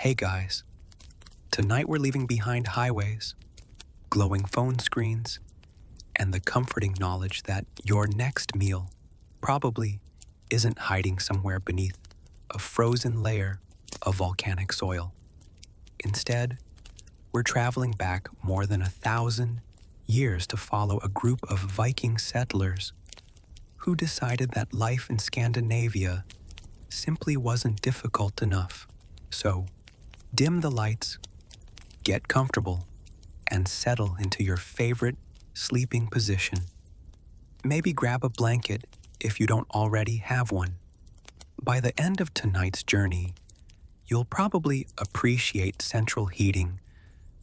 Hey guys, tonight we're leaving behind highways, glowing phone screens, and the comforting knowledge that your next meal probably isn't hiding somewhere beneath a frozen layer of volcanic soil. Instead, we're traveling back more than 1,000 years to follow a group of Viking settlers who decided that life in Scandinavia simply wasn't difficult enough. So, dim the lights, get comfortable, and settle into your favorite sleeping position. Maybe grab a blanket if you don't already have one. By the end of tonight's journey, you'll probably appreciate central heating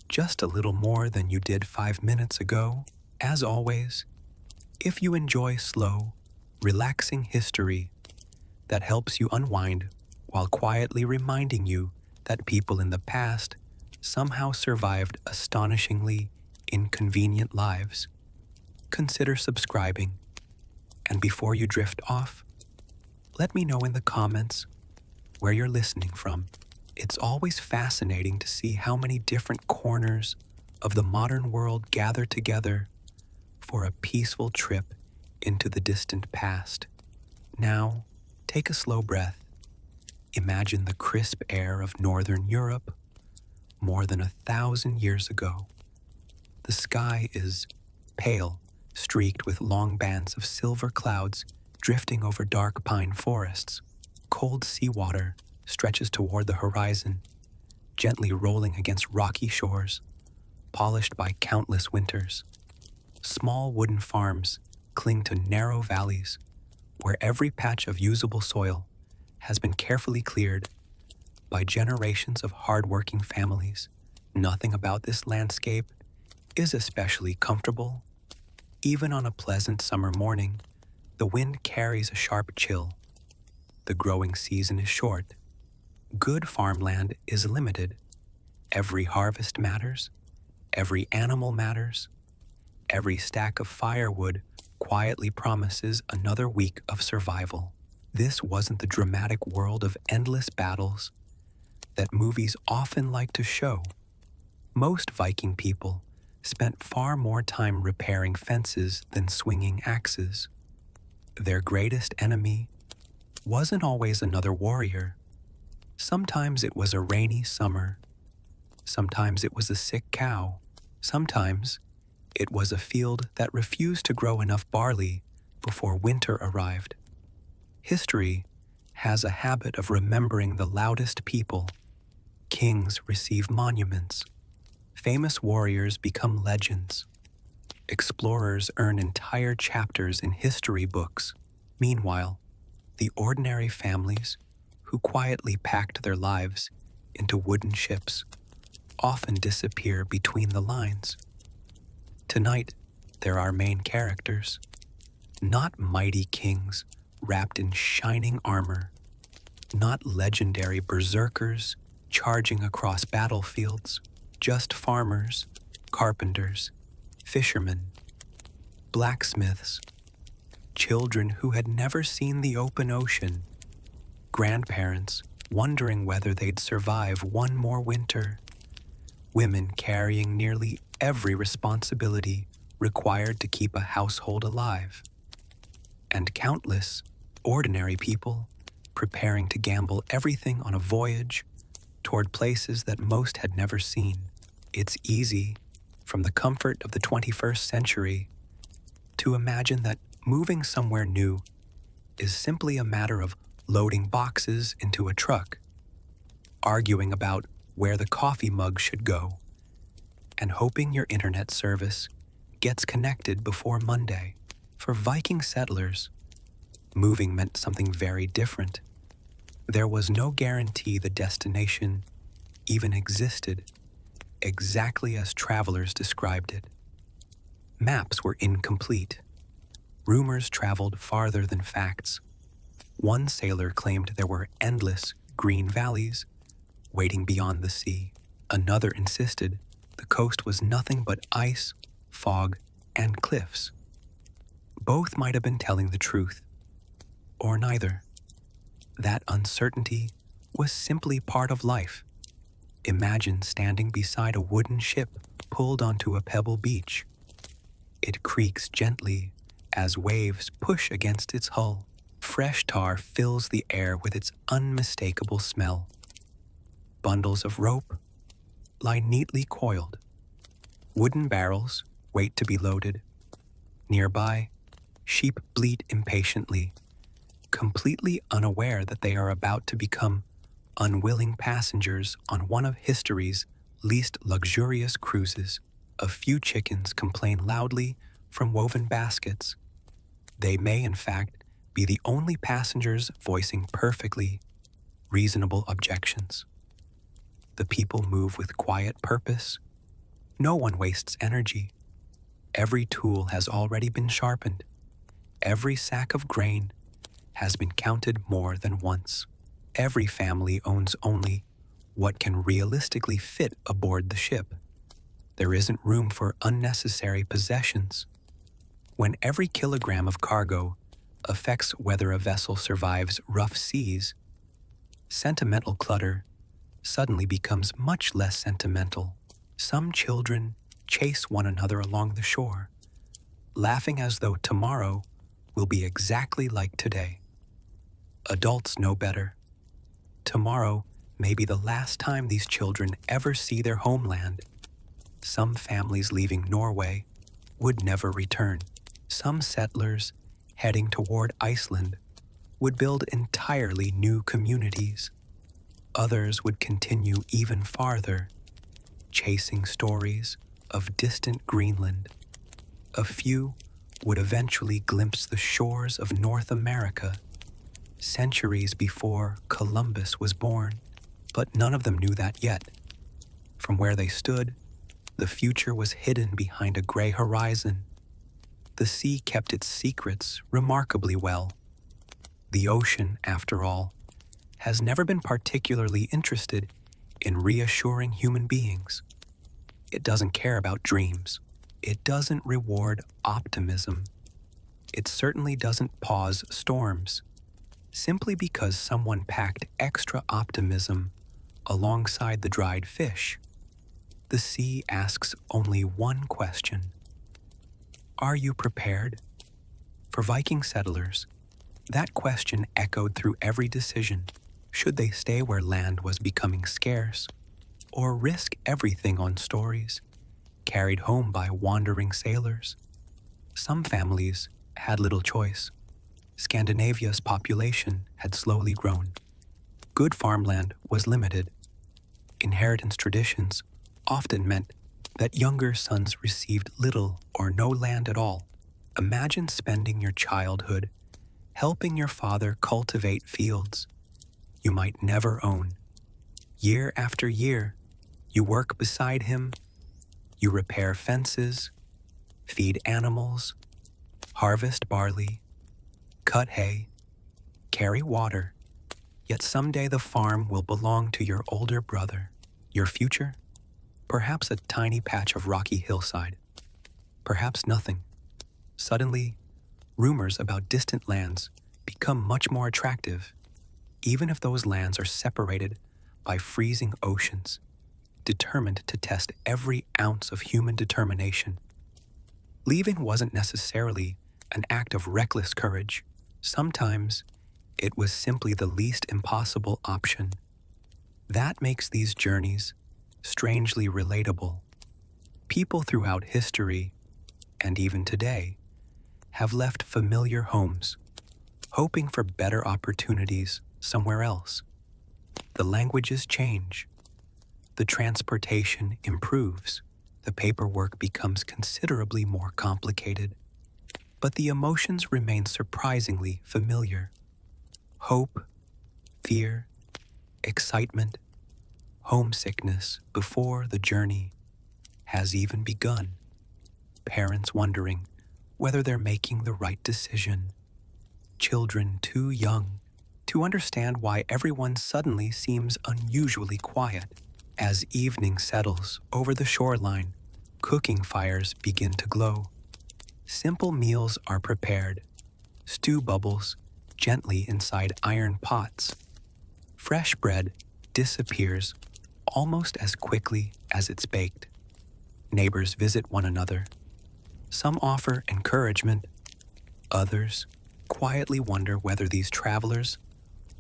just a little more than you did 5 minutes ago. As always, if you enjoy slow, relaxing history that helps you unwind while quietly reminding you that people in the past somehow survived astonishingly inconvenient lives, consider subscribing. And before you drift off, let me know in the comments where you're listening from. It's always fascinating to see how many different corners of the modern world gather together for a peaceful trip into the distant past. Now, take a slow breath. Imagine the crisp air of Northern Europe more than 1,000 years ago. The sky is pale, streaked with long bands of silver clouds drifting over dark pine forests. Cold seawater stretches toward the horizon, gently rolling against rocky shores, polished by countless winters. Small wooden farms cling to narrow valleys, where every patch of usable soil has been carefully cleared by generations of hard-working families. Nothing about this landscape is especially comfortable. Even on a pleasant summer morning, the wind carries a sharp chill. The growing season is short. Good farmland is limited. Every harvest matters. Every animal matters. Every stack of firewood quietly promises another week of survival. This wasn't the dramatic world of endless battles that movies often like to show. Most Viking people spent far more time repairing fences than swinging axes. Their greatest enemy wasn't always another warrior. Sometimes it was a rainy summer. Sometimes it was a sick cow. Sometimes it was a field that refused to grow enough barley before winter arrived. History has a habit of remembering the loudest people. Kings receive monuments. Famous warriors become legends. Explorers earn entire chapters in history books. Meanwhile, the ordinary families who quietly packed their lives into wooden ships often disappear between the lines. Tonight, there are main characters, not mighty kings wrapped in shining armor, not legendary berserkers charging across battlefields, just farmers, carpenters, fishermen, blacksmiths, children who had never seen the open ocean, grandparents wondering whether they'd survive one more winter, women carrying nearly every responsibility required to keep a household alive, and countless ordinary people preparing to gamble everything on a voyage toward places that most had never seen. It's easy, from the comfort of the 21st century, to imagine that moving somewhere new is simply a matter of loading boxes into a truck, arguing about where the coffee mug should go, and hoping your internet service gets connected before Monday. For Viking settlers, moving meant something very different. There was no guarantee the destination even existed exactly as travelers described it. Maps were incomplete. Rumors traveled farther than facts. One sailor claimed there were endless green valleys waiting beyond the sea. Another insisted the coast was nothing but ice, fog, and cliffs. Both might have been telling the truth, or neither. That uncertainty was simply part of life. Imagine standing beside a wooden ship pulled onto a pebble beach. It creaks gently as waves push against its hull. Fresh tar fills the air with its unmistakable smell. Bundles of rope lie neatly coiled. Wooden barrels wait to be loaded. Nearby, sheep bleat impatiently, completely unaware that they are about to become unwilling passengers on one of history's least luxurious cruises. A few chickens complain loudly from woven baskets. They may, in fact, be the only passengers voicing perfectly reasonable objections. The people move with quiet purpose. No one wastes energy. Every tool has already been sharpened. Every sack of grain has been counted more than once. Every family owns only what can realistically fit aboard the ship. There isn't room for unnecessary possessions. When every kilogram of cargo affects whether a vessel survives rough seas, sentimental clutter suddenly becomes much less sentimental. Some children chase one another along the shore, laughing as though tomorrow will be exactly like today. Adults know better. Tomorrow may be the last time these children ever see their homeland. Some families leaving Norway would never return. Some settlers heading toward Iceland would build entirely new communities. Others would continue even farther, chasing stories of distant Greenland. A few would eventually glimpse the shores of North America, centuries before Columbus was born. But none of them knew that yet. From where they stood, the future was hidden behind a gray horizon. The sea kept its secrets remarkably well. The ocean, after all, has never been particularly interested in reassuring human beings. It doesn't care about dreams. It doesn't reward optimism. It certainly doesn't pause storms. Simply because someone packed extra optimism alongside the dried fish, the sea asks only one question. Are you prepared? For Viking settlers, that question echoed through every decision. Should they stay where land was becoming scarce, or risk everything on stories carried home by wandering sailors? Some families had little choice. Scandinavia's population had slowly grown. Good farmland was limited. Inheritance traditions often meant that younger sons received little or no land at all. Imagine spending your childhood helping your father cultivate fields you might never own. Year after year, you work beside him, you repair fences, feed animals, harvest barley, cut hay, carry water, yet someday the farm will belong to your older brother. Your future? Perhaps a tiny patch of rocky hillside. Perhaps nothing. Suddenly, rumors about distant lands become much more attractive, even if those lands are separated by freezing oceans, determined to test every ounce of human determination. Leaving wasn't necessarily an act of reckless courage. Sometimes it was simply the least impossible option. That makes these journeys strangely relatable. People throughout history, and even today, have left familiar homes, hoping for better opportunities somewhere else. The languages change. The transportation improves. The paperwork becomes considerably more complicated. But the emotions remain surprisingly familiar. Hope, fear, excitement, homesickness before the journey has even begun. Parents wondering whether they're making the right decision. Children too young to understand why everyone suddenly seems unusually quiet. As evening settles over the shoreline, cooking fires begin to glow. Simple meals are prepared. Stew bubbles gently inside iron pots. Fresh bread disappears almost as quickly as it's baked. Neighbors visit one another. Some offer encouragement. Others quietly wonder whether these travelers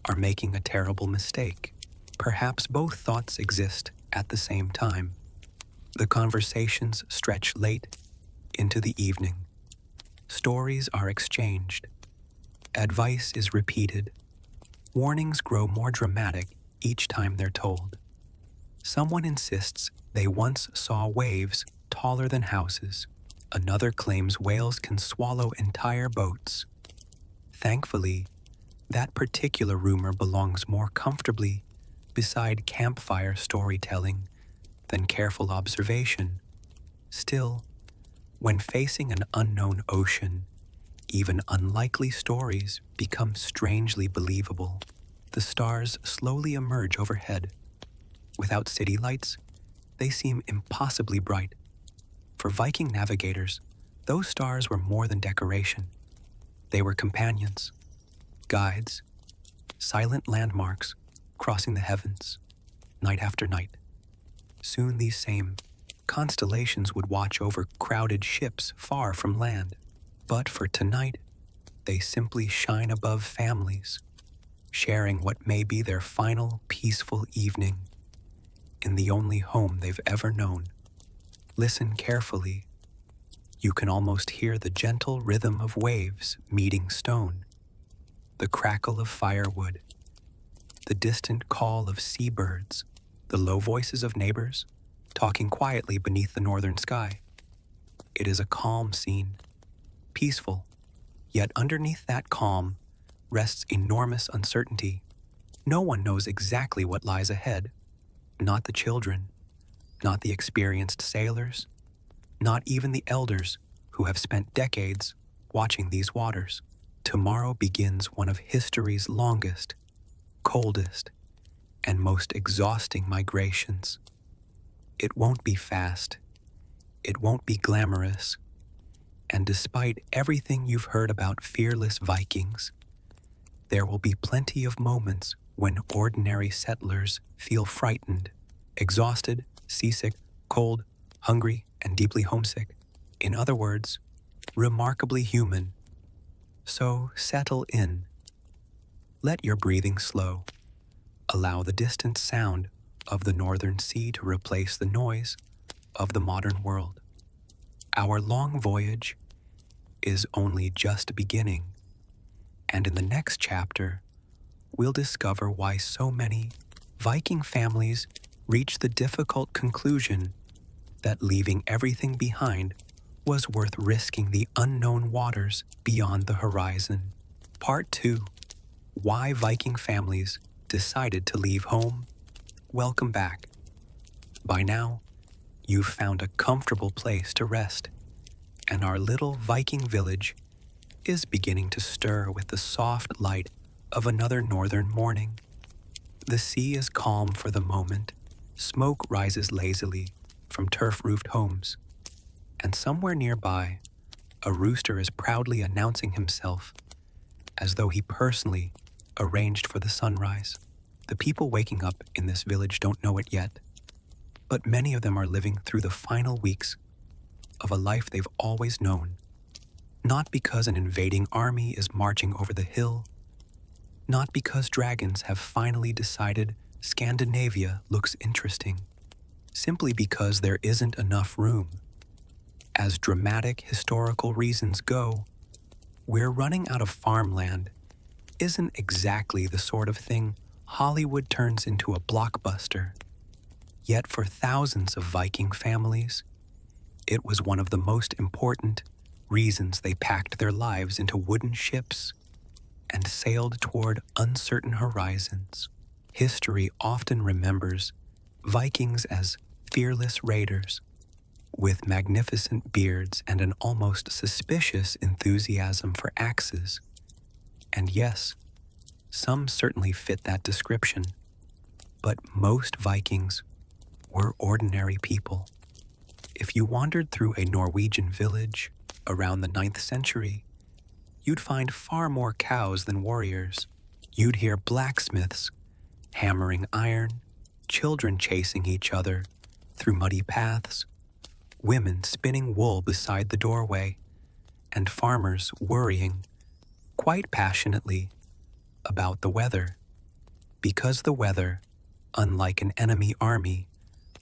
are making a terrible mistake. Perhaps both thoughts exist at the same time. The conversations stretch late into the evening. Stories are exchanged. Advice is repeated. Warnings grow more dramatic each time they're told. Someone insists they once saw waves taller than houses. Another claims whales can swallow entire boats. Thankfully, that particular rumor belongs more comfortably beside campfire storytelling than careful observation. Still, when facing an unknown ocean, even unlikely stories become strangely believable. The stars slowly emerge overhead. Without city lights, they seem impossibly bright. For Viking navigators, those stars were more than decoration. They were companions, guides, silent landmarks crossing the heavens, night after night. Soon these same constellations would watch over crowded ships far from land. But for tonight, they simply shine above families, sharing what may be their final peaceful evening in the only home they've ever known. Listen carefully. You can almost hear the gentle rhythm of waves meeting stone, the crackle of firewood, the distant call of seabirds, the low voices of neighbors talking quietly beneath the northern sky. It is a calm scene, peaceful, yet underneath that calm rests enormous uncertainty. No one knows exactly what lies ahead. Not the children, not the experienced sailors, not even the elders who have spent decades watching these waters. Tomorrow begins one of history's longest, coldest, and most exhausting migrations. It won't be fast. It won't be glamorous. And despite everything you've heard about fearless Vikings, there will be plenty of moments when ordinary settlers feel frightened, exhausted, seasick, cold, hungry, and deeply homesick. In other words, remarkably human. So settle in. Let your breathing slow. Allow the distant sound of the northern sea to replace the noise of the modern world. Our long voyage is only just beginning, and in the next chapter, we'll discover why so many Viking families reach the difficult conclusion that leaving everything behind was worth risking the unknown waters beyond the horizon. Part 2. Why Viking families decided to leave home. Welcome back. By now, you've found a comfortable place to rest, and our little Viking village is beginning to stir with the soft light of another northern morning. The sea is calm for the moment. Smoke rises lazily from turf-roofed homes, and somewhere nearby, a rooster is proudly announcing himself as though he personally arranged for the sunrise. The people waking up in this village don't know it yet, but many of them are living through the final weeks of a life they've always known. Not because an invading army is marching over the hill, not because dragons have finally decided Scandinavia looks interesting, simply because there isn't enough room. As dramatic historical reasons go, we're running out of farmland isn't exactly the sort of thing Hollywood turns into a blockbuster. Yet for thousands of Viking families, it was one of the most important reasons they packed their lives into wooden ships and sailed toward uncertain horizons. History often remembers Vikings as fearless raiders, with magnificent beards and an almost suspicious enthusiasm for axes. And yes, some certainly fit that description, but most Vikings were ordinary people. If you wandered through a Norwegian village around the 9th century, you'd find far more cows than warriors. You'd hear blacksmiths hammering iron, children chasing each other through muddy paths, women spinning wool beside the doorway, and farmers worrying, quite passionately, about the weather. Because the weather, unlike an enemy army,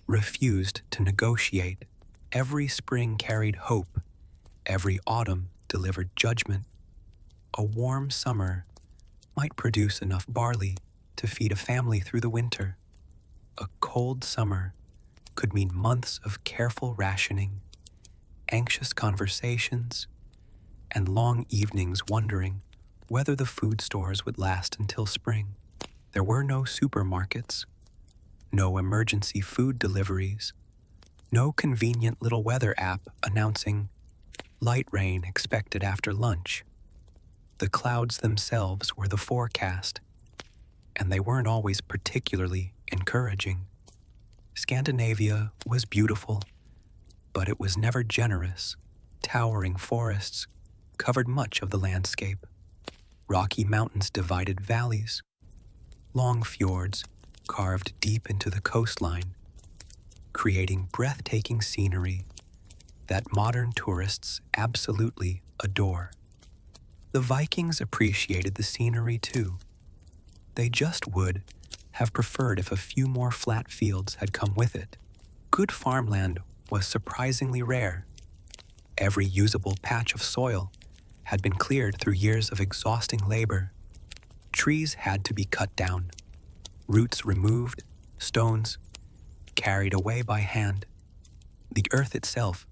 refused to negotiate. Every spring carried hope, every autumn delivered judgment. A warm summer might produce enough barley to feed a family through the winter. A cold summer could mean months of careful rationing, anxious conversations, and long evenings wondering whether the food stores would last until spring. There were no supermarkets, no emergency food deliveries, no convenient little weather app announcing light rain expected after lunch. The clouds themselves were the forecast, and they weren't always particularly encouraging. Scandinavia was beautiful, but it was never generous. Towering forests covered much of the landscape. Rocky mountains divided valleys. Long fjords carved deep into the coastline, creating breathtaking scenery that modern tourists absolutely adore. The Vikings appreciated the scenery too. They just would have preferred if a few more flat fields had come with it. Good farmland was surprisingly rare. Every usable patch of soil had been cleared through years of exhausting labor. Trees had to be cut down, roots removed, stones carried away by hand. The earth itself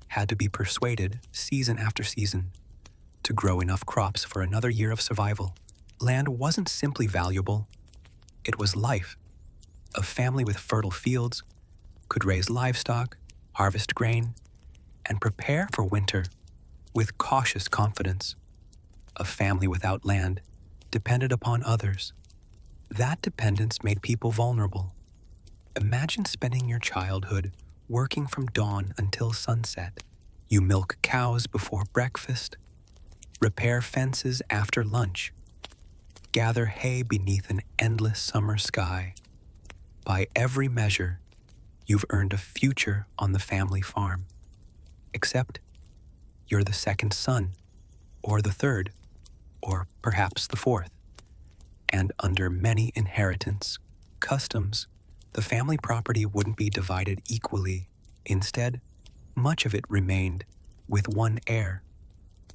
had to be persuaded, season after season, to grow enough crops for another year of survival. Land wasn't simply valuable, it was life. A family with fertile fields could raise livestock, harvest grain, and prepare for winter with cautious confidence. A family without land depended upon others. That dependence made people vulnerable. Imagine spending your childhood working from dawn until sunset. You milk cows before breakfast, repair fences after lunch, gather hay beneath an endless summer sky. By every measure, you've earned a future on the family farm. Except you're the second son, or the third, or perhaps the fourth. And under many inheritance customs, the family property wouldn't be divided equally. Instead, much of it remained with one heir,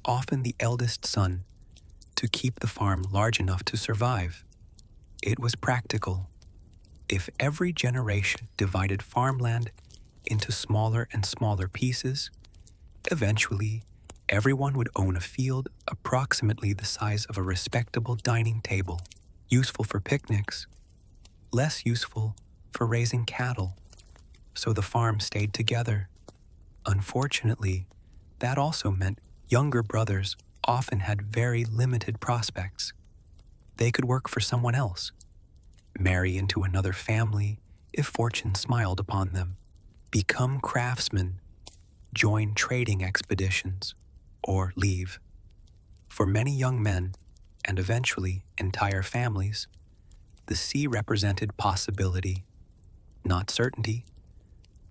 often the eldest son, to keep the farm large enough to survive. It was practical. If every generation divided farmland into smaller and smaller pieces, eventually everyone would own a field approximately the size of a respectable dining table, useful for picnics, less useful for raising cattle, so the farm stayed together. Unfortunately, that also meant younger brothers often had very limited prospects. They could work for someone else, marry into another family if fortune smiled upon them, become craftsmen, join trading expeditions, or leave. For many young men, and eventually entire families, the sea represented possibility, not certainty,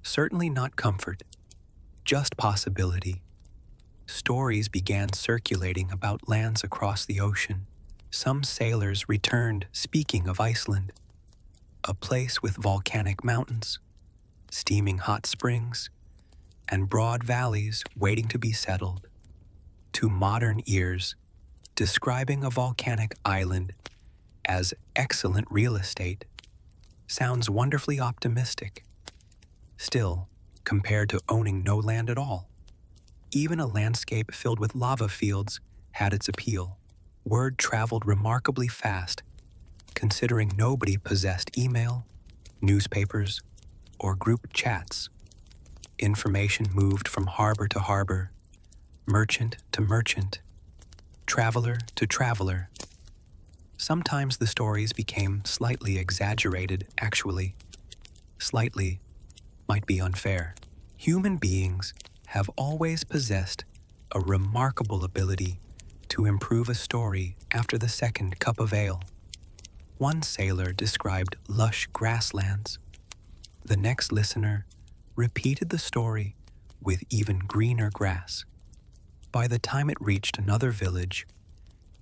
certainly not comfort, just possibility. Stories began circulating about lands across the ocean. Some sailors returned speaking of Iceland, a place with volcanic mountains, steaming hot springs, and broad valleys waiting to be settled. To modern ears, describing a volcanic island as excellent real estate sounds wonderfully optimistic. Still, compared to owning no land at all, even a landscape filled with lava fields had its appeal. Word traveled remarkably fast, considering nobody possessed email, newspapers, or group chats. Information moved from harbor to harbor, merchant to merchant, traveler to traveler. Sometimes the stories became slightly exaggerated, actually. Slightly might be unfair. Human beings have always possessed a remarkable ability to improve a story after the second cup of ale. One sailor described lush grasslands. The next listener repeated the story with even greener grass. By the time it reached another village,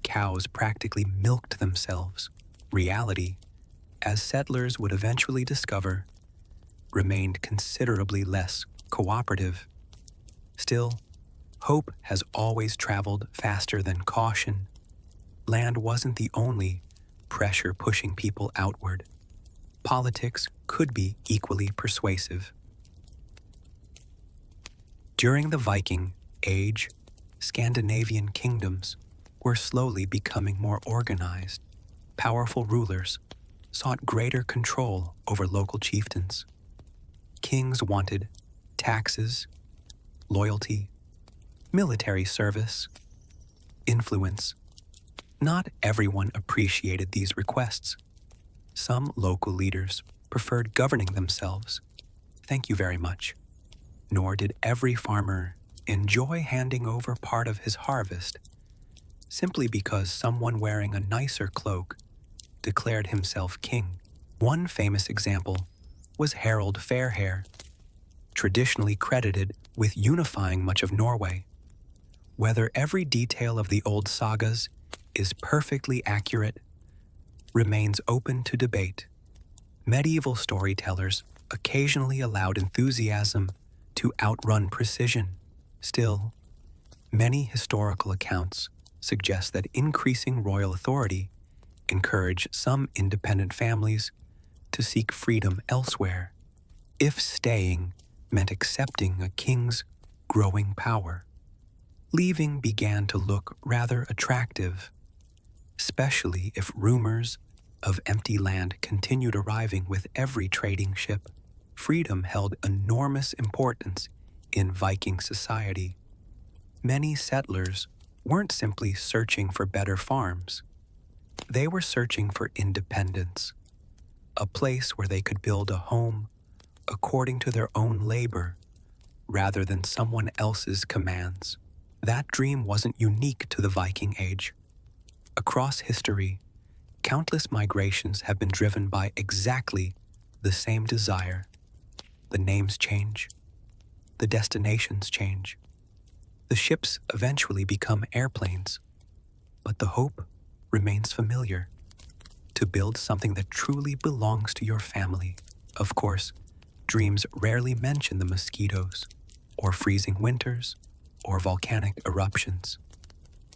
cows practically milked themselves. Reality, as settlers would eventually discover, remained considerably less cooperative. Still, hope has always traveled faster than caution. Land wasn't the only pressure pushing people outward. Politics could be equally persuasive. During the Viking Age, Scandinavian kingdoms were slowly becoming more organized. Powerful rulers sought greater control over local chieftains. Kings wanted taxes, loyalty, military service, influence. Not everyone appreciated these requests. Some local leaders preferred governing themselves. Thank you very much. Nor did every farmer enjoy handing over part of his harvest simply because someone wearing a nicer cloak declared himself king. One famous example was Harald Fairhair, traditionally credited with unifying much of Norway. Whether every detail of the old sagas is perfectly accurate remains open to debate. Medieval storytellers occasionally allowed enthusiasm to outrun precision. Still, many historical accounts suggest that increasing royal authority encouraged some independent families to seek freedom elsewhere, if staying meant accepting a king's growing power. Leaving began to look rather attractive, especially if rumors of empty land continued arriving with every trading ship. Freedom held enormous importance in Viking society. Many settlers weren't simply searching for better farms. They were searching for independence, a place where they could build a home according to their own labor rather than someone else's commands. That dream wasn't unique to the Viking Age. Across history, countless migrations have been driven by exactly the same desire. The names change, the destinations change. The ships eventually become airplanes, but the hope remains familiar: to build something that truly belongs to your family. Of course, dreams rarely mention the mosquitoes, or freezing winters, or volcanic eruptions.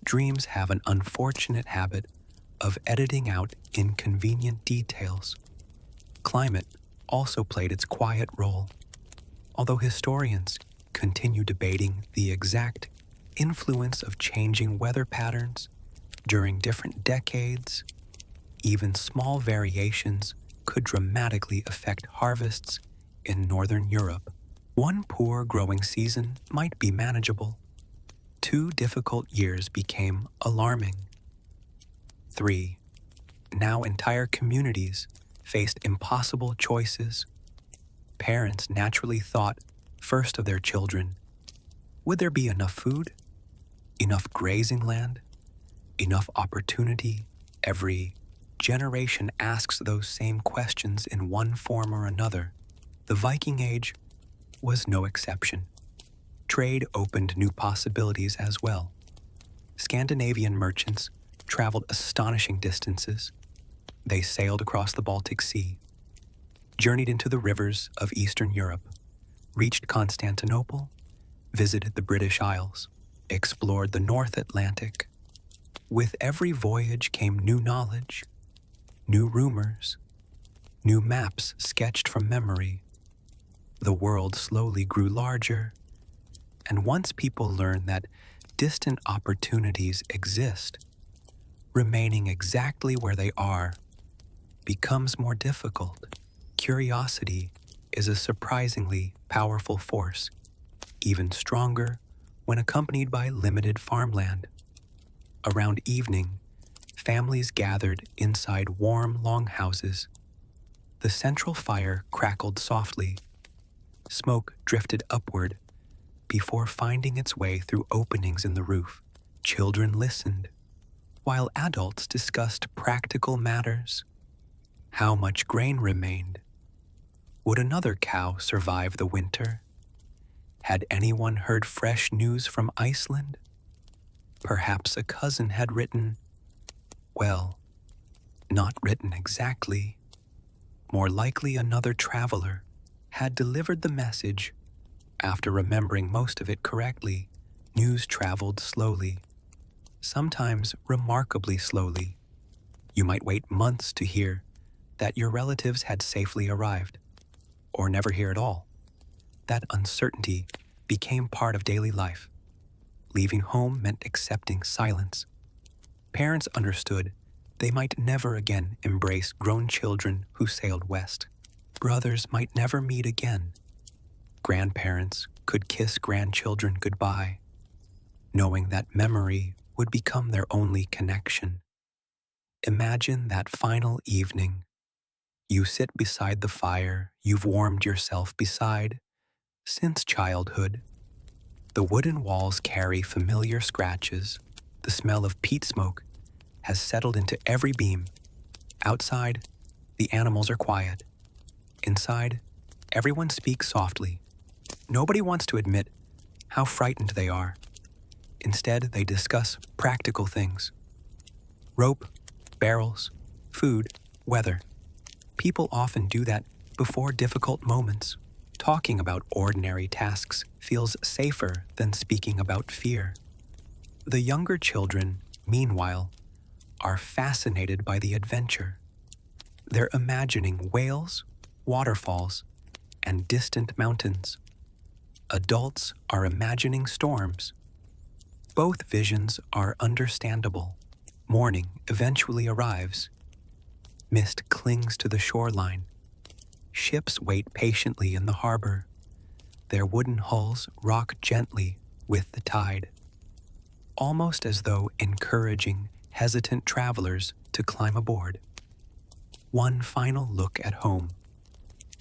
Dreams have an unfortunate habit of editing out inconvenient details. Climate also played its quiet role. Although historians continue debating the exact influence of changing weather patterns during different decades, even small variations could dramatically affect harvests in Northern Europe. One poor growing season might be manageable. 2 difficult years became alarming. 3. Now entire communities faced impossible choices. Parents naturally thought first of their children. Would there be enough food? Enough grazing land? Enough opportunity? Every generation asks those same questions in one form or another. The Viking Age was no exception. Trade opened new possibilities as well. Scandinavian merchants traveled astonishing distances. They sailed across the Baltic Sea, journeyed into the rivers of Eastern Europe, reached Constantinople, visited the British Isles, explored the North Atlantic. With every voyage came new knowledge, new rumors, new maps sketched from memory. The world slowly grew larger, and once people learn that distant opportunities exist, remaining exactly where they are becomes more difficult. Curiosity is a surprisingly powerful force, even stronger when accompanied by limited farmland. Around evening, families gathered inside warm longhouses. The central fire crackled softly. Smoke drifted upward before finding its way through openings in the roof. Children listened, while adults discussed practical matters. How much grain remained? Would another cow survive the winter? Had anyone heard fresh news from Iceland? Perhaps a cousin had written, well, not written exactly. More likely another traveler had delivered the message. After remembering most of it correctly, news traveled slowly, sometimes remarkably slowly. You might wait months to hear that your relatives had safely arrived, or never hear at all. That uncertainty became part of daily life. Leaving home meant accepting silence. Parents understood they might never again embrace grown children who sailed west. Brothers might never meet again. Grandparents could kiss grandchildren goodbye, knowing that memory would become their only connection. Imagine that final evening. You sit beside the fire you've warmed yourself beside since childhood. The wooden walls carry familiar scratches. The smell of peat smoke has settled into every beam. Outside, the animals are quiet. Inside, everyone speaks softly. Nobody wants to admit how frightened they are. Instead, they discuss practical things. Rope, barrels, food, weather. People often do that before difficult moments. Talking about ordinary tasks feels safer than speaking about fear. The younger children, meanwhile, are fascinated by the adventure. They're imagining whales, waterfalls, and distant mountains. Adults are imagining storms. Both visions are understandable. Morning eventually arrives. Mist clings to the shoreline. Ships wait patiently in the harbor. Their wooden hulls rock gently with the tide, almost as though encouraging hesitant travelers to climb aboard. One final look at home.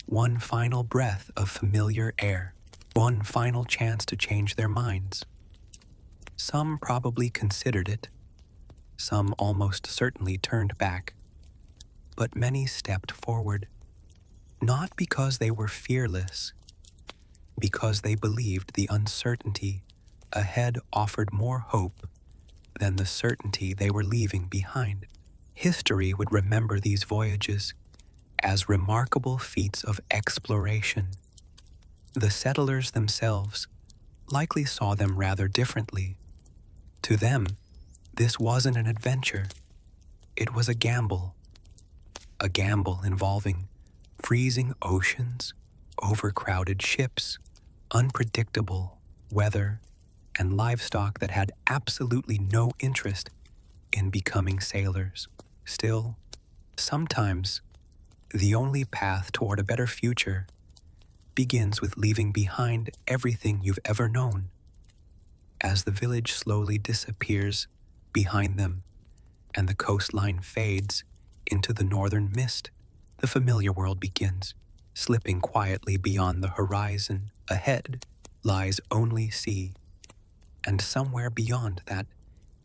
One final breath of familiar air. One final chance to change their minds. Some probably considered it. Some almost certainly turned back. But many stepped forward. Not because they were fearless, because they believed the uncertainty ahead offered more hope than the certainty they were leaving behind. History would remember these voyages as remarkable feats of exploration. The settlers themselves likely saw them rather differently. To them, this wasn't an adventure. It was a gamble involving freezing oceans, overcrowded ships, unpredictable weather, and livestock that had absolutely no interest in becoming sailors. Still, sometimes the only path toward a better future begins with leaving behind everything you've ever known. As the village slowly disappears behind them and the coastline fades into the northern mist, the familiar world begins, slipping quietly beyond the horizon. Ahead lies only sea, and somewhere beyond that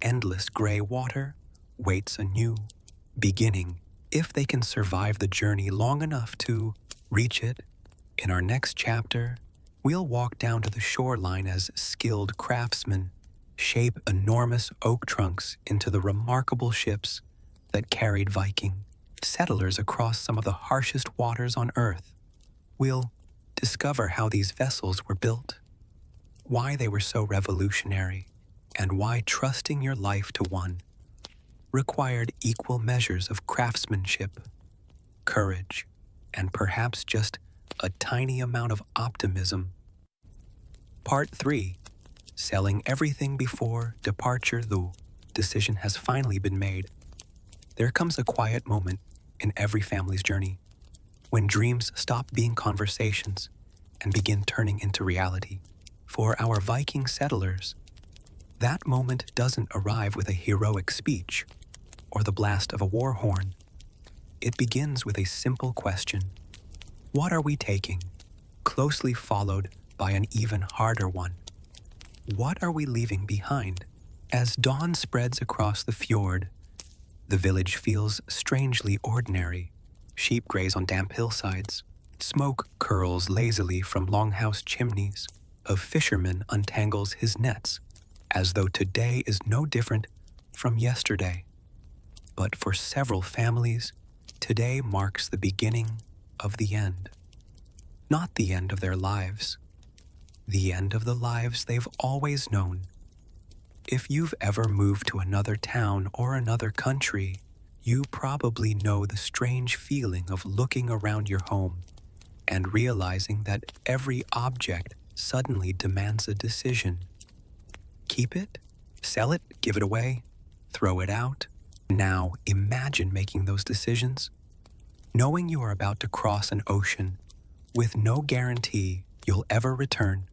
endless gray water waits a new beginning, if they can survive the journey long enough to reach it. In our next chapter, we'll walk down to the shoreline as skilled craftsmen shape enormous oak trunks into the remarkable ships that carried Viking settlers across some of the harshest waters on Earth. We'll discover how these vessels were built, why they were so revolutionary, and why trusting your life to one required equal measures of craftsmanship, courage, and perhaps just a tiny amount of optimism. Part 3. Selling everything before departure. The decision has finally been made. There comes a quiet moment in every family's journey when dreams stop being conversations and begin turning into reality. For our Viking settlers, that moment doesn't arrive with a heroic speech or the blast of a war horn. It begins with a simple question: what are we taking? Closely followed by an even harder one: what are we leaving behind? As dawn spreads across the fjord, the village feels strangely ordinary. Sheep graze on damp hillsides. Smoke curls lazily from longhouse chimneys. A fisherman untangles his nets, as though today is no different from yesterday. But for several families, today marks the beginning of the end. Not the end of their lives, the end of the lives they've always known. If you've ever moved to another town or another country, you probably know the strange feeling of looking around your home and realizing that every object suddenly demands a decision. Keep it? Sell it? Give it away? Throw it out? Now imagine making those decisions, knowing you are about to cross an ocean with no guarantee you'll ever return.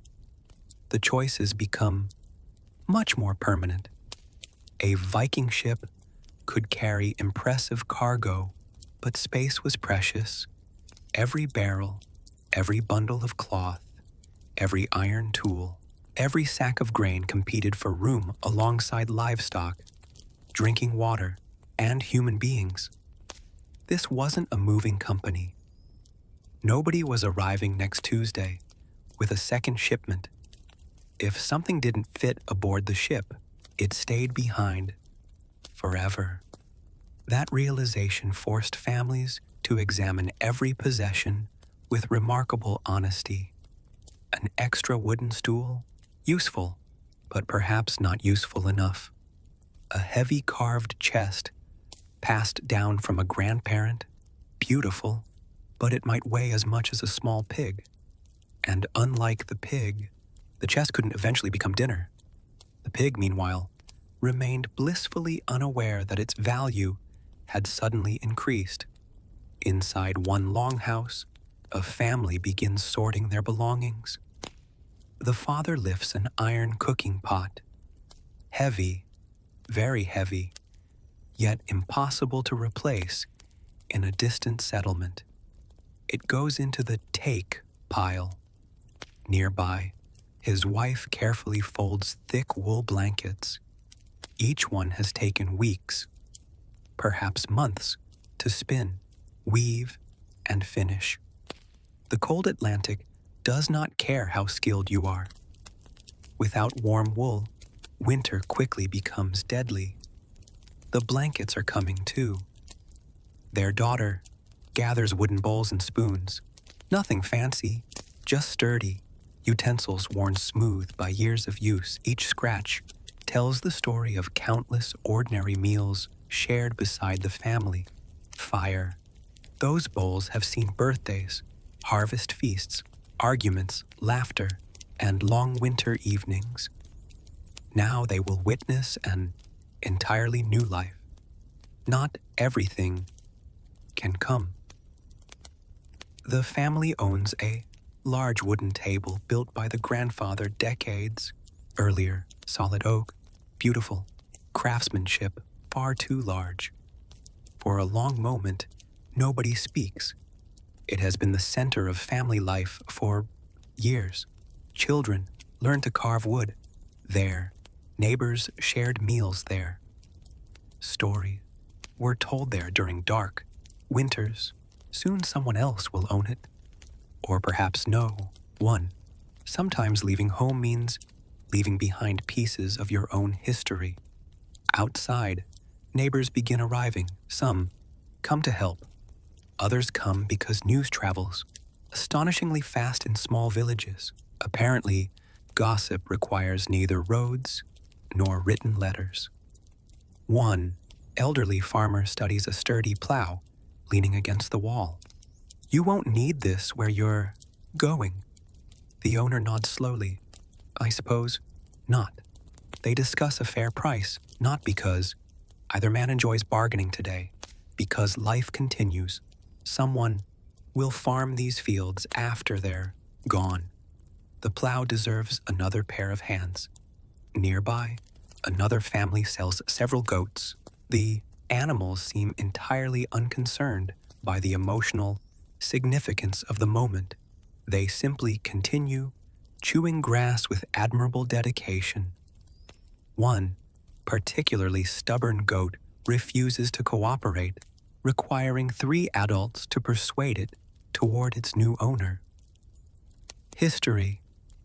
The choices become much more permanent. A Viking ship could carry impressive cargo, but space was precious. Every barrel, every bundle of cloth, every iron tool, every sack of grain competed for room alongside livestock, drinking water, and human beings. This wasn't a moving company. Nobody was arriving next Tuesday with a second shipment. If something didn't fit aboard the ship, it stayed behind forever. That realization forced families to examine every possession with remarkable honesty. An extra wooden stool? Useful, but perhaps not useful enough. A heavy carved chest, passed down from a grandparent? Beautiful, but it might weigh as much as a small pig. And unlike the pig, the chest couldn't eventually become dinner. The pig, meanwhile, remained blissfully unaware that its value had suddenly increased. Inside one longhouse, a family begins sorting their belongings. The father lifts an iron cooking pot. Heavy, very heavy, yet impossible to replace in a distant settlement. It goes into the take pile. Nearby, his wife carefully folds thick wool blankets. Each one has taken weeks, perhaps months, to spin, weave, and finish. The cold Atlantic does not care how skilled you are. Without warm wool, winter quickly becomes deadly. The blankets are coming too. Their daughter gathers wooden bowls and spoons. Nothing fancy, just sturdy, utensils worn smooth by years of use. Each scratch tells the story of countless ordinary meals shared beside the family. Fire. Those bowls have seen birthdays, harvest feasts, arguments, laughter, and long winter evenings. Now they will witness an entirely new life. Not everything can come. The family owns a large wooden table built by the grandfather decades earlier, solid oak, beautiful, craftsmanship far too large. For a long moment, nobody speaks. It has been the center of family life for years. Children learned to carve wood there. Neighbors shared meals there. Stories were told there during dark winters. Soon someone else will own it. Or perhaps no one. Sometimes leaving home means leaving behind pieces of your own history. Outside, neighbors begin arriving. Some come to help. Others come because news travels astonishingly fast in small villages. Apparently, gossip requires neither roads nor written letters. One elderly farmer studies a sturdy plow leaning against the wall. You won't need this where you're going. The owner nods slowly. I suppose not. They discuss a fair price, not because either man enjoys bargaining today, because life continues. Someone will farm these fields after they're gone. The plow deserves another pair of hands. Nearby, another family sells several goats. The animals seem entirely unconcerned by the emotional significance of the moment. They simply continue chewing grass with admirable dedication. One particularly stubborn goat refuses to cooperate. requiring 3 adults to persuade it toward its new owner. History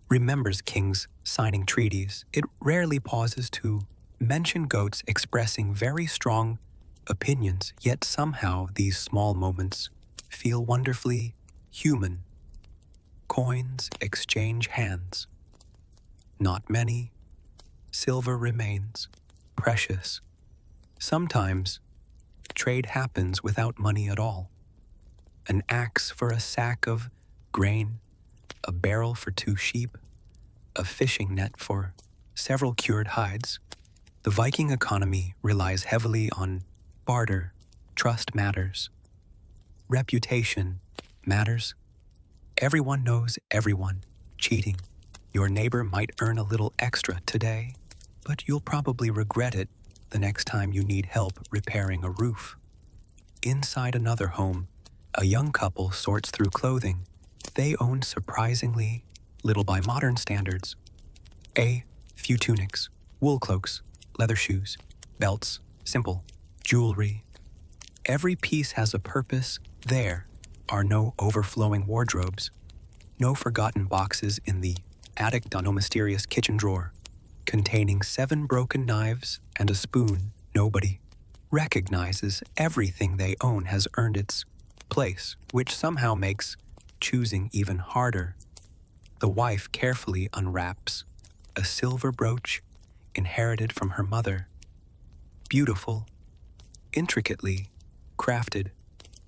remembers kings signing treaties. It rarely pauses to mention goats expressing very strong opinions, yet somehow these small moments feel wonderfully human. Coins exchange hands. Not many. Silver remains precious. Sometimes trade happens without money at all. An axe for a sack of grain, a barrel for 2 sheep, a fishing net for several cured hides. The Viking economy relies heavily on barter. Trust matters. Reputation matters. Everyone knows everyone. Cheating. Your neighbor might earn a little extra today, but you'll probably regret it the next time you need help repairing a roof. Inside another home, a young couple sorts through clothing. They own surprisingly little by modern standards. A few tunics, wool cloaks, leather shoes, belts, simple, jewelry. Every piece has a purpose. There are no overflowing wardrobes, no forgotten boxes in the attic, no mysterious kitchen drawer containing 7 broken knives and a spoon. Nobody recognizes everything they own has earned its place, which somehow makes choosing even harder. The wife carefully unwraps a silver brooch inherited from her mother. Beautiful, intricately crafted,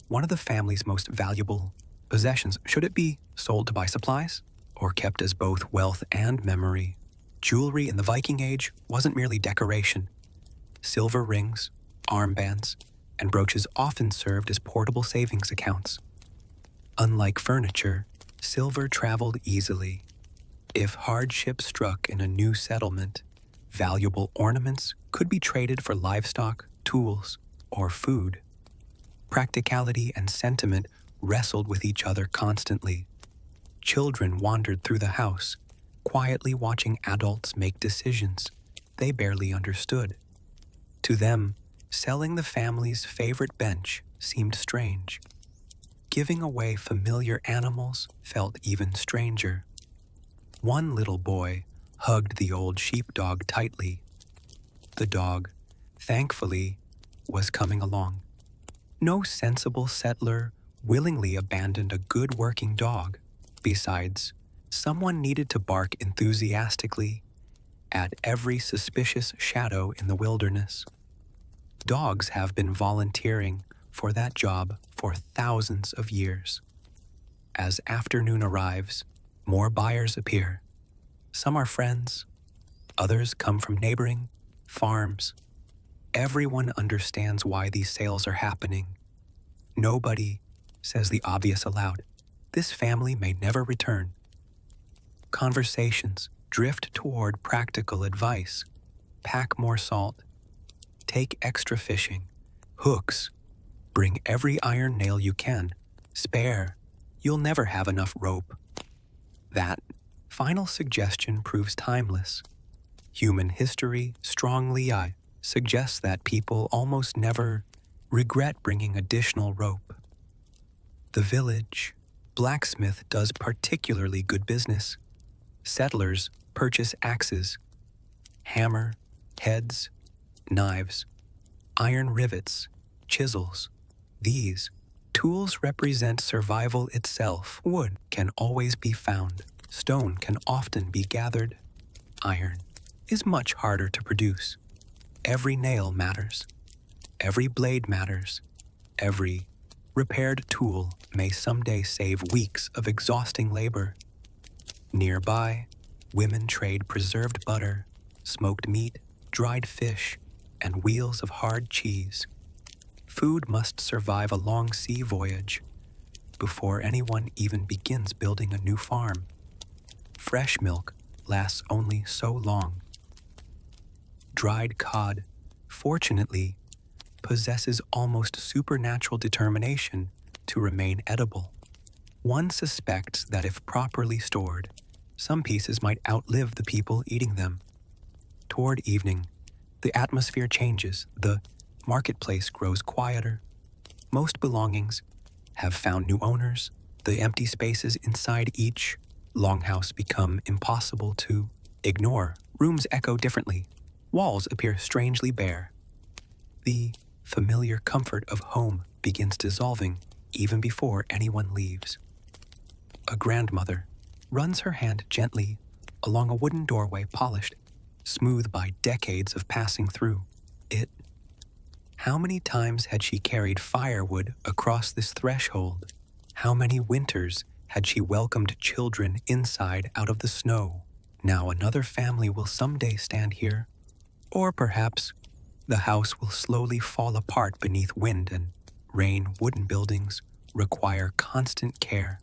one of the family's most valuable possessions. Should it be sold to buy supplies or kept as both wealth and memory? Jewelry in the Viking Age wasn't merely decoration. Silver rings, armbands, and brooches often served as portable savings accounts. Unlike furniture, silver traveled easily. If hardship struck in a new settlement, valuable ornaments could be traded for livestock, tools, or food. Practicality and sentiment wrestled with each other constantly. Children wandered through the house, quietly watching adults make decisions they barely understood. To them, selling the family's favorite bench seemed strange. Giving away familiar animals felt even stranger. One little boy hugged the old sheepdog tightly. The dog, thankfully, was coming along. No sensible settler willingly abandoned a good working dog. Besides, someone needed to bark enthusiastically at every suspicious shadow in the wilderness. Dogs have been volunteering for that job for thousands of years. As afternoon arrives, more buyers appear. Some are friends, others come from neighboring farms. Everyone understands why these sales are happening. Nobody says the obvious aloud. This family may never return. Conversations drift toward practical advice. Pack more salt. Take extra fishing. Hooks. Bring every iron nail you can. Spare. You'll never have enough rope. That final suggestion proves timeless. Human history strongly suggests that people almost never regret bringing additional rope. The village blacksmith does particularly good business. Settlers purchase axes, hammer, heads, knives, iron rivets, chisels. These tools represent survival itself. Wood can always be found. Stone can often be gathered. Iron is much harder to produce. Every nail matters. Every blade matters. Every repaired tool may someday save weeks of exhausting labor. Nearby, women trade preserved butter, smoked meat, dried fish, and wheels of hard cheese. Food must survive a long sea voyage before anyone even begins building a new farm. Fresh milk lasts only so long. Dried cod, fortunately, possesses almost supernatural determination to remain edible. One suspects that if properly stored, some pieces might outlive the people eating them. Toward evening, the atmosphere changes. The marketplace grows quieter. Most belongings have found new owners. The empty spaces inside each longhouse become impossible to ignore. Rooms echo differently. Walls appear strangely bare. The familiar comfort of home begins dissolving even before anyone leaves. A grandmother runs her hand gently along a wooden doorway polished, smooth by decades of passing through it. How many times had she carried firewood across this threshold? How many winters had she welcomed children inside out of the snow? Now another family will someday stand here, or perhaps the house will slowly fall apart beneath wind and rain. Wooden buildings require constant care.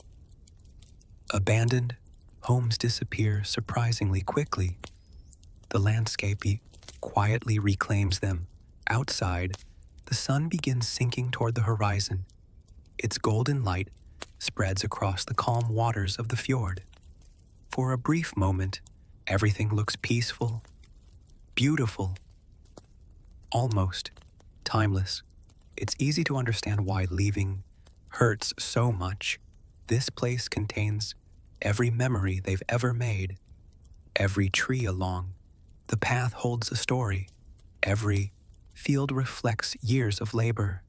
Abandoned homes disappear surprisingly quickly. The landscape quietly reclaims them. Outside, the sun begins sinking toward the horizon. Its golden light spreads across the calm waters of the fjord. For a brief moment, everything looks peaceful, beautiful, almost timeless. It's easy to understand why leaving hurts so much. This place contains every memory they've ever made. Every tree along the path holds a story. Every field reflects years of labor.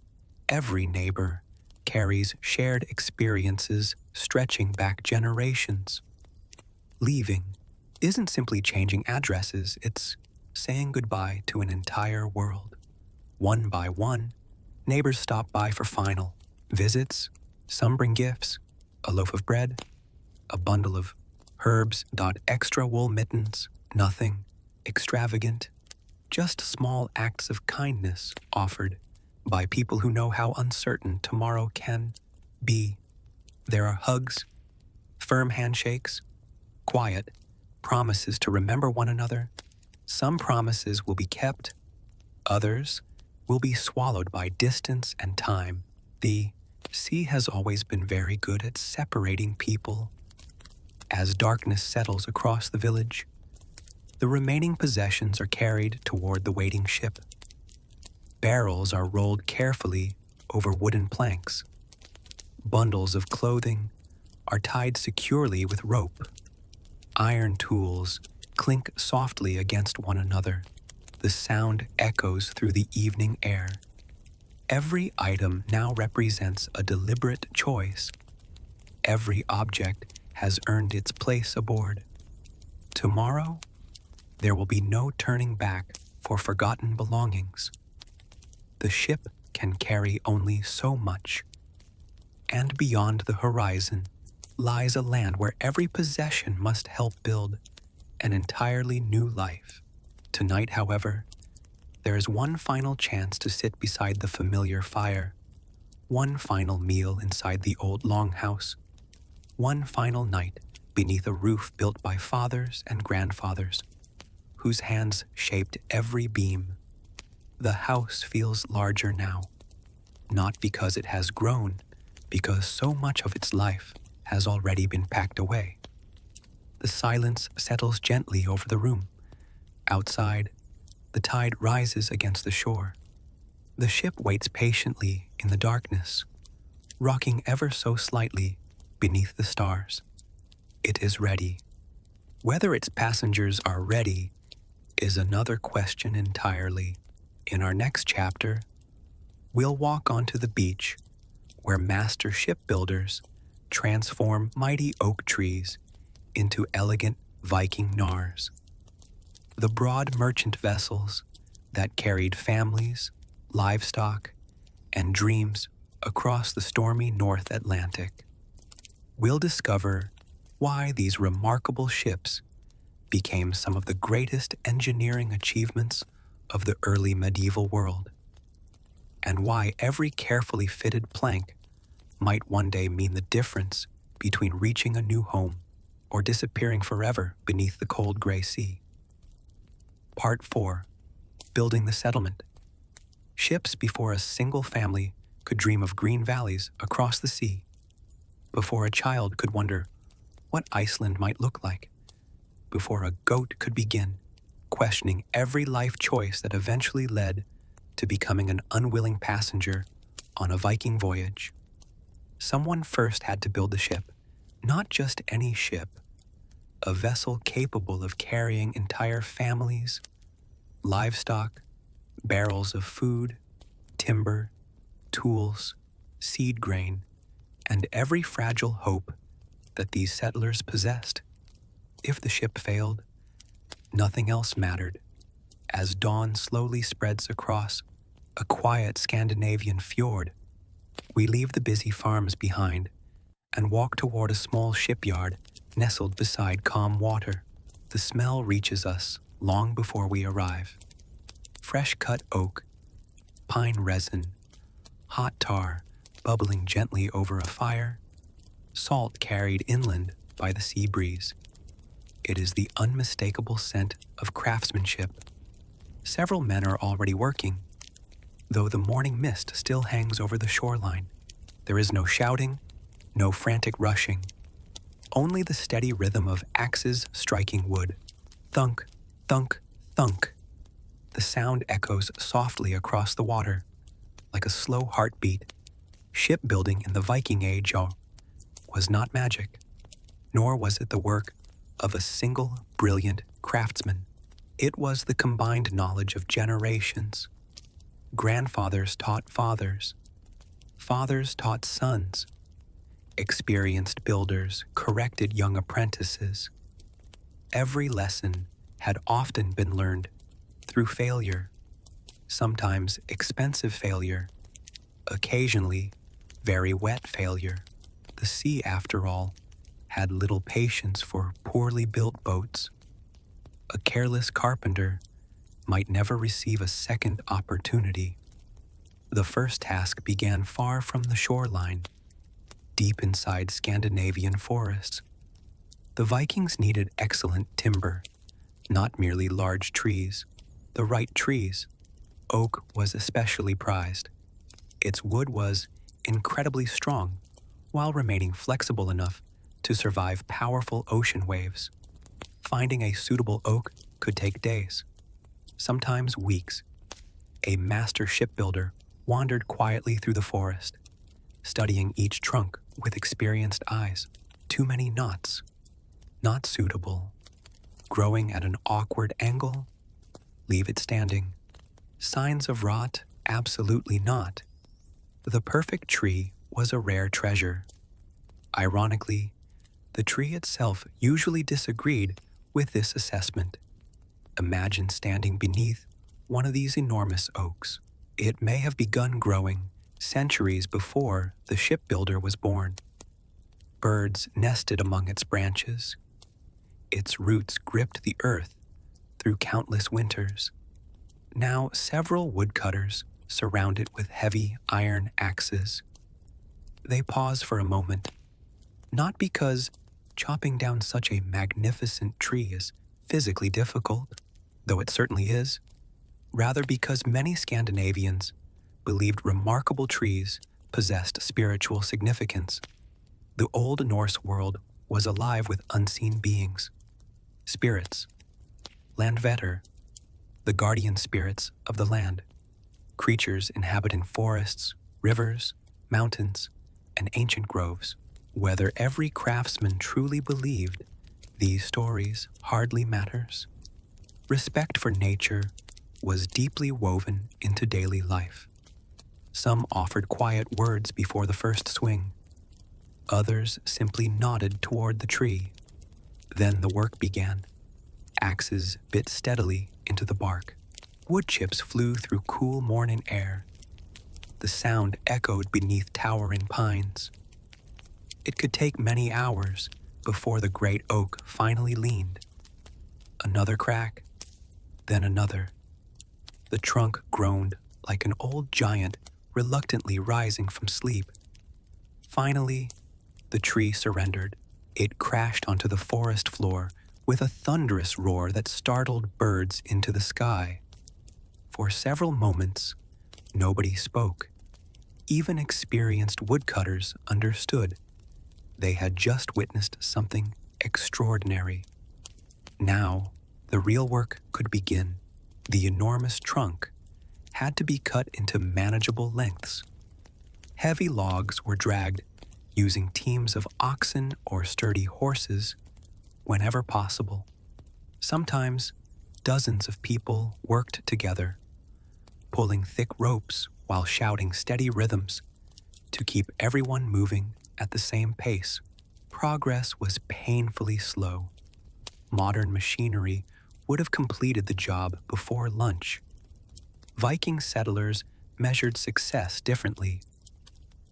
Every neighbor carries shared experiences stretching back generations. Leaving isn't simply changing addresses, it's saying goodbye to an entire world. One by one, neighbors stop by for final visits. Some bring gifts, a loaf of bread, a bundle of herbs, extra wool mittens, nothing extravagant, just small acts of kindness offered by people who know how uncertain tomorrow can be. There are hugs, firm handshakes, quiet promises to remember one another. Some promises will be kept, others will be swallowed by distance and time. The sea has always been very good at separating people. As darkness settles across the village, the remaining possessions are carried toward the waiting ship. Barrels are rolled carefully over wooden planks. Bundles of clothing are tied securely with rope. Iron tools clink softly against one another. The sound echoes through the evening air. Every item now represents a deliberate choice. Every object has earned its place aboard. Tomorrow, there will be no turning back for forgotten belongings. The ship can carry only so much. And beyond the horizon lies a land where every possession must help build an entirely new life. Tonight, however, there is one final chance to sit beside the familiar fire, one final meal inside the old longhouse, one final night beneath a roof built by fathers and grandfathers, whose hands shaped every beam. The house feels larger now, not because it has grown, because so much of its life has already been packed away. The silence settles gently over the room. Outside, the tide rises against the shore. The ship waits patiently in the darkness, rocking ever so slightly beneath the stars. It is ready. Whether its passengers are ready is another question entirely. In our next chapter, we'll walk onto the beach where master shipbuilders transform mighty oak trees into elegant Viking knars. The broad merchant vessels that carried families, livestock, and dreams across the stormy North Atlantic. We'll discover why these remarkable ships became some of the greatest engineering achievements of the early medieval world, and why every carefully fitted plank might one day mean the difference between reaching a new home or disappearing forever beneath the cold gray sea. Part 4. Building the settlement. Ships before a single family could dream of green valleys across the sea, before a child could wonder what Iceland might look like, before a goat could begin questioning every life choice that eventually led to becoming an unwilling passenger On a Viking voyage, someone first had to build the ship, not just any ship, a vessel capable of carrying entire families, livestock, barrels of food, timber, tools, seed grain, and every fragile hope that these settlers possessed. If the ship failed, nothing else mattered. As dawn slowly spreads across a quiet Scandinavian fjord, we leave the busy farms behind and walk toward a small shipyard nestled beside calm water. The smell reaches us long before we arrive. Fresh-cut oak, pine resin, hot tar bubbling gently over a fire, salt carried inland by the sea breeze. It is the unmistakable scent of craftsmanship. Several men are already working, though the morning mist still hangs over the shoreline. There is no shouting, no frantic rushing, only the steady rhythm of axes striking wood. Thunk, thunk, thunk. The sound echoes softly across the water, like a slow heartbeat. Shipbuilding in the Viking Age was not magic, nor was it the work of a single brilliant craftsman. It was the combined knowledge of generations. Grandfathers taught fathers, fathers taught sons. Experienced builders corrected young apprentices. Every lesson had often been learned through failure, sometimes expensive failure, occasionally very wet failure. The sea, after all, had little patience for poorly built boats. A careless carpenter might never receive a second opportunity. The first task began far from the shoreline, deep inside Scandinavian forests. The Vikings needed excellent timber, not merely large trees. The right trees. Oak was especially prized. Its wood was incredibly strong, while remaining flexible enough to survive powerful ocean waves. Finding a suitable oak could take days, sometimes weeks. A master shipbuilder wandered quietly through the forest, studying each trunk with experienced eyes. Too many knots, not suitable. Growing at an awkward angle, leave it standing. Signs of rot, absolutely not. The perfect tree was a rare treasure. Ironically, the tree itself usually disagreed with this assessment. Imagine standing beneath one of these enormous oaks. It may have begun growing centuries before the shipbuilder was born. Birds nested among its branches. Its roots gripped the earth through countless winters. Now several woodcutters surround it with heavy iron axes. They pause for a moment, not because chopping down such a magnificent tree is physically difficult, though it certainly is, rather because many Scandinavians believed remarkable trees possessed spiritual significance. The Old Norse world was alive with unseen beings, spirits, landvetter, the guardian spirits of the land, creatures inhabiting forests, rivers, mountains, and ancient groves. Whether every craftsman truly believed these stories hardly matters. Respect for nature was deeply woven into daily life. Some offered quiet words before the first swing. Others simply nodded toward the tree. Then the work began. Axes bit steadily into the bark. Wood chips flew through cool morning air. The sound echoed beneath towering pines. It could take many hours before the great oak finally leaned. Another crack, then another. The trunk groaned like an old giant reluctantly rising from sleep. Finally, the tree surrendered. It crashed onto the forest floor with a thunderous roar that startled birds into the sky. For several moments, nobody spoke. Even experienced woodcutters understood. They had just witnessed something extraordinary. Now, the real work could begin. The enormous trunk had to be cut into manageable lengths. Heavy logs were dragged using teams of oxen or sturdy horses whenever possible. Sometimes dozens of people worked together, pulling thick ropes while shouting steady rhythms to keep everyone moving at the same pace. Progress was painfully slow. Modern machinery would have completed the job before lunch. Viking settlers measured success differently.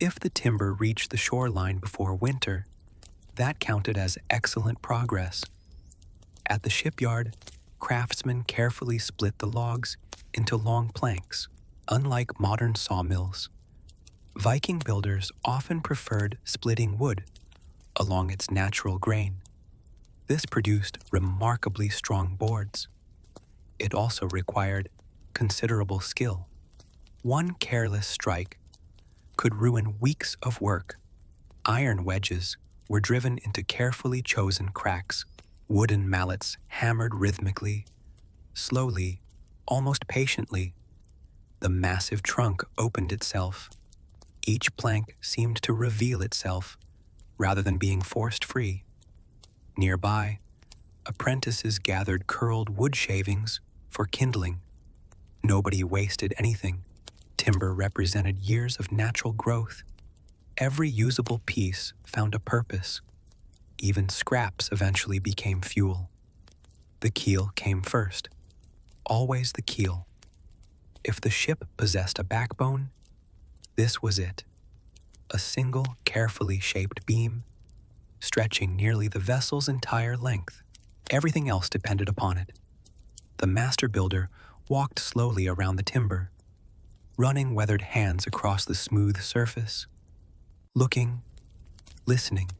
If the timber reached the shoreline before winter, that counted as excellent progress. At the shipyard, craftsmen carefully split the logs into long planks. Unlike modern sawmills, Viking builders often preferred splitting wood along its natural grain. This produced remarkably strong boards. It also required considerable skill. One careless strike could ruin weeks of work. Iron wedges were driven into carefully chosen cracks. Wooden mallets hammered rhythmically, slowly, almost patiently. The massive trunk opened itself. Each plank seemed to reveal itself, rather than being forced free. Nearby, apprentices gathered curled wood shavings for kindling. Nobody wasted anything. Timber represented years of natural growth. Every usable piece found a purpose. Even scraps eventually became fuel. The keel came first. Always the keel. If the ship possessed a backbone, this was it. A single, carefully shaped beam, stretching nearly the vessel's entire length. Everything else depended upon it. The master builder walked slowly around the timber, running weathered hands across the smooth surface, looking, listening,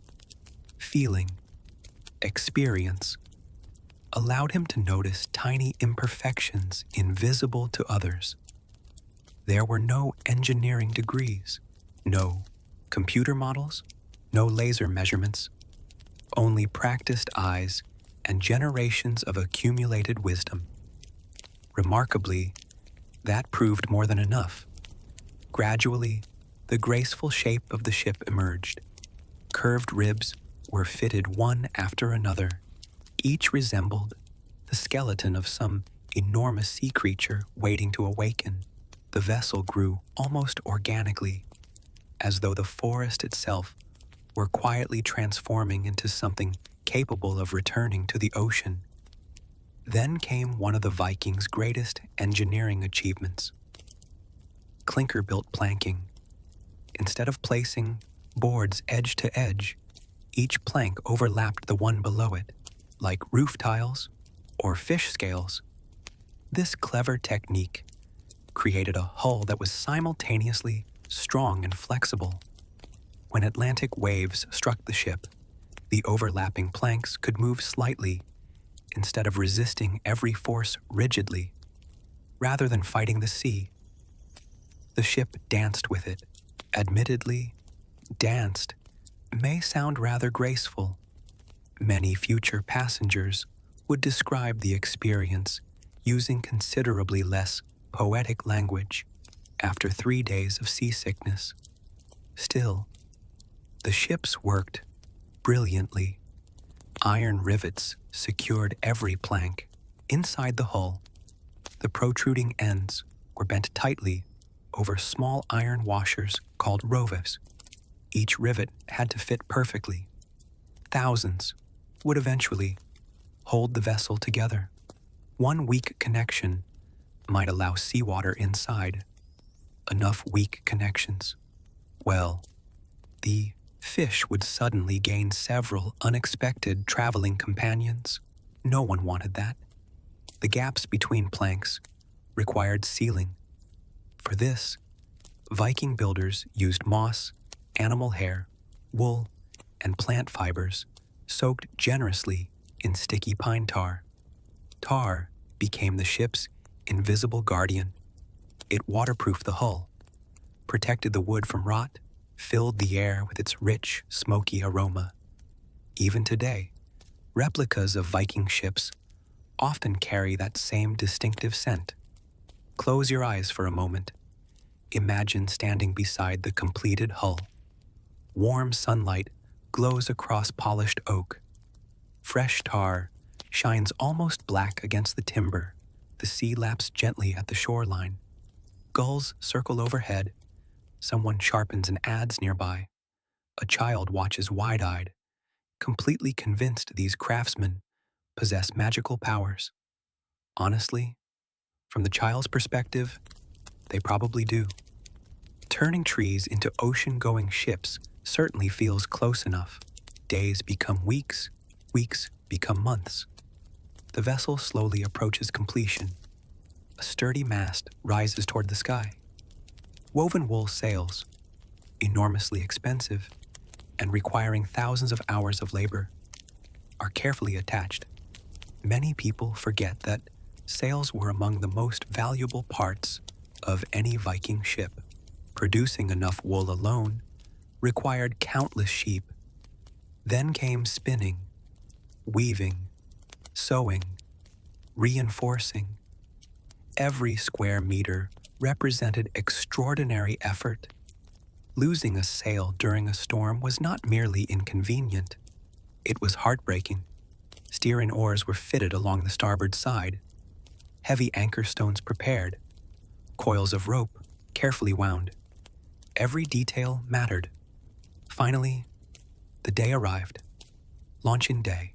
feeling. Experience allowed him to notice tiny imperfections invisible to others. There were no engineering degrees, no computer models, no laser measurements, only practiced eyes and generations of accumulated wisdom. Remarkably, that proved more than enough. Gradually, the graceful shape of the ship emerged. Curved ribs were fitted one after another. Each resembled the skeleton of some enormous sea creature waiting to awaken. The vessel grew almost organically, as though the forest itself were quietly transforming into something capable of returning to the ocean. Then came one of the Vikings' greatest engineering achievements: clinker-built planking. Instead of placing boards edge to edge, each plank overlapped the one below it, like roof tiles or fish scales. This clever technique created a hull that was simultaneously strong and flexible. When Atlantic waves struck the ship, the overlapping planks could move slightly instead of resisting every force rigidly. Rather than fighting the sea, the ship danced with it. Admittedly, danced may sound rather graceful. Many future passengers would describe the experience using considerably less poetic language after 3 days of seasickness. Still, the ships worked brilliantly. Iron rivets secured every plank. Inside the hull, the protruding ends were bent tightly over small iron washers called rovers. Each rivet had to fit perfectly. Thousands would eventually hold the vessel together. One weak connection might allow seawater inside. Enough weak connections. Well, the fish would suddenly gain several unexpected traveling companions. No one wanted that. The gaps between planks required sealing. For this, Viking builders used moss, animal hair, wool, and plant fibers soaked generously in sticky pine tar. Tar became the ship's invisible guardian. It waterproofed the hull, protected the wood from rot, filled the air with its rich, smoky aroma. Even today, replicas of Viking ships often carry that same distinctive scent. Close your eyes for a moment. Imagine standing beside the completed hull. Warm sunlight glows across polished oak. Fresh tar shines almost black against the timber. The sea laps gently at the shoreline. Gulls circle overhead. Someone sharpens an adze nearby. A child watches wide-eyed, completely convinced these craftsmen possess magical powers. Honestly, from the child's perspective, they probably do. Turning trees into ocean-going ships certainly feels close enough. Days become weeks, weeks become months. The vessel slowly approaches completion. A sturdy mast rises toward the sky. Woven wool sails, enormously expensive and requiring thousands of hours of labor, are carefully attached. Many people forget that sails were among the most valuable parts of any Viking ship. Producing enough wool alone required countless sheep. Then came spinning, weaving, sewing, reinforcing. Every square meter represented extraordinary effort. Losing a sail during a storm was not merely inconvenient, it was heartbreaking. Steering oars were fitted along the starboard side, heavy anchor stones prepared, coils of rope carefully wound. Every detail mattered. Finally, the day arrived. Launching day.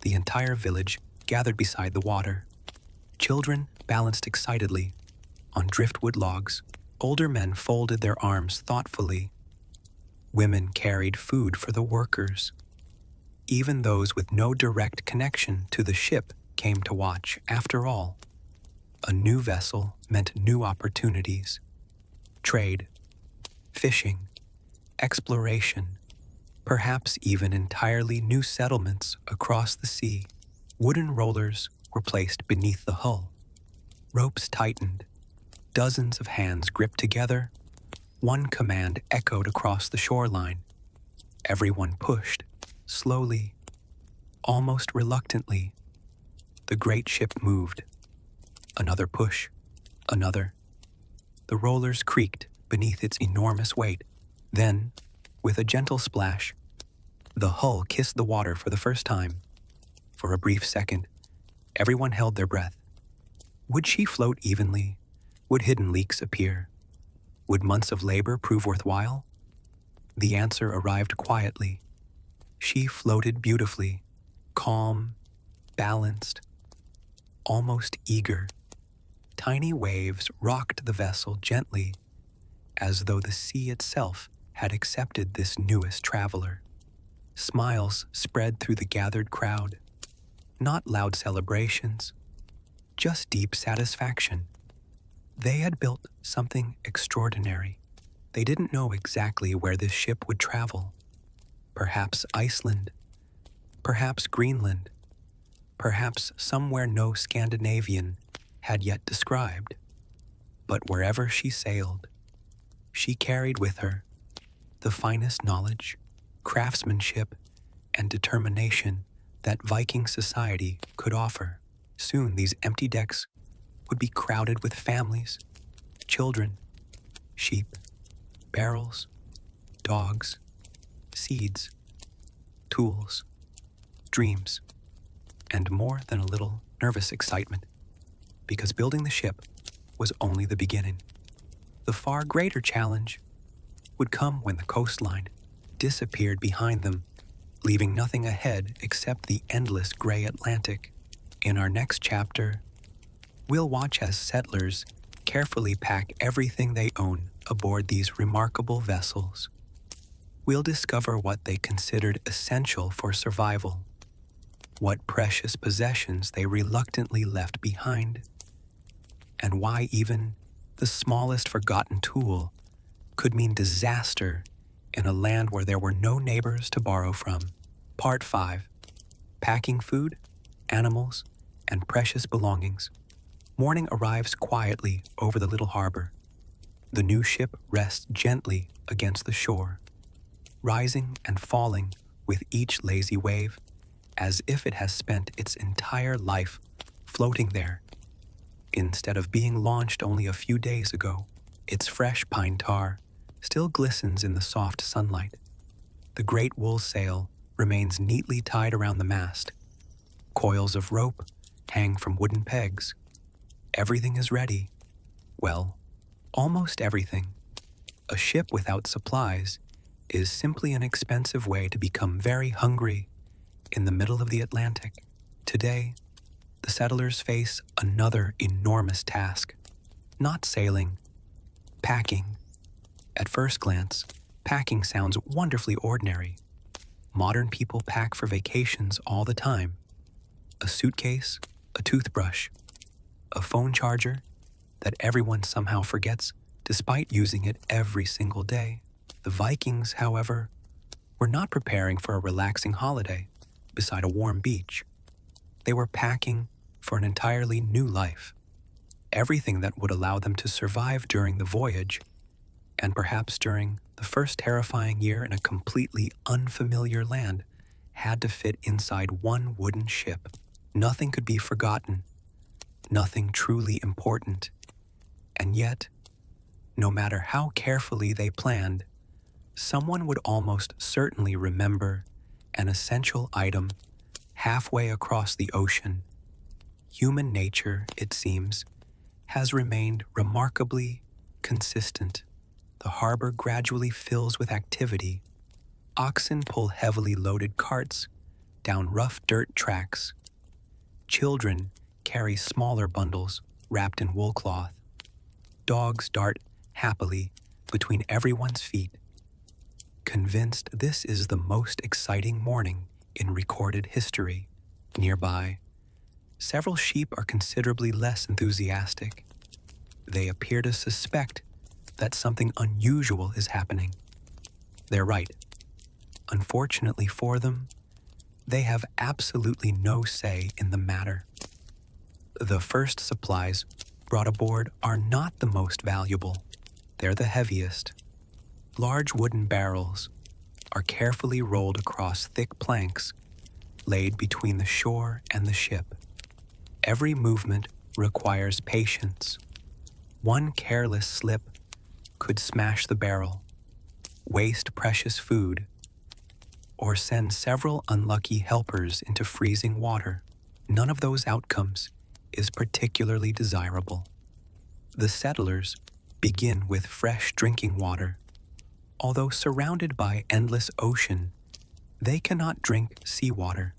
The entire village gathered beside the water. Children balanced excitedly on driftwood logs. Older men folded their arms thoughtfully. Women carried food for the workers. Even those with no direct connection to the ship came to watch. After all, a new vessel meant new opportunities. Trade, fishing, exploration, perhaps even entirely new settlements across the sea. Wooden rollers were placed beneath the hull. Ropes tightened. Dozens of hands gripped together. One command echoed across the shoreline. Everyone pushed, slowly, almost reluctantly. The great ship moved. Another push, another. The rollers creaked beneath its enormous weight. Then, with a gentle splash, the hull kissed the water for the first time. For a brief second, everyone held their breath. Would she float evenly? Would hidden leaks appear? Would months of labor prove worthwhile? The answer arrived quietly. She floated beautifully, calm, balanced, almost eager. Tiny waves rocked the vessel gently, as though the sea itself had accepted this newest traveler. Smiles spread through the gathered crowd. Not loud celebrations, just deep satisfaction. They had built something extraordinary. They didn't know exactly where this ship would travel. Perhaps Iceland, perhaps Greenland, perhaps somewhere no Scandinavian had yet described. But wherever she sailed, she carried with her the finest knowledge, craftsmanship, and determination that Viking society could offer. Soon these empty decks would be crowded with families, children, sheep, barrels, dogs, seeds, tools, dreams, and more than a little nervous excitement, because building the ship was only the beginning. The far greater challenge would come when the coastline disappeared behind them, leaving nothing ahead except the endless gray Atlantic. In our next chapter, we'll watch as settlers carefully pack everything they own aboard these remarkable vessels. We'll discover what they considered essential for survival, what precious possessions they reluctantly left behind, and why even the smallest forgotten tool could mean disaster in a land where there were no neighbors to borrow from. Part 5. Packing food, animals, and precious belongings. Morning arrives quietly over the little harbor. The new ship rests gently against the shore, rising and falling with each lazy wave, as if it has spent its entire life floating there. Instead of being launched only a few days ago, Its fresh pine tar still glistens in the soft sunlight. The great wool sail remains neatly tied around the mast. Coils of rope hang from wooden pegs. Everything is ready. Well, almost everything. A ship without supplies is simply an expensive way to become very hungry in the middle of the Atlantic. Today, the settlers face another enormous task. Not sailing, packing. At first glance, packing sounds wonderfully ordinary. Modern people pack for vacations all the time. A suitcase, a toothbrush, a phone charger that everyone somehow forgets despite using it every single day. The Vikings, however, were not preparing for a relaxing holiday beside a warm beach. They were packing for an entirely new life. Everything that would allow them to survive during the voyage, and perhaps during the first terrifying year in a completely unfamiliar land, had to fit inside one wooden ship. Nothing could be forgotten, nothing truly important. And yet, no matter how carefully they planned, someone would almost certainly remember an essential item halfway across the ocean. Human nature, it seems, has remained remarkably consistent. The harbor gradually fills with activity. Oxen pull heavily loaded carts down rough dirt tracks. Children carry smaller bundles wrapped in wool cloth. Dogs dart happily between everyone's feet. Convinced this is the most exciting morning in recorded history. Nearby, several sheep are considerably less enthusiastic. They appear to suspect that something unusual is happening. They're right. Unfortunately for them, they have absolutely no say in the matter. The first supplies brought aboard are not the most valuable. They're the heaviest. Large wooden barrels are carefully rolled across thick planks laid between the shore and the ship. Every movement requires patience. One careless slip could smash the barrel, waste precious food, or send several unlucky helpers into freezing water. None of those outcomes is particularly desirable. The settlers begin with fresh drinking water. Although surrounded by endless ocean, they cannot drink seawater.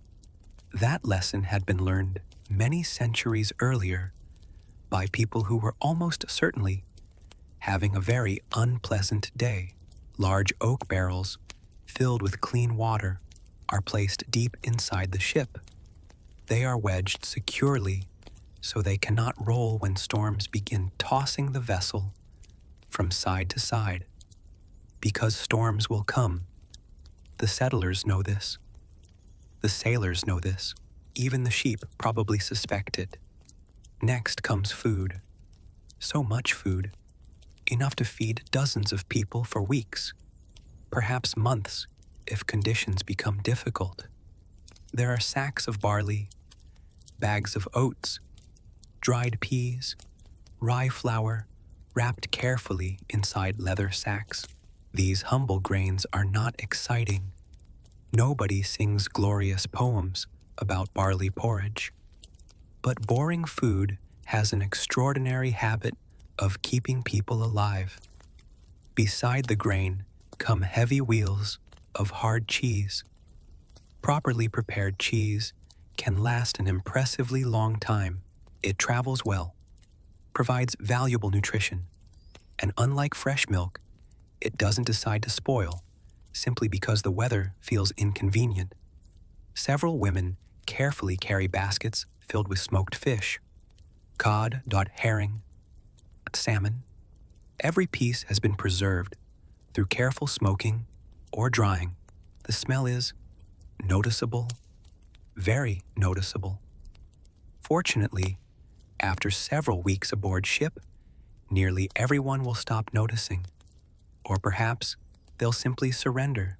That lesson had been learned many centuries earlier by people who were almost certainly having a very unpleasant day. Large oak barrels filled with clean water are placed deep inside the ship. They are wedged securely so they cannot roll when storms begin tossing the vessel from side to side. Because storms will come. The settlers know this. The sailors know this. Even the sheep probably suspect it. Next comes food. So much food. Enough to feed dozens of people for weeks. Perhaps months if conditions become difficult. There are sacks of barley, bags of oats, dried peas, rye flour, wrapped carefully inside leather sacks. These humble grains are not exciting. Nobody sings glorious poems about barley porridge. But boring food has an extraordinary habit of keeping people alive. Beside the grain come heavy wheels of hard cheese. Properly prepared cheese can last an impressively long time. It travels well, provides valuable nutrition, and unlike fresh milk, it doesn't decide to spoil simply because the weather feels inconvenient. Several women carefully carry baskets filled with smoked fish, cod, herring, salmon. Every piece has been preserved through careful smoking or drying. The smell is noticeable, very noticeable. Fortunately, after several weeks aboard ship, nearly everyone will stop noticing. Or perhaps they'll simply surrender.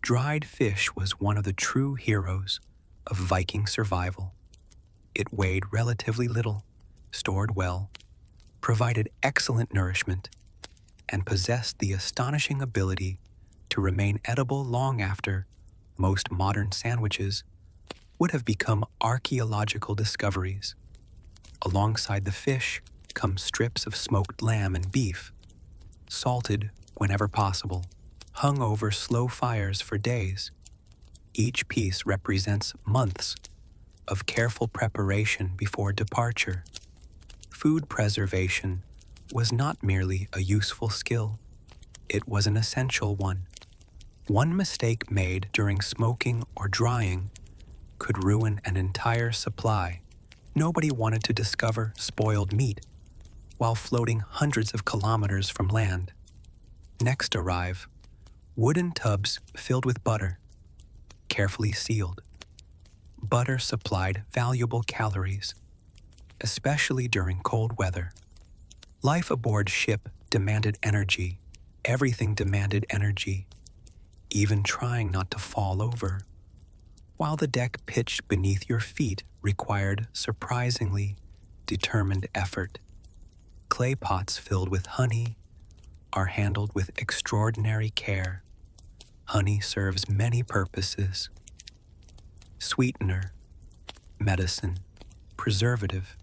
Dried fish was one of the true heroes of Viking survival. It weighed relatively little, stored well, provided excellent nourishment, and possessed the astonishing ability to remain edible long after most modern sandwiches would have become archaeological discoveries. Alongside the fish come strips of smoked lamb and beef, salted whenever possible, hung over slow fires for days. Each piece represents months of careful preparation before departure. Food preservation was not merely a useful skill, it was an essential one. One mistake made during smoking or drying could ruin an entire supply. Nobody wanted to discover spoiled meat while floating hundreds of kilometers from land. Next arrive wooden tubs filled with butter, carefully sealed. Butter supplied valuable calories, especially during cold weather. Life aboard ship demanded energy. Everything demanded energy, even trying not to fall over, while the deck pitched beneath your feet required surprisingly determined effort. Clay pots filled with honey are handled with extraordinary care. Honey serves many purposes: sweetener, medicine, preservative,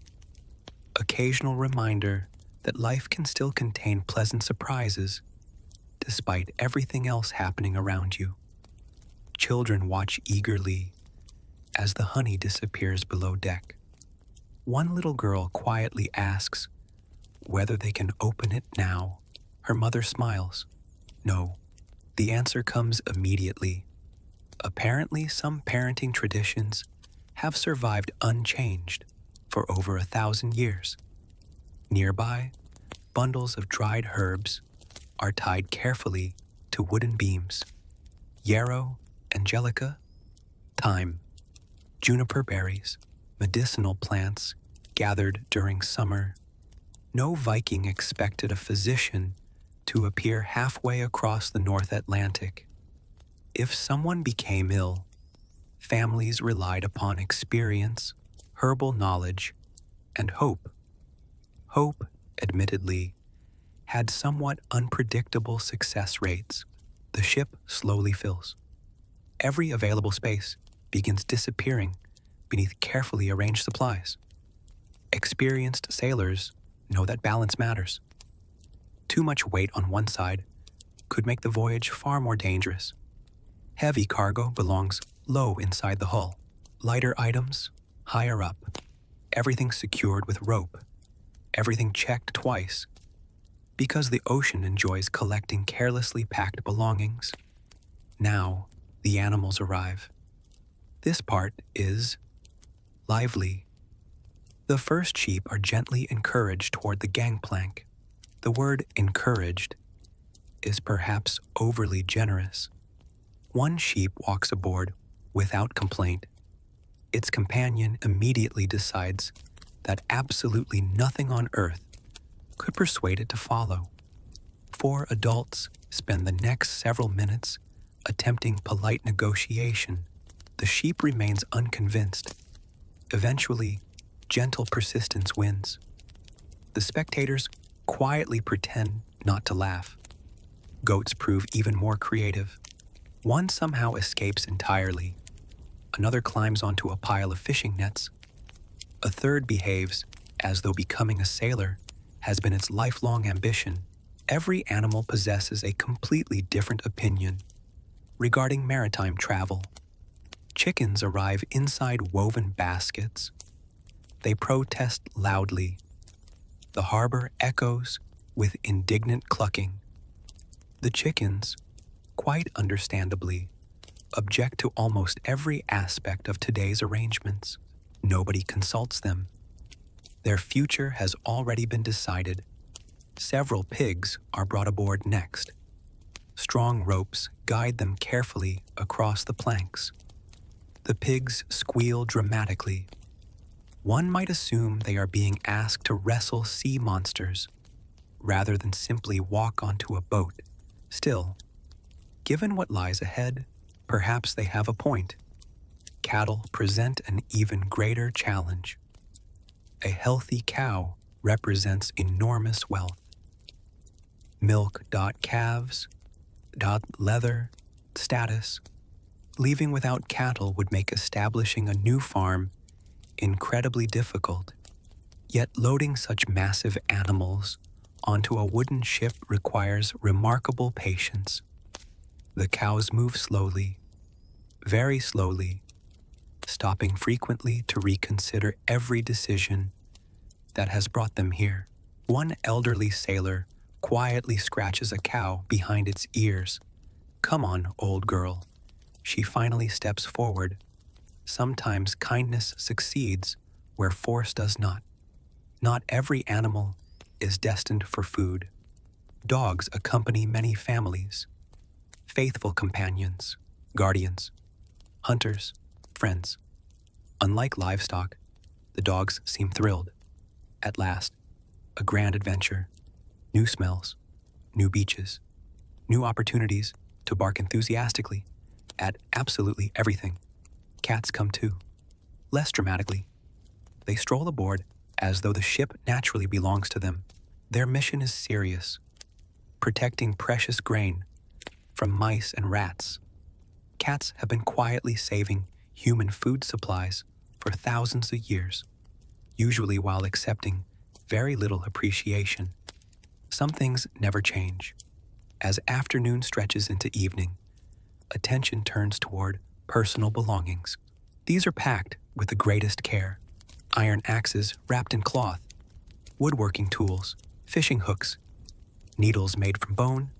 occasional reminder that life can still contain pleasant surprises despite everything else happening around you. Children watch eagerly as the honey disappears below deck. One little girl quietly asks whether they can open it now. Her mother smiles. No. The answer comes immediately. Apparently, some parenting traditions have survived unchanged for over 1,000 years. Nearby, bundles of dried herbs are tied carefully to wooden beams. Yarrow, angelica, thyme, juniper berries, medicinal plants gathered during summer. No Viking expected a physician to appear halfway across the North Atlantic. If someone became ill, families relied upon experience, herbal knowledge, and hope. Hope, admittedly, had somewhat unpredictable success rates. The ship slowly fills. Every available space begins disappearing beneath carefully arranged supplies. Experienced sailors know that balance matters. Too much weight on one side could make the voyage far more dangerous. Heavy cargo belongs low inside the hull. Lighter items, higher up. Everything secured with rope. Everything checked twice. Because the ocean enjoys collecting carelessly packed belongings. Now, the animals arrive. This part is lively. The first sheep are gently encouraged toward the gangplank. The word encouraged is perhaps overly generous. One sheep walks aboard without complaint. Its companion immediately decides that absolutely nothing on earth could persuade it to follow. 4 adults spend the next several minutes attempting polite negotiation. The sheep remains unconvinced. Eventually, gentle persistence wins. The spectators quietly pretend not to laugh. Goats prove even more creative. One somehow escapes entirely. Another climbs onto a pile of fishing nets. A third behaves as though becoming a sailor has been its lifelong ambition. Every animal possesses a completely different opinion regarding maritime travel. Chickens arrive inside woven baskets. They protest loudly. The harbor echoes with indignant clucking. The chickens, quite understandably, object to almost every aspect of today's arrangements. Nobody consults them. Their future has already been decided. Several pigs are brought aboard next. Strong ropes guide them carefully across the planks. The pigs squeal dramatically. One might assume they are being asked to wrestle sea monsters rather than simply walk onto a boat. Still, given what lies ahead, perhaps they have a point. Cattle present an even greater challenge. A healthy cow represents enormous wealth. milk.calves.leather status. Leaving without cattle would make establishing a new farm incredibly difficult. Yet loading such massive animals onto a wooden ship requires remarkable patience. The cows move slowly, very slowly, stopping frequently to reconsider every decision that has brought them here. One elderly sailor quietly scratches a cow behind its ears. "Come on, old girl." She finally steps forward. Sometimes kindness succeeds where force does not. Not every animal is destined for food. Dogs accompany many families, faithful companions, guardians, hunters, friends. Unlike livestock, the dogs seem thrilled. At last, a grand adventure, new smells, new beaches, new opportunities to bark enthusiastically at absolutely everything. Cats come too, less dramatically. They stroll aboard as though the ship naturally belongs to them. Their mission is serious, protecting precious grain from mice and rats. Cats have been quietly saving human food supplies for thousands of years, usually while accepting very little appreciation. Some things never change. As afternoon stretches into evening, attention turns toward personal belongings. These are packed with the greatest care. Iron axes wrapped in cloth, woodworking tools, fishing hooks, needles made from bone,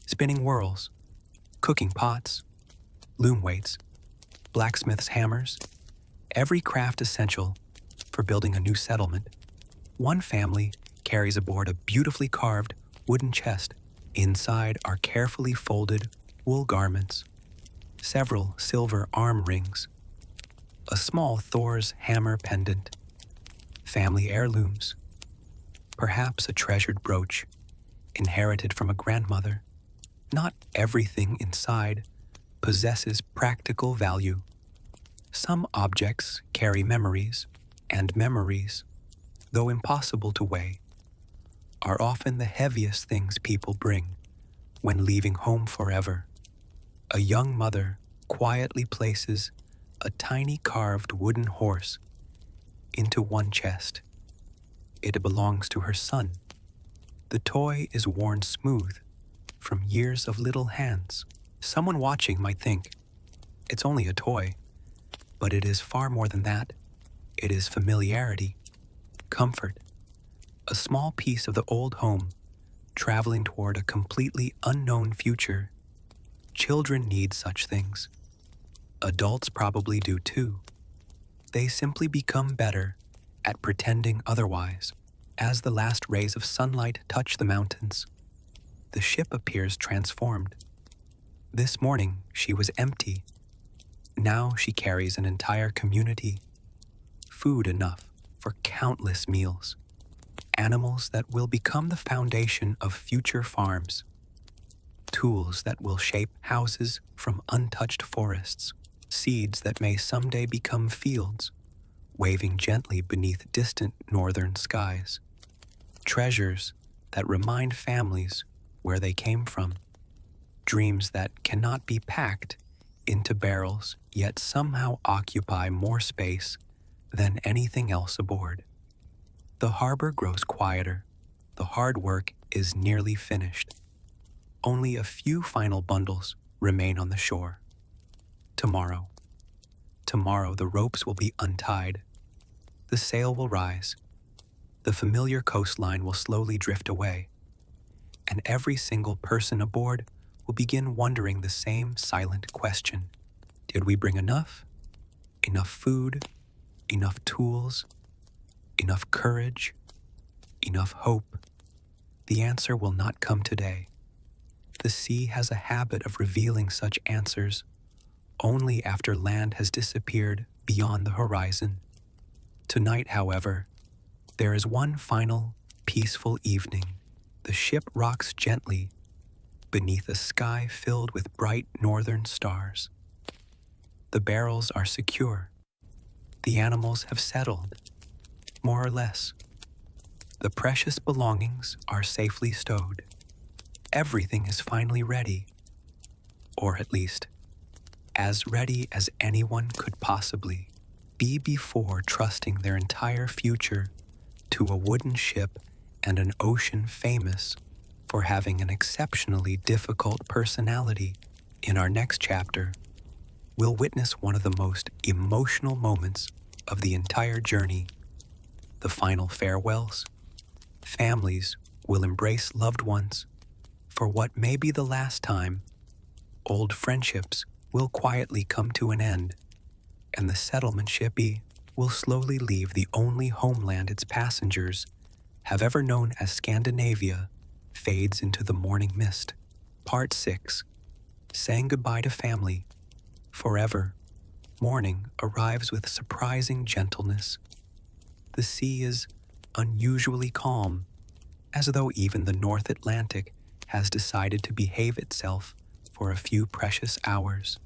spinning whorls, cooking pots, loom weights, blacksmith's hammers, every craft essential for building a new settlement. One family carries aboard a beautifully carved wooden chest. Inside are carefully folded wool garments, several silver arm rings, a small Thor's hammer pendant, family heirlooms, perhaps a treasured brooch inherited from a grandmother. Not everything inside possesses practical value. Some objects carry memories, and memories, though impossible to weigh, are often the heaviest things people bring when leaving home forever. A young mother quietly places a tiny carved wooden horse into one chest. It belongs to her son. The toy is worn smooth from years of little hands. Someone watching might think, it's only a toy, but it is far more than that. It is familiarity, comfort, a small piece of the old home traveling toward a completely unknown future. Children need such things. Adults probably do too. They simply become better at pretending otherwise. As the last rays of sunlight touch the mountains, the ship appears transformed. This morning she was empty. Now she carries an entire community. Food enough for countless meals. Animals that will become the foundation of future farms. Tools that will shape houses from untouched forests. Seeds that may someday become fields, waving gently beneath distant northern skies. Treasures that remind families where they came from. Dreams that cannot be packed into barrels, yet somehow occupy more space than anything else aboard. The harbor grows quieter. The hard work is nearly finished. Only a few final bundles remain on the shore. Tomorrow the ropes will be untied. The sail will rise. The familiar coastline will slowly drift away. And every single person aboard will begin wondering the same silent question. Did we bring enough? Enough food? Enough tools? Enough courage? Enough hope? The answer will not come today. The sea has a habit of revealing such answers only after land has disappeared beyond the horizon. Tonight, however, there is one final, peaceful evening. The ship rocks gently beneath a sky filled with bright northern stars. The barrels are secure. The animals have settled, more or less. The precious belongings are safely stowed. everything is finally ready, or at least, as ready as anyone could possibly be before trusting their entire future to a wooden ship and an ocean famous for having an exceptionally difficult personality. In our next chapter, we'll witness one of the most emotional moments of the entire journey, the final farewells. Families will embrace loved ones for what may be the last time. Old friendships will quietly come to an end, and the settlement ship will slowly leave the only homeland its passengers have ever known as Scandinavia fades into the morning mist. Part 6. Saying goodbye to family forever. Morning arrives with surprising gentleness. The sea is unusually calm, as though even the North Atlantic has decided to behave itself for a few precious hours.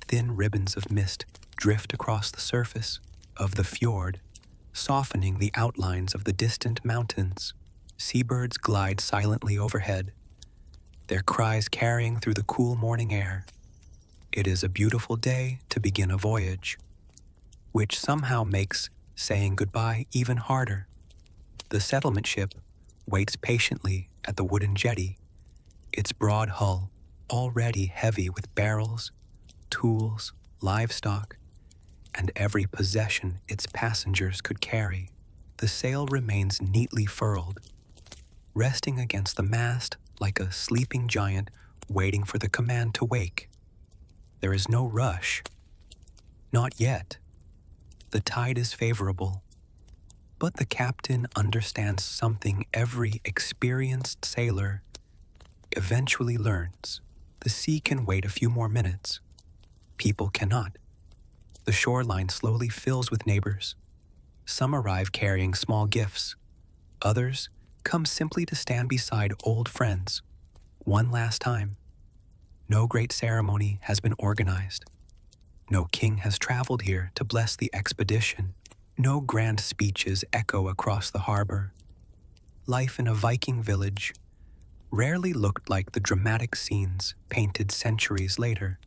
Thin ribbons of mist drift across the surface of the fjord, softening the outlines of the distant mountains. Seabirds glide silently overhead, their cries carrying through the cool morning air. It is a beautiful day to begin a voyage, which somehow makes saying goodbye even harder. The settlement ship waits patiently at the wooden jetty, its broad hull already heavy with barrels, tools, livestock, and every possession its passengers could carry. The sail remains neatly furled, resting against the mast like a sleeping giant waiting for the command to wake. There is no rush. Not yet. The tide is favorable, but the captain understands something every experienced sailor eventually learns. The sea can wait a few more minutes. People cannot. The shoreline slowly fills with neighbors. Some arrive carrying small gifts. Others come simply to stand beside old friends. One last time. No great ceremony has been organized. No king has traveled here to bless the expedition. No grand speeches echo across the harbor. Life in a Viking village rarely looked like the dramatic scenes painted centuries later.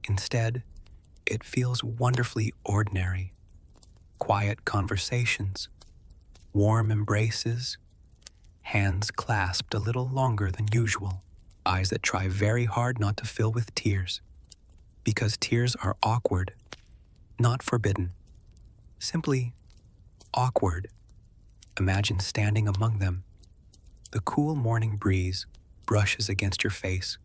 Instead, it feels wonderfully ordinary. Quiet conversations, warm embraces, hands clasped a little longer than usual, eyes that try very hard not to fill with tears, because tears are awkward, not forbidden, simply awkward. Imagine standing among them. The cool morning breeze brushes against your face.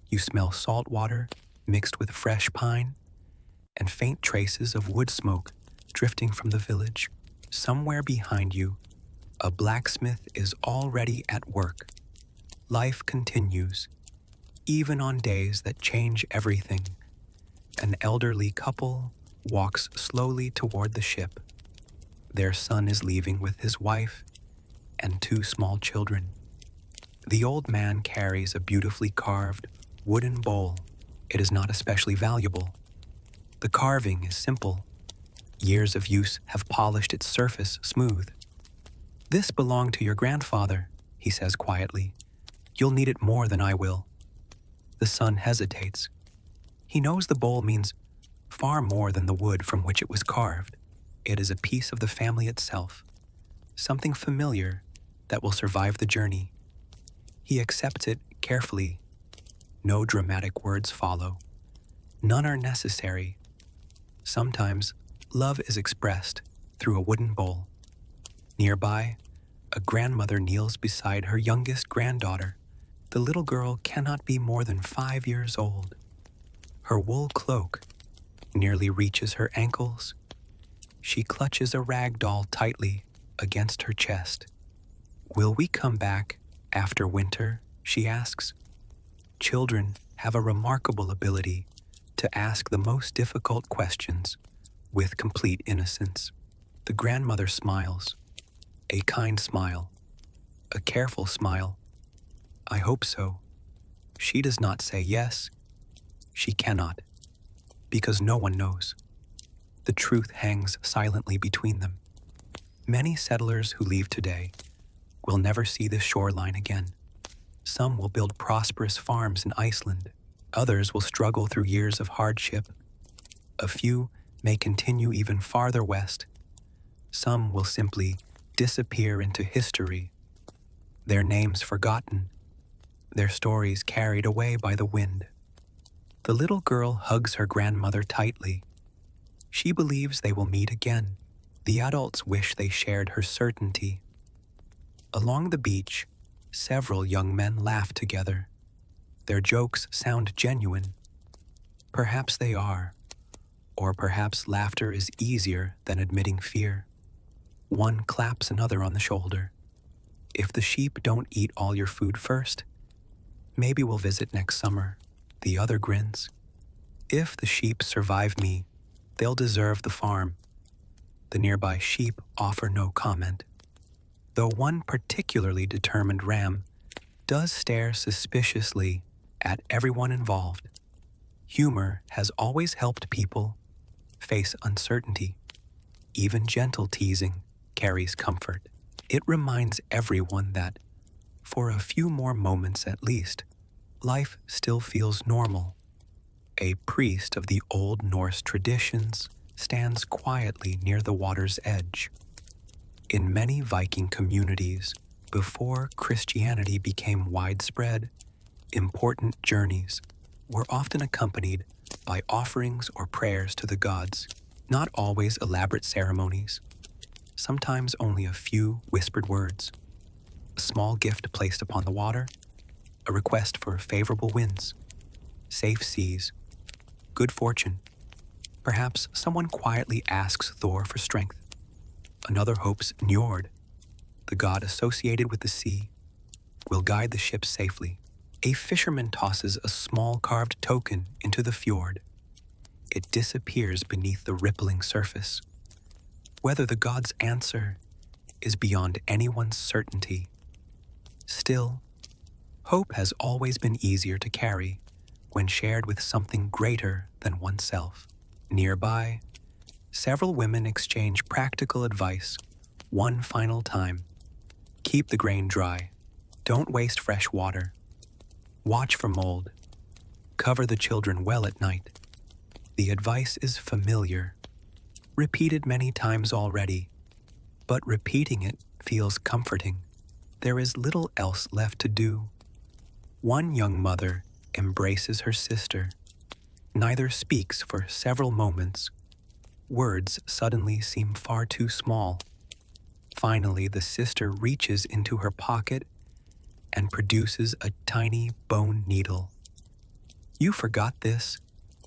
You smell salt water mixed with fresh pine and faint traces of wood smoke drifting from the village. Somewhere behind you, a blacksmith is already at work. Life continues, even on days that change everything. An elderly couple walks slowly toward the ship. Their son is leaving with his wife and 2 small children. The old man carries a beautifully carved wooden bowl. It is not especially valuable. The carving is simple. Years of use have polished its surface smooth. "This belonged to your grandfather," he says quietly. "You'll need it more than I will." The son hesitates. He knows the bowl means far more than the wood from which it was carved. It is a piece of the family itself, something familiar that will survive the journey. He accepts it carefully. No dramatic words follow. None are necessary. Sometimes, love is expressed through a wooden bowl. Nearby, a grandmother kneels beside her youngest granddaughter. The little girl cannot be more than 5 years old. Her wool cloak nearly reaches her ankles. She clutches a rag doll tightly against her chest. "Will we come back after winter?" she asks. Children have a remarkable ability to ask the most difficult questions with complete innocence. The grandmother smiles, a kind smile, a careful smile. "I hope so." She does not say yes. She cannot, because no one knows. The truth hangs silently between them. Many settlers who leave today will never see this shoreline again. Some will build prosperous farms in Iceland. Others will struggle through years of hardship. A few may continue even farther west. Some will simply disappear into history, their names forgotten, their stories carried away by the wind. The little girl hugs her grandmother tightly. She believes they will meet again. The adults wish they shared her certainty. Along the beach, several young men laugh together. Their jokes sound genuine. Perhaps they are, or perhaps laughter is easier than admitting fear. One claps another on the shoulder. If the sheep don't eat all your food first, maybe we'll visit next summer. The other grins. If the sheep survive me, they'll deserve the farm. The nearby sheep offer no comment, though one particularly determined ram does stare suspiciously at everyone involved. Humor has always helped people face uncertainty. Even gentle teasing carries comfort. It reminds everyone that, for a few more moments at least, life still feels normal. A priest of the old Norse traditions stands quietly near the water's edge. In many Viking communities, before Christianity became widespread, important journeys were often accompanied by offerings or prayers to the gods, not always elaborate ceremonies, sometimes only a few whispered words, a small gift placed upon the water, a request for favorable winds, safe seas, good fortune. Perhaps someone quietly asks Thor for strength. Another hopes Njord, the god associated with the sea, will guide the ship safely. A fisherman tosses a small carved token into the fjord. It disappears beneath the rippling surface. Whether the god's answer is beyond anyone's certainty, still, hope has always been easier to carry when shared with something greater than oneself. Nearby, several women exchange practical advice one final time. Keep the grain dry. Don't waste fresh water. Watch for mold. Cover the children well at night. The advice is familiar, repeated many times already, but repeating it feels comforting. There is little else left to do. One young mother embraces her sister. Neither speaks for several moments. Words suddenly seem far too small. Finally, the sister reaches into her pocket and produces a tiny bone needle. "You forgot this?"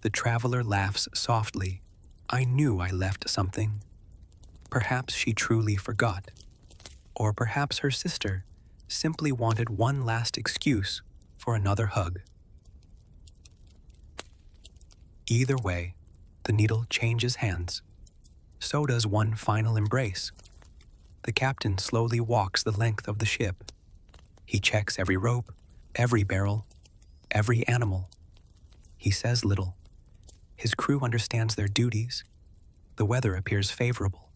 The traveler laughs softly. "I knew I left something." Perhaps she truly forgot. Or perhaps her sister simply wanted one last excuse for another hug. Either way, the needle changes hands. So does one final embrace. The captain slowly walks the length of the ship. He checks every rope, every barrel, every animal. He says little. His crew understands their duties. The weather appears favorable.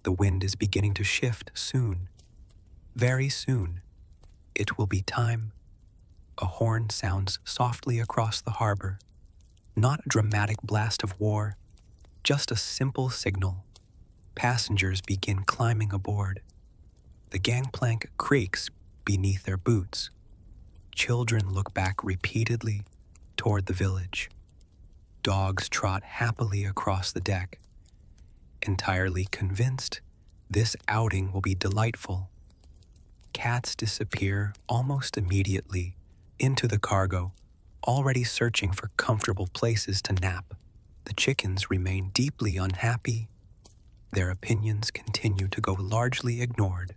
The wind is beginning to shift soon. Very soon, it will be time. A horn sounds softly across the harbor. Not a dramatic blast of war, just a simple signal. Passengers begin climbing aboard. The gangplank creaks beneath their boots. Children look back repeatedly toward the village. Dogs trot happily across the deck, entirely convinced this outing will be delightful. Cats disappear almost immediately into the cargo, already searching for comfortable places to nap. The chickens remain deeply unhappy. Their opinions continue to go largely ignored.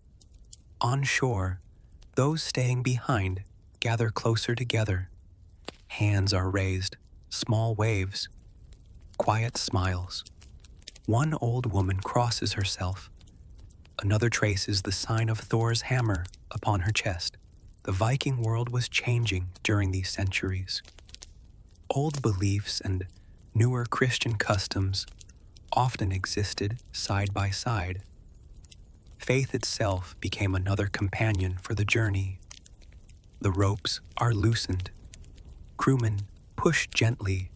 On shore, those staying behind gather closer together. Hands are raised, small waves, quiet smiles. One old woman crosses herself. Another traces the sign of Thor's hammer upon her chest. The Viking world was changing during these centuries. Old beliefs and newer Christian customs often existed side by side. Faith itself became another companion for the journey. The ropes are loosened. Crewmen push gently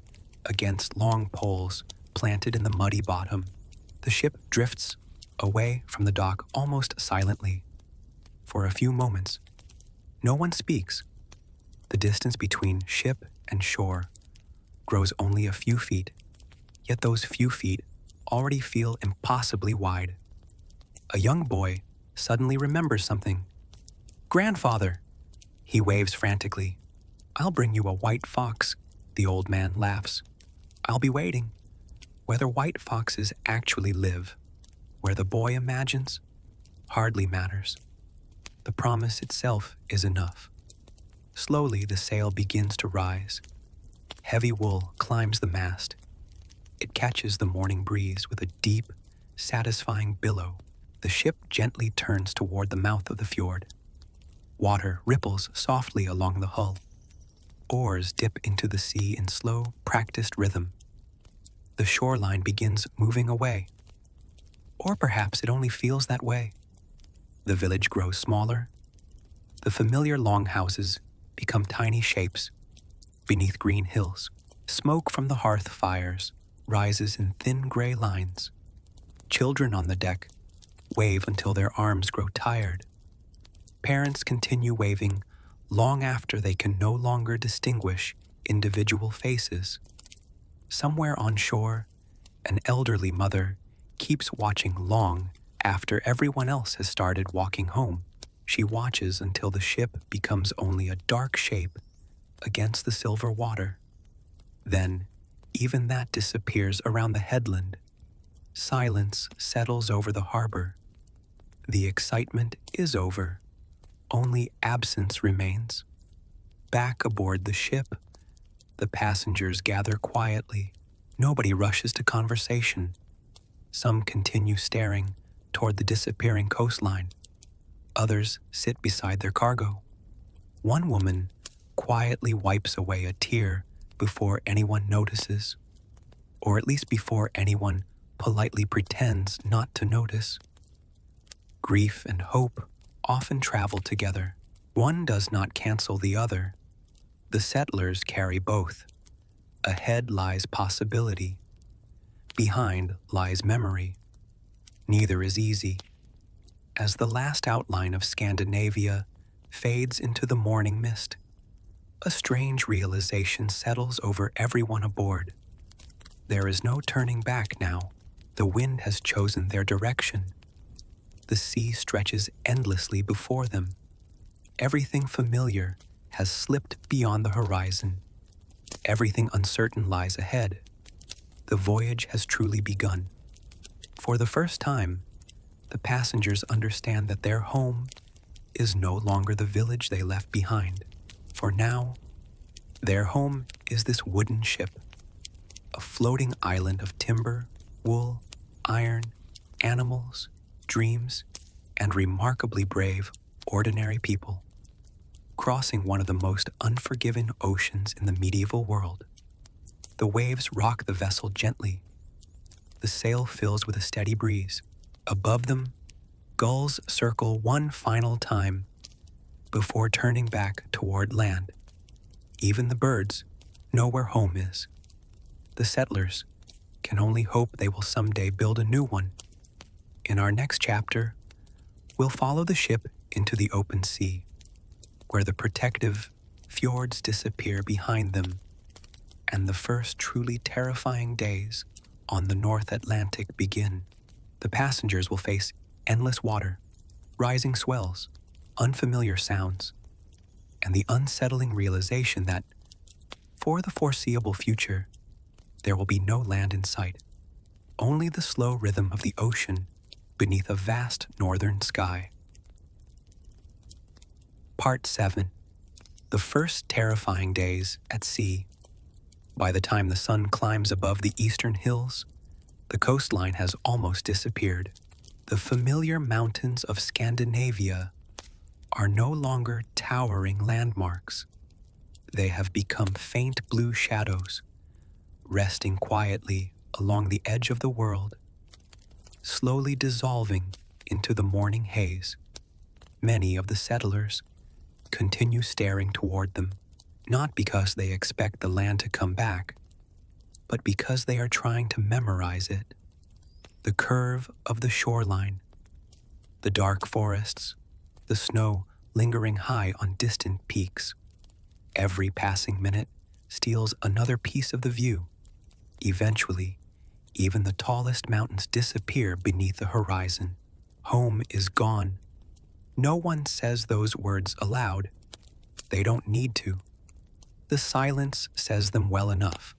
against long poles planted in the muddy bottom. The ship drifts away from the dock almost silently. For a few moments, no one speaks. The distance between ship and shore grows only a few feet, yet those few feet already feel impossibly wide. A young boy suddenly remembers something. "Grandfather!" He waves frantically. "I'll bring you a white fox," the old man laughs. "I'll be waiting." Whether white foxes actually live where the boy imagines hardly matters. The promise itself is enough. Slowly the sail begins to rise. Heavy wool climbs the mast. It catches the morning breeze with a deep, satisfying billow. The ship gently turns toward the mouth of the fjord. Water ripples softly along the hull. Oars dip into the sea in slow, practiced rhythm. The shoreline begins moving away. Or perhaps it only feels that way. The village grows smaller. The familiar longhouses become tiny shapes beneath green hills. Smoke from the hearth fires rises in thin gray lines. Children on the deck wave until their arms grow tired. Parents continue waving long after they can no longer distinguish individual faces. Somewhere on shore, an elderly mother keeps watching long after everyone else has started walking home. She watches until the ship becomes only a dark shape against the silver water. Then, even that disappears around the headland. Silence settles over the harbor. The excitement is over. Only absence remains. Back aboard the ship, the passengers gather quietly. Nobody rushes to conversation. Some continue staring toward the disappearing coastline. Others sit beside their cargo. One woman quietly wipes away a tear before anyone notices, or at least before anyone politely pretends not to notice. Grief and hope often travel together. One does not cancel the other. The settlers carry both. Ahead lies possibility. Behind lies memory. Neither is easy. As the last outline of Scandinavia fades into the morning mist, a strange realization settles over everyone aboard. There is no turning back now. The wind has chosen their direction. The sea stretches endlessly before them. Everything familiar has slipped beyond the horizon. Everything uncertain lies ahead. The voyage has truly begun. For the first time, the passengers understand that their home is no longer the village they left behind. For now, their home is this wooden ship, a floating island of timber, wool, iron, animals, dreams, and remarkably brave, ordinary people, crossing one of the most unforgiving oceans in the medieval world. The waves rock the vessel gently. The sail fills with a steady breeze. Above them, gulls circle one final time before turning back toward land. Even the birds know where home is. The settlers can only hope they will someday build a new one. In our next chapter, we'll follow the ship into the open sea, where the protective fjords disappear behind them, and the first truly terrifying days on the North Atlantic begin. The passengers will face endless water, rising swells, unfamiliar sounds, and the unsettling realization that, for the foreseeable future, there will be no land in sight, only the slow rhythm of the ocean beneath a vast northern sky. Part 7. The first terrifying days at sea. By the time the sun climbs above the eastern hills, the coastline has almost disappeared. The familiar mountains of Scandinavia are no longer towering landmarks. They have become faint blue shadows, resting quietly along the edge of the world, slowly dissolving into the morning haze. Many of the settlers continue staring toward them, not because they expect the land to come back, but because they are trying to memorize it. The curve of the shoreline, the dark forests, the snow lingering high on distant peaks. Every passing minute steals another piece of the view. Eventually, even the tallest mountains disappear beneath the horizon. Home is gone. No one says those words aloud. They don't need to. The silence says them well enough.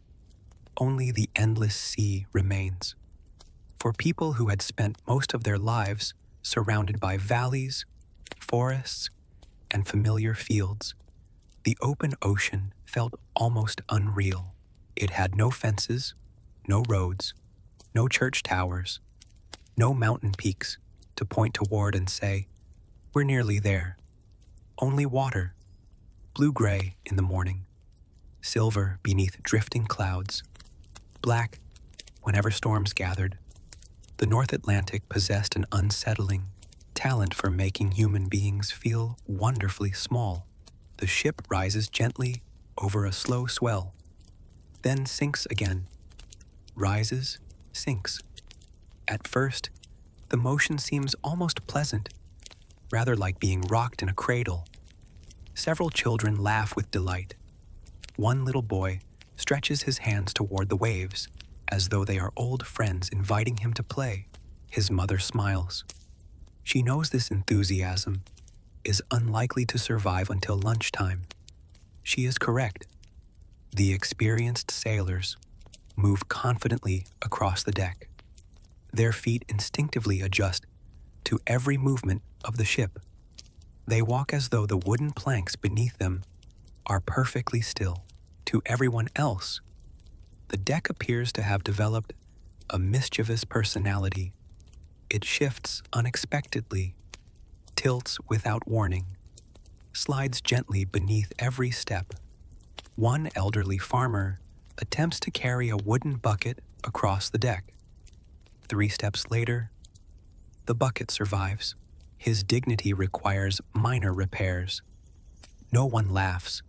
Only the endless sea remains. For people who had spent most of their lives surrounded by valleys, forests, and familiar fields, the open ocean felt almost unreal. It had no fences, no roads, no church towers, no mountain peaks to point toward and say, "We're nearly there." Only water, blue-gray in the morning, silver beneath drifting clouds, black whenever storms gathered. The North Atlantic possessed an unsettling talent for making human beings feel wonderfully small. The ship rises gently over a slow swell, then sinks again, rises, sinks. At first, the motion seems almost pleasant, rather like being rocked in a cradle. Several children laugh with delight. One little boy stretches his hands toward the waves, as though they are old friends inviting him to play. His mother smiles. She knows this enthusiasm is unlikely to survive until lunchtime. She is correct. The experienced sailors move confidently across the deck. Their feet instinctively adjust to every movement of the ship. They walk as though the wooden planks beneath them are perfectly still. To everyone else, the deck appears to have developed a mischievous personality. It shifts unexpectedly, tilts without warning, slides gently beneath every step. One elderly farmer attempts to carry a wooden bucket across the deck. 3 steps later, the bucket survives. His dignity requires minor repairs. No one laughs,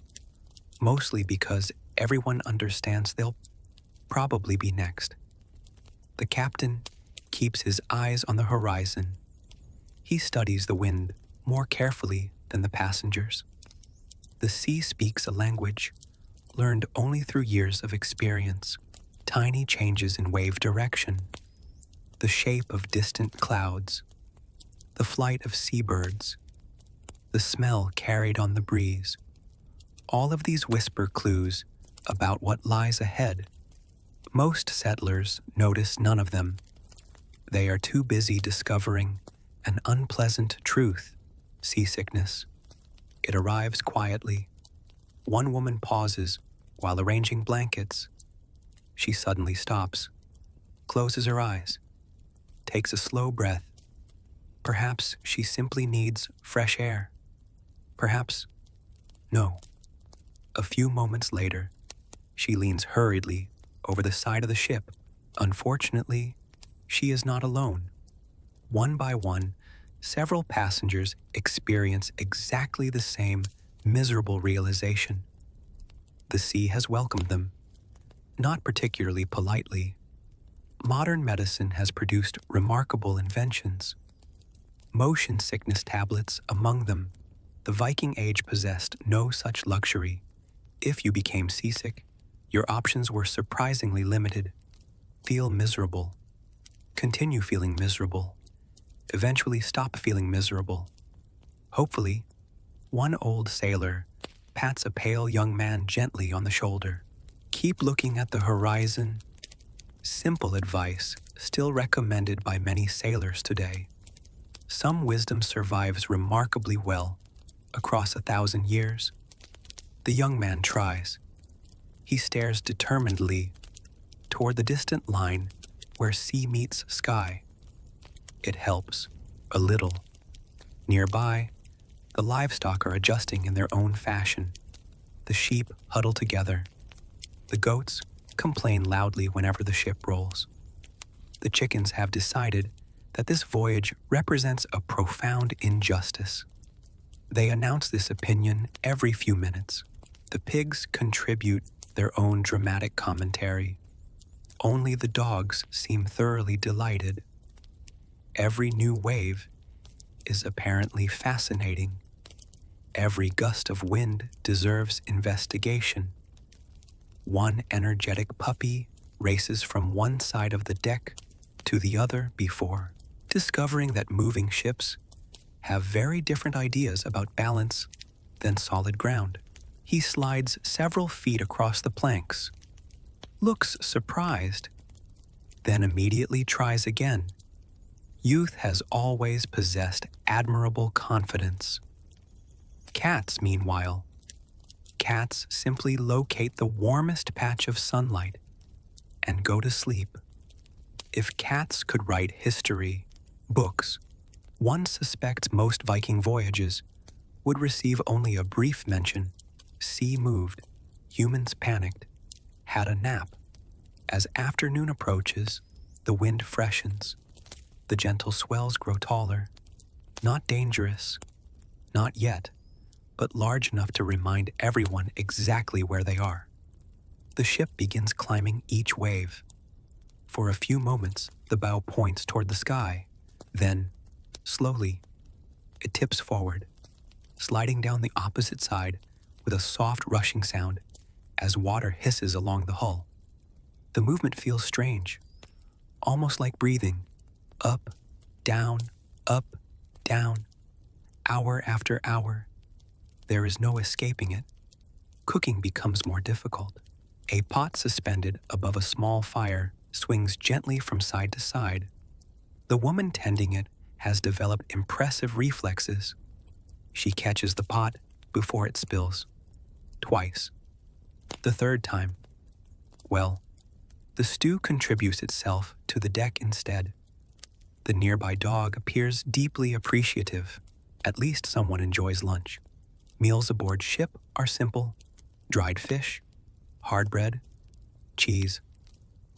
mostly because everyone understands they'll probably be next. The captain keeps his eyes on the horizon. He studies the wind more carefully than the passengers. The sea speaks a language learned only through years of experience. Tiny changes in wave direction, the shape of distant clouds, the flight of seabirds, the smell carried on the breeze. All of these whisper clues about what lies ahead. Most settlers notice none of them. They are too busy discovering an unpleasant truth, seasickness. It arrives quietly. One woman pauses while arranging blankets. She suddenly stops, closes her eyes, takes a slow breath. Perhaps she simply needs fresh air. Perhaps, no. A few moments later, she leans hurriedly over the side of the ship. Unfortunately, she is not alone. One by one, several passengers experience exactly the same miserable realization. The sea has welcomed them, not particularly politely. Modern medicine has produced remarkable inventions. Motion sickness tablets among them. The Viking Age possessed no such luxury. If you became seasick, your options were surprisingly limited. Feel miserable. Continue feeling miserable. Eventually stop feeling miserable. Hopefully, one old sailor pats a pale young man gently on the shoulder. Keep looking at the horizon. Simple advice still recommended by many sailors today. Some wisdom survives remarkably well across 1,000 years. The young man tries. He stares determinedly toward the distant line where sea meets sky. It helps, a little. Nearby, the livestock are adjusting in their own fashion. The sheep huddle together. The goats complain loudly whenever the ship rolls. The chickens have decided that this voyage represents a profound injustice. They announce this opinion every few minutes. The pigs contribute their own dramatic commentary. Only the dogs seem thoroughly delighted. Every new wave is apparently fascinating. Every gust of wind deserves investigation. One energetic puppy races from one side of the deck to the other before discovering that moving ships have very different ideas about balance than solid ground. He slides several feet across the planks, looks surprised, then immediately tries again. Youth has always possessed admirable confidence. Cats, meanwhile, cats simply locate the warmest patch of sunlight and go to sleep. If cats could write history, books, one suspects most Viking voyages would receive only a brief mention. Sea moved, humans panicked, had a nap. As afternoon approaches, the wind freshens. The gentle swells grow taller. Not dangerous, not yet, but large enough to remind everyone exactly where they are. The ship begins climbing each wave. For a few moments, the bow points toward the sky. Then, slowly, it tips forward, sliding down the opposite side with a soft rushing sound as water hisses along the hull. The movement feels strange, almost like breathing. Up, down, hour after hour. There is no escaping it. Cooking becomes more difficult. A pot suspended above a small fire swings gently from side to side. The woman tending it has developed impressive reflexes. She catches the pot before it spills. Twice. The third time, well, the stew contributes itself to the deck instead. The nearby dog appears deeply appreciative. At least someone enjoys lunch. Meals aboard ship are simple: dried fish, hard bread, cheese,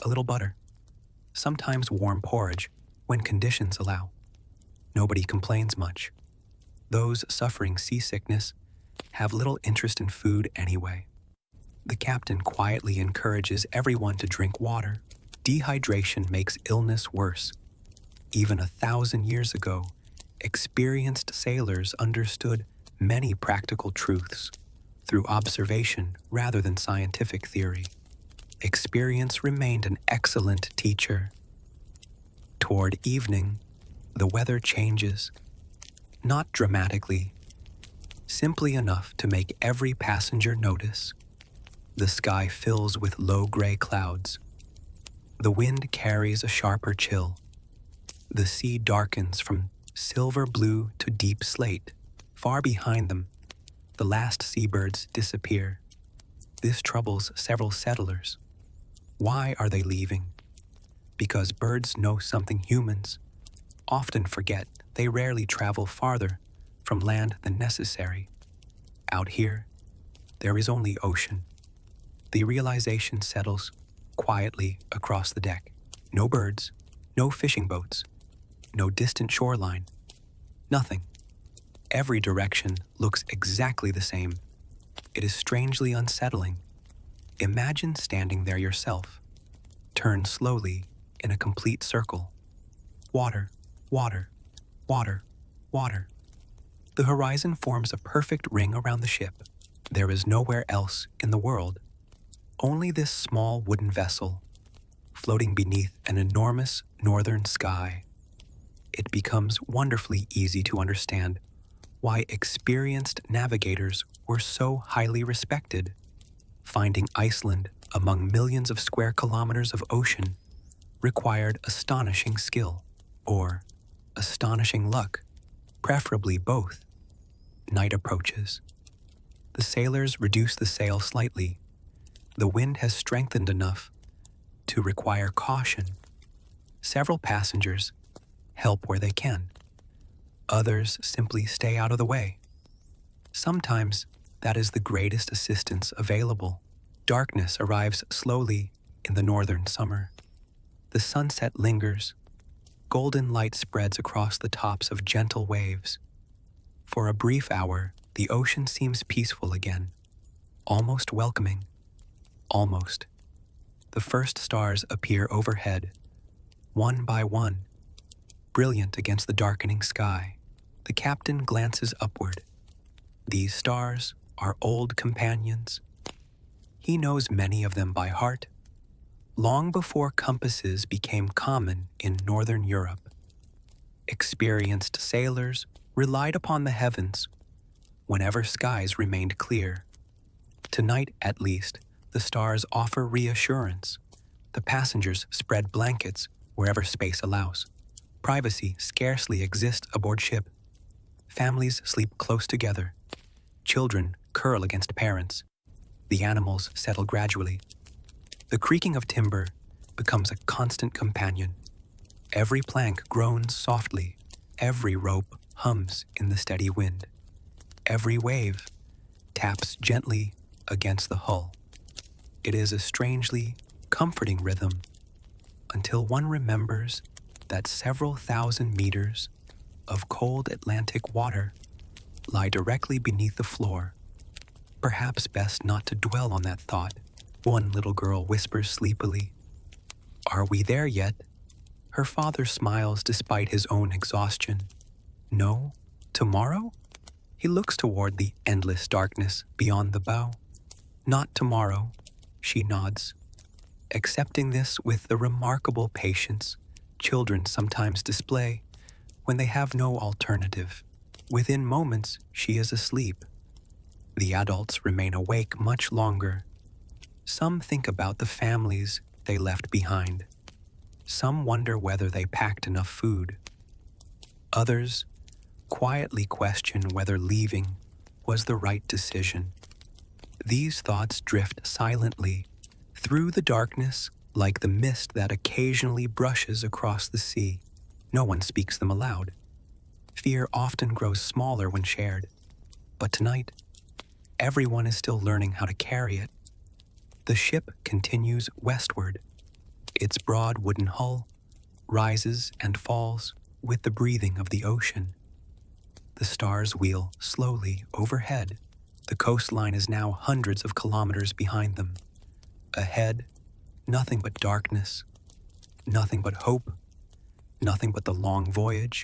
a little butter, sometimes warm porridge when conditions allow. Nobody complains much. Those suffering seasickness have little interest in food anyway. The captain quietly encourages everyone to drink water. Dehydration makes illness worse. Even 1,000 years ago, experienced sailors understood many practical truths through observation rather than scientific theory. Experience remained an excellent teacher. Toward evening, the weather changes, not dramatically, simply enough to make every passenger notice. The sky fills with low gray clouds. The wind carries a sharper chill. The sea darkens from silver blue to deep slate. Far behind them, the last seabirds disappear. This troubles several settlers. Why are they leaving? Because birds know something humans often forget. They rarely travel farther from land than necessary. Out here, there is only ocean. The realization settles quietly across the deck. No birds, no fishing boats, no distant shoreline, nothing. Every direction looks exactly the same. It is strangely unsettling. Imagine standing there yourself. Turn slowly in a complete circle. Water, water, water, water. The horizon forms a perfect ring around the ship. There is nowhere else in the world. Only this small wooden vessel, floating beneath an enormous northern sky. It becomes wonderfully easy to understand why experienced navigators were so highly respected. Finding Iceland among millions of square kilometers of ocean required astonishing skill, or astonishing luck, preferably both. Night approaches. The sailors reduce the sail slightly. The wind has strengthened enough to require caution. Several passengers help where they can. Others simply stay out of the way. Sometimes that is the greatest assistance available. Darkness arrives slowly in the northern summer. The sunset lingers. Golden light spreads across the tops of gentle waves. For a brief hour, the ocean seems peaceful again, almost welcoming. Almost. The first stars appear overhead, one by one, brilliant against the darkening sky. The captain glances upward. These stars are old companions. He knows many of them by heart, long before compasses became common in Northern Europe. Experienced sailors relied upon the heavens whenever skies remained clear. Tonight, at least, the stars offer reassurance. The passengers spread blankets wherever space allows. Privacy scarcely exists aboard ship. Families sleep close together. Children curl against parents. The animals settle gradually. The creaking of timber becomes a constant companion. Every plank groans softly. Every rope hums in the steady wind. Every wave taps gently against the hull. It is a strangely comforting rhythm until one remembers that several thousand meters of cold Atlantic water lie directly beneath the floor. Perhaps best not to dwell on that thought. One little girl whispers sleepily, "Are we there yet?" Her father smiles despite his own exhaustion. "No? Tomorrow?" He looks toward the endless darkness beyond the bow. "Not tomorrow," she nods, accepting this with the remarkable patience children sometimes display when they have no alternative. Within moments, she is asleep. The adults remain awake much longer. Some think about the families they left behind. Some wonder whether they packed enough food. Others quietly question whether leaving was the right decision. These thoughts drift silently through the darkness like the mist that occasionally brushes across the sea. No one speaks them aloud. Fear often grows smaller when shared. But tonight, everyone is still learning how to carry it. The ship continues westward. Its broad wooden hull rises and falls with the breathing of the ocean. The stars wheel slowly overhead. The coastline is now hundreds of kilometers behind them. Ahead, nothing but darkness, nothing but hope, nothing but the long voyage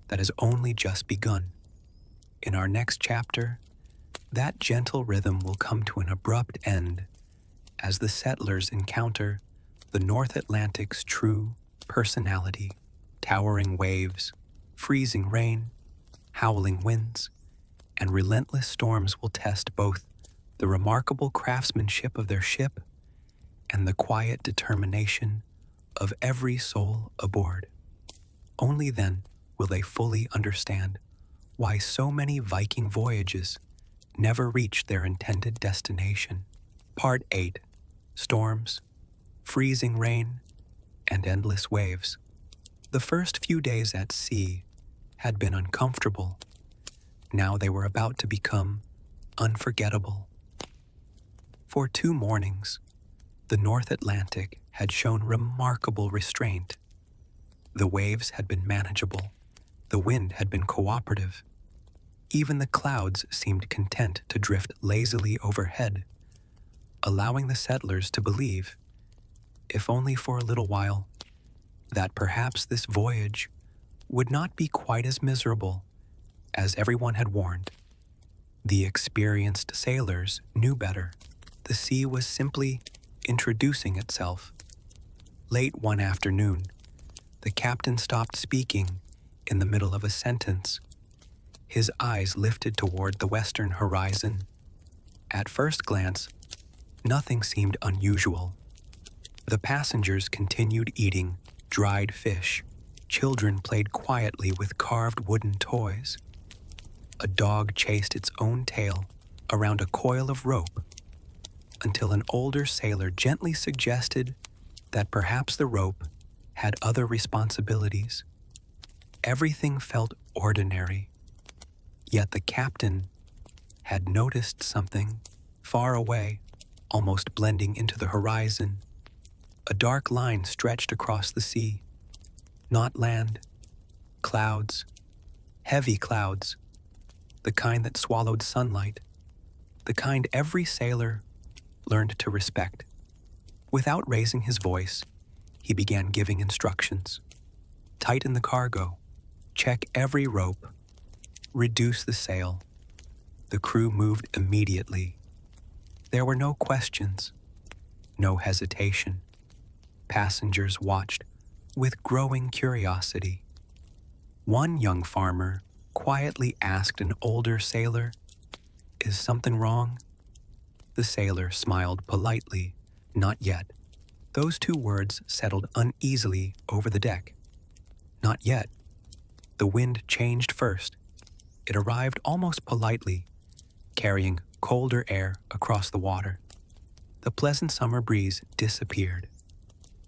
that has only just begun. In our next chapter, that gentle rhythm will come to an abrupt end as the settlers encounter the North Atlantic's true personality. Towering waves, freezing rain, howling winds, and relentless storms will test both the remarkable craftsmanship of their ship and the quiet determination of every soul aboard. Only then will they fully understand why so many Viking voyages never reach their intended destination. Part 8. Storms, freezing rain, and endless waves. The first few days at sea had been uncomfortable. Now they were about to become unforgettable. For 2 mornings, the North Atlantic had shown remarkable restraint. The waves had been manageable. The wind had been cooperative. Even the clouds seemed content to drift lazily overhead, allowing the settlers to believe, if only for a little while, that perhaps this voyage would not be quite as miserable as everyone had warned. The experienced sailors knew better. The sea was simply introducing itself. Late one afternoon, the captain stopped speaking in the middle of a sentence. His eyes lifted toward the western horizon. At first glance, nothing seemed unusual. The passengers continued eating dried fish. Children played quietly with carved wooden toys. A dog chased its own tail around a coil of rope until an older sailor gently suggested that perhaps the rope had other responsibilities. Everything felt ordinary, yet the captain had noticed something far away, almost blending into the horizon. A dark line stretched across the sea. Not land, clouds, heavy clouds, the kind that swallowed sunlight, the kind every sailor learned to respect. Without raising his voice, he began giving instructions. Tighten the cargo, check every rope, reduce the sail. The crew moved immediately. There were no questions, no hesitation. Passengers watched with growing curiosity. One young farmer quietly asked an older sailor, "Is something wrong?" The sailor smiled politely, "Not yet." Those two words settled uneasily over the deck. Not yet. The wind changed first. It arrived almost politely, carrying colder air across the water. The pleasant summer breeze disappeared.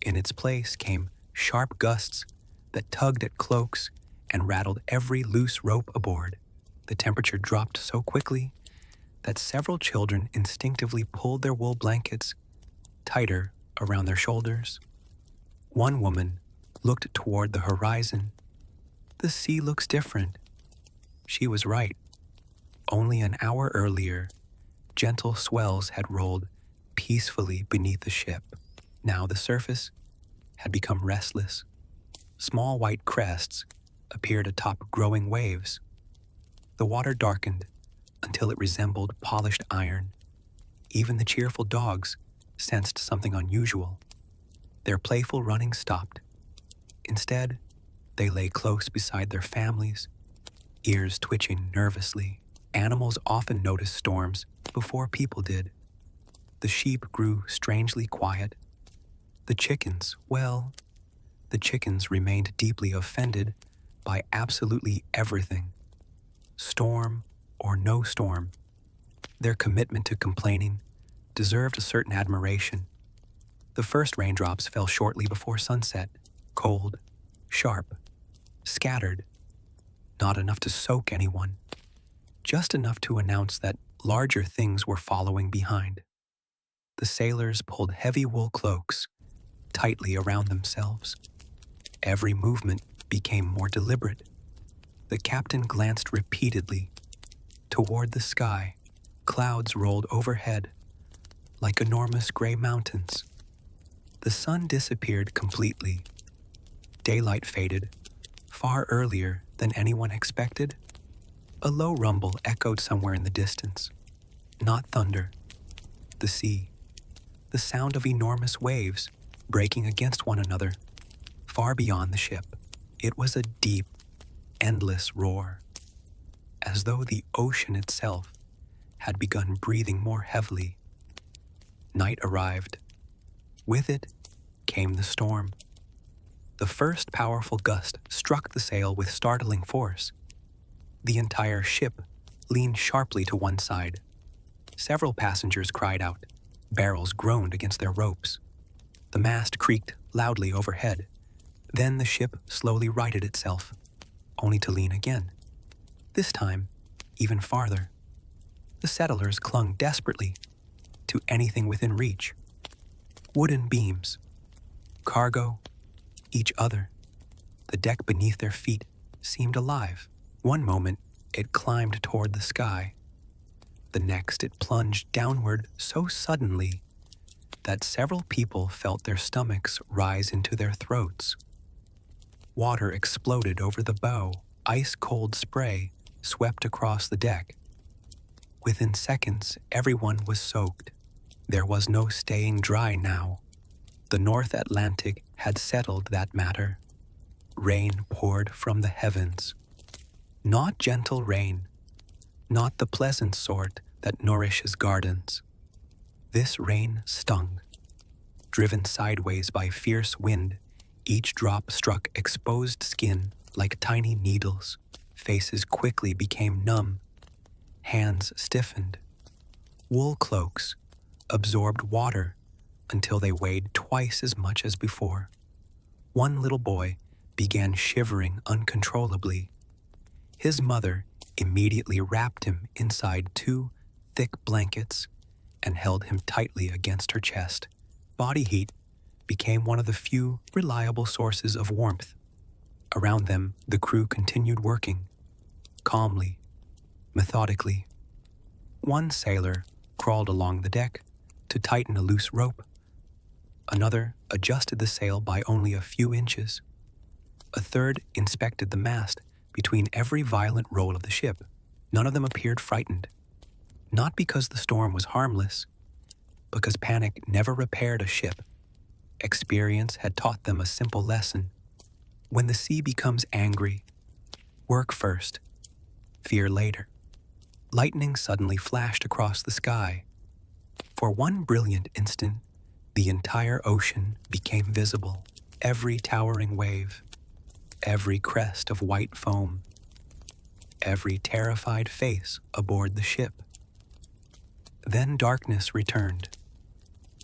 In its place came sharp gusts that tugged at cloaks and rattled every loose rope aboard. The temperature dropped so quickly that several children instinctively pulled their wool blankets tighter around their shoulders. One woman looked toward the horizon. "The sea looks different." She was right. Only an hour earlier, gentle swells had rolled peacefully beneath the ship. Now the surface had become restless. Small white crests appeared atop growing waves. The water darkened until it resembled polished iron. Even the cheerful dogs sensed something unusual. Their playful running stopped. Instead, they lay close beside their families, ears twitching nervously. Animals often noticed storms before people did. The sheep grew strangely quiet. The chickens remained deeply offended by absolutely everything. Storm or no storm, their commitment to complaining deserved a certain admiration. The first raindrops fell shortly before sunset, cold, sharp, scattered, not enough to soak anyone, just enough to announce that larger things were following behind. The sailors pulled heavy wool cloaks tightly around themselves. Every movement became more deliberate. The captain glanced repeatedly toward the sky. Clouds rolled overhead like enormous gray mountains. The sun disappeared completely. Daylight faded far earlier than anyone expected. A low rumble echoed somewhere in the distance. Not thunder. The sea. The sound of enormous waves breaking against one another, far beyond the ship. It was a deep, endless roar, as though the ocean itself had begun breathing more heavily. Night arrived. With it came the storm. The first powerful gust struck the sail with startling force. The entire ship leaned sharply to one side. Several passengers cried out. Barrels groaned against their ropes. The mast creaked loudly overhead. Then the ship slowly righted itself, only to lean again. This time, even farther. The settlers clung desperately to anything within reach. Wooden beams, cargo, each other. The deck beneath their feet seemed alive. One moment, it climbed toward the sky. The next, it plunged downward so suddenly that several people felt their stomachs rise into their throats. Water exploded over the bow. Ice-cold spray swept across the deck. Within seconds, everyone was soaked. There was no staying dry now. The North Atlantic had settled that matter. Rain poured from the heavens. Not gentle rain, not the pleasant sort that nourishes gardens. This rain stung. Driven sideways by fierce wind, each drop struck exposed skin like tiny needles. Faces quickly became numb. Hands stiffened. Wool cloaks absorbed water until they weighed twice as much as before. One little boy began shivering uncontrollably. His mother immediately wrapped him inside 2 thick blankets and held him tightly against her chest. Body heat became one of the few reliable sources of warmth. Around them, the crew continued working, calmly, Methodically, one sailor crawled along the deck to tighten a loose rope. Another adjusted the sail by only a few inches. A third inspected the mast between every violent roll of the ship. None of them appeared frightened, not because the storm was harmless, because panic never repaired a ship. Experience had taught them a simple lesson. When the sea becomes angry, work first, fear later. Lightning suddenly flashed across the sky. For one brilliant instant, the entire ocean became visible. Every towering wave, every crest of white foam, every terrified face aboard the ship. Then darkness returned.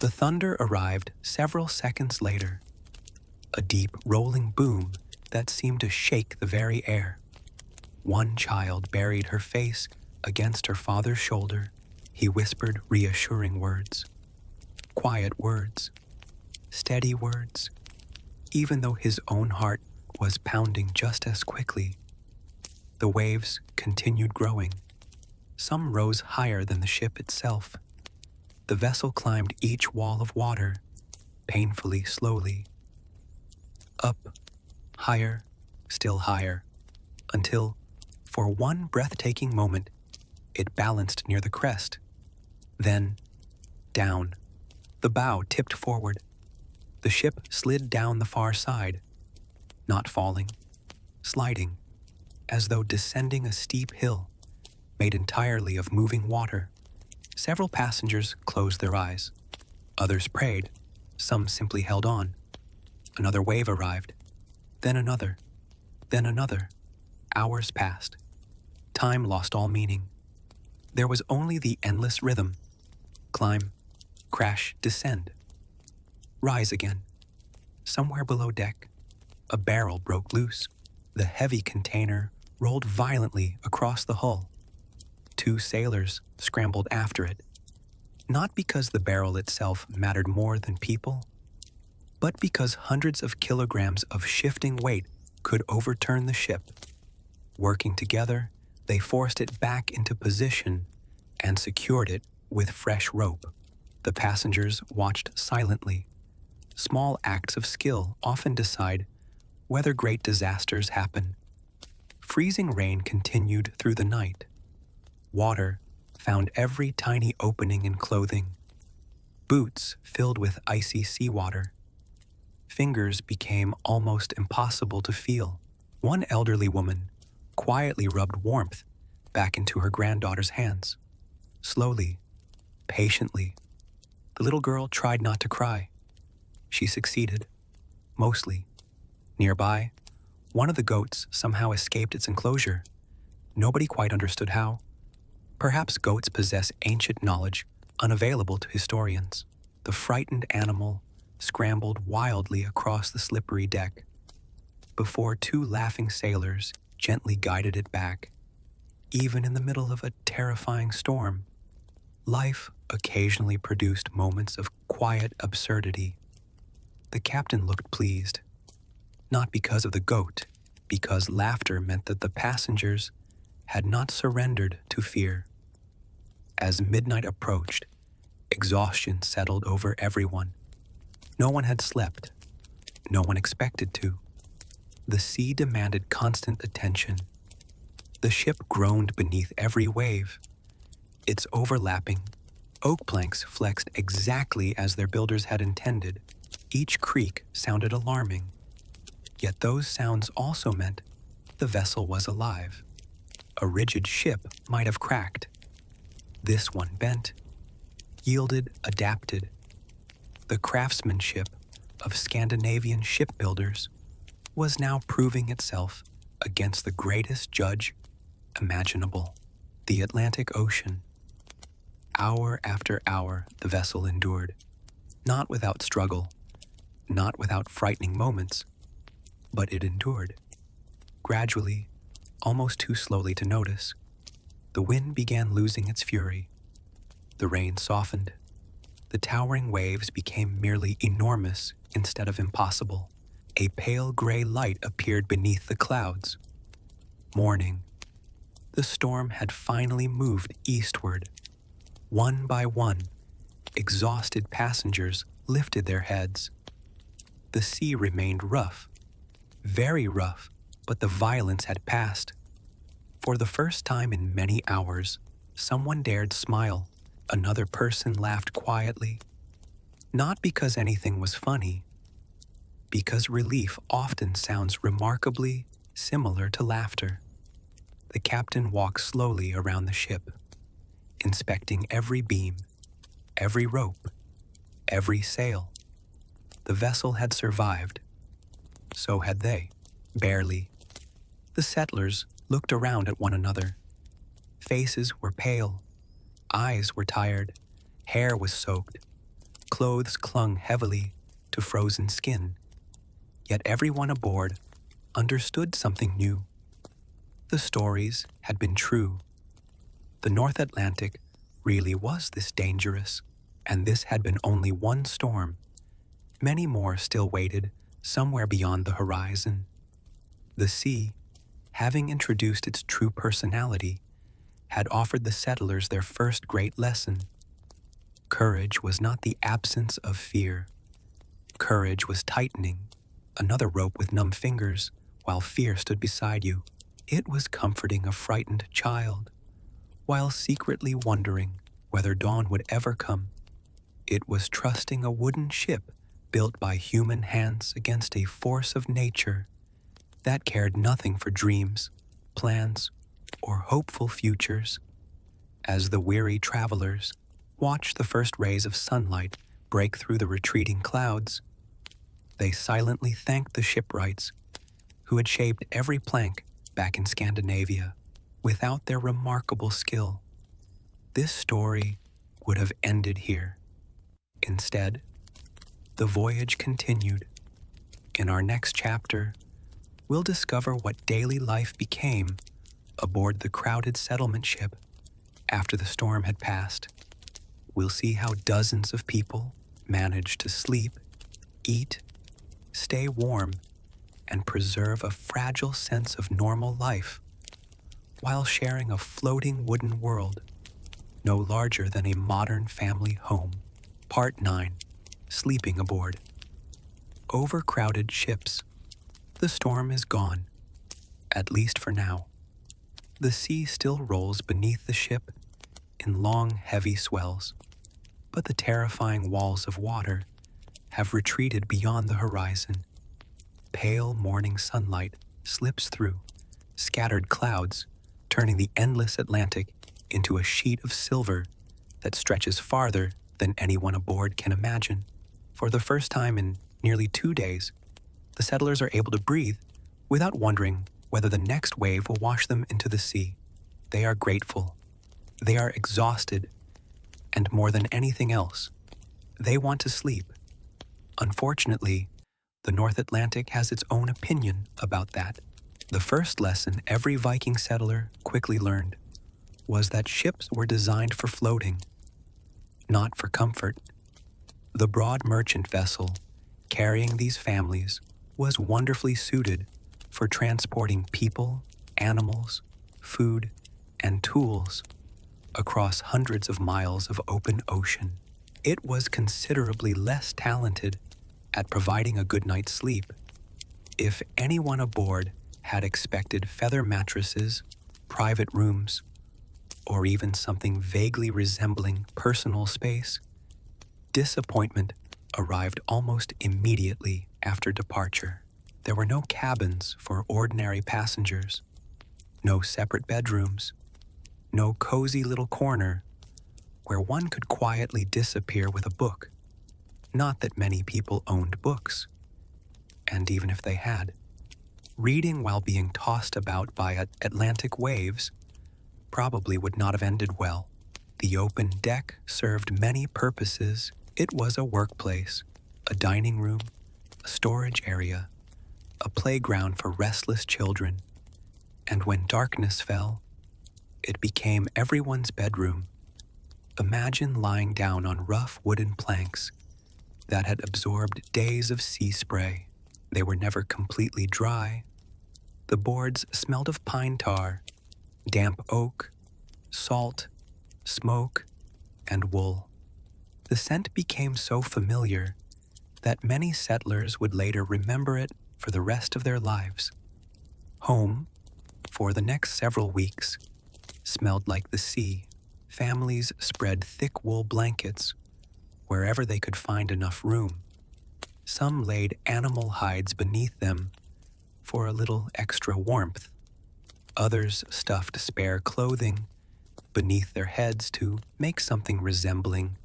The thunder arrived several seconds later, a deep rolling boom that seemed to shake the very air. One child buried her face against her father's shoulder. He whispered reassuring words, quiet words, steady words, even though his own heart was pounding just as quickly. The waves continued growing. Some rose higher than the ship itself. The vessel climbed each wall of water, painfully slowly. Up, higher, still higher, until, for one breathtaking moment, it balanced near the crest. Then, down. The bow tipped forward. The ship slid down the far side, not falling, sliding, as though descending a steep hill, made entirely of moving water. Several passengers closed their eyes. Others prayed. Some simply held on. Another wave arrived. Then another. Then another. Hours passed. Time lost all meaning. There was only the endless rhythm. Climb, crash, descend. Rise again. Somewhere below deck, a barrel broke loose. The heavy container rolled violently across the hull. Two sailors scrambled after it, not because the barrel itself mattered more than people, but because hundreds of kilograms of shifting weight could overturn the ship. Working together, they forced it back into position and secured it with fresh rope. The passengers watched silently. Small acts of skill often decide whether great disasters happen. Freezing rain continued through the night. Water found every tiny opening in clothing. Boots filled with icy seawater. Fingers became almost impossible to feel. One elderly woman quietly rubbed warmth back into her granddaughter's hands. Slowly, patiently, the little girl tried not to cry. She succeeded, mostly. Nearby, one of the goats somehow escaped its enclosure. Nobody quite understood how. Perhaps goats possess ancient knowledge unavailable to historians. The frightened animal scrambled wildly across the slippery deck before two laughing sailors gently guided it back. Even in the middle of a terrifying storm, life occasionally produced moments of quiet absurdity. The captain looked pleased, not because of the goat, because laughter meant that the passengers had not surrendered to fear. As midnight approached, exhaustion settled over everyone. No one had slept. No one expected to. The sea demanded constant attention. The ship groaned beneath every wave. Its overlapping oak planks flexed exactly as their builders had intended. Each creak sounded alarming. Yet those sounds also meant the vessel was alive. A rigid ship might have cracked. This one bent, yielded, adapted. The craftsmanship of Scandinavian shipbuilders was now proving itself against the greatest judge imaginable, the Atlantic Ocean. Hour after hour, the vessel endured, not without struggle, not without frightening moments, but it endured. Gradually, almost too slowly to notice, the wind began losing its fury. The rain softened. The towering waves became merely enormous instead of impossible. A pale gray light appeared beneath the clouds. Morning. The storm had finally moved eastward. One by one, exhausted passengers lifted their heads. The sea remained rough, very rough, but the violence had passed. For the first time in many hours, someone dared smile. Another person laughed quietly. Not because anything was funny, because relief often sounds remarkably similar to laughter. The captain walked slowly around the ship, inspecting every beam, every rope, every sail. The vessel had survived. So had they, barely. The settlers looked around at one another. Faces were pale, eyes were tired, hair was soaked, clothes clung heavily to frozen skin. Yet everyone aboard understood something new. The stories had been true. The North Atlantic really was this dangerous, and this had been only one storm. Many more still waited somewhere beyond the horizon. The sea, having introduced its true personality, had offered the settlers their first great lesson. Courage was not the absence of fear. Courage was tightening another rope with numb fingers while fear stood beside you. It was comforting a frightened child while secretly wondering whether dawn would ever come. It was trusting a wooden ship built by human hands against a force of nature that cared nothing for dreams, plans, or hopeful futures. As the weary travelers watched the first rays of sunlight break through the retreating clouds, they silently thanked the shipwrights who had shaped every plank back in Scandinavia. Without their remarkable skill, this story would have ended here. Instead, the voyage continued. In our next chapter, we'll discover what daily life became aboard the crowded settlement ship after the storm had passed. We'll see how dozens of people managed to sleep, eat, stay warm, and preserve a fragile sense of normal life while sharing a floating wooden world no larger than a modern family home. Part 9. Sleeping Aboard. Overcrowded ships. The storm is gone, at least for now. The sea still rolls beneath the ship in long, heavy swells, but the terrifying walls of water have retreated beyond the horizon. Pale morning sunlight slips through scattered clouds, turning the endless Atlantic into a sheet of silver that stretches farther than anyone aboard can imagine. For the first time in nearly 2 days, the settlers are able to breathe without wondering whether the next wave will wash them into the sea. They are grateful. They are exhausted. And more than anything else, they want to sleep. Unfortunately, the North Atlantic has its own opinion about that. The first lesson every Viking settler quickly learned was that ships were designed for floating, not for comfort. The broad merchant vessel carrying these families was wonderfully suited for transporting people, animals, food, and tools across hundreds of miles of open ocean. It was considerably less talented at providing a good night's sleep. If anyone aboard had expected feather mattresses, private rooms, or even something vaguely resembling personal space, disappointment arrived almost immediately after departure. There were no cabins for ordinary passengers, no separate bedrooms, no cozy little corner where one could quietly disappear with a book. Not that many people owned books, and even if they had, reading while being tossed about by Atlantic waves probably would not have ended well. The open deck served many purposes. It was a workplace, a dining room, a storage area, a playground for restless children, and when darkness fell, it became everyone's bedroom. Imagine lying down on rough wooden planks that had absorbed days of sea spray. They were never completely dry. The boards smelled of pine tar, damp oak, salt, smoke, and wool. The scent became so familiar that many settlers would later remember it for the rest of their lives. Home, for the next several weeks, smelled like the sea. Families spread thick wool blankets wherever they could find enough room. Some laid animal hides beneath them for a little extra warmth. Others stuffed spare clothing beneath their heads to make something resembling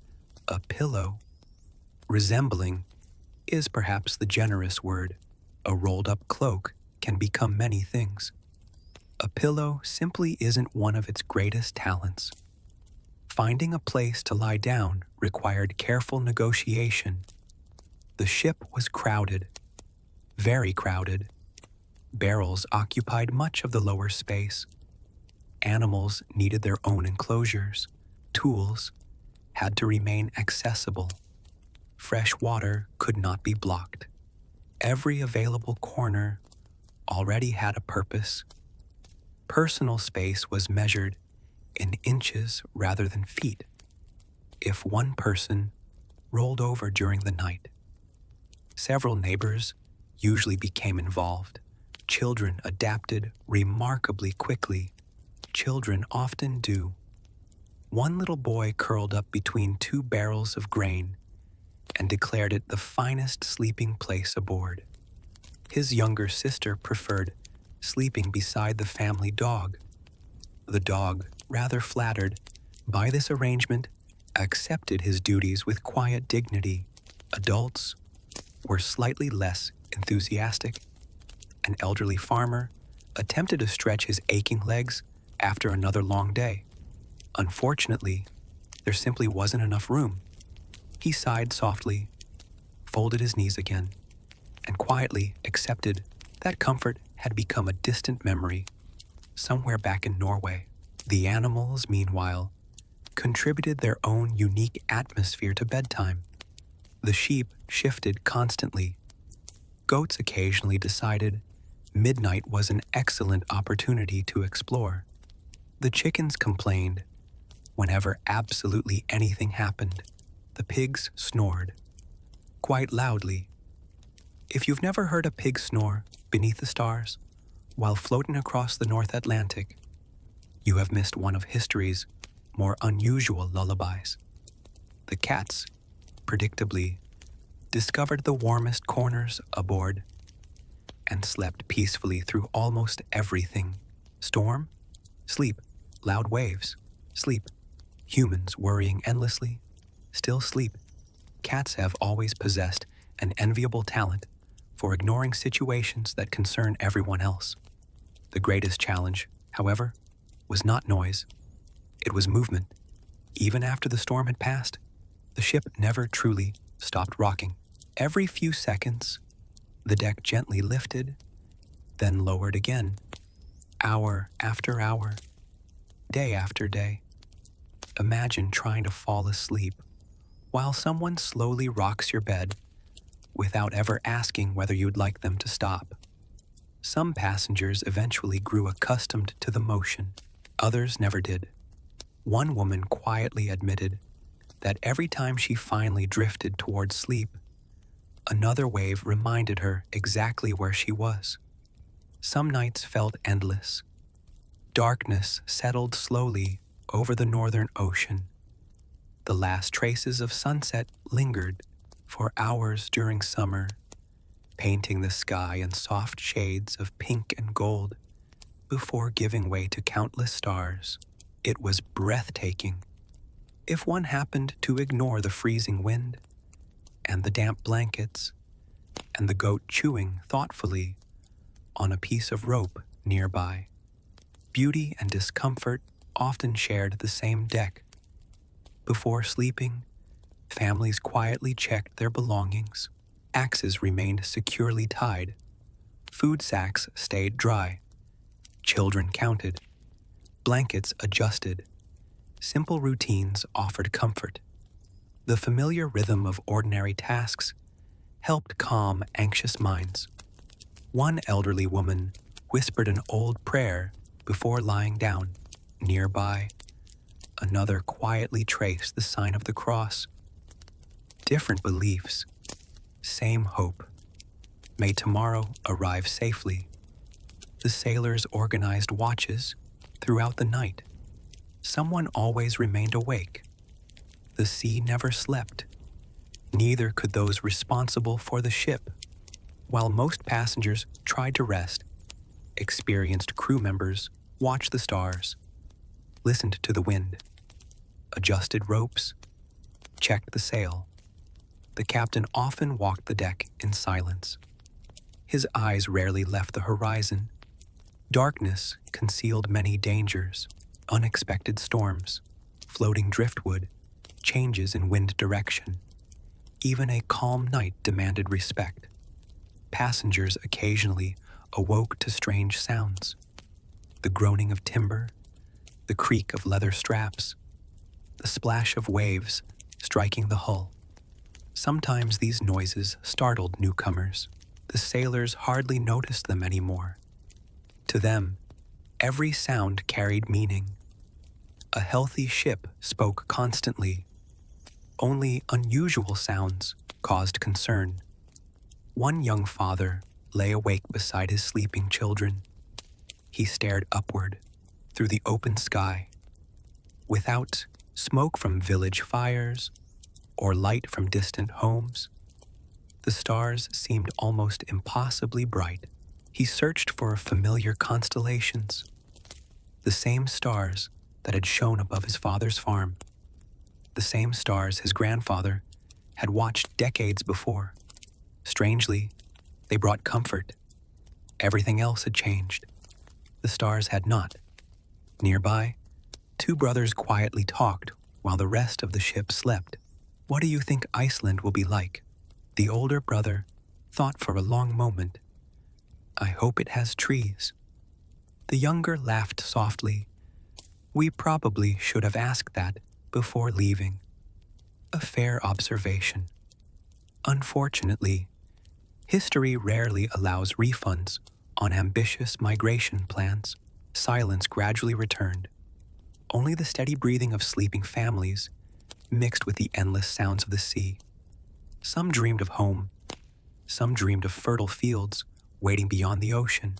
a pillow. Resembling is perhaps the generous word. A rolled-up cloak can become many things. A pillow simply isn't one of its greatest talents. Finding a place to lie down required careful negotiation. The ship was crowded, very crowded. Barrels occupied much of the lower space. Animals needed their own enclosures. Tools had to remain accessible. Fresh water could not be blocked. Every available corner already had a purpose. Personal space was measured in inches rather than feet. If one person rolled over during the night, several neighbors usually became involved. Children adapted remarkably quickly. Children often do. One little boy curled up between two barrels of grain and declared it the finest sleeping place aboard. His younger sister preferred sleeping beside the family dog. The dog, rather flattered by this arrangement, accepted his duties with quiet dignity. Adults were slightly less enthusiastic. An elderly farmer attempted to stretch his aching legs after another long day. Unfortunately, there simply wasn't enough room. He sighed softly, folded his knees again, and quietly accepted that comfort had become a distant memory somewhere back in Norway. The animals, meanwhile, contributed their own unique atmosphere to bedtime. The sheep shifted constantly. Goats occasionally decided midnight was an excellent opportunity to explore. The chickens complained whenever absolutely anything happened. The pigs snored, quite loudly. If you've never heard a pig snore beneath the stars while floating across the North Atlantic, you have missed one of history's more unusual lullabies. The cats, predictably, discovered the warmest corners aboard and slept peacefully through almost everything. Storm, sleep. Loud waves, sleep. Humans worrying endlessly, still sleep. Cats have always possessed an enviable talent for ignoring situations that concern everyone else. The greatest challenge, however, was not noise. It was movement. Even after the storm had passed, the ship never truly stopped rocking. Every few seconds, the deck gently lifted, then lowered again. Hour after hour, day after day. Imagine trying to fall asleep while someone slowly rocks your bed without ever asking whether you'd like them to stop. Some passengers eventually grew accustomed to the motion. Others never did. One woman quietly admitted that every time she finally drifted towards sleep, another wave reminded her exactly where she was. Some nights felt endless. Darkness settled slowly over the northern ocean. The last traces of sunset lingered for hours during summer, painting the sky in soft shades of pink and gold before giving way to countless stars. It was breathtaking. If one happened to ignore the freezing wind and the damp blankets and the goat chewing thoughtfully on a piece of rope nearby. Beauty and discomfort often shared the same deck. Before sleeping, families quietly checked their belongings. Axes remained securely tied. Food sacks stayed dry. Children counted. Blankets adjusted. Simple routines offered comfort. The familiar rhythm of ordinary tasks helped calm anxious minds. One elderly woman whispered an old prayer Before lying down, nearby, another quietly traced the sign of the cross. Different beliefs, same hope. May tomorrow arrive safely. The sailors organized watches throughout the night. Someone always remained awake. The sea never slept. Neither could those responsible for the ship. While most passengers tried to rest, experienced crew members watched the stars, listened to the wind, adjusted ropes, checked the sail. The captain often walked the deck in silence. His eyes rarely left the horizon. Darkness concealed many dangers, unexpected storms, floating driftwood, changes in wind direction. Even a calm night demanded respect. Passengers occasionally awoke to strange sounds. The groaning of timber, the creak of leather straps, the splash of waves striking the hull. Sometimes these noises startled newcomers. The sailors hardly noticed them anymore. To them, every sound carried meaning. A healthy ship spoke constantly. Only unusual sounds caused concern. One young father lay awake beside his sleeping children. He stared upward through the open sky. Without smoke from village fires or light from distant homes, the stars seemed almost impossibly bright. He searched for familiar constellations, the same stars that had shone above his father's farm, the same stars his grandfather had watched decades before. Strangely, they brought comfort. Everything else had changed. The stars had not. Nearby, two brothers quietly talked while the rest of the ship slept. "What do you think Iceland will be like?" The older brother thought for a long moment. "I hope it has trees." The younger laughed softly. "We probably should have asked that before leaving." A fair observation. Unfortunately, history rarely allows refunds on ambitious migration plans. Silence gradually returned. Only the steady breathing of sleeping families mixed with the endless sounds of the sea. Some dreamed of home. Some dreamed of fertile fields waiting beyond the ocean.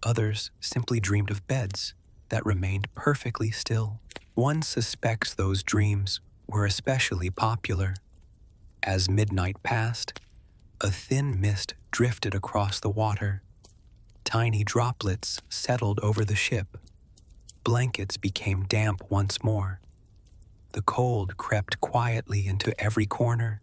Others simply dreamed of beds that remained perfectly still. One suspects those dreams were especially popular. As midnight passed, a thin mist drifted across the water. Tiny droplets settled over the ship. Blankets became damp once more. The cold crept quietly into every corner.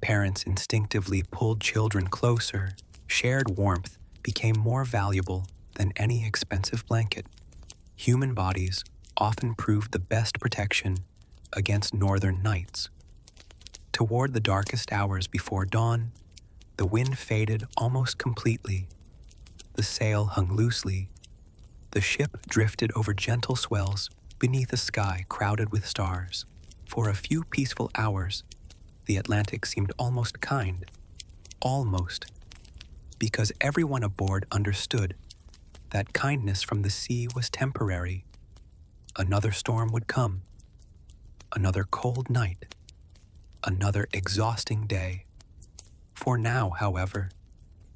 Parents instinctively pulled children closer. Shared warmth became more valuable than any expensive blanket. Human bodies often proved the best protection against northern nights. Toward the darkest hours before dawn, the wind faded almost completely. The sail hung loosely. The ship drifted over gentle swells beneath a sky crowded with stars. For a few peaceful hours, the Atlantic seemed almost kind. Almost. Because everyone aboard understood that kindness from the sea was temporary. Another storm would come. Another cold night. Another exhausting day. For now, however,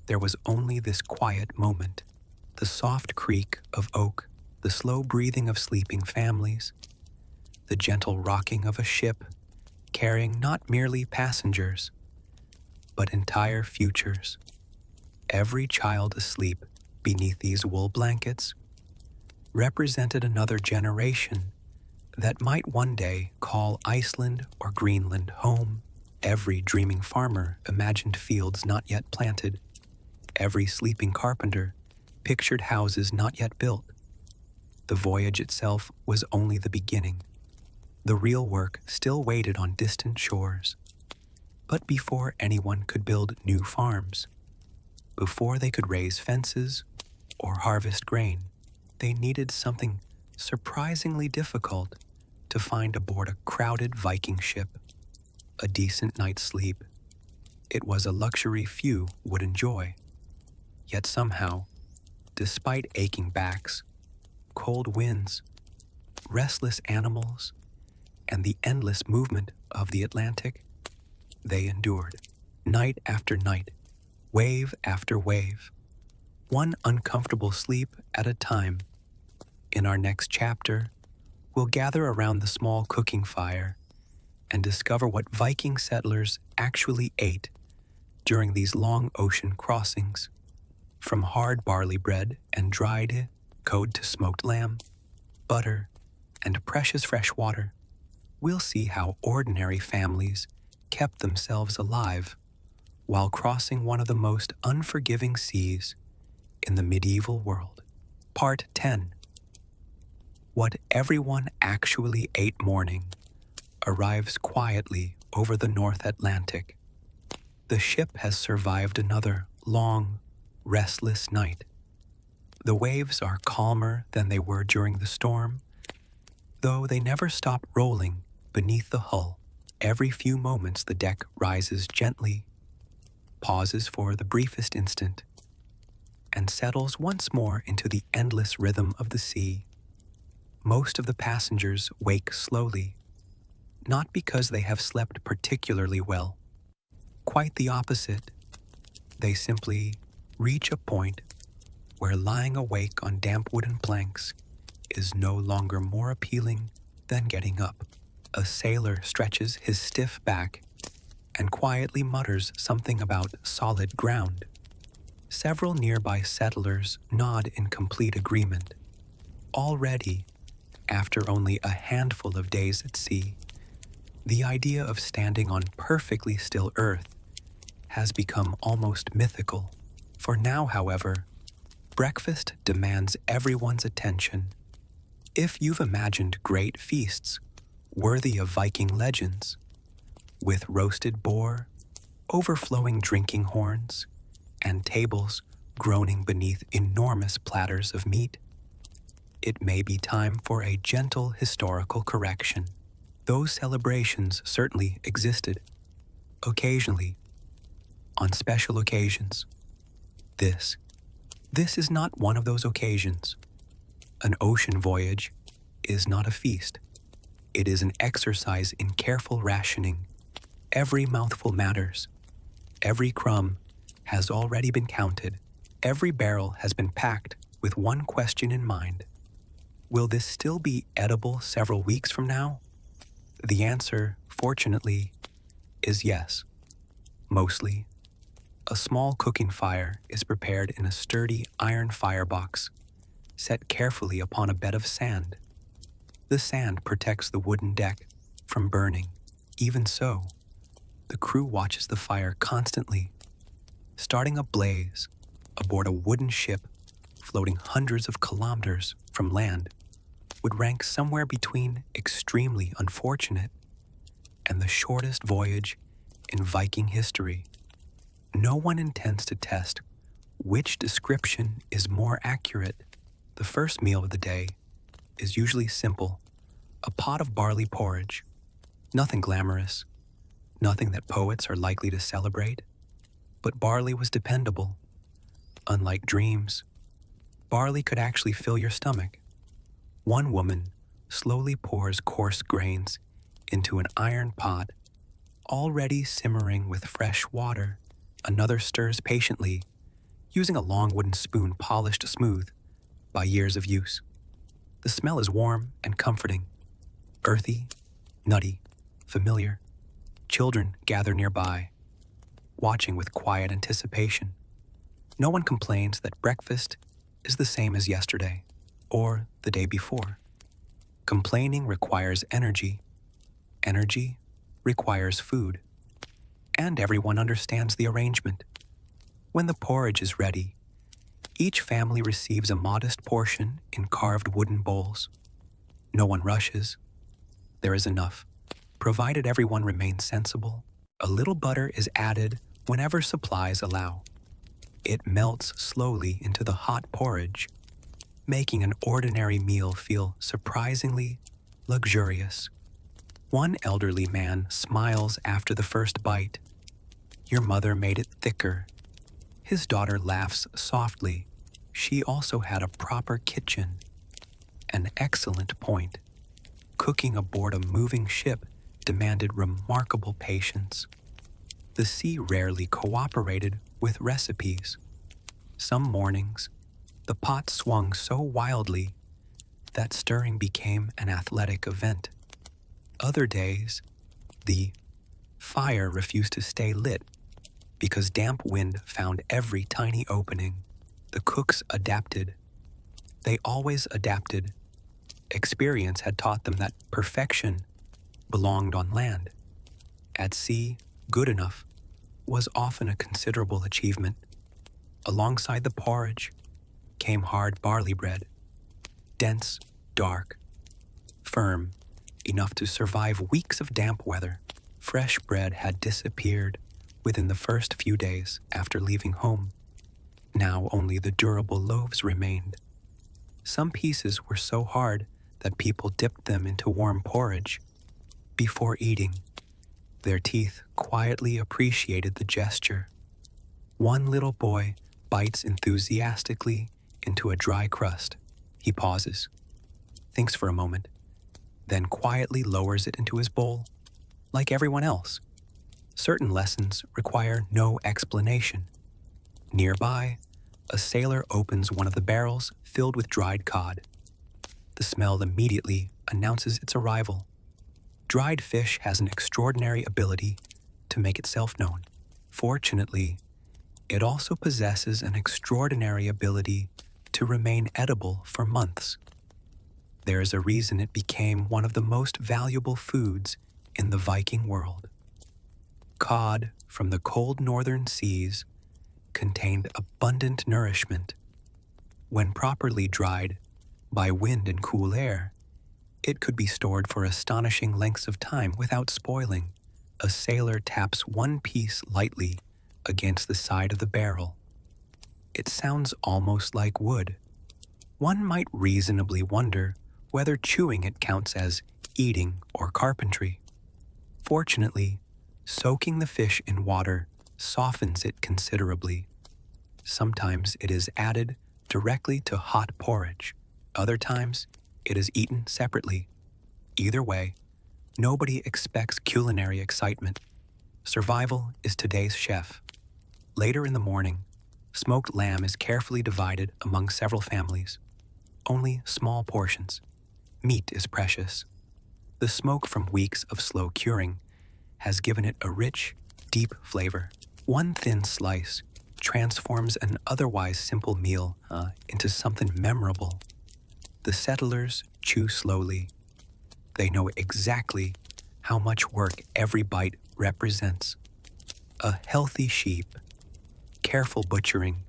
there was only this quiet moment. The soft creak of oak, the slow breathing of sleeping families, the gentle rocking of a ship carrying not merely passengers, but entire futures. Every child asleep beneath these wool blankets represented another generation that might one day call Iceland or Greenland home. Every dreaming farmer imagined fields not yet planted. Every sleeping carpenter pictured houses not yet built. The voyage itself was only the beginning. The real work still waited on distant shores. But before anyone could build new farms, before they could raise fences or harvest grain, they needed something surprisingly difficult to find aboard a crowded Viking ship: a decent night's sleep. It was a luxury few would enjoy. Yet somehow, despite aching backs, cold winds, restless animals, and the endless movement of the Atlantic, they endured. Night after night, wave after wave, one uncomfortable sleep at a time. In our next chapter, we'll gather around the small cooking fire and discover what Viking settlers actually ate during these long ocean crossings. From hard barley bread and dried cod to smoked lamb, butter, and precious fresh water, we'll see how ordinary families kept themselves alive while crossing one of the most unforgiving seas in the medieval world. Part 10. What everyone actually ate morning arrives quietly over the North Atlantic. The ship has survived another long, restless night. The waves are calmer than they were during the storm, though they never stop rolling beneath the hull. Every few moments the deck rises gently, pauses for the briefest instant, and settles once more into the endless rhythm of the sea. Most of the passengers wake slowly, not because they have slept particularly well. Quite the opposite. They simply reach a point where lying awake on damp wooden planks is no longer more appealing than getting up. A sailor stretches his stiff back and quietly mutters something about solid ground. Several nearby settlers nod in complete agreement. Already, after only a handful of days at sea, the idea of standing on perfectly still earth has become almost mythical. For now, however, breakfast demands everyone's attention. If you've imagined great feasts worthy of Viking legends, with roasted boar, overflowing drinking horns, and tables groaning beneath enormous platters of meat, it may be time for a gentle historical correction. Those celebrations certainly existed, occasionally, on special occasions. This is not one of those occasions. An ocean voyage is not a feast. It is an exercise in careful rationing. Every mouthful matters. Every crumb has already been counted. Every barrel has been packed with one question in mind. Will this still be edible several weeks from now? The answer, fortunately, is yes. Mostly. A small cooking fire is prepared in a sturdy iron firebox, set carefully upon a bed of sand. The sand protects the wooden deck from burning. Even so, the crew watches the fire constantly. Starting a blaze aboard a wooden ship floating hundreds of kilometers from land would rank somewhere between extremely unfortunate and the shortest voyage in Viking history. No one intends to test which description is more accurate. The first meal of the day is usually simple: a pot of barley porridge. Nothing glamorous, nothing that poets are likely to celebrate. But barley was dependable. Unlike dreams, barley could actually fill your stomach. One woman slowly pours coarse grains into an iron pot, already simmering with fresh water. Another stirs patiently, using a long wooden spoon polished smooth by years of use. The smell is warm and comforting, earthy, nutty, familiar. Children gather nearby, watching with quiet anticipation. No one complains that breakfast is the same as yesterday or the day before. Complaining requires energy. Energy requires food. And everyone understands the arrangement. When the porridge is ready, each family receives a modest portion in carved wooden bowls. No one rushes. There is enough. Provided everyone remains sensible, a little butter is added whenever supplies allow. It melts slowly into the hot porridge, making an ordinary meal feel surprisingly luxurious. One elderly man smiles after the first bite. Your mother made it thicker. His daughter laughs softly. She also had a proper kitchen. An excellent point. Cooking aboard a moving ship demanded remarkable patience. The sea rarely cooperated with recipes. Some mornings, the pot swung so wildly that stirring became an athletic event. Other days, the fire refused to stay lit because damp wind found every tiny opening. The cooks adapted. They always adapted. Experience had taught them that perfection belonged on land. At sea, good enough was often a considerable achievement. Alongside the porridge came hard barley bread, dense, dark, firm, enough to survive weeks of damp weather. Fresh bread had disappeared within the first few days after leaving home. Now only the durable loaves remained. Some pieces were so hard that people dipped them into warm porridge. Before eating, their teeth quietly appreciated the gesture. One little boy bites enthusiastically into a dry crust. He pauses, thinks for a moment, then quietly lowers it into his bowl, like everyone else. Certain lessons require no explanation. Nearby, a sailor opens one of the barrels filled with dried cod. The smell immediately announces its arrival. Dried fish has an extraordinary ability to make itself known. Fortunately, it also possesses an extraordinary ability to remain edible for months. There is a reason it became one of the most valuable foods in the Viking world. Cod from the cold northern seas contained abundant nourishment. When properly dried by wind and cool air, it could be stored for astonishing lengths of time without spoiling. A sailor taps one piece lightly against the side of the barrel. It sounds almost like wood. One might reasonably wonder whether chewing it counts as eating or carpentry. Fortunately, soaking the fish in water softens it considerably. Sometimes it is added directly to hot porridge. Other times, it is eaten separately. Either way, nobody expects culinary excitement. Survival is today's chef. Later in the morning, smoked lamb is carefully divided among several families. Only small portions. Meat is precious. The smoke from weeks of slow curing has given it a rich, deep flavor. One thin slice transforms an otherwise simple meal into something memorable. The settlers chew slowly. They know exactly how much work every bite represents. A healthy sheep, careful butchering,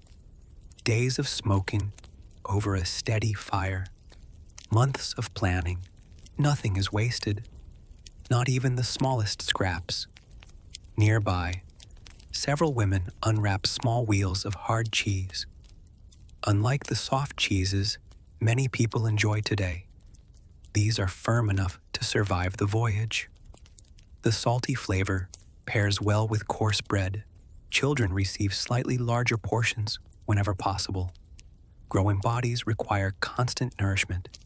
days of smoking over a steady fire, months of planning. Nothing is wasted, not even the smallest scraps. Nearby, several women unwrap small wheels of hard cheese. Unlike the soft cheeses many people enjoy today, these are firm enough to survive the voyage. The salty flavor pairs well with coarse bread. Children receive slightly larger portions whenever possible. Growing bodies require constant nourishment.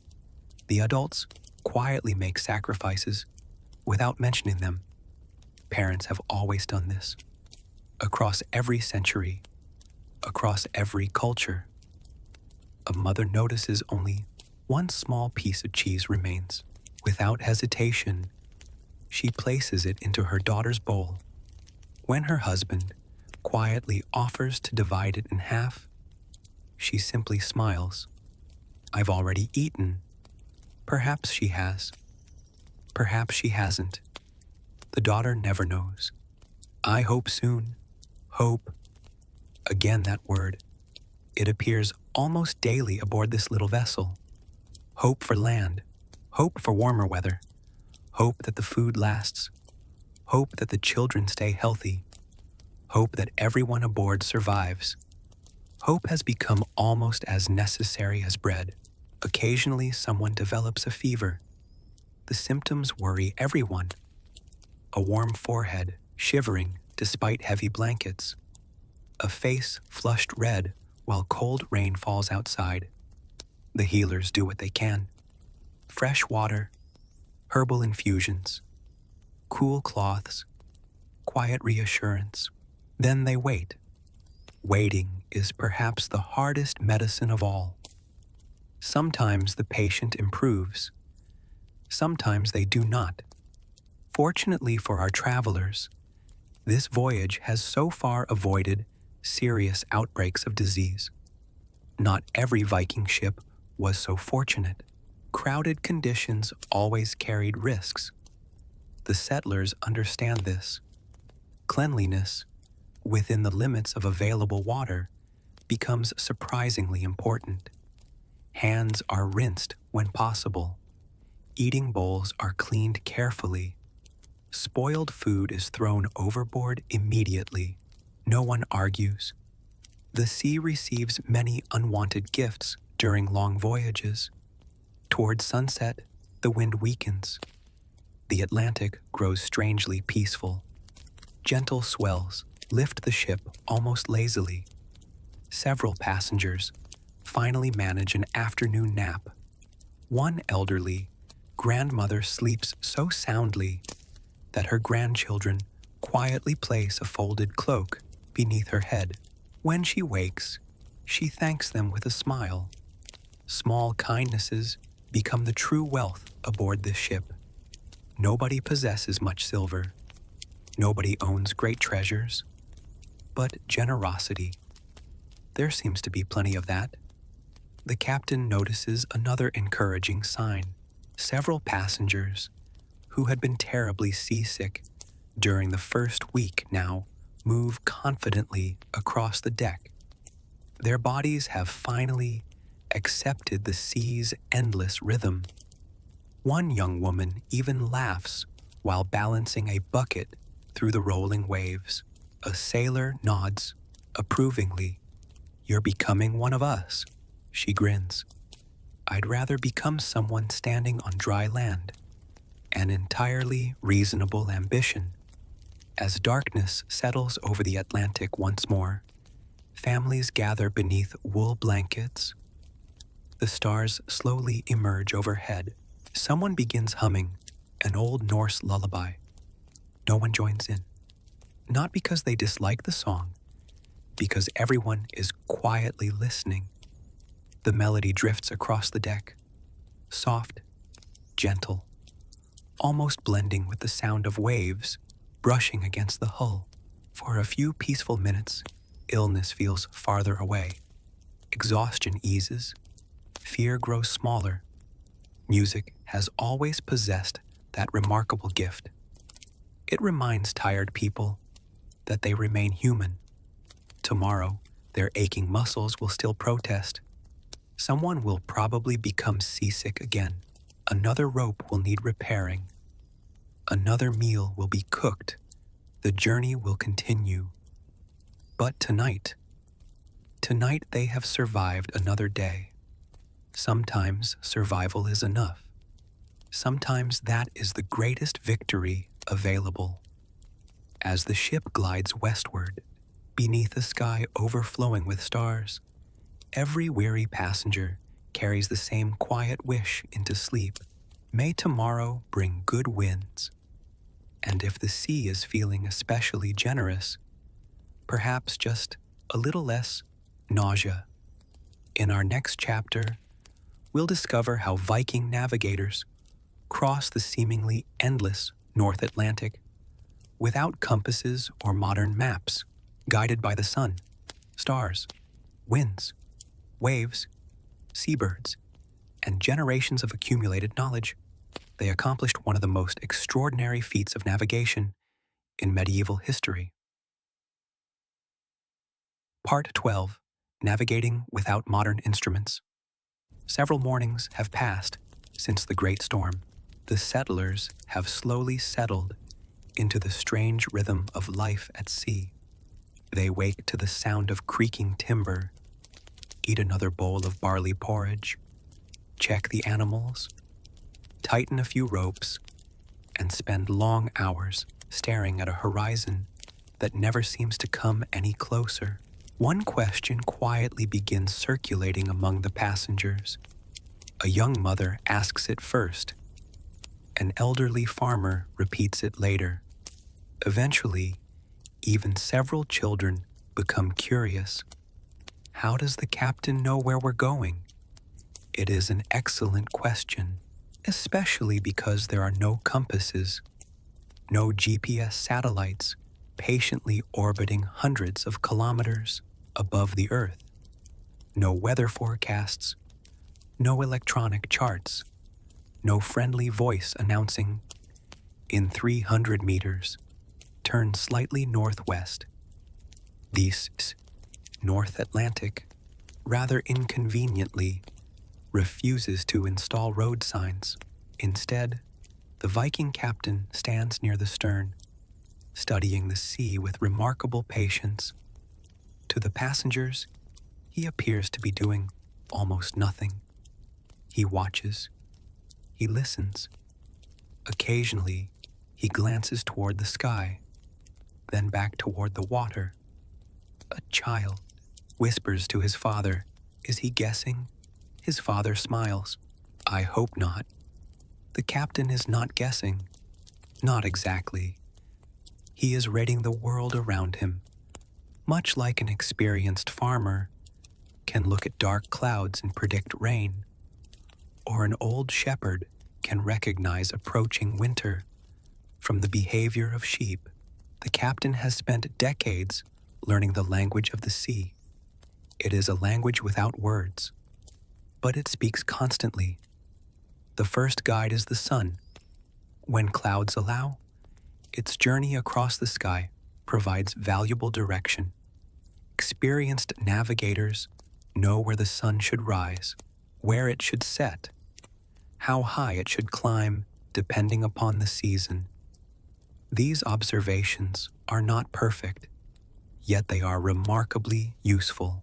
The adults quietly make sacrifices without mentioning them. Parents have always done this. Across every century, across every culture, a mother notices only one small piece of cheese remains. Without hesitation, she places it into her daughter's bowl. When her husband quietly offers to divide it in half, she simply smiles. I've already eaten. Perhaps she has. Perhaps she hasn't. The daughter never knows. I hope soon. Hope. Again that word. It appears almost daily aboard this little vessel. Hope for land. Hope for warmer weather. Hope that the food lasts. Hope that the children stay healthy. Hope that everyone aboard survives. Hope has become almost as necessary as bread. Occasionally, someone develops a fever. The symptoms worry everyone. A warm forehead, shivering despite heavy blankets. A face flushed red while cold rain falls outside. The healers do what they can. fresh water, herbal infusions, cool cloths, quiet reassurance. Then they wait. Waiting is perhaps the hardest medicine of all. Sometimes the patient improves. Sometimes they do not. Fortunately for our travelers, this voyage has so far avoided serious outbreaks of disease. Not every Viking ship was so fortunate. Crowded conditions always carried risks. The settlers understand this. Cleanliness, within the limits of available water, becomes surprisingly important. Hands are rinsed when possible. Eating bowls are cleaned carefully. Spoiled food is thrown overboard immediately. No one argues. The sea receives many unwanted gifts during long voyages. Toward sunset, the wind weakens. The Atlantic grows strangely peaceful. Gentle swells lift the ship almost lazily. Several passengers finally manage an afternoon nap. One elderly grandmother sleeps so soundly that her grandchildren quietly place a folded cloak beneath her head. When she wakes, she thanks them with a smile. Small kindnesses become the true wealth aboard this ship. Nobody possesses much silver. Nobody owns great treasures. But generosity. There seems to be plenty of that. The captain notices another encouraging sign. Several passengers who had been terribly seasick during the first week now move confidently across the deck. Their bodies have finally accepted the sea's endless rhythm. One young woman even laughs while balancing a bucket through the rolling waves. A sailor nods approvingly. "You're becoming one of us," she grins. "I'd rather become someone standing on dry land." An entirely reasonable ambition. As darkness settles over the Atlantic once more, families gather beneath wool blankets. The stars slowly emerge overhead. Someone begins humming an old Norse lullaby. No one joins in. Not because they dislike the song, because everyone is quietly listening. The melody drifts across the deck, soft, gentle, almost blending with the sound of waves brushing against the hull. For a few peaceful minutes, illness feels farther away. Exhaustion eases. Fear grows smaller. Music has always possessed that remarkable gift. It reminds tired people that they remain human. Tomorrow, their aching muscles will still protest. Someone will probably become seasick again. Another rope will need repairing. Another meal will be cooked. The journey will continue. But tonight they have survived another day. Sometimes survival is enough. Sometimes that is the greatest victory available. As the ship glides westward, beneath a sky overflowing with stars, every weary passenger carries the same quiet wish into sleep. May tomorrow bring good winds. And if the sea is feeling especially generous, perhaps just a little less nausea. In our next chapter, we'll discover how Viking navigators cross the seemingly endless North Atlantic without compasses or modern maps, guided by the sun, stars, winds, waves, seabirds, and generations of accumulated knowledge. They accomplished one of the most extraordinary feats of navigation in medieval history. Part 12. Navigating without modern instruments. Several mornings have passed since the great storm. The settlers have slowly settled into the strange rhythm of life at sea. They wake to the sound of creaking timber, eat another bowl of barley porridge, check the animals, tighten a few ropes, and spend long hours staring at a horizon that never seems to come any closer. One question quietly begins circulating among the passengers. A young mother asks it first. An elderly farmer repeats it later. Eventually, even several children become curious. How does the captain know where we're going? It is an excellent question, especially because there are no compasses, no GPS satellites patiently orbiting hundreds of kilometers above the Earth, no weather forecasts, no electronic charts, no friendly voice announcing, in 300 meters, turn slightly northwest. This North Atlantic, rather inconveniently, refuses to install road signs. Instead, the Viking captain stands near the stern, studying the sea with remarkable patience. To the passengers, he appears to be doing almost nothing. He watches. He listens. Occasionally, he glances toward the sky, then back toward the water. A child whispers to his father, "Is he guessing?" His father smiles. "I hope not." The captain is not guessing. Not exactly. He is reading the world around him, much like an experienced farmer can look at dark clouds and predict rain, or an old shepherd can recognize approaching winter from the behavior of sheep. The captain has spent decades learning the language of the sea. It is a language without words, but it speaks constantly. The first guide is the sun. When clouds allow, its journey across the sky provides valuable direction. Experienced navigators know where the sun should rise, where it should set, how high it should climb, depending upon the season. These observations are not perfect, yet they are remarkably useful.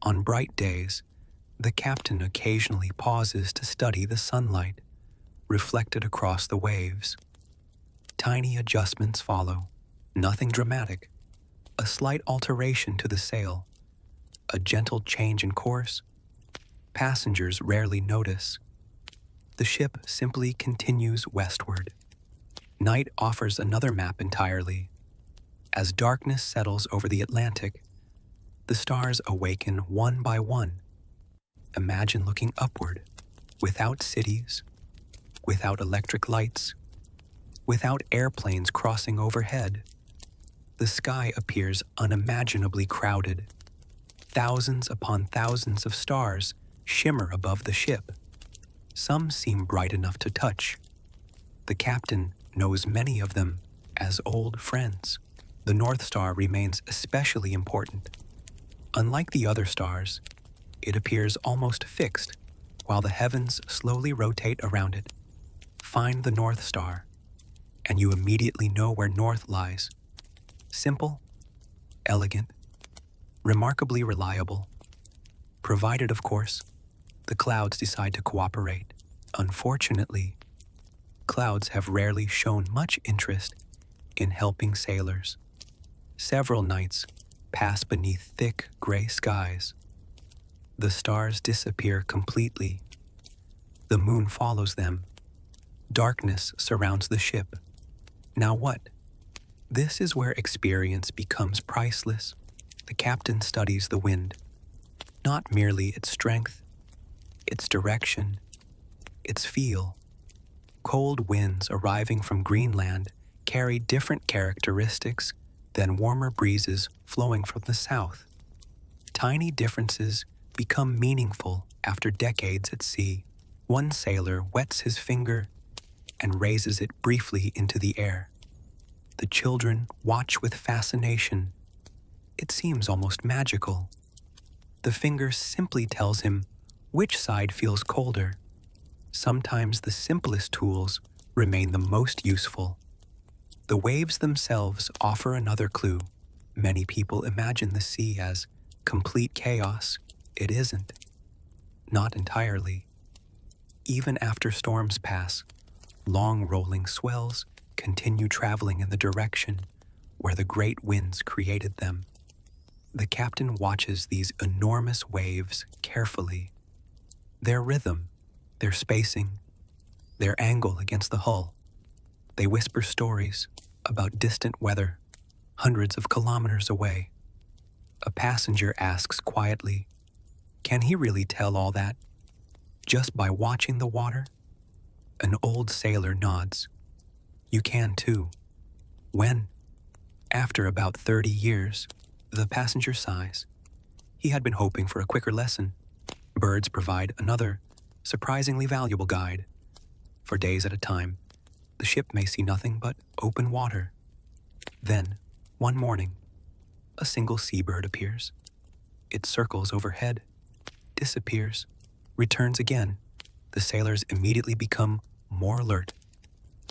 On bright days, the captain occasionally pauses to study the sunlight reflected across the waves. Tiny adjustments follow, nothing dramatic. A slight alteration to the sail, a gentle change in course. Passengers rarely notice. The ship simply continues westward. Night offers another map entirely. As darkness settles over the Atlantic, the stars awaken one by one. Imagine looking upward, without cities, without electric lights, without airplanes crossing overhead. The sky appears unimaginably crowded. Thousands upon thousands of stars shimmer above the ship. Some seem bright enough to touch. The captain knows many of them as old friends. The North Star remains especially important. Unlike the other stars, it appears almost fixed while the heavens slowly rotate around it. Find the North Star, and you immediately know where north lies. Simple, elegant, remarkably reliable. Provided, of course, the clouds decide to cooperate. Unfortunately, clouds have rarely shown much interest in helping sailors. Several nights pass beneath thick gray skies. The stars disappear completely. The moon follows them. Darkness surrounds the ship. Now what? This is where experience becomes priceless. The captain studies the wind, not merely its strength, its direction, its feel. Cold winds arriving from Greenland carry different characteristics than warmer breezes flowing from the south. Tiny differences become meaningful after decades at sea. One sailor wets his finger and raises it briefly into the air. The children watch with fascination. It seems almost magical. The finger simply tells him which side feels colder. Sometimes the simplest tools remain the most useful. The waves themselves offer another clue. Many people imagine the sea as complete chaos. It isn't. Not entirely. Even after storms pass, long rolling swells continue traveling in the direction where the great winds created them. The captain watches these enormous waves carefully. Their rhythm, their spacing, their angle against the hull. They whisper stories about distant weather hundreds of kilometers away. A passenger asks quietly, "Can he really tell all that just by watching the water?" An old sailor nods. "You can too." When, after about 30 years, the passenger sighs. He had been hoping for a quicker lesson. Birds provide another, surprisingly valuable guide. For days at a time, the ship may see nothing but open water. Then, one morning, a single seabird appears. It circles overhead, disappears, returns again. The sailors immediately become more alert.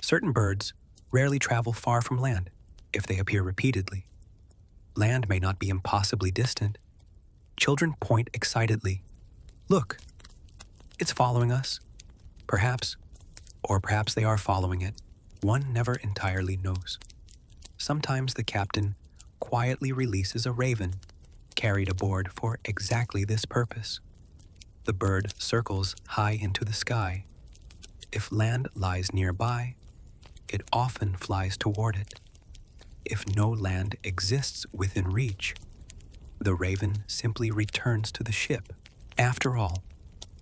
Certain birds rarely travel far from land if they appear repeatedly. Land may not be impossibly distant. Children point excitedly. "Look, it's following us." Perhaps, or perhaps they are following it. One never entirely knows. Sometimes the captain quietly releases a raven, carried aboard for exactly this purpose. The bird circles high into the sky. If land lies nearby, it often flies toward it. If no land exists within reach, the raven simply returns to the ship. After all,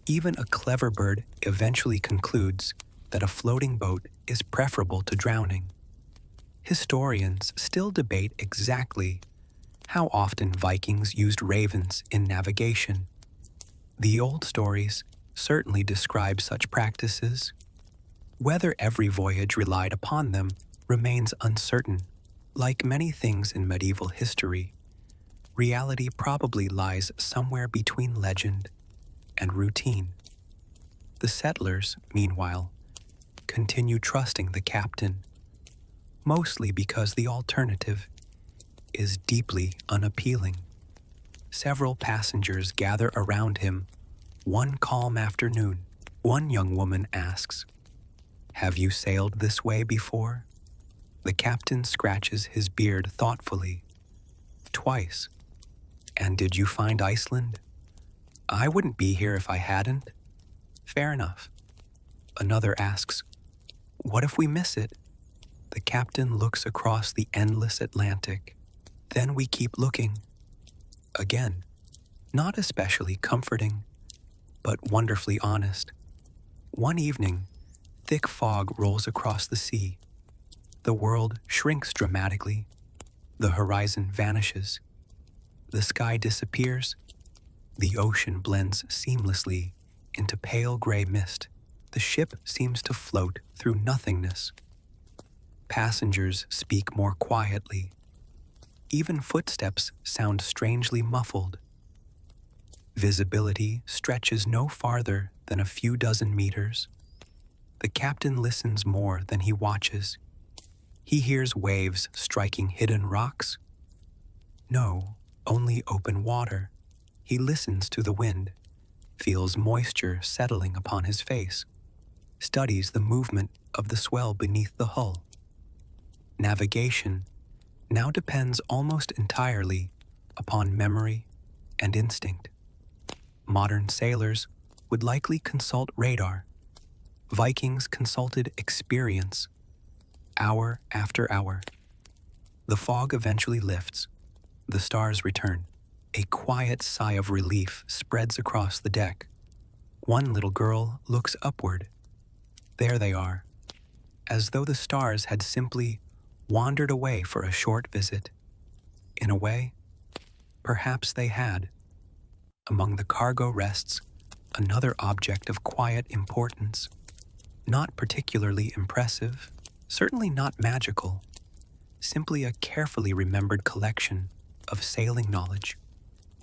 even a clever bird eventually concludes that a floating boat is preferable to drowning. Historians still debate exactly how often Vikings used ravens in navigation. The old stories certainly describe such practices. Whether every voyage relied upon them remains uncertain. Like many things in medieval history, reality probably lies somewhere between legend and routine. The settlers, meanwhile, continue trusting the captain, mostly because the alternative is deeply unappealing. Several passengers gather around him one calm afternoon. One young woman asks, "Have you sailed this way before?" The captain scratches his beard thoughtfully. "Twice." "And did you find Iceland?" "I wouldn't be here if I hadn't." "Fair enough." Another asks, "What if we miss it?" The captain looks across the endless Atlantic. "Then we keep looking." Again, not especially comforting, but wonderfully honest. One evening, thick fog rolls across the sea. The world shrinks dramatically. The horizon vanishes. The sky disappears. The ocean blends seamlessly into pale gray mist. The ship seems to float through nothingness. Passengers speak more quietly. Even footsteps sound strangely muffled. Visibility stretches no farther than a few dozen meters. The captain listens more than he watches. He hears waves striking hidden rocks. No, only open water. He listens to the wind, feels moisture settling upon his face, studies the movement of the swell beneath the hull. Navigation now depends almost entirely upon memory and instinct. Modern sailors would likely consult radar. Vikings consulted experience, hour after hour. The fog eventually lifts. The stars return. A quiet sigh of relief spreads across the deck. One little girl looks upward. There they are, as though the stars had simply wandered away for a short visit. In a way, perhaps they had. Among the cargo rests another object of quiet importance. Not particularly impressive, certainly not magical, simply a carefully remembered collection of sailing knowledge.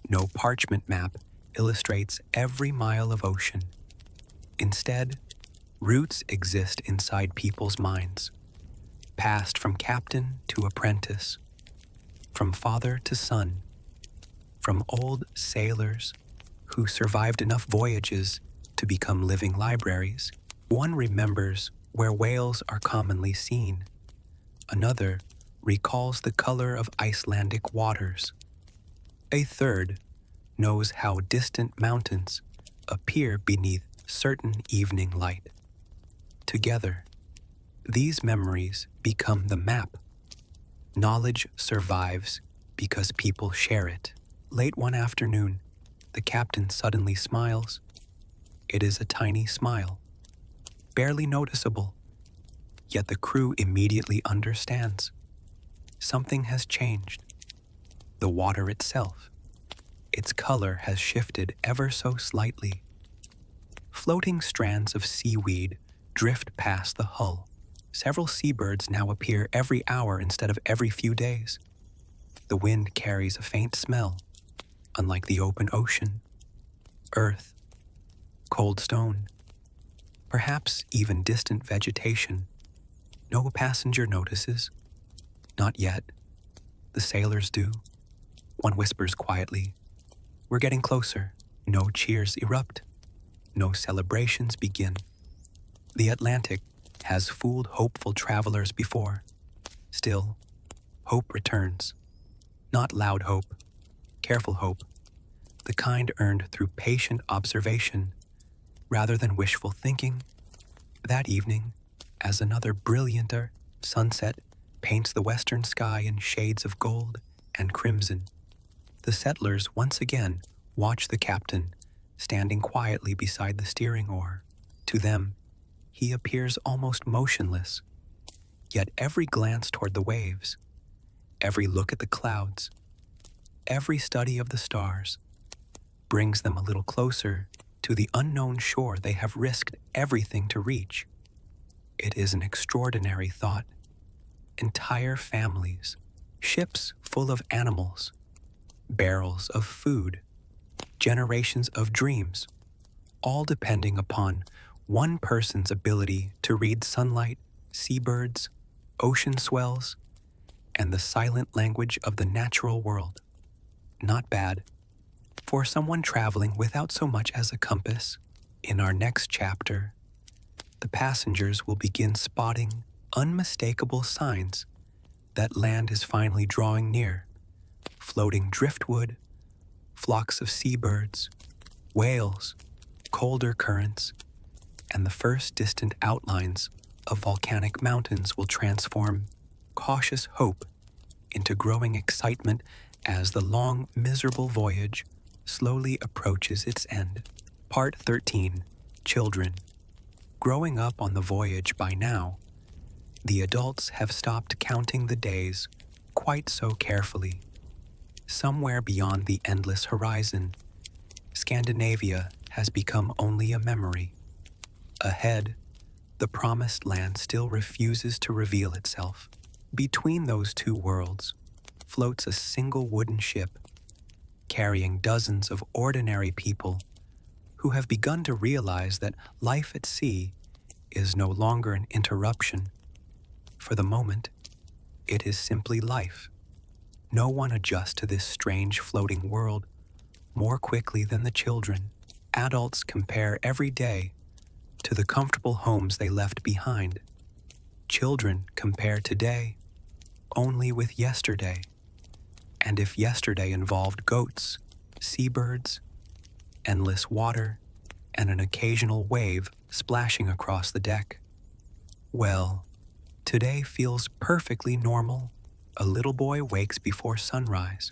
No parchment map illustrates every mile of ocean. Instead, roots exist inside people's minds, passed from captain to apprentice, from father to son, from old sailors who survived enough voyages to become living libraries. One remembers where whales are commonly seen. Another recalls the color of Icelandic waters. A third knows how distant mountains appear beneath certain evening light. Together, these memories become the map. Knowledge survives because people share it. Late one afternoon, the captain suddenly smiles. It is a tiny smile, barely noticeable, yet the crew immediately understands. Something has changed. The water itself. Its color has shifted ever so slightly. Floating strands of seaweed drift past the hull. Several seabirds now appear every hour instead of every few days. The wind carries a faint smell, unlike the open ocean, earth, cold stone, perhaps even distant vegetation. No passenger notices. Not yet. The sailors do. One whispers quietly, "We're getting closer." No cheers erupt. No celebrations begin. The Atlantic has fooled hopeful travelers before. Still, hope returns. Not loud hope, careful hope, the kind earned through patient observation rather than wishful thinking. That evening, as another brillianter sunset paints the western sky in shades of gold and crimson, the settlers once again watch the captain standing quietly beside the steering oar. To them, he appears almost motionless, yet every glance toward the waves, every look at the clouds, every study of the stars brings them a little closer to the unknown shore they have risked everything to reach. It is an extraordinary thought. Entire families, ships full of animals, barrels of food, generations of dreams, all depending upon one person's ability to read sunlight, seabirds, ocean swells, and the silent language of the natural world. Not bad for someone traveling without so much as a compass. In our next chapter, the passengers will begin spotting unmistakable signs that land is finally drawing near. Floating driftwood, flocks of seabirds, whales, colder currents, and the first distant outlines of volcanic mountains will transform cautious hope into growing excitement as the long, miserable voyage slowly approaches its end. Part 13. Children. Growing up on the voyage by now, the adults have stopped counting the days quite so carefully. Somewhere beyond the endless horizon, Scandinavia has become only a memory. Ahead, the promised land still refuses to reveal itself. Between those two worlds floats a single wooden ship, carrying dozens of ordinary people who have begun to realize that life at sea is no longer an interruption. For the moment, it is simply life. No one adjusts to this strange floating world more quickly than the children. Adults compare every day to the comfortable homes they left behind. Children compare today only with yesterday. And if yesterday involved goats, seabirds, endless water, and an occasional wave splashing across the deck, well, today feels perfectly normal. A little boy wakes before sunrise,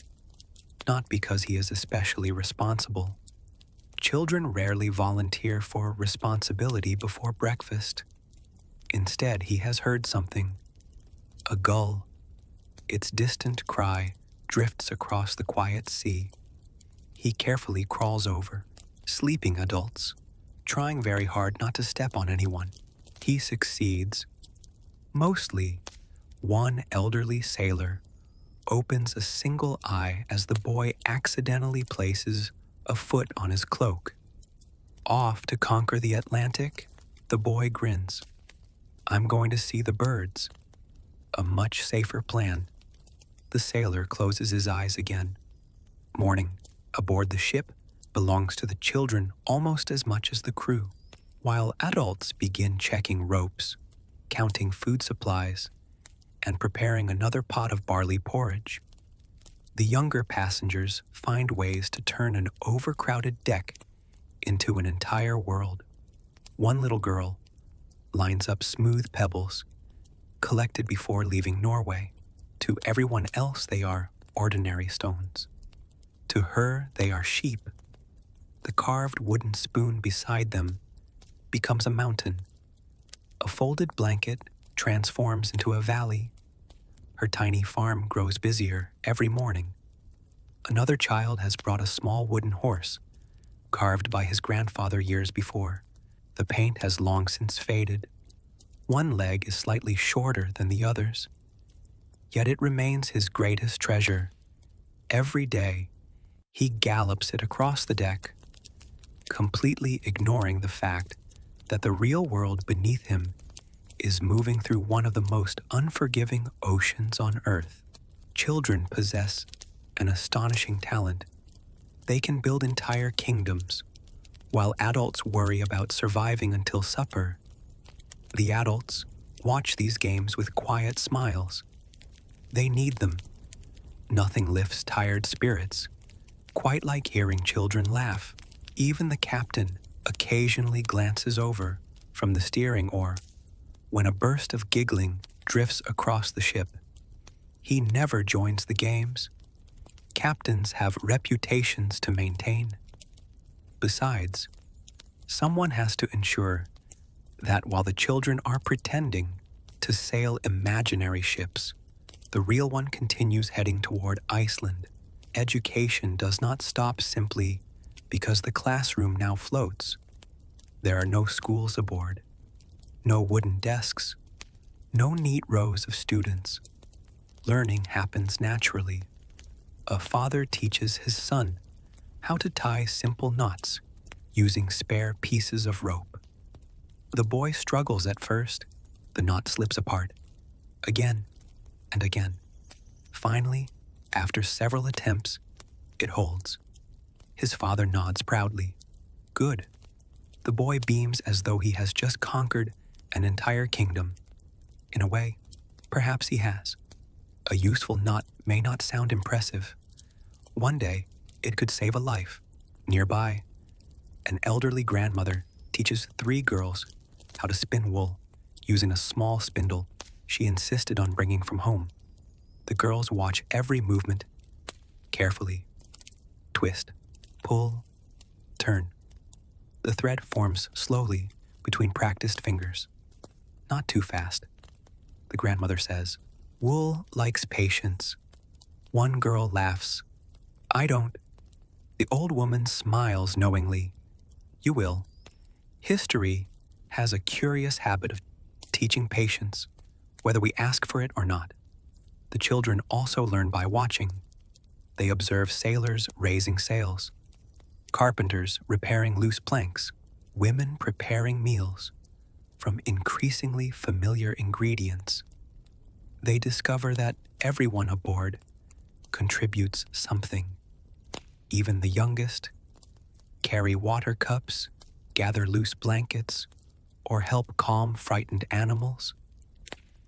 not because he is especially responsible. Children rarely volunteer for responsibility before breakfast. Instead, he has heard something. A gull. Its distant cry drifts across the quiet sea. He carefully crawls over. Sleeping adults, trying very hard not to step on anyone. He succeeds. Mostly, one elderly sailor opens a single eye as the boy accidentally places a foot on his cloak. Off to conquer the Atlantic, the boy grins. I'm going to see the birds. A much safer plan. The sailor closes his eyes again. Morning, aboard the ship, belongs to the children almost as much as the crew. While adults begin checking ropes, counting food supplies, and preparing another pot of barley porridge, the younger passengers find ways to turn an overcrowded deck into an entire world. One little girl lines up smooth pebbles collected before leaving Norway. To everyone else, they are ordinary stones. To her, they are sheep. The carved wooden spoon beside them becomes a mountain. A folded blanket transforms into a valley. Her tiny farm grows busier every morning. Another child has brought a small wooden horse, carved by his grandfather years before. The paint has long since faded. One leg is slightly shorter than the others, yet it remains his greatest treasure. Every day, he gallops it across the deck, completely ignoring the fact that the real world beneath him is moving through one of the most unforgiving oceans on Earth. Children possess an astonishing talent. They can build entire kingdoms, while adults worry about surviving until supper. The adults watch these games with quiet smiles. They need them. Nothing lifts tired spirits, quite like hearing children laugh. Even the captain occasionally glances over from the steering oar when a burst of giggling drifts across the ship. He never joins the games. Captains have reputations to maintain. Besides, someone has to ensure that while the children are pretending to sail imaginary ships, the real one continues heading toward Iceland. Education does not stop simply because the classroom now floats. There are no schools aboard, no wooden desks, no neat rows of students. Learning happens naturally. A father teaches his son how to tie simple knots using spare pieces of rope. The boy struggles at first. The knot slips apart, again and again. Finally, after several attempts, it holds. His father nods proudly. Good. The boy beams as though he has just conquered an entire kingdom. In a way, perhaps he has. A useful knot may not sound impressive. One day, it could save a life. Nearby, an elderly grandmother teaches 3 girls how to spin wool using a small spindle she insisted on bringing from home. The girls watch every movement carefully. Twist, pull, turn. The thread forms slowly between practiced fingers. Not too fast, the grandmother says. Wool likes patience. One girl laughs. I don't. The old woman smiles knowingly. You will. History has a curious habit of teaching patience, whether we ask for it or not. The children also learn by watching. They observe sailors raising sails, carpenters repairing loose planks, women preparing meals from increasingly familiar ingredients. They discover that everyone aboard contributes something. Even the youngest carry water cups, gather loose blankets, or help calm frightened animals.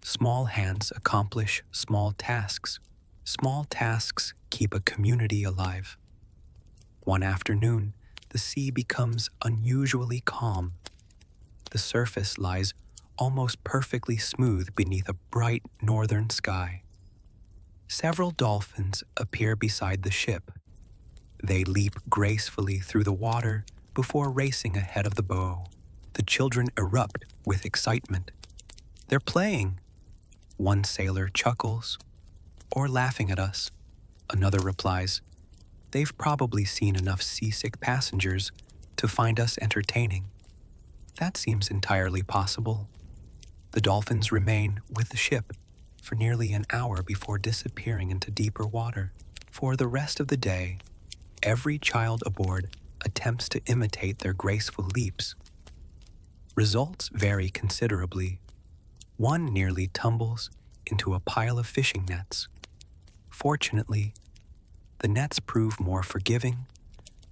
Small hands accomplish small tasks. Small tasks keep a community alive. One afternoon, the sea becomes unusually calm. The surface lies almost perfectly smooth beneath a bright northern sky. Several dolphins appear beside the ship. They leap gracefully through the water before racing ahead of the bow. The children erupt with excitement. They're playing. One sailor chuckles, or laughing at us. Another replies, they've probably seen enough seasick passengers to find us entertaining. That seems entirely possible. The dolphins remain with the ship for nearly an hour before disappearing into deeper water. For the rest of the day, every child aboard attempts to imitate their graceful leaps. Results vary considerably. One nearly tumbles into a pile of fishing nets. Fortunately, the nets prove more forgiving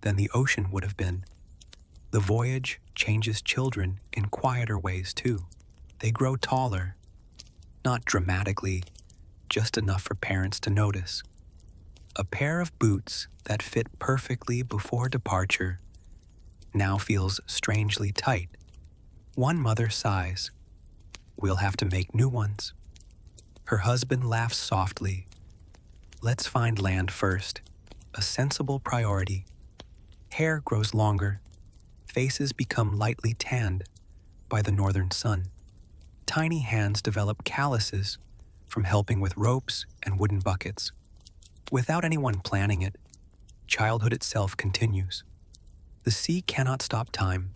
than the ocean would have been. The voyage changes children in quieter ways too. They grow taller, not dramatically, just enough for parents to notice. A pair of boots that fit perfectly before departure now feels strangely tight One mother sighs, "We'll have to make new ones." Her husband laughs softly, "Let's find land first, a sensible priority." Hair grows longer, faces become lightly tanned by the northern sun. Tiny hands develop calluses from helping with ropes and wooden buckets. Without anyone planning it, childhood itself continues. The sea cannot stop time.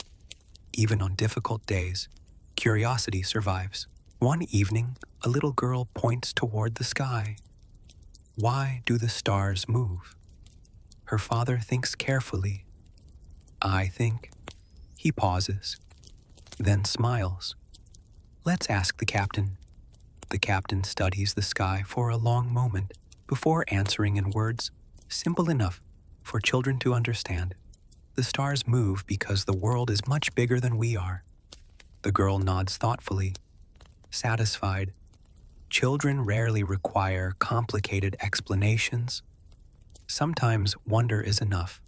Even on difficult days, curiosity survives. One evening, a little girl points toward the sky. "Why do the stars move?" Her father thinks carefully. "I think." He pauses, then smiles. "Let's ask the captain." The captain studies the sky for a long moment before answering in words simple enough for children to understand. "The stars move because the world is much bigger than we are." The girl nods thoughtfully, satisfied. Children rarely require complicated explanations. Sometimes wonder is enough.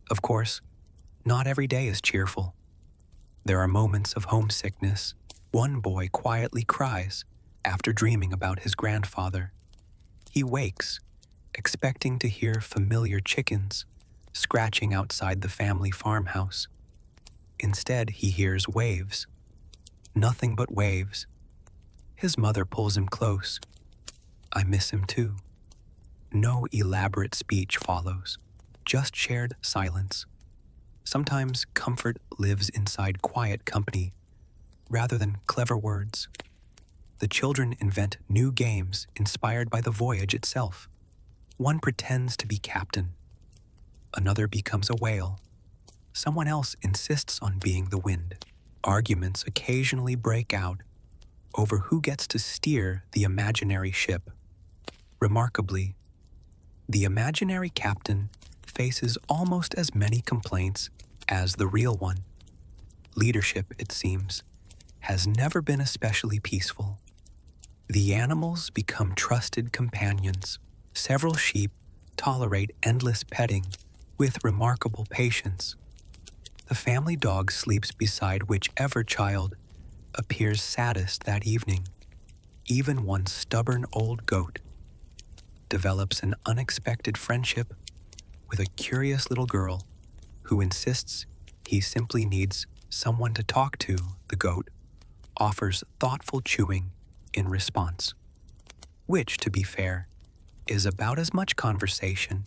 Of course, not every day is cheerful. There are moments of homesickness. One boy quietly cries after dreaming about his grandfather. He wakes, expecting to hear familiar chickens scratching outside the family farmhouse. Instead, he hears waves. Nothing but waves. His mother pulls him close. "I miss him too." No elaborate speech follows, just shared silence. Sometimes comfort lives inside quiet company rather than clever words. The children invent new games inspired by the voyage itself. One pretends to be captain. Another becomes a whale. Someone else insists on being the wind. Arguments occasionally break out over who gets to steer the imaginary ship. Remarkably, the imaginary captain faces almost as many complaints as the real one. Leadership, it seems, has never been especially peaceful. The animals become trusted companions. Several sheep tolerate endless petting with remarkable patience. The family dog sleeps beside whichever child appears saddest that evening. Even one stubborn old goat develops an unexpected friendship with a curious little girl who insists he simply needs someone to talk to. The goat offers thoughtful chewing in response, which, to be fair, is about as much conversation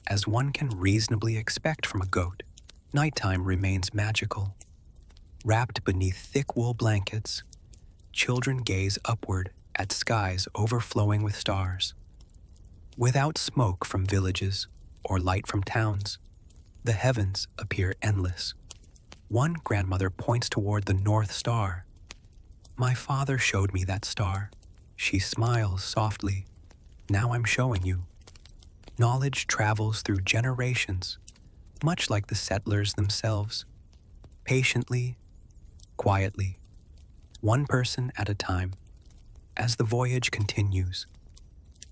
as one can reasonably expect from a goat. Nighttime remains magical. Wrapped beneath thick wool blankets, children gaze upward at skies overflowing with stars. Without smoke from villages or light from towns, the heavens appear endless. One grandmother points toward the North Star. "My father showed me that star." She smiles softly. "Now I'm showing you." Knowledge travels through generations, much like the settlers themselves. Patiently, quietly, one person at a time. As the voyage continues,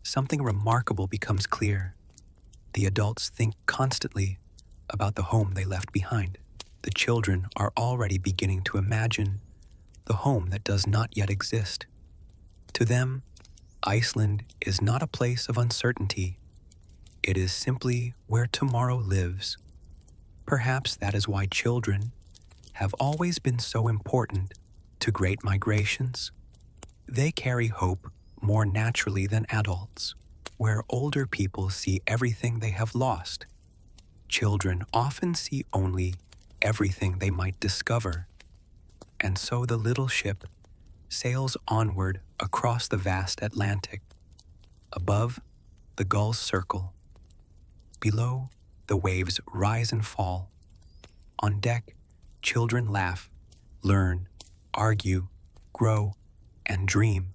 something remarkable becomes clear. The adults think constantly about the home they left behind. The children are already beginning to imagine the home that does not yet exist. To them, Iceland is not a place of uncertainty. It is simply where tomorrow lives. Perhaps that is why children have always been so important to great migrations. They carry hope more naturally than adults. Where older people see everything they have lost, children often see only everything they might discover. And so the little ship sails onward across the vast Atlantic. Above, the gulls circle. Below, the waves rise and fall. On deck, children laugh, learn, argue, grow, and dream,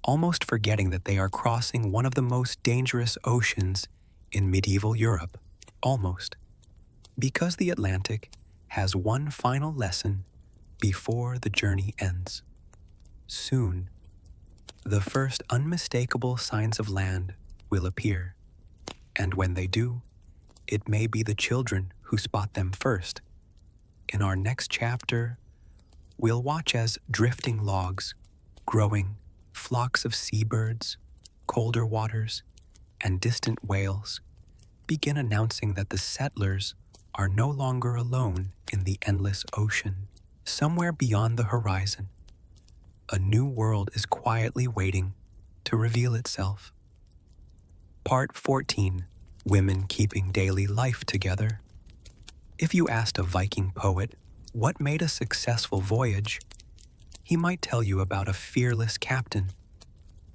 almost forgetting that they are crossing one of the most dangerous oceans in medieval Europe. Almost. Because the Atlantic has one final lesson before the journey ends. Soon, the first unmistakable signs of land will appear. And when they do, it may be the children who spot them first. In our next chapter, We'll watch as drifting logs, growing flocks of seabirds, colder waters, and distant whales begin announcing that the settlers are no longer alone in the endless ocean. Somewhere beyond the horizon, a new world is quietly waiting to reveal itself. Part 14. Women Keeping Daily Life Together. If you asked a Viking poet what made a successful voyage, he might tell you about a fearless captain,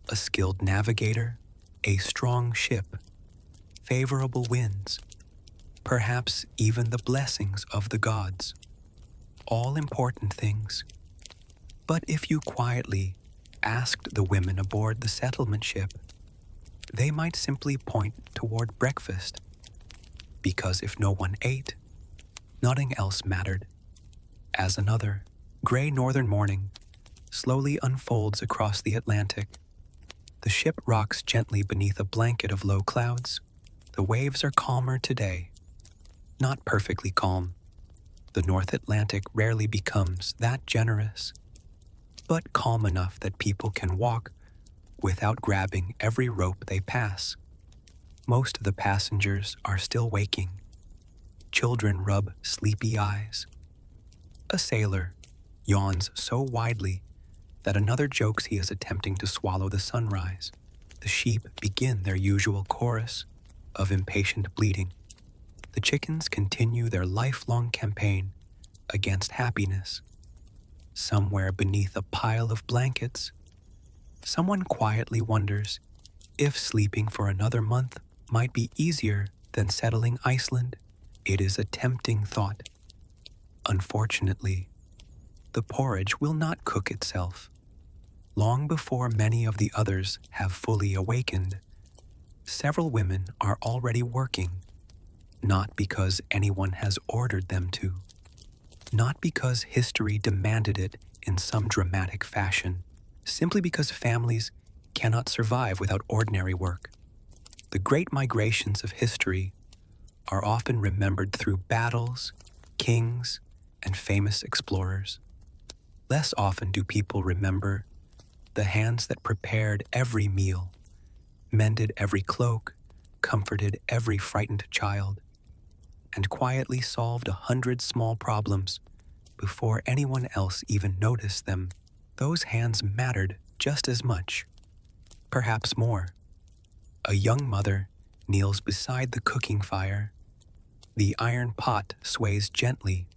a skilled navigator, a strong ship, favorable winds, perhaps even the blessings of the gods. All important things. But if you quietly asked the women aboard the settlement ship, they might simply point toward breakfast, because if no one ate, nothing else mattered. As another gray northern morning slowly unfolds across the Atlantic, the ship rocks gently beneath a blanket of low clouds. The waves are calmer today. Not perfectly calm. The North Atlantic rarely becomes that generous, but calm enough that people can walk without grabbing every rope they pass. Most of the passengers are still waking. Children rub sleepy eyes. A sailor yawns so widely that another jokes he is attempting to swallow the sunrise. The sheep begin their usual chorus of impatient bleating. The chickens continue their lifelong campaign against happiness. Somewhere beneath a pile of blankets, someone quietly wonders if sleeping for another month might be easier than settling Iceland. It is a tempting thought. Unfortunately, the porridge will not cook itself. Long before many of the others have fully awakened, several women are already working, not because anyone has ordered them to, not because history demanded it in some dramatic fashion, simply because families cannot survive without ordinary work. The great migrations of history are often remembered through battles, kings, and famous explorers. Less often do people remember the hands that prepared every meal, mended every cloak, comforted every frightened child, and quietly solved 100 small problems before anyone else even noticed them. Those hands mattered just as much, perhaps more. A young mother kneels beside the cooking fire. The iron pot sways gently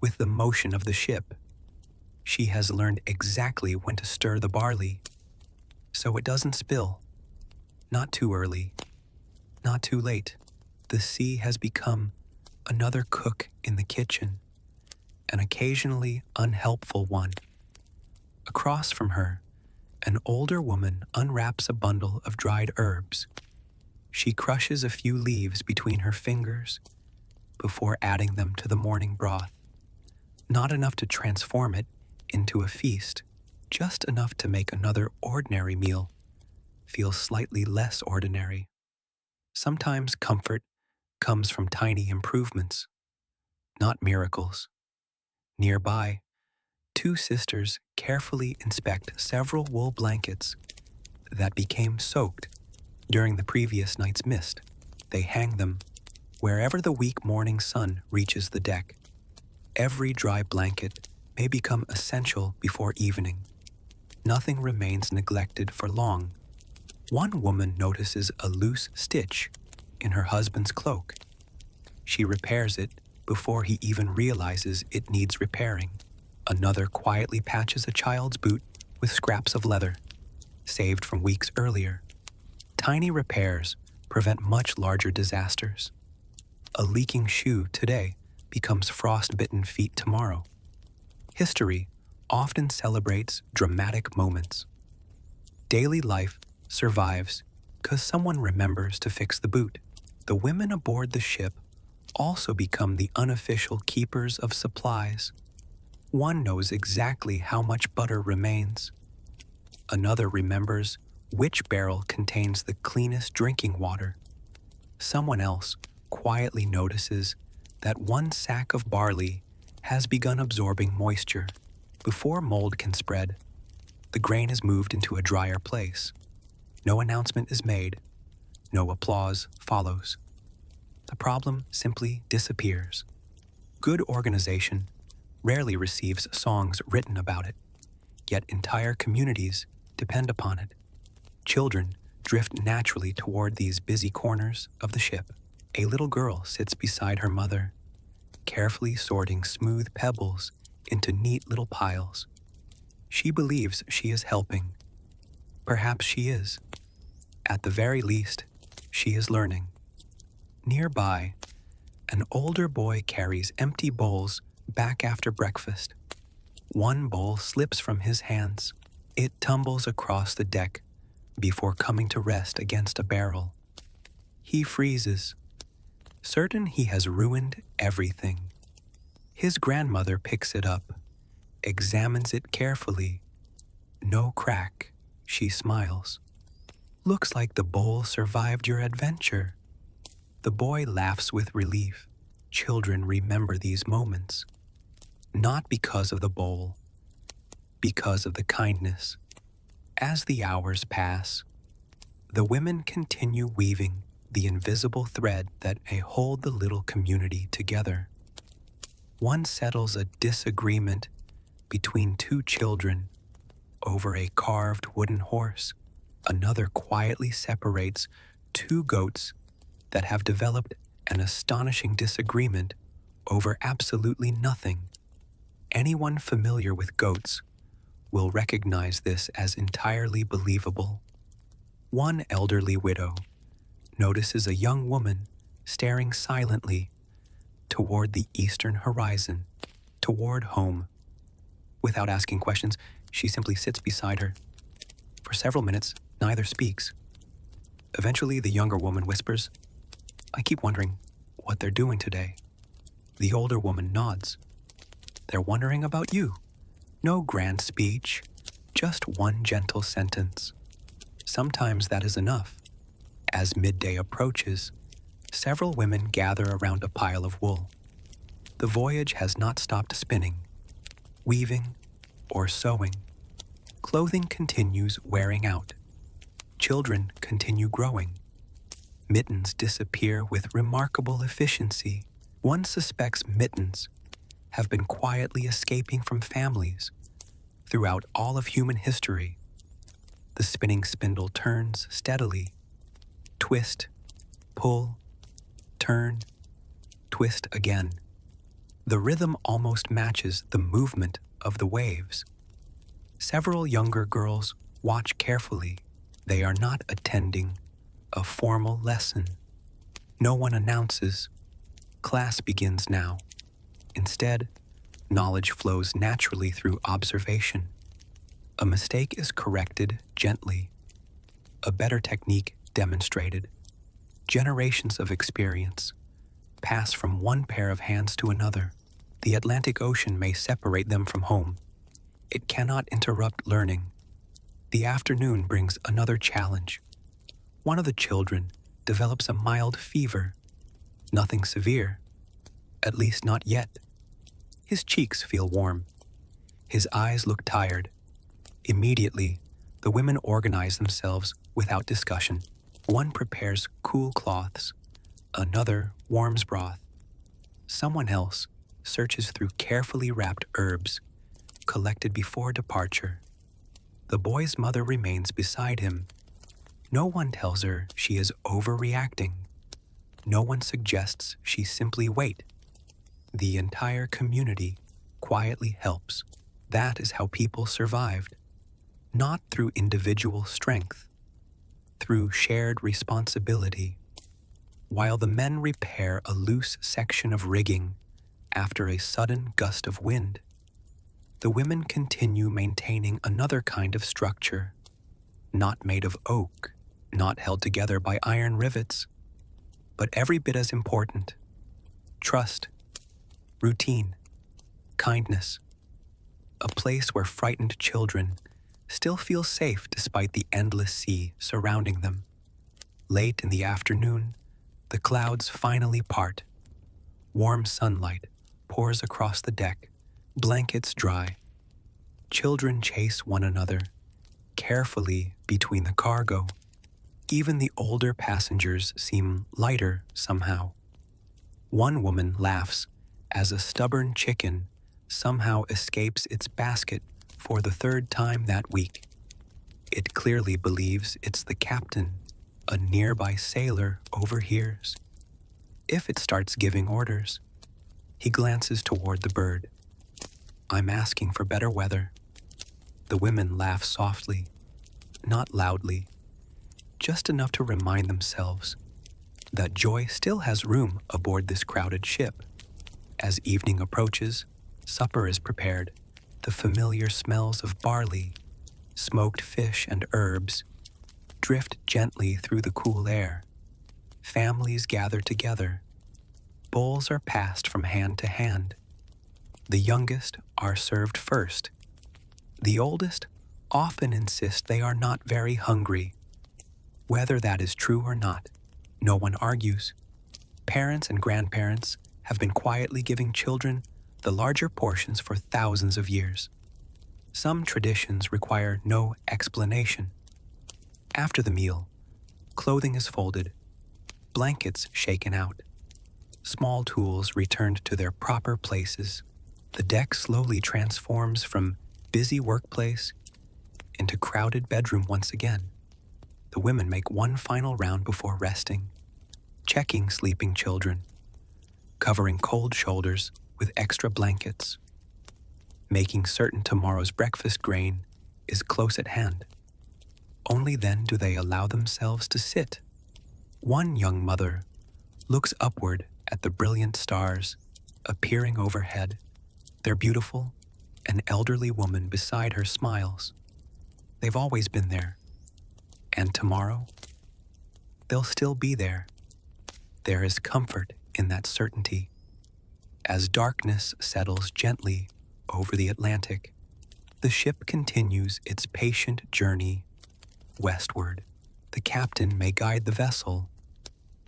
with the motion of the ship. She has learned exactly when to stir the barley, so it doesn't spill. Not too early, not too late. The sea has become another cook in the kitchen, an occasionally unhelpful one. Across from her, an older woman unwraps a bundle of dried herbs. She crushes a few leaves between her fingers before adding them to the morning broth. Not enough to transform it into a feast, just enough to make another ordinary meal feel slightly less ordinary. Sometimes comfort comes from tiny improvements, not miracles. Nearby, two sisters carefully inspect several wool blankets that became soaked during the previous night's mist. They hang them wherever the weak morning sun reaches the deck. Every dry blanket may become essential before evening. Nothing remains neglected for long. One woman notices a loose stitch in her husband's cloak. She repairs it before he even realizes it needs repairing. Another quietly patches a child's boot with scraps of leather, saved from weeks earlier. Tiny repairs prevent much larger disasters. A leaking shoe today becomes frost-bitten feet tomorrow. History often celebrates dramatic moments. Daily life survives because someone remembers to fix the boot. The women aboard the ship also become the unofficial keepers of supplies. One knows exactly how much butter remains. Another remembers which barrel contains the cleanest drinking water. Someone else quietly notices that one sack of barley has begun absorbing moisture. Before mold can spread, the grain is moved into a drier place. No announcement is made, no applause follows. The problem simply disappears. Good organization rarely receives songs written about it, yet entire communities depend upon it. Children drift naturally toward these busy corners of the ship. A little girl sits beside her mother, carefully sorting smooth pebbles into neat little piles. She believes she is helping. Perhaps she is. At the very least, she is learning. Nearby, an older boy carries empty bowls back after breakfast. One bowl slips from his hands. It tumbles across the deck before coming to rest against a barrel. He freezes, certain he has ruined everything. His grandmother picks it up, examines it carefully. No crack, she smiles. Looks like the bowl survived your adventure. The boy laughs with relief. Children remember these moments, not because of the bowl, because of the kindness. As the hours pass, the women continue weaving the invisible thread that may hold the little community together. One settles a disagreement between two children over a carved wooden horse. Another quietly separates two goats that have developed an astonishing disagreement over absolutely nothing. Anyone familiar with goats will recognize this as entirely believable. One elderly widow notices a young woman staring silently toward the eastern horizon, toward home. Without asking questions, she simply sits beside her. For several minutes, neither speaks. Eventually, the younger woman whispers, "I keep wondering what they're doing today." The older woman nods. "They're wondering about you." No grand speech, just one gentle sentence. Sometimes that is enough. As midday approaches, several women gather around a pile of wool. The voyage has not stopped spinning, weaving, or sewing. Clothing continues wearing out. Children continue growing. Mittens disappear with remarkable efficiency. One suspects mittens have been quietly escaping from families throughout all of human history. The spinning spindle turns steadily. Twist, pull, turn, twist again. The rhythm almost matches the movement of the waves. Several younger girls watch carefully. They are not attending a formal lesson. No one announces, "Class begins now." Instead, knowledge flows naturally through observation. A mistake is corrected gently. A better technique demonstrated. Generations of experience pass from one pair of hands to another. The Atlantic Ocean may separate them from home. It cannot interrupt learning. The afternoon brings another challenge. One of the children develops a mild fever. Nothing severe, at least not yet. His cheeks feel warm. His eyes look tired. Immediately, the women organize themselves without discussion. One prepares cool cloths. Another warms broth. Someone else searches through carefully wrapped herbs collected before departure. The boy's mother remains beside him. No one tells her she is overreacting. No one suggests she simply wait. The entire community quietly helps. That is how people survived. Not through individual strength, through shared responsibility. While the men repair a loose section of rigging after a sudden gust of wind, the women continue maintaining another kind of structure, not made of oak, not held together by iron rivets, but every bit as important. Trust, routine, kindness. A place where frightened children still feel safe despite the endless sea surrounding them. Late in the afternoon, the clouds finally part. Warm sunlight pours across the deck, blankets dry. children chase one another carefully between the cargo. Even the older passengers seem lighter somehow. One woman laughs as a stubborn chicken somehow escapes its basket for the third time that week. It clearly believes it's the captain a nearby sailor overhears. If it starts giving orders, he glances toward the bird. I'm asking for better weather. The women laugh softly, not loudly, just enough to remind themselves that joy still has room aboard this crowded ship. As evening approaches, supper is prepared. The familiar smells of barley, smoked fish, and herbs drift gently through the cool air. Families gather together. Bowls are passed from hand to hand. The youngest are served first. The oldest often insist they are not very hungry. Whether that is true or not, no one argues. Parents and grandparents have been quietly giving children the larger portions for thousands of years. Some traditions require no explanation. After the meal, clothing is folded, blankets shaken out, small tools returned to their proper places. The deck slowly transforms from busy workplace into crowded bedroom once again. The women make one final round before resting, checking sleeping children, covering cold shoulders with extra blankets, making certain tomorrow's breakfast grain is close at hand. Only then do they allow themselves to sit. One young mother looks upward at the brilliant stars appearing overhead. They're beautiful. An elderly woman beside her smiles. They've always been there. And tomorrow, they'll still be there. There is comfort in that certainty. As darkness settles gently over the Atlantic, the ship continues its patient journey westward. The captain may guide the vessel.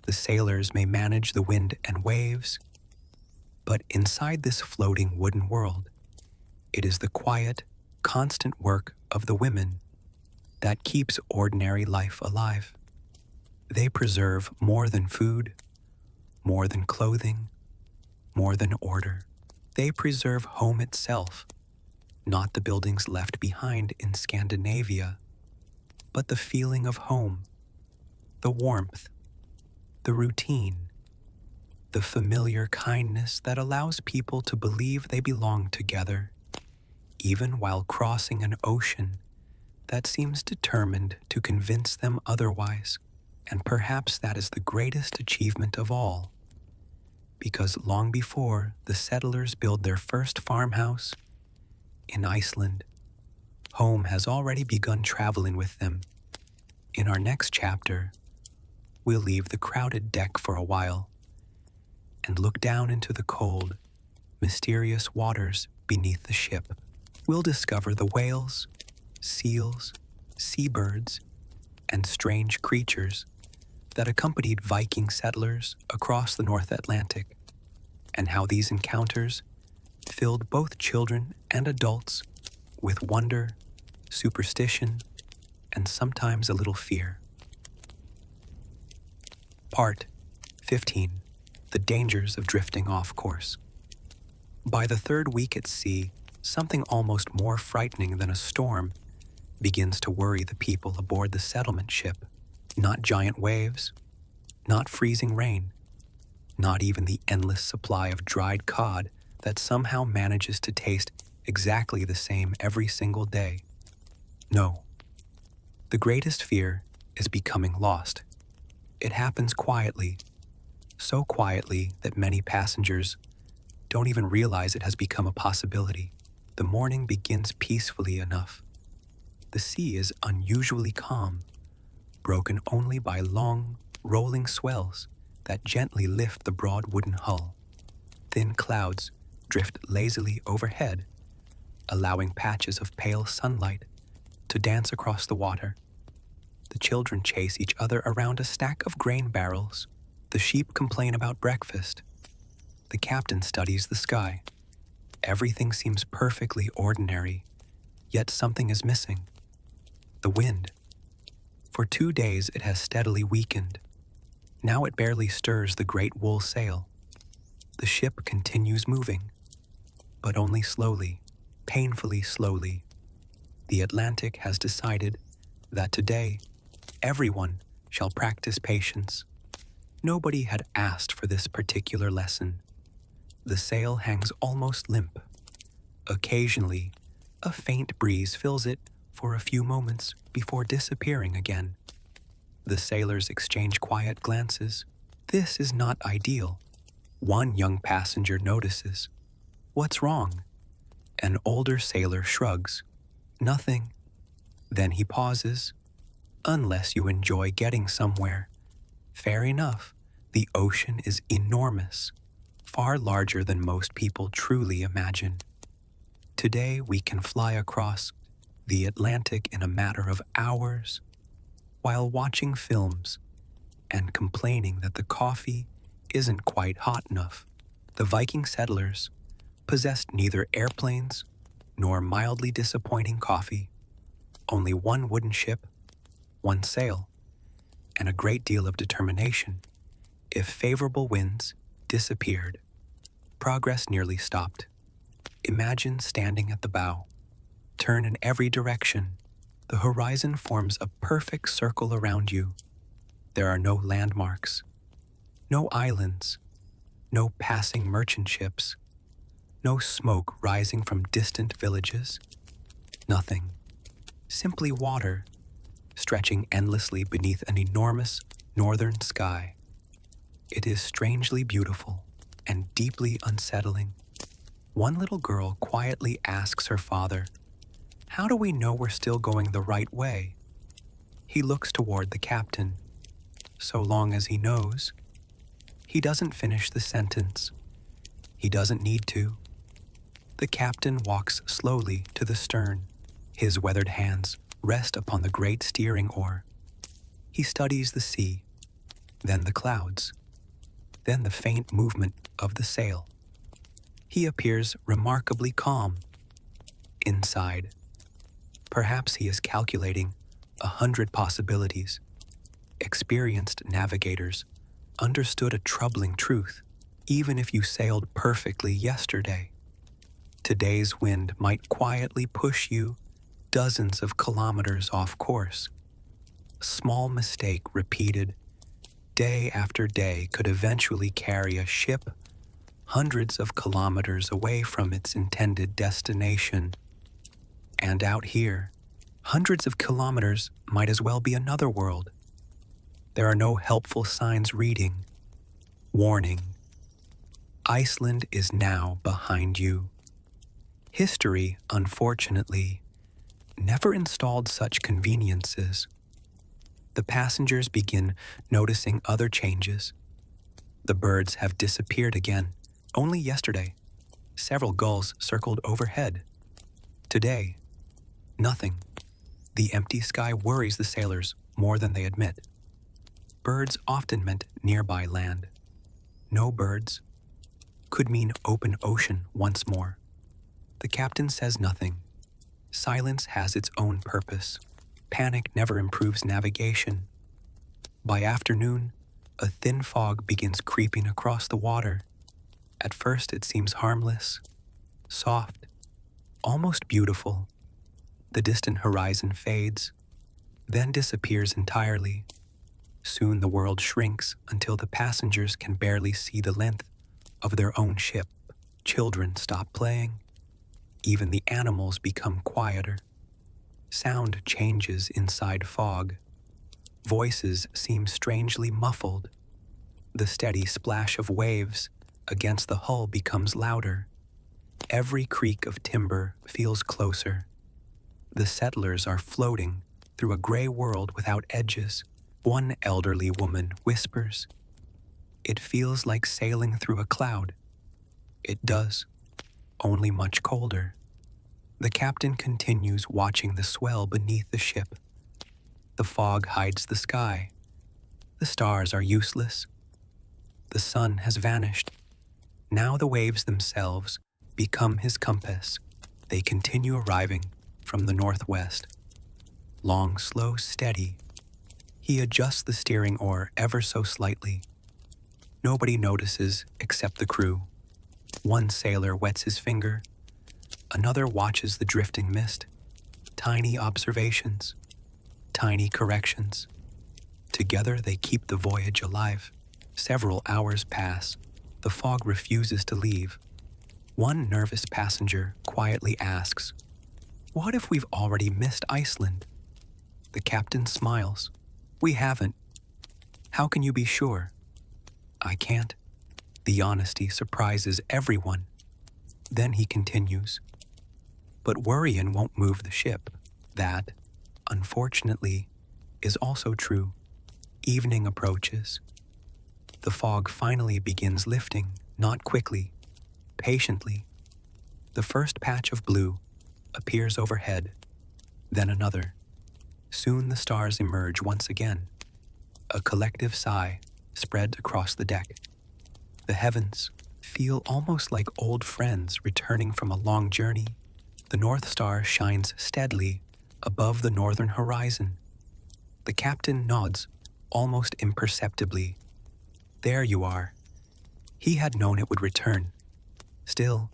The sailors may manage the wind and waves. But inside this floating wooden world, it is the quiet, constant work of the women that keeps ordinary life alive. They preserve more than food, more than clothing, more than order. They preserve home itself, not the buildings left behind in Scandinavia, but the feeling of home, the warmth, the routine, the familiar kindness that allows people to believe they belong together, even while crossing an ocean that seems determined to convince them otherwise. And perhaps that is the greatest achievement of all, because long before the settlers build their first farmhouse in Iceland, home has already begun traveling with them. In our next chapter, we'll leave the crowded deck for a while and look down into the cold, mysterious waters beneath the ship. We'll discover the whales, seals, seabirds, and strange creatures that accompanied Viking settlers across the North Atlantic, and how these encounters filled both children and adults with wonder, superstition, and sometimes a little fear. Part 15. The dangers of drifting off course. By the third week at sea, something almost more frightening than a storm begins to worry the people aboard the settlement ship. Not giant waves, not freezing rain, not even the endless supply of dried cod that somehow manages to taste exactly the same every single day. No. The greatest fear is becoming lost. It happens quietly, so quietly that many passengers don't even realize it has become a possibility. The morning begins peacefully enough. The sea is unusually calm, broken only by long, rolling swells that gently lift the broad wooden hull. Thin clouds drift lazily overhead, allowing patches of pale sunlight to dance across the water. The children chase each other around a stack of grain barrels. The sheep complain about breakfast. The captain studies the sky. Everything seems perfectly ordinary Yet something is missing. The wind. For 2 days it has steadily weakened. Now it barely stirs the great wool sail. The ship continues moving, but only slowly, painfully slowly. The Atlantic has decided that today everyone shall practice patience. Nobody had asked for this particular lesson. The sail hangs almost limp. Occasionally, a faint breeze fills it for a few moments before disappearing again. The sailors exchange quiet glances. This is not ideal. One young passenger notices. "What's wrong?" An older sailor shrugs. "Nothing." Then he pauses. "Unless you enjoy getting somewhere." Fair enough. The ocean is enormous, far larger than most people truly imagine. Today we can fly across the Atlantic in a matter of hours while watching films and complaining that the coffee isn't quite hot enough. The Viking settlers possessed neither airplanes nor mildly disappointing coffee, only one wooden ship, one sail, and a great deal of determination. If favorable winds disappeared, progress nearly stopped. Imagine standing at the bow. Turn in every direction. The horizon forms a perfect circle around you. There are no landmarks, no islands, no passing merchant ships, no smoke rising from distant villages. Nothing. Simply water, stretching endlessly beneath an enormous northern sky. It is strangely beautiful and deeply unsettling. One little girl quietly asks her father, "How do we know we're still going the right way?" He looks toward the captain. "So long as he knows." He doesn't finish the sentence. He doesn't need to. The captain walks slowly to the stern. His weathered hands rest upon the great steering oar. He studies the sea, then the clouds, then the faint movement of the sail. He appears remarkably calm. Inside, perhaps he is calculating 100 possibilities. Experienced navigators understood a troubling truth. Even if you sailed perfectly yesterday, today's wind might quietly push you dozens of kilometers off course. A small mistake repeated day after day could eventually carry a ship hundreds of kilometers away from its intended destination. And out here, hundreds of kilometers might as well be another world. There are no helpful signs reading. Warning: Iceland is now behind you. History, unfortunately, never installed such conveniences. The passengers begin noticing other changes. The birds have disappeared again. Only yesterday, several gulls circled overhead. Today, nothing. The empty sky worries the sailors more than they admit. Birds often meant nearby land. No birds could mean open ocean once more. The captain says nothing. Silence has its own purpose. Panic never improves navigation. By afternoon, a thin fog begins creeping across the water. At first it seems harmless, soft, almost beautiful. The distant horizon fades, then disappears entirely. Soon the world shrinks until the passengers can barely see the length of their own ship. Children stop playing. Even the animals become quieter. Sound changes inside fog. Voices seem strangely muffled. The steady splash of waves against the hull becomes louder. Every creak of timber feels closer. The settlers are floating through a gray world without edges. One elderly woman whispers, "It feels like sailing through a cloud." It does, only much colder. The captain continues watching the swell beneath the ship. The fog hides the sky. The stars are useless. The sun has vanished. Now the waves themselves become his compass. They continue arriving from the northwest. Long, slow, steady. He adjusts the steering oar ever so slightly. Nobody notices except the crew. One sailor wets his finger. Another watches the drifting mist. Tiny observations. Tiny corrections. Together they keep the voyage alive. Several hours pass. The fog refuses to leave. One nervous passenger quietly asks, "What if we've already missed Iceland?" The captain smiles. "We haven't." "How can you be sure?" "I can't." The honesty surprises everyone. Then he continues, "But worrying won't move the ship. That, unfortunately, is also true." Evening approaches. The fog finally begins lifting, not quickly, patiently. The first patch of blue appears overhead, then another. Soon the stars emerge once again. A collective sigh spreads across the deck. The heavens feel almost like old friends returning from a long journey. The North Star shines steadily above the northern horizon. The captain nods almost imperceptibly. There you are. He had known it would return. Still,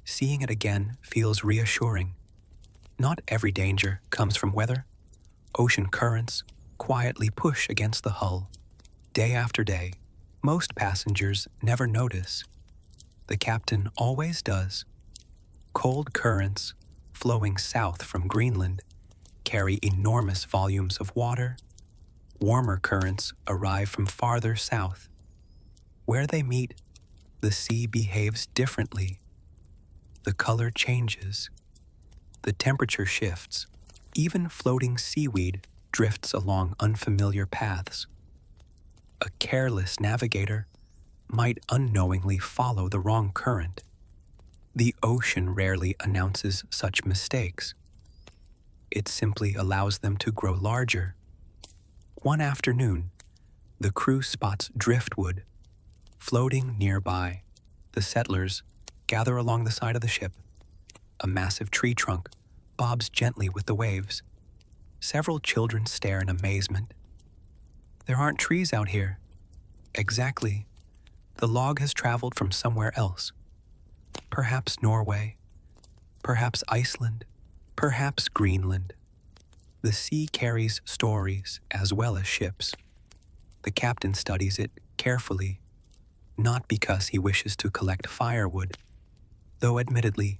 seeing it again feels reassuring. Not every danger comes from weather. Ocean currents quietly push against the hull. Day after day, most passengers never notice. The captain always does. Cold currents flowing south from Greenland carry enormous volumes of water. Warmer currents arrive from farther south. Where they meet, the sea behaves differently. The color changes. The temperature shifts. Even floating seaweed drifts along unfamiliar paths. A careless navigator might unknowingly follow the wrong current. The ocean rarely announces such mistakes. It simply allows them to grow larger. One afternoon, the crew spots driftwood floating nearby. The settlers gather along the side of the ship. A massive tree trunk bobs gently with the waves. Several children stare in amazement. There aren't trees out here. Exactly. The log has traveled from somewhere else. Perhaps Norway. Perhaps Iceland. Perhaps Greenland. The sea carries stories as well as ships. The captain studies it carefully, not because he wishes to collect firewood, though admittedly,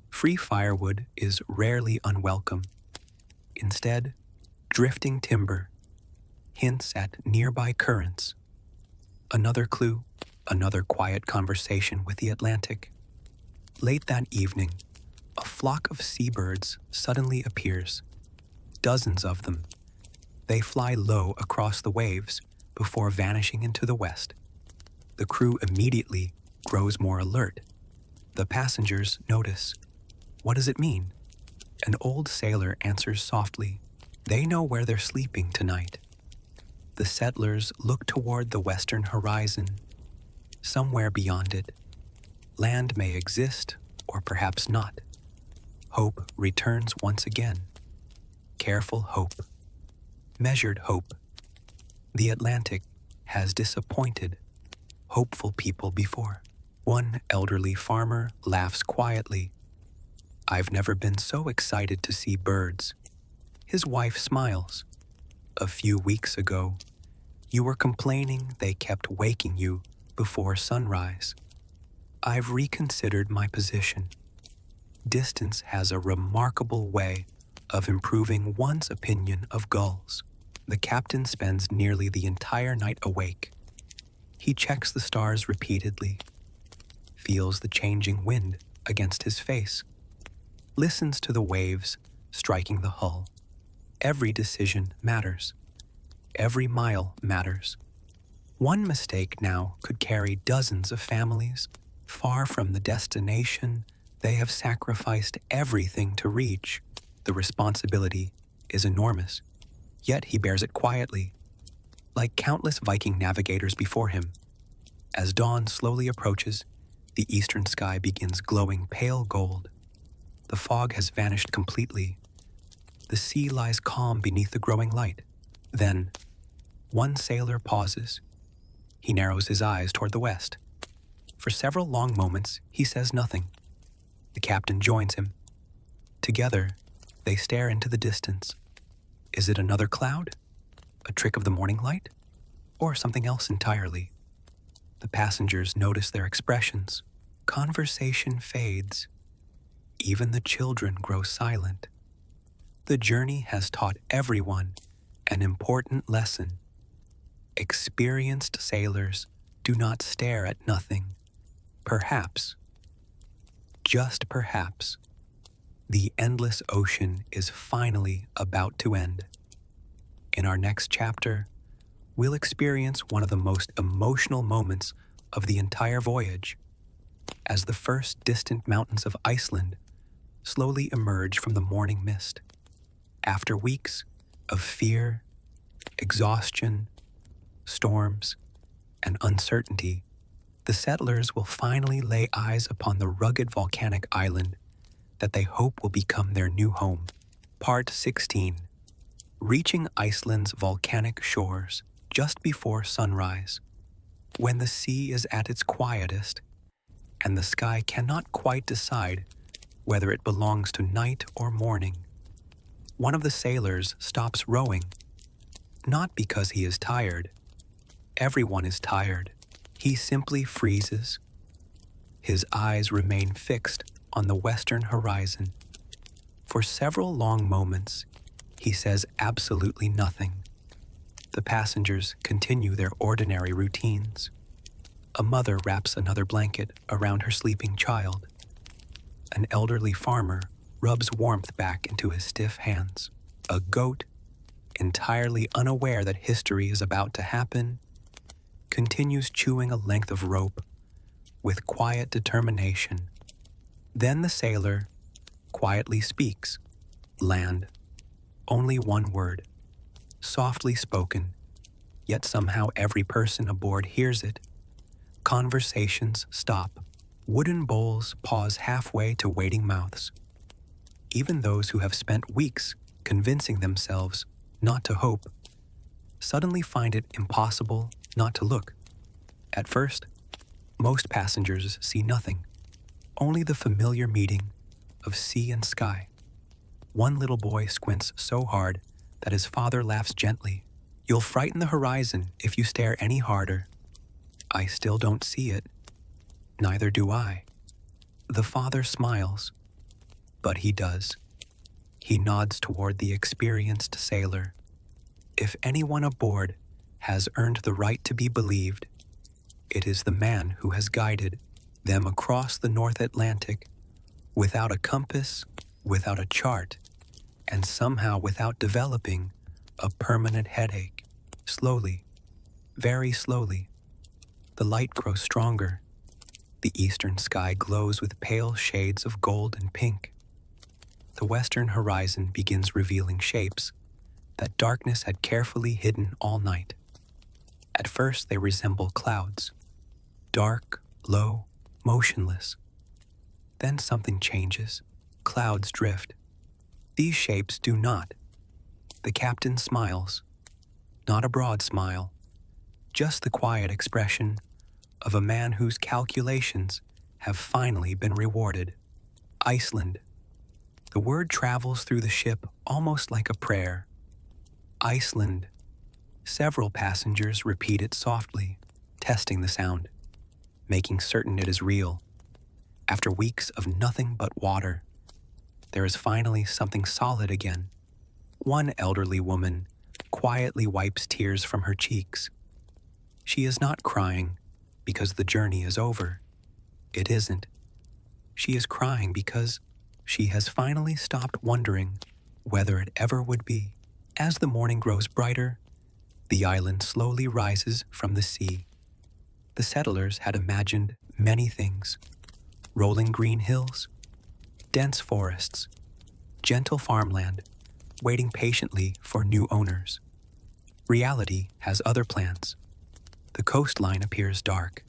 free firewood is rarely unwelcome. Instead, drifting timber hints at nearby currents. Another clue, another quiet conversation with the Atlantic. Late that evening, a flock of seabirds suddenly appears. Dozens of them. They fly low across the waves before vanishing into the west. The crew immediately grows more alert. The passengers notice. What does it mean? An old sailor answers softly. They know where they're sleeping tonight. The settlers look toward the western horizon. Somewhere beyond it, land may exist or perhaps not. Hope returns once again. Careful hope. Measured hope. The Atlantic has disappointed hopeful people before. One elderly farmer laughs quietly. "I've never been so excited to see birds." His wife smiles. "A few weeks ago, you were complaining they kept waking you before sunrise." I've reconsidered my position. Distance has a remarkable way of improving one's opinion of gulls. The captain spends nearly the entire night awake. He checks the stars repeatedly, feels the changing wind against his face, listens to the waves striking the hull. Every decision matters. Every mile matters. One mistake now could carry dozens of families far from the destination they have sacrificed everything to reach. The responsibility is enormous, yet he bears it quietly, like countless Viking navigators before him. As dawn slowly approaches, the eastern sky begins glowing pale gold. The fog has vanished completely. The sea lies calm beneath the growing light. Then, one sailor pauses. He narrows his eyes toward the west. For several long moments, he says nothing. The captain joins him. Together, they stare into the distance. Is it another cloud? A trick of the morning light? Or something else entirely? The passengers notice their expressions. Conversation fades. Even the children grow silent. The journey has taught everyone an important lesson. Experienced sailors do not stare at nothing. Perhaps, just perhaps, the endless ocean is finally about to end. In our next chapter, we'll experience one of the most emotional moments of the entire voyage, as the first distant mountains of Iceland slowly emerge from the morning mist. After weeks of fear, exhaustion, storms, and uncertainty, the settlers will finally lay eyes upon the rugged volcanic island that they hope will become their new home. Part 16. Reaching Iceland's volcanic shores just before sunrise, when the sea is at its quietest and the sky cannot quite decide whether it belongs to night or morning. One of the sailors stops rowing, not because he is tired. Everyone is tired. He simply freezes. His eyes remain fixed on the western horizon. For several long moments, he says absolutely nothing. The passengers continue their ordinary routines. A mother wraps another blanket around her sleeping child. An elderly farmer rubs warmth back into his stiff hands. A goat, entirely unaware that history is about to happen, continues chewing a length of rope with quiet determination. Then the sailor quietly speaks. Land. Only one word. Softly spoken, yet somehow every person aboard hears it. Conversations stop. Wooden bowls pause halfway to waiting mouths. Even those who have spent weeks convincing themselves not to hope suddenly find it impossible not to look. At first, most passengers see nothing, only the familiar meeting of sea and sky. One little boy squints so hard that his father laughs gently. You'll frighten the horizon if you stare any harder. I still don't see it. Neither do I. The father smiles, but he does. He nods toward the experienced sailor. If anyone aboard has earned the right to be believed, it is the man who has guided them across the North Atlantic without a compass, without a chart, and somehow without developing a permanent headache. Slowly, very slowly, the light grows stronger. The eastern sky glows with pale shades of gold and pink. The western horizon begins revealing shapes that darkness had carefully hidden all night. At first they resemble clouds, dark, low, motionless. Then something changes. Clouds drift. These shapes do not. The captain smiles. Not a broad smile, just the quiet expression of a man whose calculations have finally been rewarded. Iceland. The word travels through the ship almost like a prayer. Iceland. Several passengers repeat it softly, testing the sound, making certain it is real. After weeks of nothing but water, there is finally something solid again. One elderly woman quietly wipes tears from her cheeks. She is not crying because the journey is over. It isn't. She is crying because she has finally stopped wondering whether it ever would be. As the morning grows brighter, the island slowly rises from the sea. The settlers had imagined many things: rolling green hills, dense forests, gentle farmland, waiting patiently for new owners. Reality has other plans. The coastline appears dark,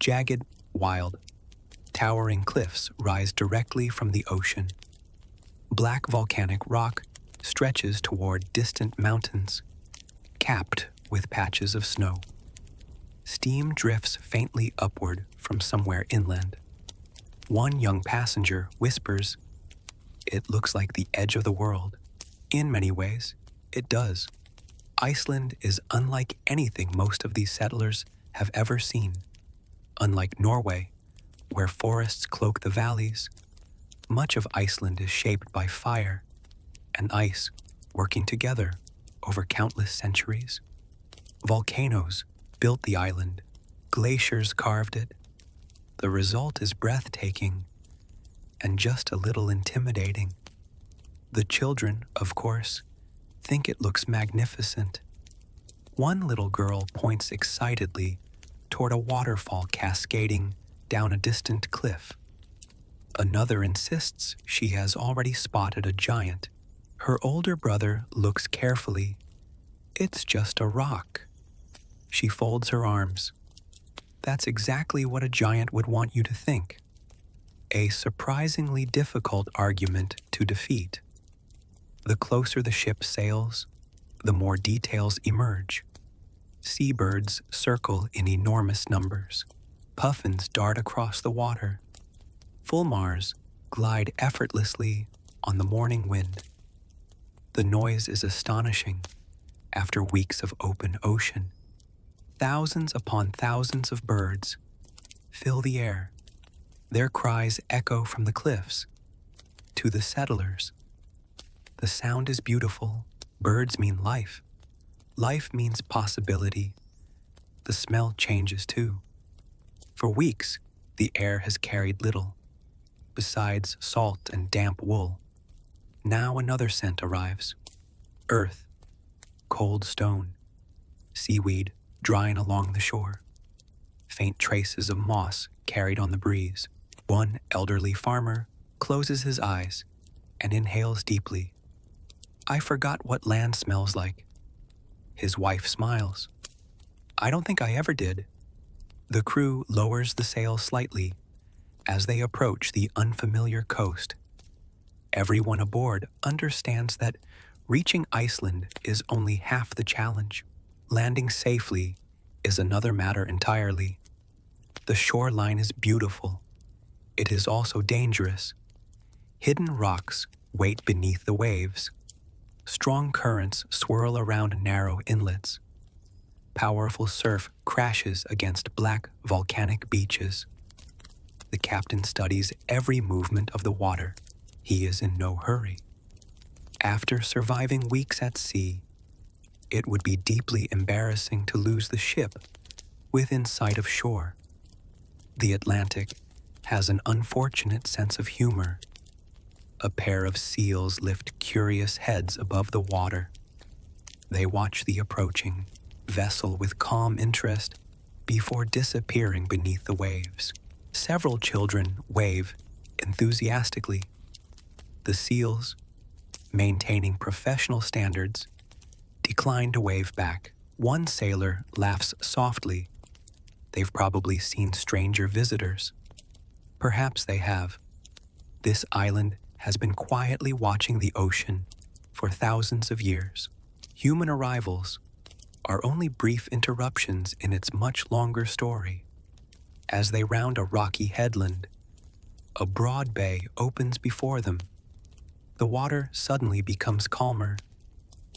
jagged, wild. Towering cliffs rise directly from the ocean. Black volcanic rock stretches toward distant mountains, capped with patches of snow. Steam drifts faintly upward from somewhere inland. One young passenger whispers, "It looks like the edge of the world." In many ways, it does. Iceland is unlike anything most of these settlers have ever seen. Unlike Norway, where forests cloak the valleys, much of Iceland is shaped by fire and ice working together over countless centuries. Volcanoes built the island, glaciers carved it. The result is breathtaking and just a little intimidating. The children, of course, think it looks magnificent. One little girl points excitedly toward a waterfall cascading down a distant cliff. Another insists she has already spotted a giant. Her older brother looks carefully. "It's just a rock." She folds her arms. That's exactly what a giant would want you to think. A surprisingly difficult argument to defeat. The closer the ship sails, the more details emerge. Seabirds circle in enormous numbers. Puffins dart across the water. Fulmars glide effortlessly on the morning wind. The noise is astonishing after weeks of open ocean. Thousands upon thousands of birds fill the air. Their cries echo from the cliffs. To the settlers, the sound is beautiful. Birds mean life. Life means possibility. The smell changes too. For weeks, the air has carried little, besides salt and damp wool. Now another scent arrives. Earth, cold stone, seaweed drying along the shore. Faint traces of moss carried on the breeze. One elderly farmer closes his eyes and inhales deeply. "I forgot what land smells like." His wife smiles. "I don't think I ever did." The crew lowers the sail slightly as they approach the unfamiliar coast. Everyone aboard understands that reaching Iceland is only half the challenge. Landing safely is another matter entirely. The shoreline is beautiful. It is also dangerous. Hidden rocks wait beneath the waves. Strong currents swirl around narrow inlets. Powerful surf crashes against black volcanic beaches. The captain studies every movement of the water. He is in no hurry. After surviving weeks at sea, it would be deeply embarrassing to lose the ship within sight of shore. The Atlantic has an unfortunate sense of humor. A pair of seals lift curious heads above the water. They watch the approaching vessel with calm interest before disappearing beneath the waves. Several children wave enthusiastically. The seals, maintaining professional standards, decline to wave back. One sailor laughs softly. They've probably seen stranger visitors. Perhaps they have. This island has been quietly watching the ocean for thousands of years. Human arrivals are only brief interruptions in its much longer story. As they round a rocky headland, a broad bay opens before them. The water suddenly becomes calmer.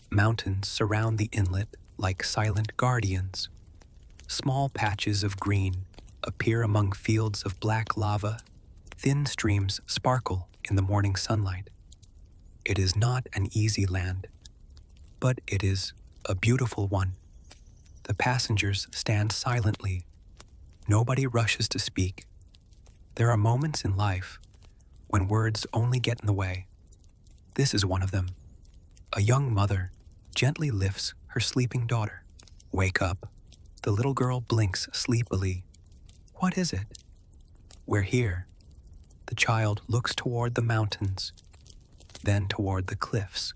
Mountains surround the inlet like silent guardians. Small patches of green appear among fields of black lava. Thin streams sparkle in the morning sunlight. It is not an easy land, but it is a beautiful one. The passengers stand silently. Nobody rushes to speak. There are moments in life when words only get in the way. This is one of them. A young mother gently lifts her sleeping daughter. "Wake up." The little girl blinks sleepily. "What is it?" "We're here." The child looks toward the mountains, then toward the cliffs,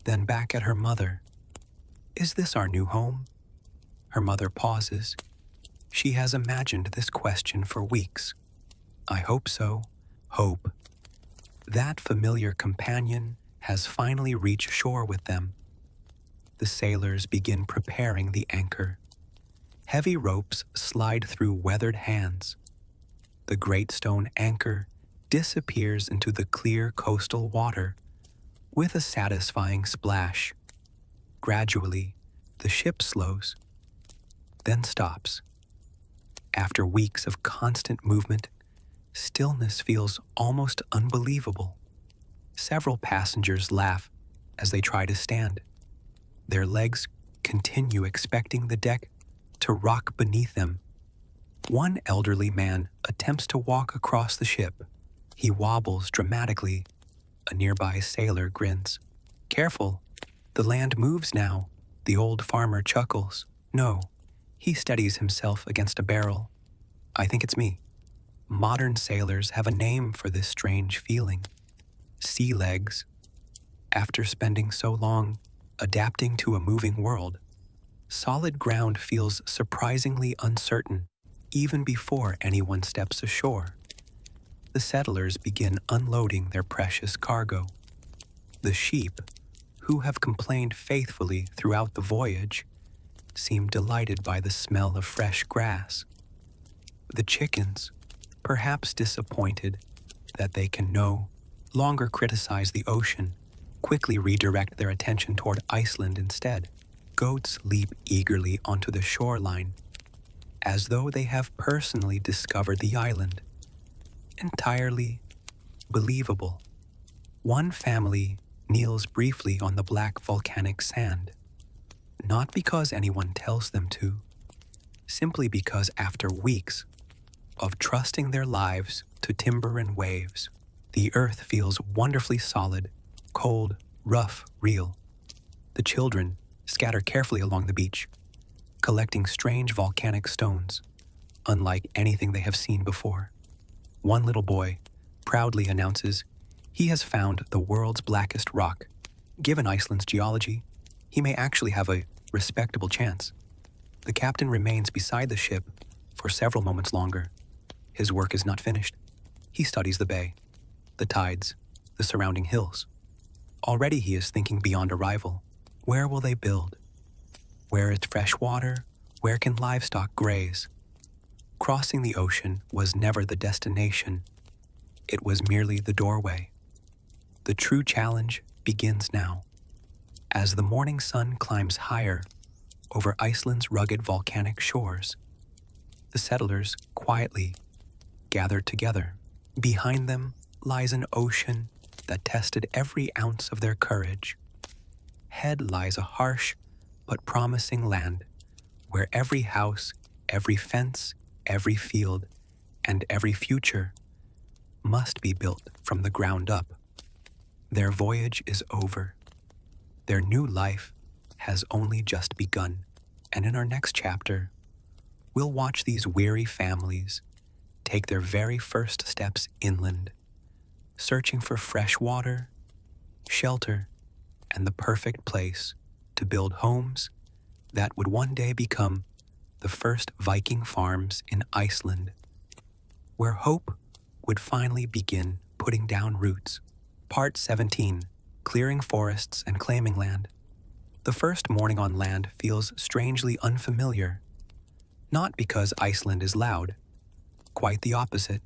then back at her mother. "Is this our new home?" Her mother pauses. She has imagined this question for weeks. "I hope so." Hope. That familiar companion has finally reached shore with them. The sailors begin preparing the anchor. Heavy ropes slide through weathered hands. The great stone anchor disappears into the clear coastal water with a satisfying splash. Gradually, the ship slows, then stops. After weeks of constant movement, stillness feels almost unbelievable. Several passengers laugh as they try to stand. Their legs continue expecting the deck to rock beneath them. One elderly man attempts to walk across the ship. He wobbles dramatically. A nearby sailor grins. "Careful, the land moves now." The old farmer chuckles. "No." He steadies himself against a barrel. "I think it's me." Modern sailors have a name for this strange feeling. Sea legs. After spending so long adapting to a moving world, solid ground feels surprisingly uncertain even before anyone steps ashore. The settlers begin unloading their precious cargo. The sheep, who have complained faithfully throughout the voyage, seem delighted by the smell of fresh grass. The chickens, perhaps disappointed that they can no longer criticize the ocean, quickly redirect their attention toward Iceland instead. Goats leap eagerly onto the shoreline, as though they have personally discovered the island. Entirely believable. One family kneels briefly on the black volcanic sand, not because anyone tells them to, simply because after weeks of trusting their lives to timber and waves, the earth feels wonderfully solid, cold, rough, real. The children scatter carefully along the beach, collecting strange volcanic stones, unlike anything they have seen before. One little boy proudly announces he has found the world's blackest rock. Given Iceland's geology, he may actually have a respectable chance. The captain remains beside the ship for several moments longer. His work is not finished. He studies the bay, the tides, the surrounding hills. Already he is thinking beyond arrival. Where will they build? Where is fresh water? Where can livestock graze? Crossing the ocean was never the destination. It was merely the doorway. The true challenge begins now. As the morning sun climbs higher over Iceland's rugged volcanic shores, the settlers quietly gather together. Behind them lies an ocean that tested every ounce of their courage. Ahead lies a harsh but promising land where every house, every fence, every field, and every future must be built from the ground up. Their voyage is over. Their new life has only just begun. And in our next chapter, we'll watch these weary families take their very first steps inland, searching for fresh water, shelter, and the perfect place to build homes that would one day become the first Viking farms in Iceland, where hope would finally begin putting down roots. Part 17, Clearing Forests and Claiming Land. The first morning on land feels strangely unfamiliar, not because Iceland is loud, quite the opposite.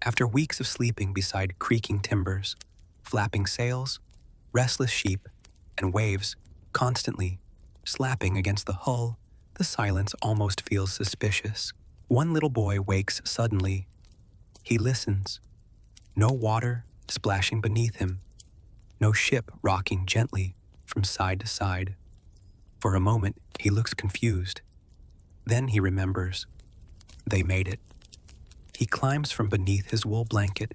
After weeks of sleeping beside creaking timbers, flapping sails, restless sheep, and waves constantly slapping against the hull, the silence almost feels suspicious. One little boy wakes suddenly. He listens. No water splashing beneath him. No ship rocking gently from side to side. For a moment, he looks confused. Then he remembers. They made it. He climbs from beneath his wool blanket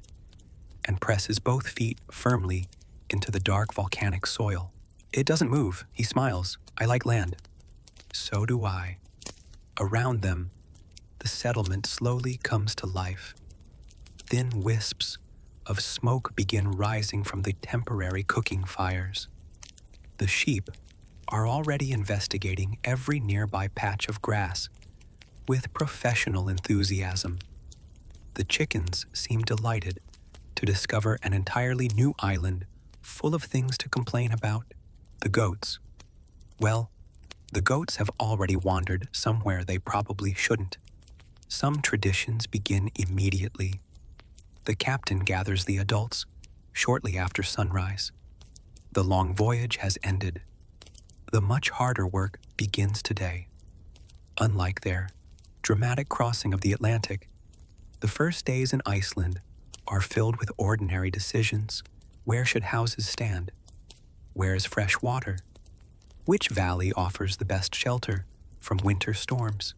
and presses both feet firmly into the dark volcanic soil. It doesn't move. He smiles. I like land. So do I. Around them, the settlement slowly comes to life. Thin wisps of smoke begin rising from the temporary cooking fires. The sheep are already investigating every nearby patch of grass with professional enthusiasm. The chickens seem delighted to discover an entirely new island full of things to complain about. The goats. Well, the goats have already wandered somewhere they probably shouldn't. Some traditions begin immediately. The captain gathers the adults shortly after sunrise. The long voyage has ended. The much harder work begins today. Unlike their dramatic crossing of the Atlantic, the first days in Iceland are filled with ordinary decisions. Where should houses stand? Where is fresh water? Which valley offers the best shelter from winter storms?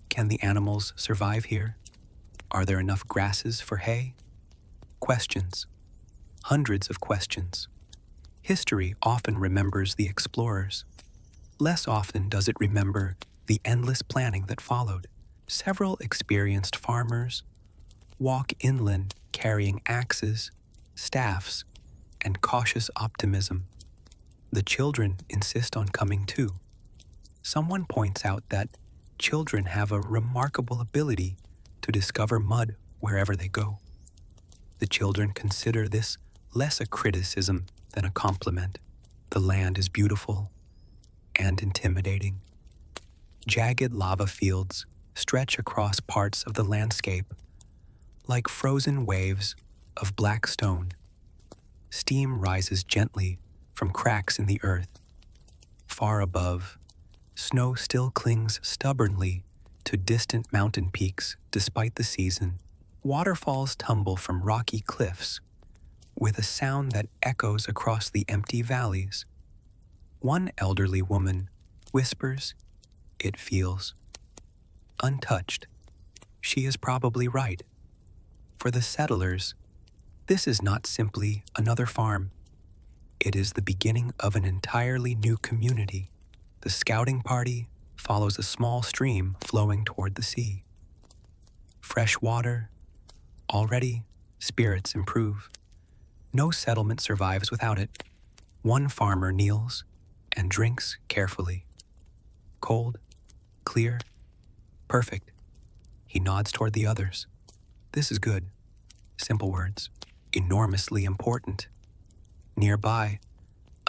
Can the animals survive here? Are there enough grasses for hay? Questions. Hundreds of questions. History often remembers the explorers. Less often does it remember the endless planning that followed. Several experienced farmers walk inland carrying axes, staffs, and cautious optimism. The children insist on coming too. Someone points out that children have a remarkable ability to discover mud wherever they go. The children consider this less a criticism than a compliment. The land is beautiful and intimidating. Jagged lava fields stretch across parts of the landscape like frozen waves of black stone. Steam rises gently from cracks in the earth. Far above, snow still clings stubbornly to distant mountain peaks despite the season. Waterfalls tumble from rocky cliffs with a sound that echoes across the empty valleys. One elderly woman whispers, "It feels untouched." She is probably right. For the settlers, this is not simply another farm. It is the beginning of an entirely new community. The scouting party follows a small stream flowing toward the sea. Fresh water. Already, spirits improve. No settlement survives without it. One farmer kneels and drinks carefully. Cold, clear, perfect. He nods toward the others. This is good. Simple words, enormously important. Nearby,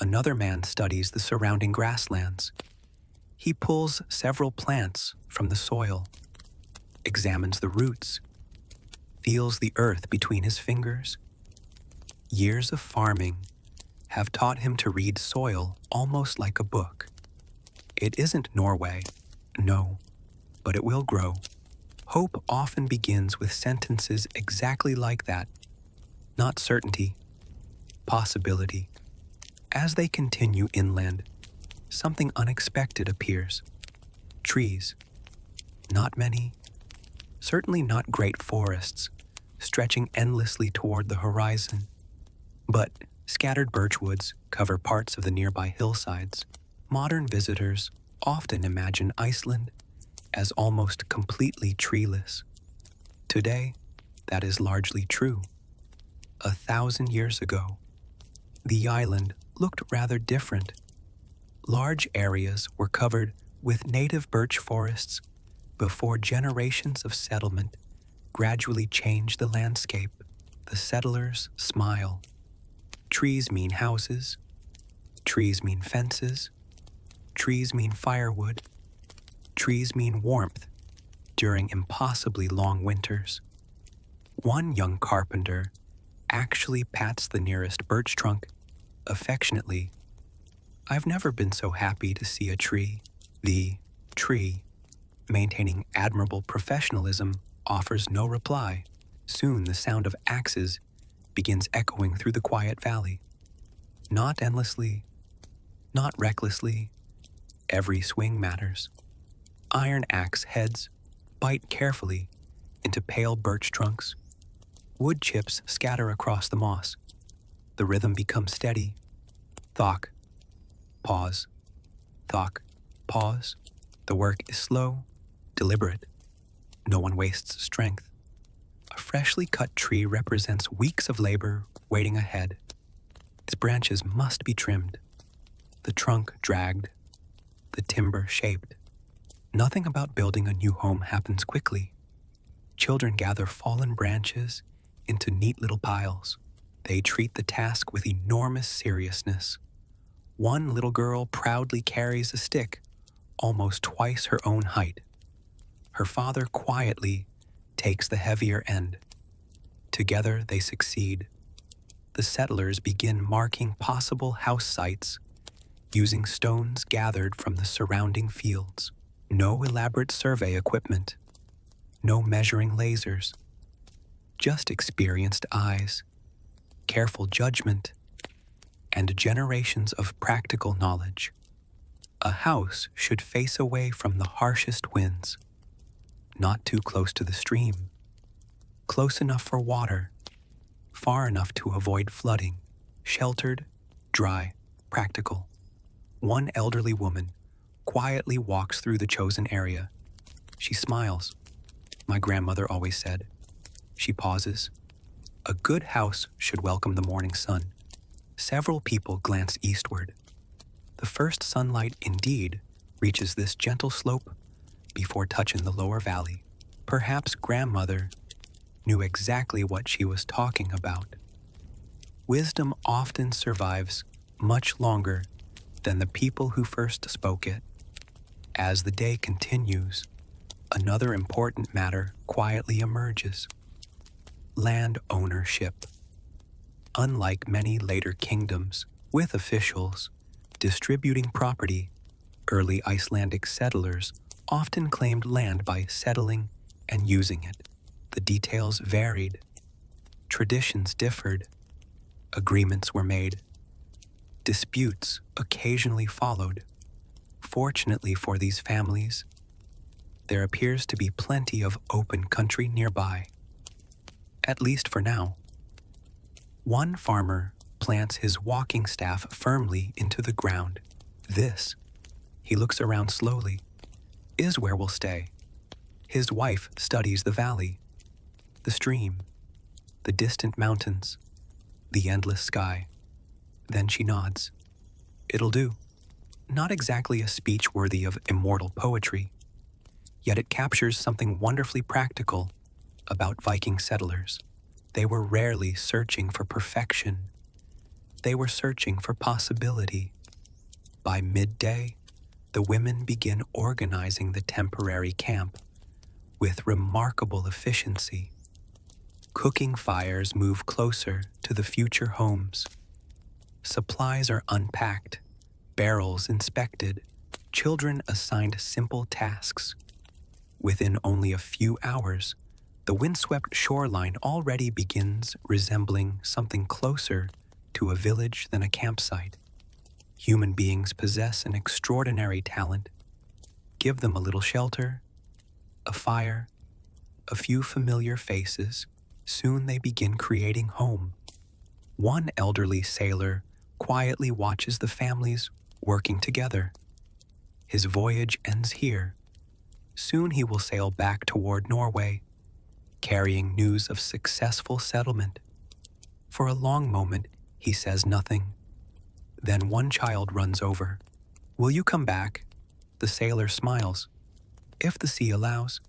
another man studies the surrounding grasslands. He pulls several plants from the soil, examines the roots, feels the earth between his fingers. Years of farming have taught him to read soil almost like a book. It isn't Norway, no, but it will grow. Hope often begins with sentences exactly like that. Not certainty, possibility. As they continue inland, something unexpected appears. Trees. Not many. Certainly not great forests, stretching endlessly toward the horizon. But scattered birchwoods cover parts of the nearby hillsides. Modern visitors often imagine Iceland as almost completely treeless. Today, that is largely true. 1,000 years ago, the island looked rather different. Large areas were covered with native birch forests before generations of settlement gradually changed the landscape. The settlers smile. Trees mean houses. Trees mean fences. Trees mean firewood. Trees mean warmth during impossibly long winters. One young carpenter actually pats the nearest birch trunk affectionately. I've never been so happy to see a tree. The tree, maintaining admirable professionalism, offers no reply. Soon the sound of axes begins echoing through the quiet valley. Not endlessly, not recklessly, every swing matters. Iron axe heads bite carefully into pale birch trunks. Wood chips scatter across the moss. The rhythm becomes steady. Thock, pause, thock, pause. The work is slow, deliberate. No one wastes strength. A freshly cut tree represents weeks of labor waiting ahead. Its branches must be trimmed, the trunk dragged, the timber shaped. Nothing about building a new home happens quickly. Children gather fallen branches into neat little piles. They treat the task with enormous seriousness. One little girl proudly carries a stick almost twice her own height. Her father quietly takes the heavier end. Together they succeed. The settlers begin marking possible house sites using stones gathered from the surrounding fields. No elaborate survey equipment, no measuring lasers, just experienced eyes, careful judgment, and generations of practical knowledge. A house should face away from the harshest winds, not too close to the stream, close enough for water, far enough to avoid flooding, sheltered, dry, practical. One elderly woman quietly walks through the chosen area. She smiles. My grandmother always said. She pauses. A good house should welcome the morning sun. Several people glance eastward. The first sunlight indeed reaches this gentle slope before touching the lower valley. Perhaps grandmother knew exactly what she was talking about. Wisdom often survives much longer than the people who first spoke it. As the day continues, another important matter quietly emerges. Land ownership. Unlike many later kingdoms, with officials distributing property, early Icelandic settlers often claimed land by settling and using it. The details varied. Traditions differed. Agreements were made. Disputes occasionally followed. Fortunately for these families, there appears to be plenty of open country nearby. At least for now. One farmer plants his walking staff firmly into the ground. This, he looks around slowly, is where we'll stay. His wife studies the valley, the stream, the distant mountains, the endless sky. Then she nods. It'll do. Not exactly a speech worthy of immortal poetry, yet it captures something wonderfully practical about Viking settlers. They were rarely searching for perfection. They were searching for possibility. By midday, the women begin organizing the temporary camp with remarkable efficiency. Cooking fires move closer to the future homes. Supplies are unpacked, barrels inspected, children assigned simple tasks. Within only a few hours, the windswept shoreline already begins resembling something closer to a village than a campsite. Human beings possess an extraordinary talent. Give them a little shelter, a fire, a few familiar faces, soon they begin creating home. One elderly sailor quietly watches the families working together. His voyage ends here. Soon he will sail back toward Norway, carrying news of successful settlement. For a long moment, he says nothing. Then one child runs over. Will you come back? The sailor smiles. If the sea allows.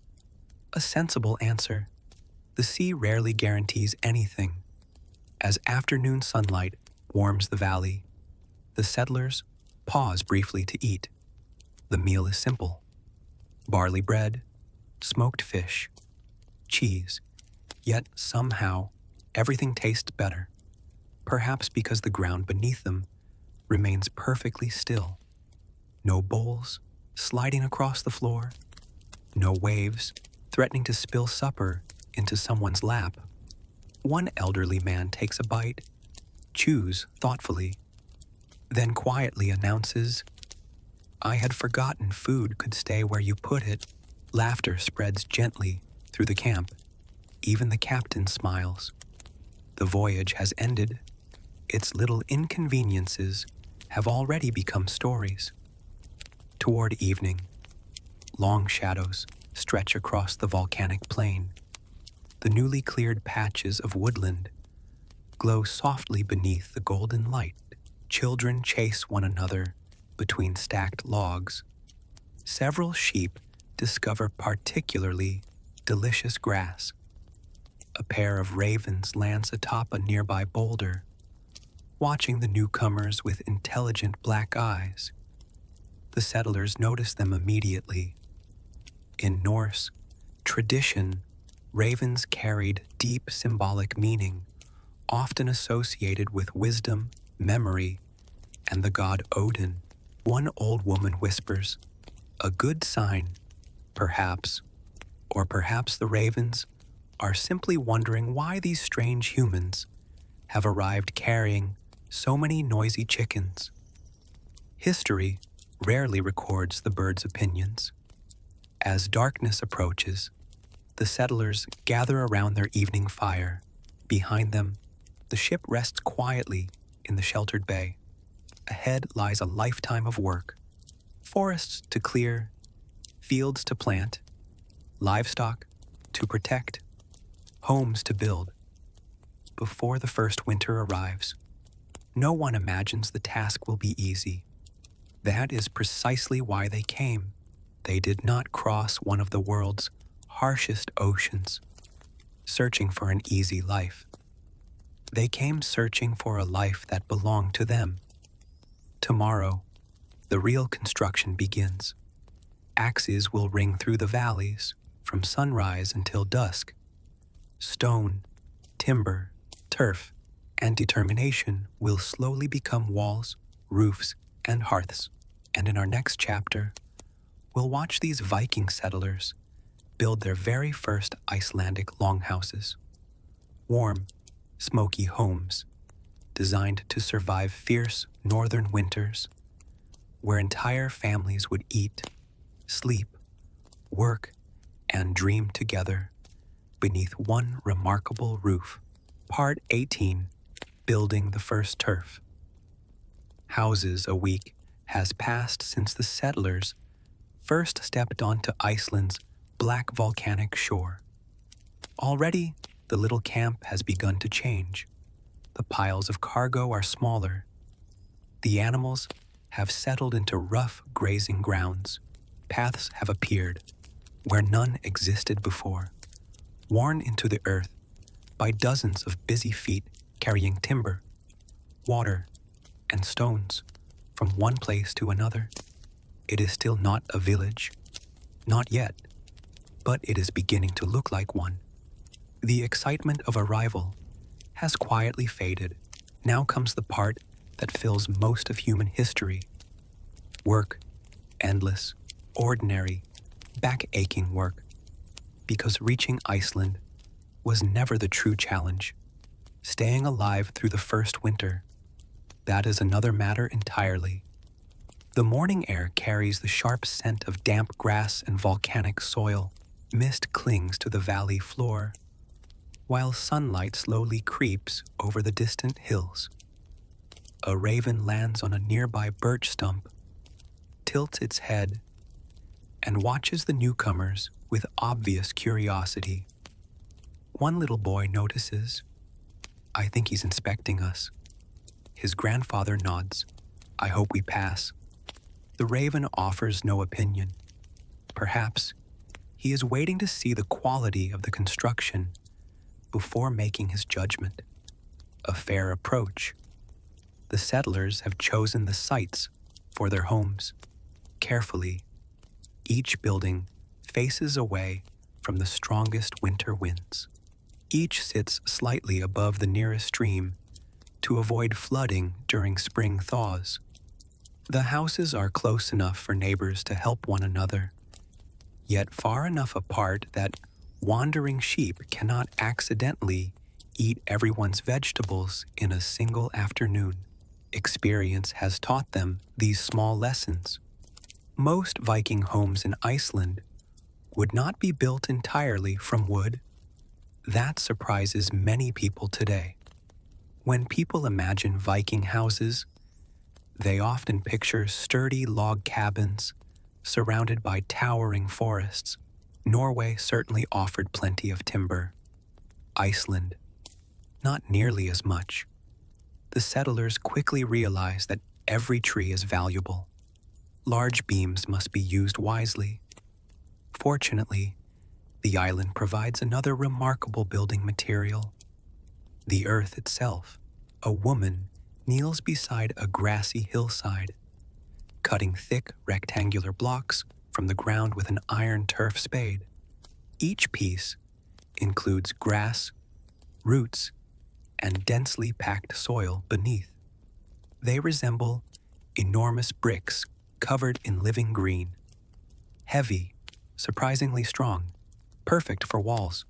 A sensible answer. The sea rarely guarantees anything. As afternoon sunlight warms the valley, the settlers pause briefly to eat. The meal is simple. Barley bread, smoked fish, cheese, yet somehow everything tastes better, perhaps because the ground beneath them remains perfectly still. No bowls sliding across the floor, no waves threatening to spill supper into someone's lap. One elderly man takes a bite, chews thoughtfully, then quietly announces, I had forgotten food could stay where you put it. Laughter spreads gently through the camp. Even the captain smiles. The voyage has ended. Its little inconveniences have already become stories. Toward evening, long shadows stretch across the volcanic plain. The newly cleared patches of woodland glow softly beneath the golden light. Children chase one another between stacked logs. Several sheep discover particularly delicious grass. a pair of ravens lands atop a nearby boulder, watching the newcomers with intelligent black eyes. The settlers notice them immediately. In Norse tradition, ravens carried deep symbolic meaning, often associated with wisdom, memory, and the god Odin. One old woman whispers, "A good sign, perhaps," or perhaps the ravens are simply wondering why these strange humans have arrived carrying so many noisy chickens. History rarely records the birds' opinions. As darkness approaches, the settlers gather around their evening fire. Behind them, the ship rests quietly in the sheltered bay. Ahead lies a lifetime of work. Forests to clear, fields to plant, livestock to protect, homes to build. Before the first winter arrives, no one imagines the task will be easy. That is precisely why they came. They did not cross one of the world's harshest oceans, searching for an easy life. They came searching for a life that belonged to them. Tomorrow, the real construction begins. Axes will ring through the valleys from sunrise until dusk. Stone, timber, turf, and determination will slowly become walls, roofs, and hearths. And in our next chapter, we'll watch these Viking settlers build their very first Icelandic longhouses. Warm, smoky homes designed to survive fierce northern winters, where entire families would eat, sleep, work, and dream together beneath one remarkable roof. Part 18, Building the First Turf. Houses a week has passed since the settlers first stepped onto Iceland's black volcanic shore. Already, the little camp has begun to change. The piles of cargo are smaller. The animals have settled into rough grazing grounds. Paths have appeared where none existed before, worn into the earth by dozens of busy feet carrying timber, water, and stones from one place to another. It is still not a village, not yet, but it is beginning to look like one. The excitement of arrival has quietly faded. Now comes the part that fills most of human history. Work, endless, ordinary, back-aching work. Because reaching Iceland was never the true challenge. Staying alive through the first winter, that is another matter entirely. The morning air carries the sharp scent of damp grass and volcanic soil. Mist clings to the valley floor, while sunlight slowly creeps over the distant hills. A raven lands on a nearby birch stump, tilts its head, and watches the newcomers with obvious curiosity. One little boy notices, "I think he's inspecting us." His grandfather nods, "I hope we pass." The raven offers no opinion. Perhaps he is waiting to see the quality of the construction before making his judgment. A fair approach. The settlers have chosen the sites for their homes. Carefully, each building faces away from the strongest winter winds. Each sits slightly above the nearest stream to avoid flooding during spring thaws. The houses are close enough for neighbors to help one another, yet far enough apart that wandering sheep cannot accidentally eat everyone's vegetables in a single afternoon. Experience has taught them these small lessons. Most Viking homes in Iceland would not be built entirely from wood. That surprises many people today. When people imagine Viking houses, they often picture sturdy log cabins surrounded by towering forests. Norway certainly offered plenty of timber. Iceland, not nearly as much. The settlers quickly realized that every tree is valuable. Large beams must be used wisely. Fortunately, The island provides another remarkable building material, the earth itself. A woman kneels beside a grassy hillside, cutting thick rectangular blocks from the ground with an iron turf spade. Each piece includes grass, roots, and densely packed soil beneath. They resemble enormous bricks covered in living green, heavy, surprisingly strong, perfect for walls.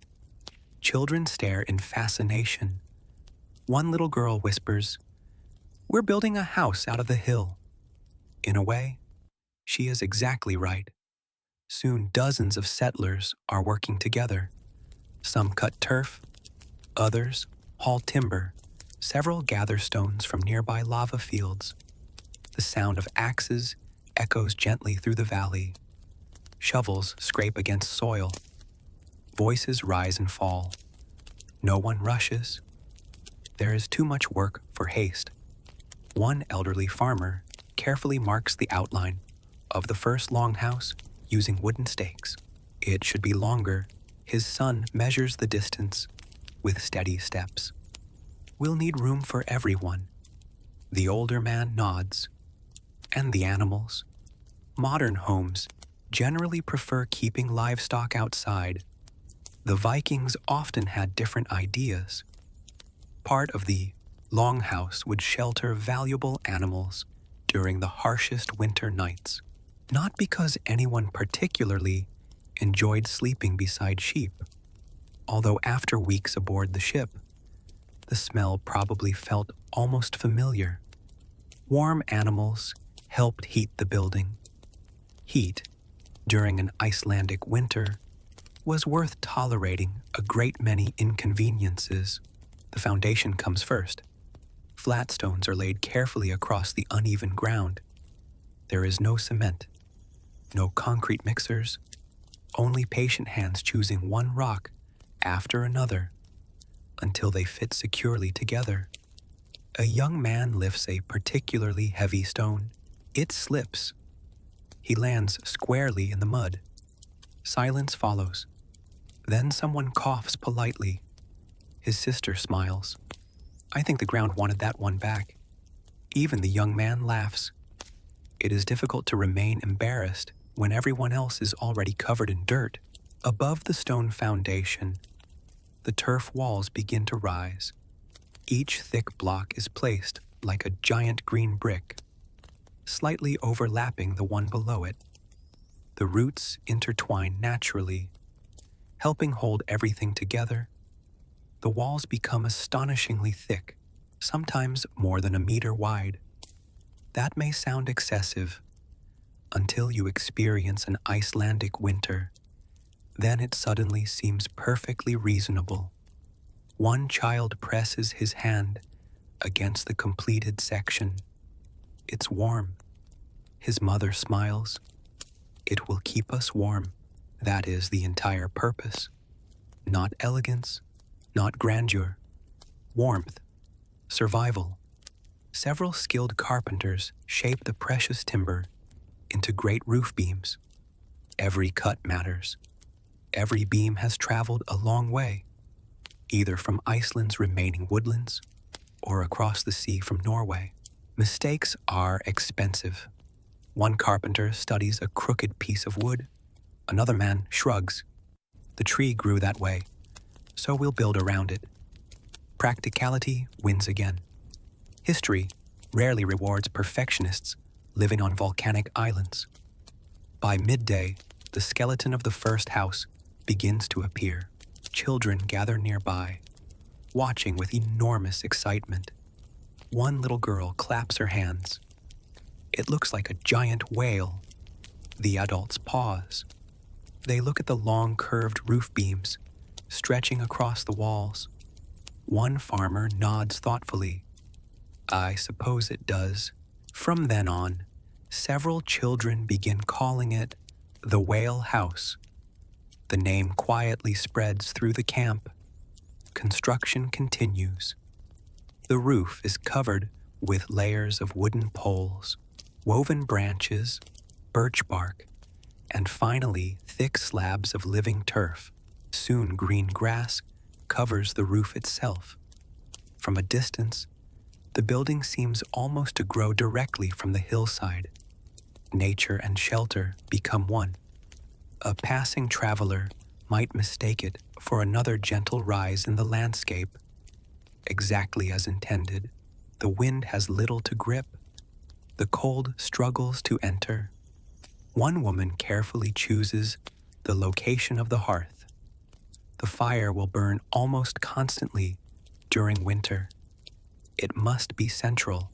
Children stare in fascination. One little girl whispers, "We're building a house out of the hill." In a way, she is exactly right. Soon dozens of settlers are working together. Some cut turf, others haul timber, several gather stones from nearby lava fields. The sound of axes echoes gently through the valley. Shovels scrape against soil. Voices rise and fall. No one rushes. There is too much work for haste. One elderly farmer carefully marks the outline of the first longhouse using wooden stakes. It should be longer. His son measures the distance with steady steps. "We'll need room for everyone." The older man nods. "And the animals?" Modern homes generally prefer keeping livestock outside. The Vikings often had different ideas. Part of the longhouse would shelter valuable animals during the harshest winter nights, not because anyone particularly enjoyed sleeping beside sheep, although after weeks aboard the ship, the smell probably felt almost familiar. Warm animals helped heat the building. Heat, during an Icelandic winter, was worth tolerating a great many inconveniences. The foundation comes first. Flat stones are laid carefully across the uneven ground. There is no cement, no concrete mixers, only patient hands choosing one rock after another until they fit securely together. A young man lifts a particularly heavy stone. It slips. He lands squarely in the mud. Silence follows. Then someone coughs politely. His sister smiles. "I think the ground wanted that one back." Even the young man laughs. It is difficult to remain embarrassed when everyone else is already covered in dirt. Above the stone foundation, the turf walls begin to rise. Each thick block is placed like a giant green brick, slightly overlapping the one below it. The roots intertwine naturally, helping hold everything together. The walls become astonishingly thick, sometimes more than a meter wide. That may sound excessive until you experience an Icelandic winter. Then it suddenly seems perfectly reasonable. One child presses his hand against the completed section. It's warm. His mother smiles. It will keep us warm. That is the entire purpose. Not elegance, not grandeur. Warmth, survival. Several skilled carpenters shape the precious timber into great roof beams. Every cut matters. Every beam has traveled a long way, either from Iceland's remaining woodlands or across the sea from Norway. Mistakes are expensive. One carpenter studies a crooked piece of wood. Another man shrugs. The tree grew that way, so we'll build around it. Practicality wins again. History rarely rewards perfectionists living on volcanic islands. By midday, the skeleton of the first house begins to appear. Children gather nearby, watching with enormous excitement. One little girl claps her hands. It looks like a giant whale. The adults pause. They look at the long curved roof beams stretching across the walls. One farmer nods thoughtfully. "I suppose it does." From then on, several children begin calling it the Whale House. The name quietly spreads through the camp. Construction continues. The roof is covered with layers of wooden poles, woven branches, birch bark, and finally thick slabs of living turf. Soon green grass covers the roof itself. From a distance, the building seems almost to grow directly from the hillside. Nature and shelter become one. A passing traveler might mistake it for another gentle rise in the landscape. Exactly as intended, the wind has little to grip. The cold struggles to enter. One woman carefully chooses the location of the hearth. The fire will burn almost constantly during winter. It must be central.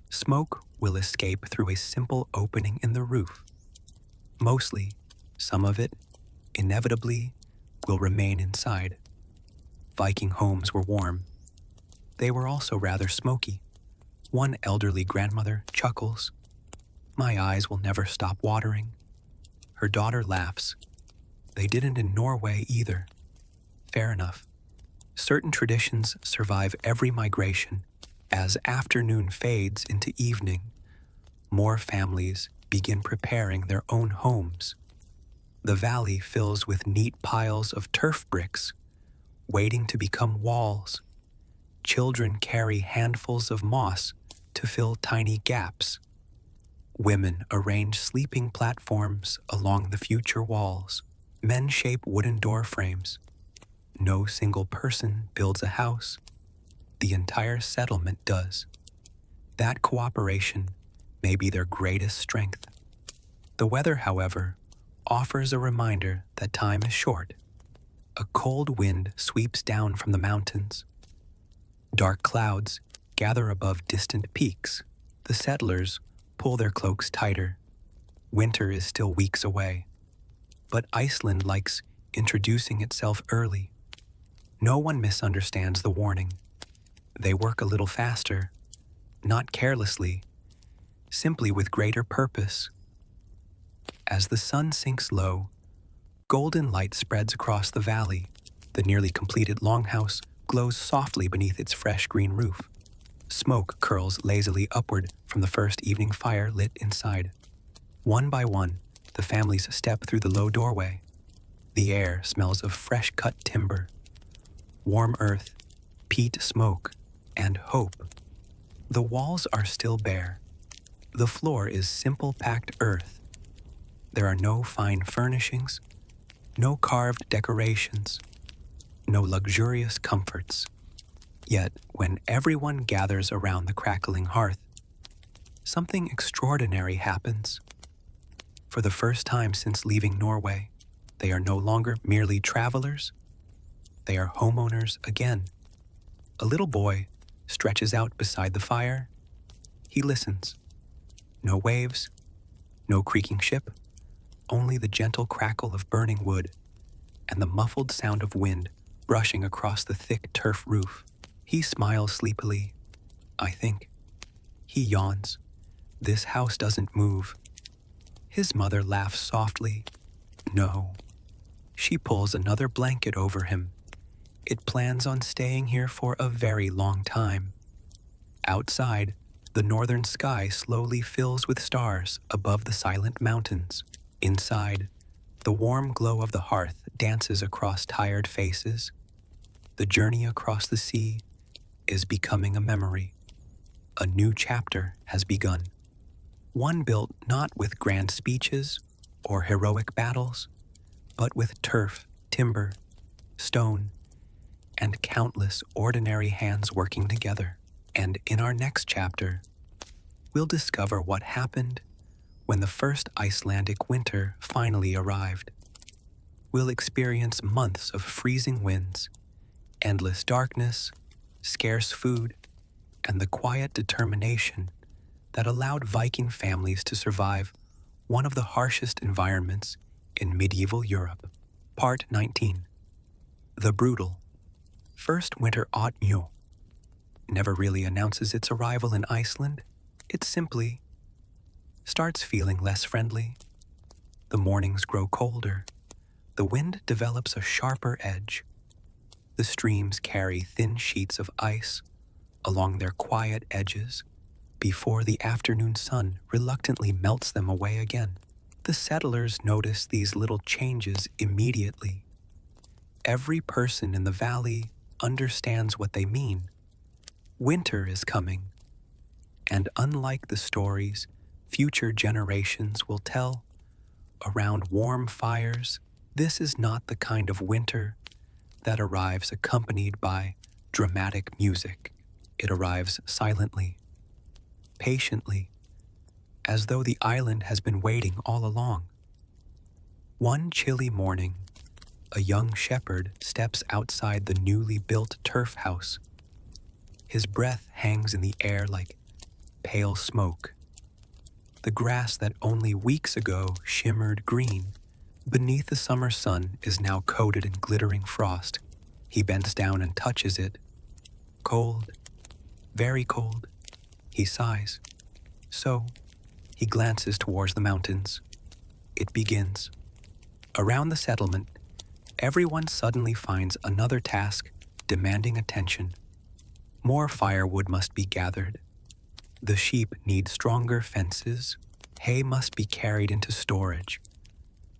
Smoke will escape through a simple opening in the roof. Mostly, some of it, inevitably, will remain inside. Viking homes were warm. They were also rather smoky. One elderly grandmother chuckles. My eyes will never stop watering. Her daughter laughs. They didn't in Norway either. Fair enough. Certain traditions survive every migration. As afternoon fades into evening, more families begin preparing their own homes. The valley fills with neat piles of turf bricks, waiting to become walls. Children carry handfuls of moss to fill tiny gaps. Women arrange sleeping platforms along the future walls. Men shape wooden door frames. No single person builds a house. The entire settlement does. That cooperation may be their greatest strength. The weather, however, offers a reminder that time is short. A cold wind sweeps down from the mountains. Dark clouds gather above distant peaks. The settlers pull their cloaks tighter. Winter is still weeks away. But Iceland likes introducing itself early. No one misunderstands the warning. They work a little faster, not carelessly, simply with greater purpose. As the sun sinks low, golden light spreads across the valley. The nearly completed longhouse glows softly beneath its fresh green roof. Smoke curls lazily upward from the first evening fire lit inside. One by one, the families step through the low doorway. The air smells of fresh-cut timber, warm earth, peat smoke, and hope. The walls are still bare. The floor is simple packed earth. There are no fine furnishings, no carved decorations, no luxurious comforts. Yet, when everyone gathers around the crackling hearth, something extraordinary happens. For the first time since leaving Norway, they are no longer merely travelers. They are homeowners again. A little boy stretches out beside the fire. He listens. No waves, no creaking ship, only the gentle crackle of burning wood and the muffled sound of wind brushing across the thick turf roof. He smiles sleepily, I think. He yawns. This house doesn't move. His mother laughs softly. No. She pulls another blanket over him. It plans on staying here for a very long time. Outside, the northern sky slowly fills with stars above the silent mountains. Inside, the warm glow of the hearth dances across tired faces. The journey across the sea is becoming a memory. A new chapter has begun. One built not with grand speeches or heroic battles, but with turf, timber, stone, and countless ordinary hands working together. And in our next chapter, we'll discover what happened when the first Icelandic winter finally arrived. We'll experience months of freezing winds, endless darkness, scarce food, and the quiet determination that allowed Viking families to survive one of the harshest environments in medieval Europe. Part 19. The Brutal. First winter Otnjo never really announces its arrival in Iceland. It simply starts feeling less friendly. The mornings grow colder. The wind develops a sharper edge. The streams carry thin sheets of ice along their quiet edges before the afternoon sun reluctantly melts them away again. The settlers notice these little changes immediately. every person in the valley understands what they mean. Winter is coming, and unlike the stories future generations will tell around warm fires, this is not the kind of winter that arrives accompanied by dramatic music. It arrives silently, patiently, as though the island has been waiting all along. One chilly morning, a young shepherd steps outside the newly built turf house. His breath hangs in the air like pale smoke. The grass that only weeks ago shimmered green beneath the summer sun is now coated in glittering frost. He bends down and touches it. Cold, very cold. He sighs. So, he glances towards the mountains. It begins. Around the settlement, everyone suddenly finds another task demanding attention. More firewood must be gathered. The sheep need stronger fences. Hay must be carried into storage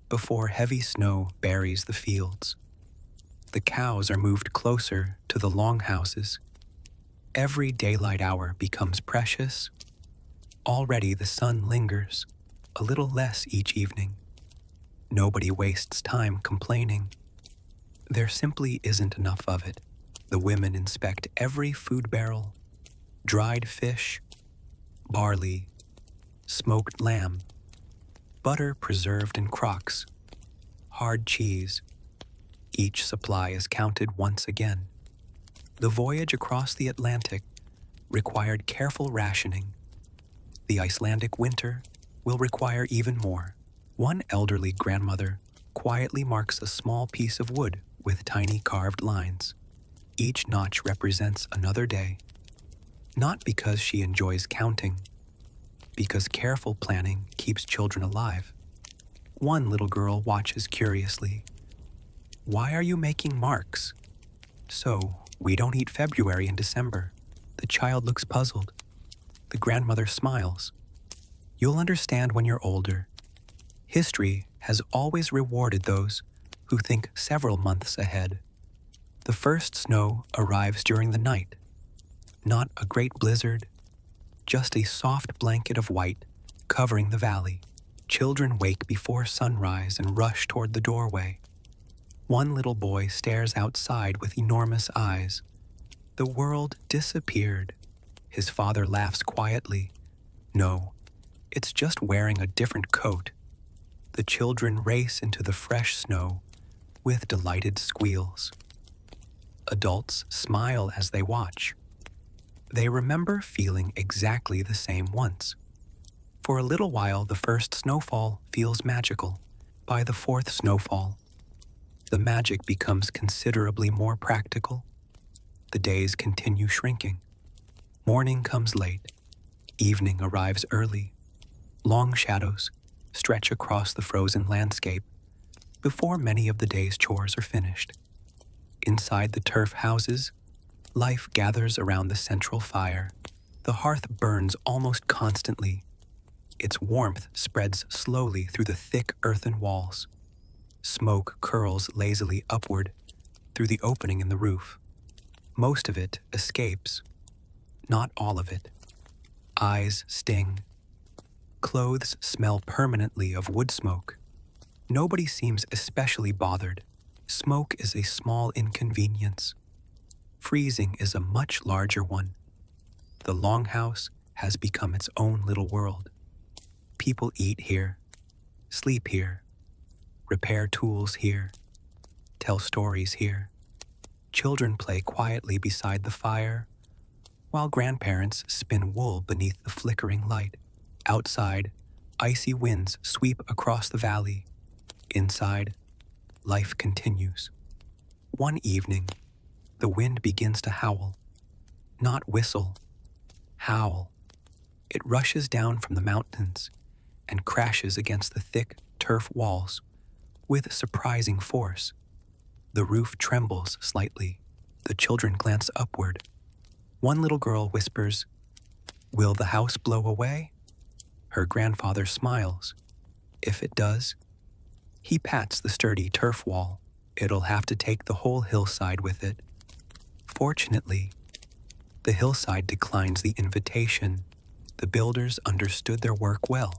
before heavy snow buries the fields. The cows are moved closer to the longhouses. Every daylight hour becomes precious. Already the sun lingers, a little less each evening. Nobody wastes time complaining. There simply isn't enough of it. The women inspect every food barrel, dried fish, barley, smoked lamb, butter preserved in crocks, hard cheese. Each supply is counted once again. The voyage across the Atlantic required careful rationing. The Icelandic winter will require even more. One elderly grandmother quietly marks a small piece of wood with tiny carved lines. Each notch represents another day, not because she enjoys counting, because careful planning keeps children alive. One little girl watches curiously. "Why are you making marks?" "So, we don't eat February and December." The child looks puzzled. The grandmother smiles. "You'll understand when you're older. History has always rewarded those who think several months ahead." The first snow arrives during the night. Not a great blizzard, just a soft blanket of white covering the valley. Children wake before sunrise and rush toward the doorway. One little boy stares outside with enormous eyes. The world disappeared. His father laughs quietly. "No, it's just wearing a different coat." The children race into the fresh snow with delighted squeals. Adults smile as they watch. They remember feeling exactly the same once. For a little while, the first snowfall feels magical. By the fourth snowfall, the magic becomes considerably more practical. The days continue shrinking. Morning comes late. Evening arrives early. Long shadows stretch across the frozen landscape before many of the day's chores are finished. Inside the turf houses, life gathers around the central fire. The hearth burns almost constantly. Its warmth spreads slowly through the thick earthen walls. Smoke curls lazily upward through the opening in the roof. Most of it escapes. Not all of it. Eyes sting. Clothes smell permanently of wood smoke. Nobody seems especially bothered. Smoke is a small inconvenience. Freezing is a much larger one. The longhouse has become its own little world. People eat here, sleep here, repair tools here, tell stories here. Children play quietly beside the fire, while grandparents spin wool beneath the flickering light. Outside, icy winds sweep across the valley. Inside, life continues. One evening, the wind begins to howl. Not whistle, howl. It rushes down from the mountains and crashes against the thick turf walls with surprising force. The roof trembles slightly. The children glance upward. One little girl whispers, "Will the house blow away?" Her grandfather smiles. If it does, he pats the sturdy turf wall. It'll have to take the whole hillside with it. Fortunately, the hillside declines the invitation. The builders understood their work well.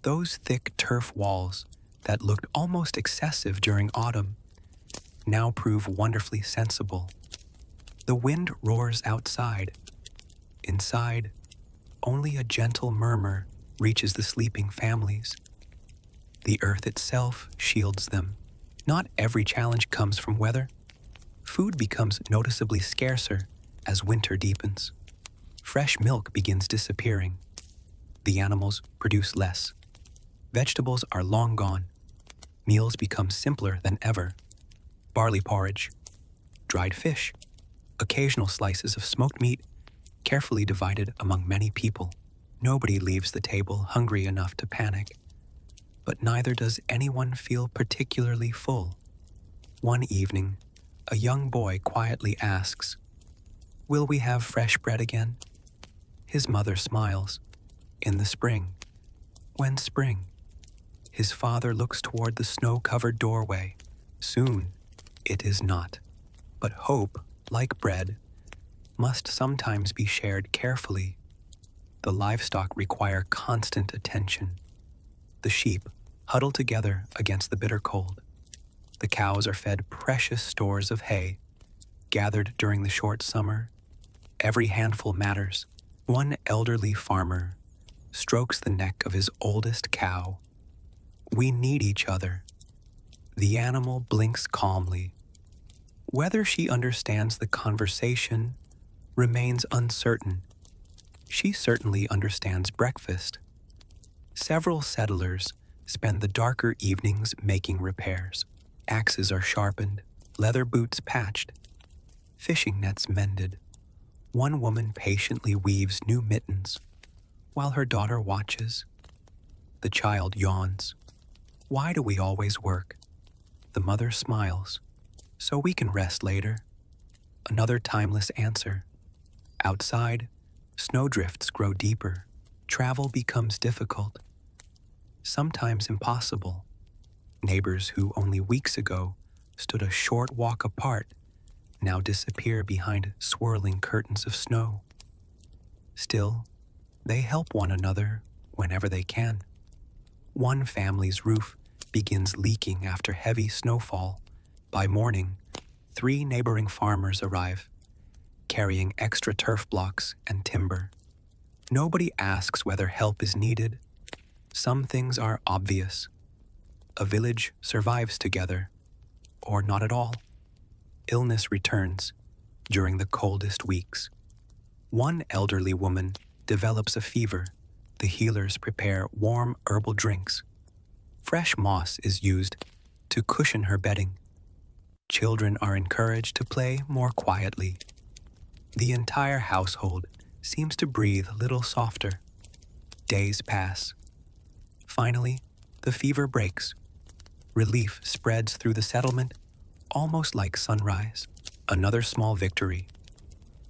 Those thick turf walls that looked almost excessive during autumn now prove wonderfully sensible. The wind roars outside. Inside, only a gentle murmur reaches the sleeping families. The earth itself shields them. Not every challenge comes from weather. Food becomes noticeably scarcer as winter deepens. Fresh milk begins disappearing. The animals produce less. Vegetables are long gone. Meals become simpler than ever. Barley porridge, dried fish, occasional slices of smoked meat, carefully divided among many people. Nobody leaves the table hungry enough to panic, but neither does anyone feel particularly full. One evening, a young boy quietly asks, "Will we have fresh bread again?" His mother smiles. "In the spring." When spring? His father looks toward the snow-covered doorway. Soon, it is not. But hope, like bread, must sometimes be shared carefully. The livestock require constant attention. The sheep huddle together against the bitter cold. The cows are fed precious stores of hay, gathered during the short summer. Every handful matters. One elderly farmer strokes the neck of his oldest cow. We need each other. The animal blinks calmly. Whether she understands the conversation remains uncertain. She certainly understands breakfast. Several settlers spend the darker evenings making repairs. Axes are sharpened, leather boots patched, fishing nets mended. One woman patiently weaves new mittens, while her daughter watches. The child yawns. Why do we always work? The mother smiles. So we can rest later. Another timeless answer. Outside, snowdrifts grow deeper. Travel becomes difficult, sometimes impossible. Neighbors who only weeks ago stood a short walk apart now disappear behind swirling curtains of snow. Still, they help one another whenever they can. One family's roof begins leaking after heavy snowfall. By morning, 3 neighboring farmers arrive, carrying extra turf blocks and timber. Nobody asks whether help is needed. Some things are obvious. A village survives together, or not at all. Illness returns during the coldest weeks. One elderly woman develops a fever. The healers prepare warm herbal drinks. Fresh moss is used to cushion her bedding. Children are encouraged to play more quietly. The entire household seems to breathe a little softer. Days pass. Finally, the fever breaks. Relief spreads through the settlement, almost like sunrise. Another small victory.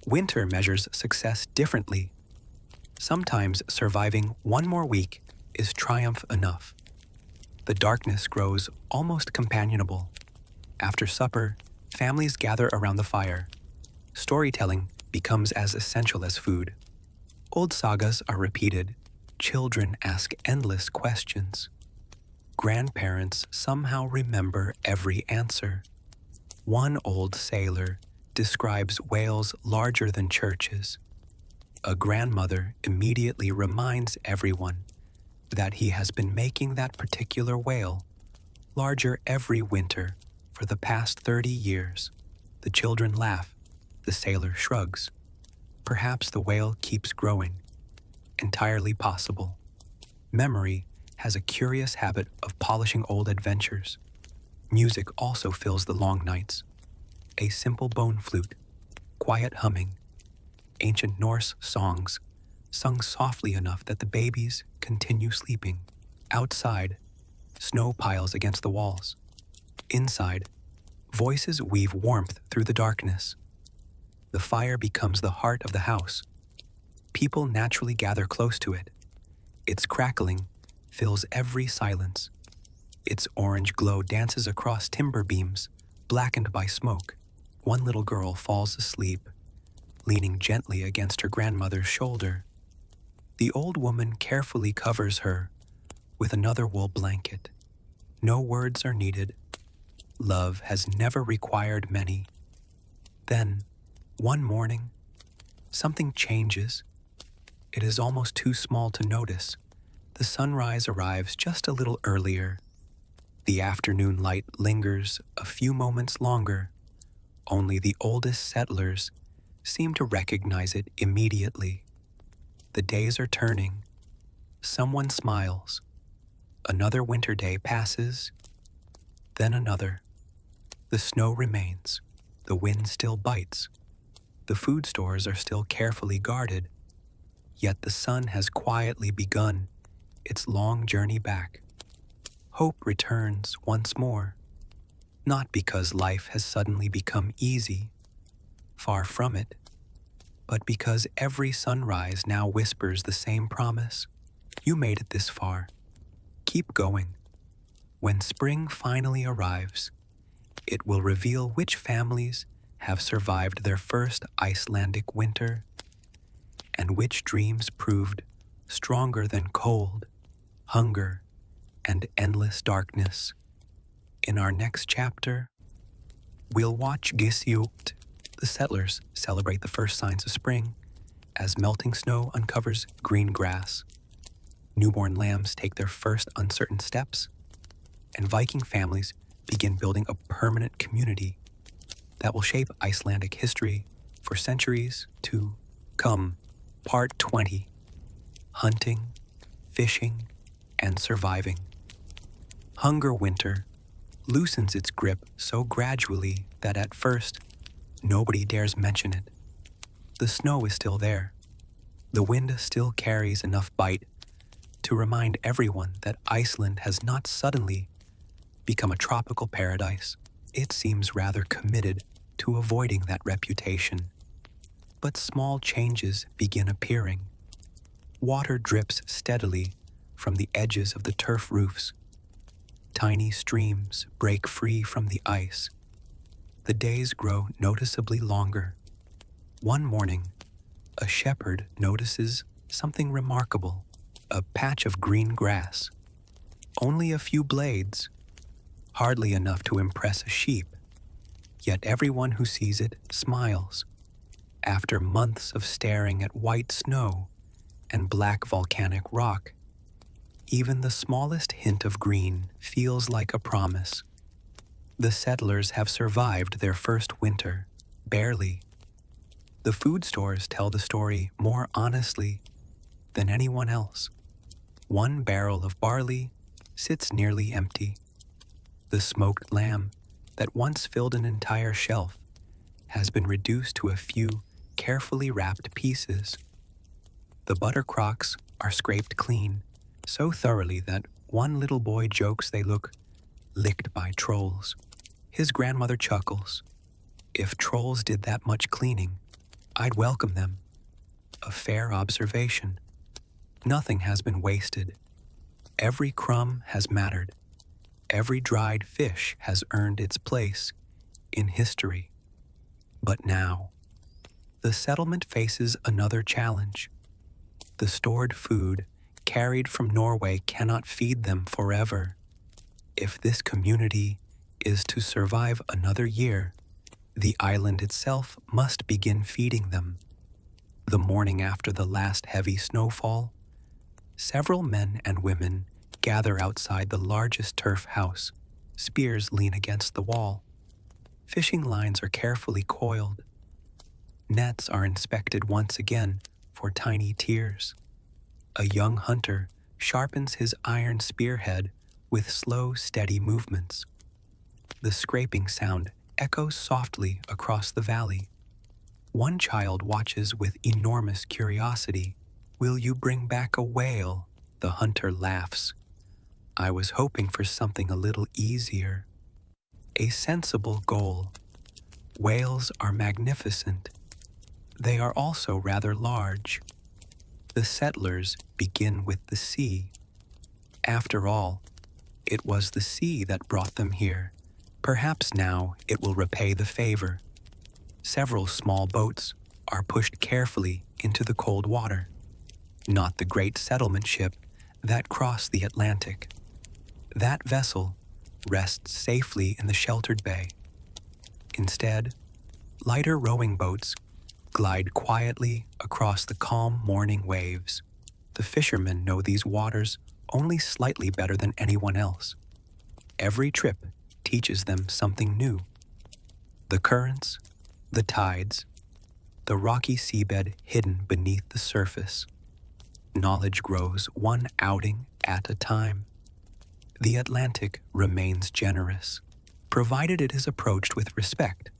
Winter measures success differently. Sometimes surviving one more week is triumph enough. The darkness grows almost companionable. After supper, families gather around the fire. Storytelling becomes as essential as food. Old sagas are repeated. Children ask endless questions. Grandparents somehow remember every answer. One old sailor describes whales larger than churches. A grandmother immediately reminds everyone that he has been making that particular whale larger every winter for the past 30 years. The children laugh. The sailor shrugs. Perhaps the whale keeps growing. Entirely possible. Memory has a curious habit of polishing old adventures. Music also fills the long nights. A simple bone flute, quiet humming, ancient Norse songs, sung softly enough that the babies continue sleeping. Outside, snow piles against the walls. Inside, voices weave warmth through the darkness. The fire becomes the heart of the house. People naturally gather close to it. Its crackling fills every silence. Its orange glow dances across timber beams, blackened by smoke. One little girl falls asleep, leaning gently against her grandmother's shoulder. The old woman carefully covers her with another wool blanket. No words are needed. Love has never required many. Then, one morning, something changes. It is almost too small to notice. The sunrise arrives just a little earlier. The afternoon light lingers a few moments longer. Only the oldest settlers seem to recognize it immediately. The days are turning. Someone smiles. Another winter day passes, then another. The snow remains. The wind still bites. The food stores are still carefully guarded. Yet the sun has quietly begun its long journey back. Hope returns once more, not because life has suddenly become easy, far from it, but because every sunrise now whispers the same promise. You made it this far. Keep going. When spring finally arrives, it will reveal which families have survived their first Icelandic winter and which dreams proved stronger than cold, hunger, and endless darkness. In our next chapter, we'll watch Gisiukt, the settlers, celebrate the first signs of spring as melting snow uncovers green grass. Newborn lambs take their first uncertain steps, and Viking families begin building a permanent community that will shape Icelandic history for centuries to come. Part 20: Hunting, Fishing, and Surviving. Hunger winter loosens its grip so gradually that at first, nobody dares mention it. The snow is still there. The wind still carries enough bite to remind everyone that Iceland has not suddenly become a tropical paradise. It seems rather committed to avoiding that reputation. But small changes begin appearing. Water drips steadily from the edges of the turf roofs. Tiny streams break free from the ice. The days grow noticeably longer. One morning, a shepherd notices something remarkable: a patch of green grass. Only a few blades, hardly enough to impress a sheep. Yet everyone who sees it smiles. After months of staring at white snow and black volcanic rock, even the smallest hint of green feels like a promise. The settlers have survived their first winter, barely. The food stores tell the story more honestly than anyone else. One barrel of barley sits nearly empty. The smoked lamb that once filled an entire shelf has been reduced to a few carefully wrapped pieces. The butter crocks are scraped clean, so thoroughly that one little boy jokes they look licked by trolls. His grandmother chuckles. If trolls did that much cleaning, I'd welcome them. A fair observation. Nothing has been wasted. Every crumb has mattered. Every dried fish has earned its place in history. But now, the settlement faces another challenge. The stored food carried from Norway cannot feed them forever. If this community is to survive another year, the island itself must begin feeding them. The morning after the last heavy snowfall, several men and women gather outside the largest turf house. Spears lean against the wall. Fishing lines are carefully coiled. Nets are inspected once again for tiny tears. A young hunter sharpens his iron spearhead with slow, steady movements. The scraping sound echoes softly across the valley. One child watches with enormous curiosity. "Will you bring back a whale?" The hunter laughs. "I was hoping for something a little easier." A sensible goal. Whales are magnificent. They are also rather large. The settlers begin with the sea. After all, it was the sea that brought them here. Perhaps now it will repay the favor. Several small boats are pushed carefully into the cold water, not the great settlement ship that crossed the Atlantic. That vessel rests safely in the sheltered bay. Instead, lighter rowing boats glide quietly across the calm morning waves. The fishermen know these waters only slightly better than anyone else. Every trip teaches them something new. The currents, the tides, the rocky seabed hidden beneath the surface. Knowledge grows one outing at a time. The Atlantic remains generous, provided it is approached with respect.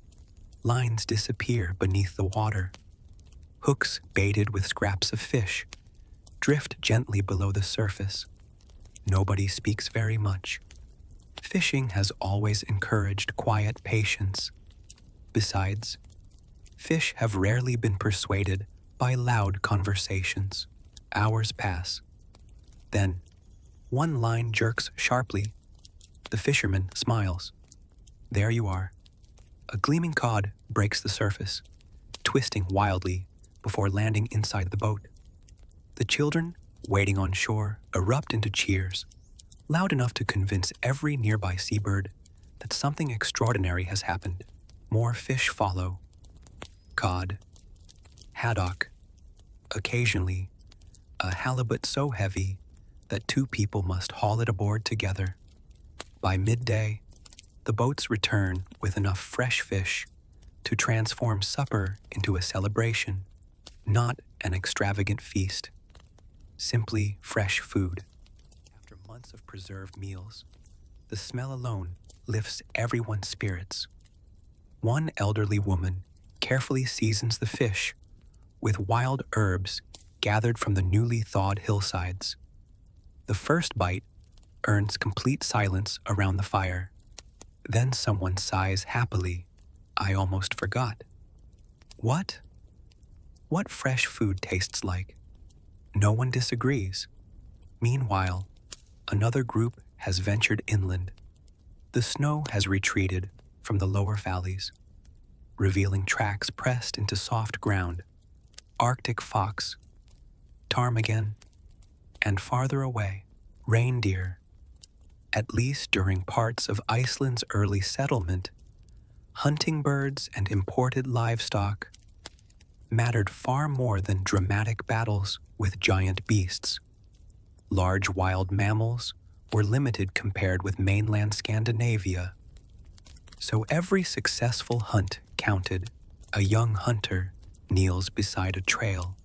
Lines disappear beneath the water. Hooks baited with scraps of fish drift gently below the surface. Nobody speaks very much. Fishing has always encouraged quiet patience. Besides, fish have rarely been persuaded by loud conversations. Hours pass. Then, one line jerks sharply. The fisherman smiles. There you are. A gleaming cod breaks the surface, twisting wildly before landing inside the boat. The children, waiting on shore, erupt into cheers, loud enough to convince every nearby seabird that something extraordinary has happened. More fish follow. Cod, haddock, occasionally a halibut so heavy that two people must haul it aboard together. By midday, the boats return with enough fresh fish to transform supper into a celebration, not an extravagant feast, simply fresh food. After months of preserved meals, the smell alone lifts everyone's spirits. One elderly woman carefully seasons the fish with wild herbs gathered from the newly thawed hillsides. The first bite earns complete silence around the fire. Then someone sighs happily. I almost forgot. What? What fresh food tastes like? No one disagrees. Meanwhile, another group has ventured inland. The snow has retreated from the lower valleys, revealing tracks pressed into soft ground. Arctic fox, ptarmigan, and farther away, reindeer. At least during parts of Iceland's early settlement, hunting birds and imported livestock mattered far more than dramatic battles with giant beasts. Large wild mammals were limited compared with mainland Scandinavia. So every successful hunt counted. A young hunter kneels beside a trail.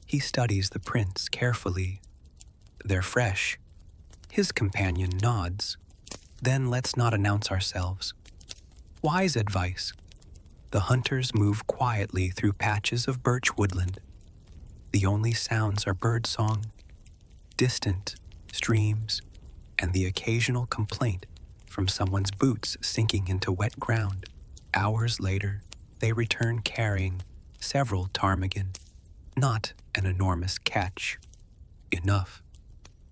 He studies the prints carefully. They're fresh. His companion nods. Then let's not announce ourselves. Wise advice. The hunters move quietly through patches of birch woodland. The only sounds are birdsong, distant streams, and the occasional complaint from someone's boots sinking into wet ground. Hours later, they return carrying several ptarmigan, not an enormous catch. Enough.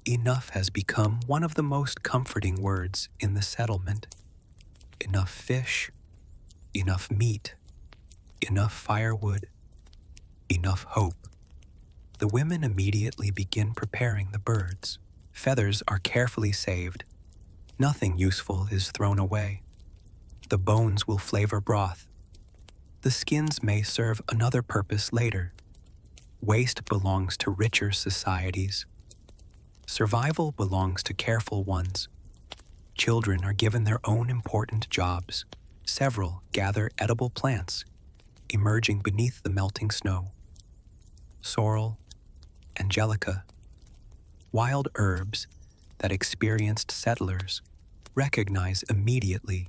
Enough has become one of the most comforting words in the settlement. Enough fish, enough meat, enough firewood, enough hope. The women immediately begin preparing the birds. Feathers are carefully saved. Nothing useful is thrown away. The bones will flavor broth. The skins may serve another purpose later. Waste belongs to richer societies. Survival belongs to careful ones. Children are given their own important jobs. Several gather edible plants, emerging beneath the melting snow. Sorrel, angelica, wild herbs that experienced settlers recognize immediately.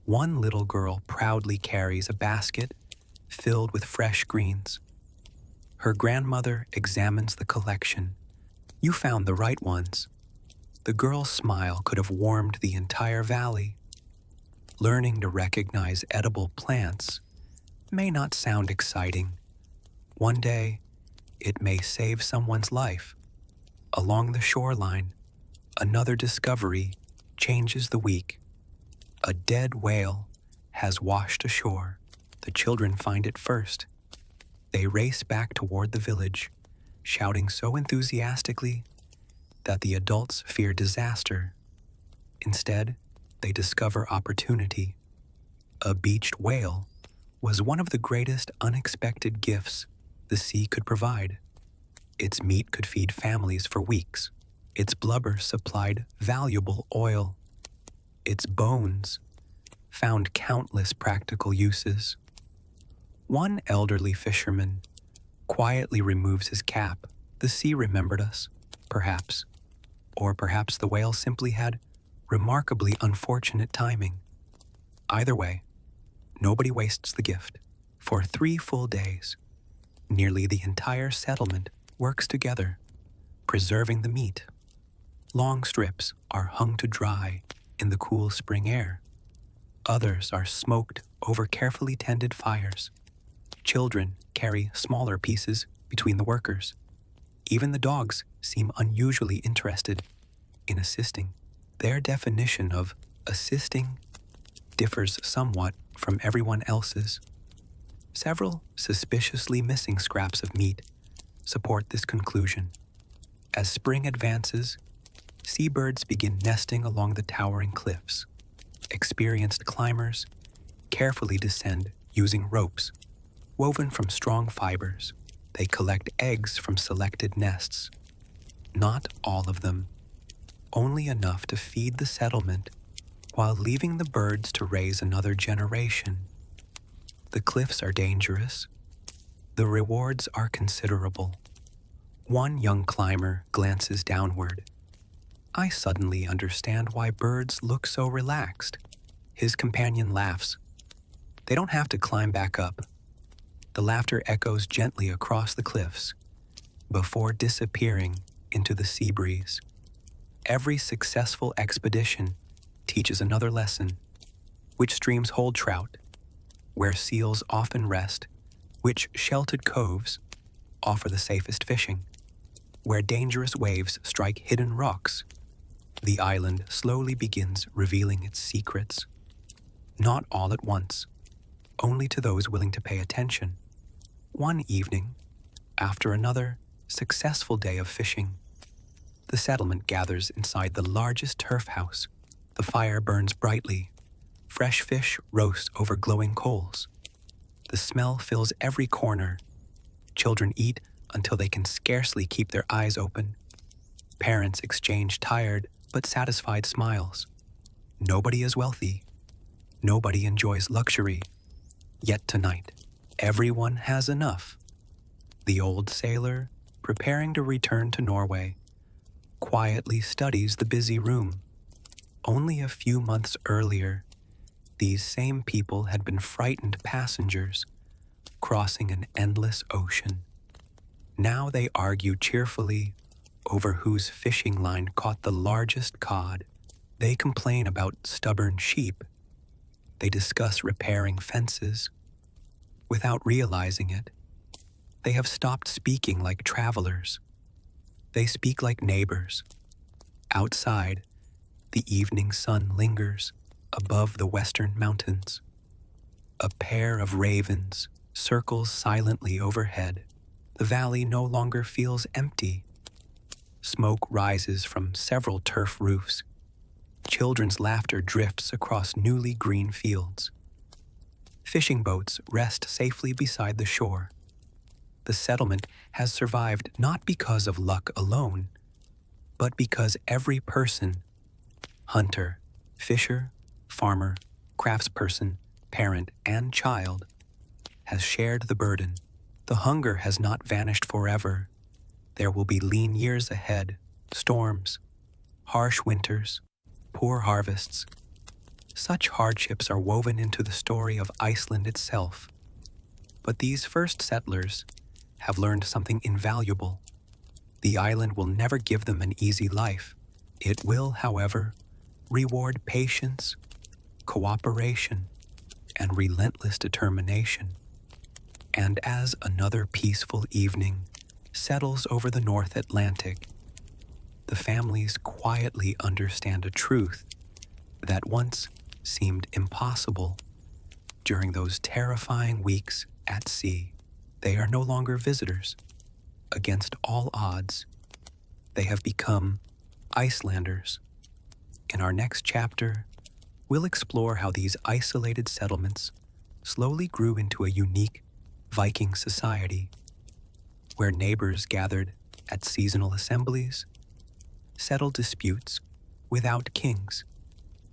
One little girl proudly carries a basket filled with fresh greens. Her grandmother examines the collection. You found the right ones. The girl's smile could have warmed the entire valley. Learning to recognize edible plants may not sound exciting. One day, it may save someone's life. Along the shoreline, Another discovery changes the week. A dead whale has washed ashore. The children find it first. They race back toward the village, shouting so enthusiastically that the adults fear disaster. Instead, they discover opportunity. A beached whale was one of the greatest unexpected gifts the sea could provide. Its meat could feed families for weeks. Its blubber supplied valuable oil. Its bones found countless practical uses. One elderly fisherman quietly removes his cap. The sea remembered us, perhaps. Or perhaps the whale simply had remarkably unfortunate timing. Either way, nobody wastes the gift. For 3 full days, nearly the entire settlement works together, preserving the meat. Long strips are hung to dry in the cool spring air. Others are smoked over carefully tended fires. Children carry smaller pieces between the workers. Even the dogs seem unusually interested in assisting. Their definition of assisting differs somewhat from everyone else's. Several suspiciously missing scraps of meat support this conclusion. As spring advances, seabirds begin nesting along the towering cliffs. Experienced climbers carefully descend using ropes woven from strong fibers. They collect eggs from selected nests. Not all of them, only enough to feed the settlement while leaving the birds to raise another generation. The cliffs are dangerous. The rewards are considerable. One young climber glances downward. I suddenly understand why birds look so relaxed. His companion laughs. They don't have to climb back up. The laughter echoes gently across the cliffs before disappearing into the sea breeze. Every successful expedition teaches another lesson. Which streams hold trout, where seals often rest, which sheltered coves offer the safest fishing, where dangerous waves strike hidden rocks. The island slowly begins revealing its secrets. Not all at once, only to those willing to pay attention. One evening, after another successful day of fishing, the settlement gathers inside the largest turf house. The fire burns brightly. Fresh fish roast over glowing coals. The smell fills every corner. Children eat until they can scarcely keep their eyes open. Parents exchange tired but satisfied smiles. Nobody is wealthy. Nobody enjoys luxury. Yet tonight, everyone has enough. The old sailor, preparing to return to Norway, quietly studies the busy room. Only a few months earlier, these same people had been frightened passengers crossing an endless ocean. Now they argue cheerfully over whose fishing line caught the largest cod. They complain about stubborn sheep. They discuss repairing fences. Without realizing it, they have stopped speaking like travelers. They speak like neighbors. Outside, the evening sun lingers above the western mountains. A pair of ravens circles silently overhead. The valley no longer feels empty. Smoke rises from several turf roofs. Children's laughter drifts across newly green fields. Fishing boats rest safely beside the shore. The settlement has survived not because of luck alone, but because every person, hunter, fisher, farmer, craftsperson, parent, and child, has shared the burden. The hunger has not vanished forever. There will be lean years ahead, storms, harsh winters, poor harvests. Such hardships are woven into the story of Iceland itself. But these first settlers have learned something invaluable. The island will never give them an easy life. It will, however, reward patience, cooperation, and relentless determination. And as another peaceful evening settles over the North Atlantic, the families quietly understand a truth that once seemed impossible. During those terrifying weeks at sea, they are no longer visitors. Against all odds, they have become Icelanders. In our next chapter, we'll explore how these isolated settlements slowly grew into a unique Viking society, where neighbors gathered at seasonal assemblies, settled disputes without kings,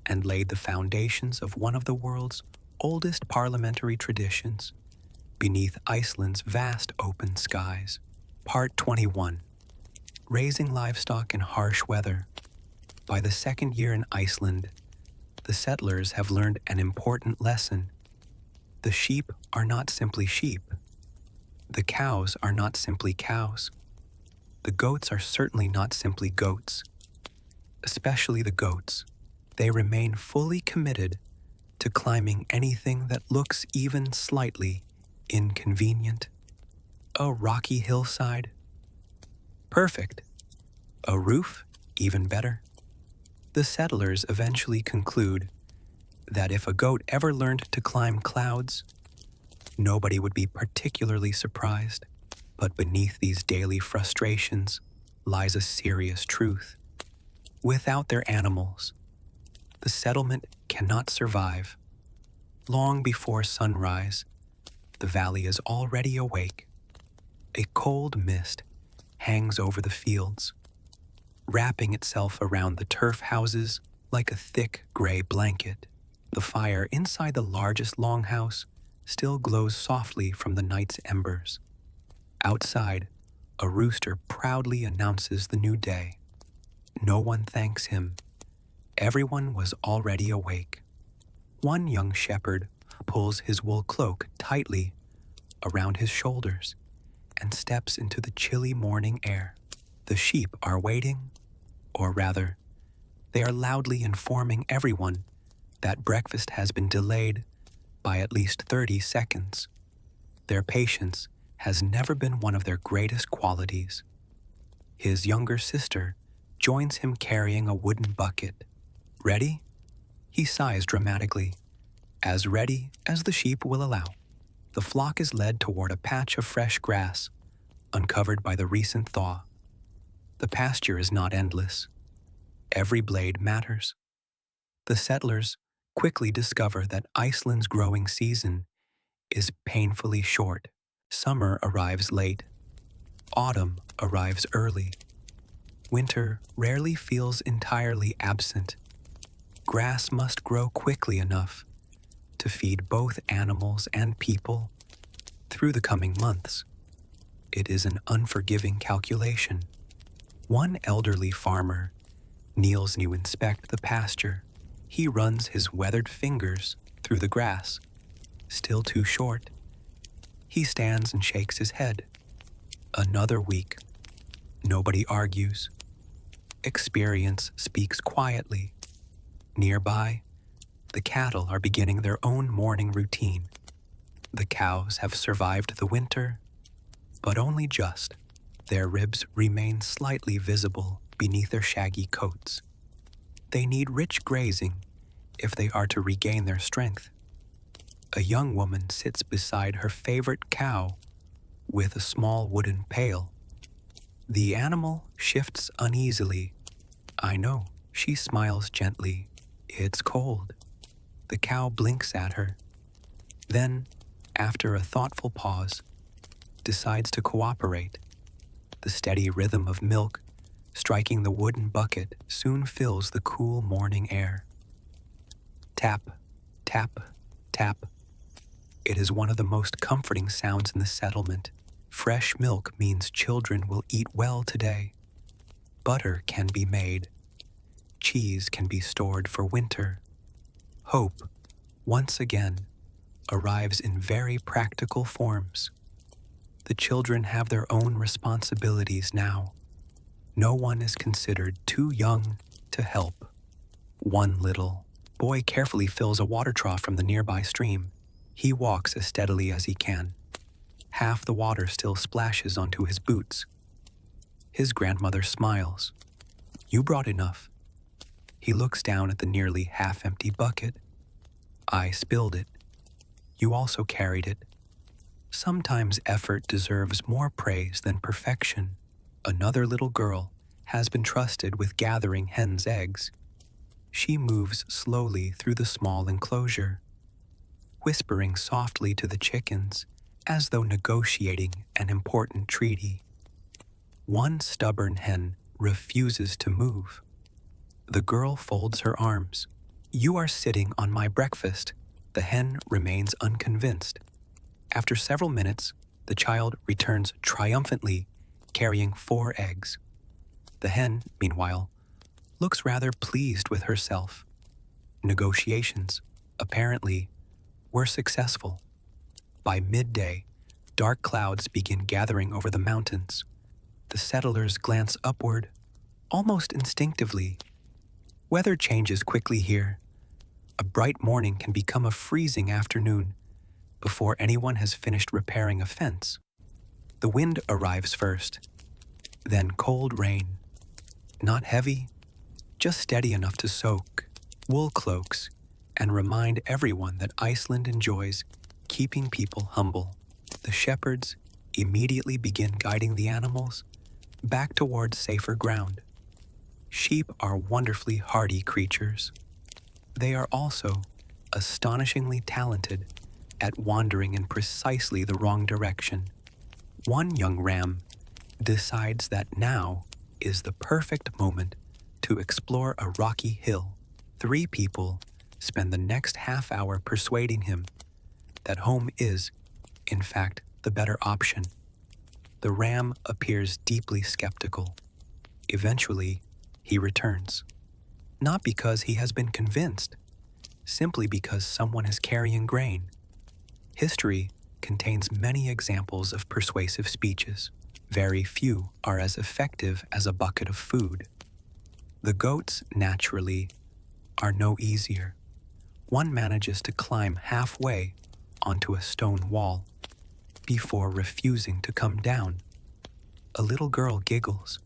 and laid the foundations of one of the world's oldest parliamentary traditions beneath Iceland's vast open skies. Part 21. Raising livestock in harsh weather. By the second year in Iceland, the settlers have learned an important lesson. The sheep are not simply sheep. The cows are not simply cows. The goats are certainly not simply goats. Especially the goats. They remain fully committed to climbing anything that looks even slightly inconvenient. A rocky hillside? Perfect. A roof? Even better. The settlers eventually conclude that if a goat ever learned to climb clouds, nobody would be particularly surprised. But beneath these daily frustrations lies a serious truth. Without their animals, the settlement cannot survive. Long before sunrise, the valley is already awake. A cold mist hangs over the fields, wrapping itself around the turf houses like a thick gray blanket. The fire inside the largest longhouse still glows softly from the night's embers. Outside, a rooster proudly announces the new day. No one thanks him. Everyone was already awake. One young shepherd pulls his wool cloak tightly around his shoulders and steps into the chilly morning air. The sheep are waiting, or rather, they are loudly informing everyone that breakfast has been delayed by at least 30 seconds. Their patience has never been one of their greatest qualities. His younger sister joins him carrying a wooden bucket. Ready? He sighs dramatically. As ready as the sheep will allow. The flock is led toward a patch of fresh grass, uncovered by the recent thaw. The pasture is not endless. Every blade matters. The settlers quickly discover that Iceland's growing season is painfully short. Summer arrives late. Autumn arrives early. Winter rarely feels entirely absent. Grass must grow quickly enough to feed both animals and people through the coming months. It is an unforgiving calculation. One elderly farmer kneels to inspect the pasture. He runs his weathered fingers through the grass. Still too short. He stands and shakes his head. Another week. Nobody argues. Experience speaks quietly. Nearby, the cattle are beginning their own morning routine. The cows have survived the winter, but only just. Their ribs remain slightly visible beneath their shaggy coats. They need rich grazing if they are to regain their strength. A young woman sits beside her favorite cow with a small wooden pail. The animal shifts uneasily. I know, she smiles gently. It's cold. The cow blinks at her. Then, after a thoughtful pause, decides to cooperate. The steady rhythm of milk striking the wooden bucket soon fills the cool morning air. Tap, tap, tap. It is one of the most comforting sounds in the settlement. Fresh milk means children will eat well today. Butter can be made. Cheese can be stored for winter. Hope, once again, arrives in very practical forms. The children have their own responsibilities now. No one is considered too young to help. One little boy carefully fills a water trough from the nearby stream. He walks as steadily as he can. Half the water still splashes onto his boots. His grandmother smiles. You brought enough. He looks down at the nearly half-empty bucket. I spilled it. You also carried it. Sometimes effort deserves more praise than perfection. Another little girl has been trusted with gathering hen's eggs. She moves slowly through the small enclosure, whispering softly to the chickens as though negotiating an important treaty. One stubborn hen refuses to move. The girl folds her arms. You are sitting on my breakfast. The hen remains unconvinced. After several minutes, the child returns triumphantly, carrying 4 eggs. The hen, meanwhile, looks rather pleased with herself. Negotiations, apparently, were successful. By midday, dark clouds begin gathering over the mountains. The settlers glance upward, almost instinctively. Weather changes quickly here. A bright morning can become a freezing afternoon before anyone has finished repairing a fence. The wind arrives first, then cold rain. Not heavy, just steady enough to soak wool cloaks and remind everyone that Iceland enjoys keeping people humble. The shepherds immediately begin guiding the animals back towards safer ground. Sheep are wonderfully hardy creatures. They are also astonishingly talented at wandering in precisely the wrong direction. One young ram decides that now is the perfect moment to explore a rocky hill. 3 people spend the next half hour persuading him that home is, in fact, the better option. The ram appears deeply skeptical. Eventually, he returns. Not because he has been convinced, simply because someone is carrying grain. History contains many examples of persuasive speeches. Very few are as effective as a bucket of food. The goats, naturally, are no easier. One manages to climb halfway onto a stone wall before refusing to come down. A little girl giggles.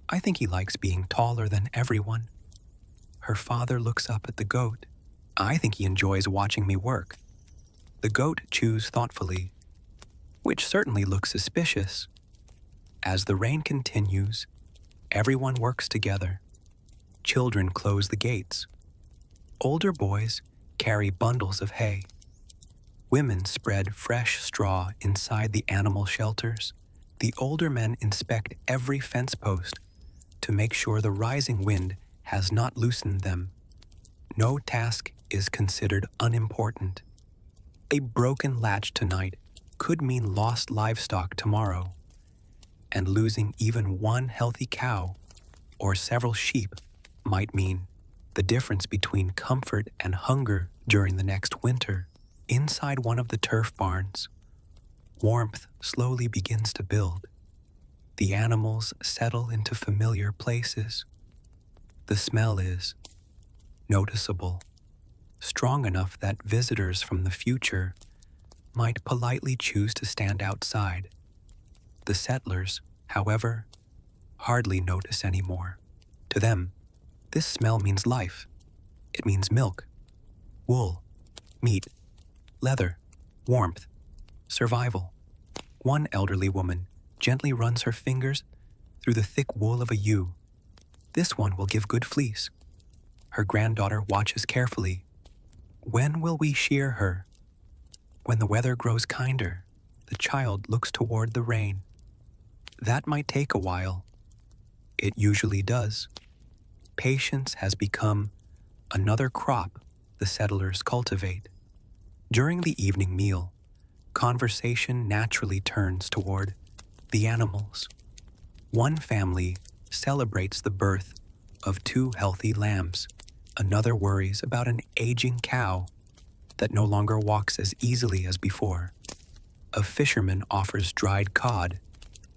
I think he likes being taller than everyone. Her father looks up at the goat. I think he enjoys watching me work. The goat chews thoughtfully, which certainly looks suspicious. As the rain continues, everyone works together. Children close the gates. Older boys carry bundles of hay. Women spread fresh straw inside the animal shelters. The older men inspect every fence post to make sure the rising wind has not loosened them. No task is considered unimportant. A broken latch tonight could mean lost livestock tomorrow, and losing even one healthy cow or several sheep might mean the difference between comfort and hunger during the next winter. Inside one of the turf barns, warmth slowly begins to build. The animals settle into familiar places. The smell is noticeable, strong enough that visitors from the future might politely choose to stand outside. The settlers, however, hardly notice anymore. To them, this smell means life. It means milk, wool, meat, leather, warmth, survival. One elderly woman gently runs her fingers through the thick wool of a ewe. This one will give good fleece. Her granddaughter watches carefully. When will we shear her? When the weather grows kinder. The child looks toward the rain. That might take a while. It usually does. Patience has become another crop the settlers cultivate. During the evening meal, conversation naturally turns toward the animals. One family celebrates the birth of 2 healthy lambs. Another worries about an aging cow that no longer walks as easily as before. A fisherman offers dried cod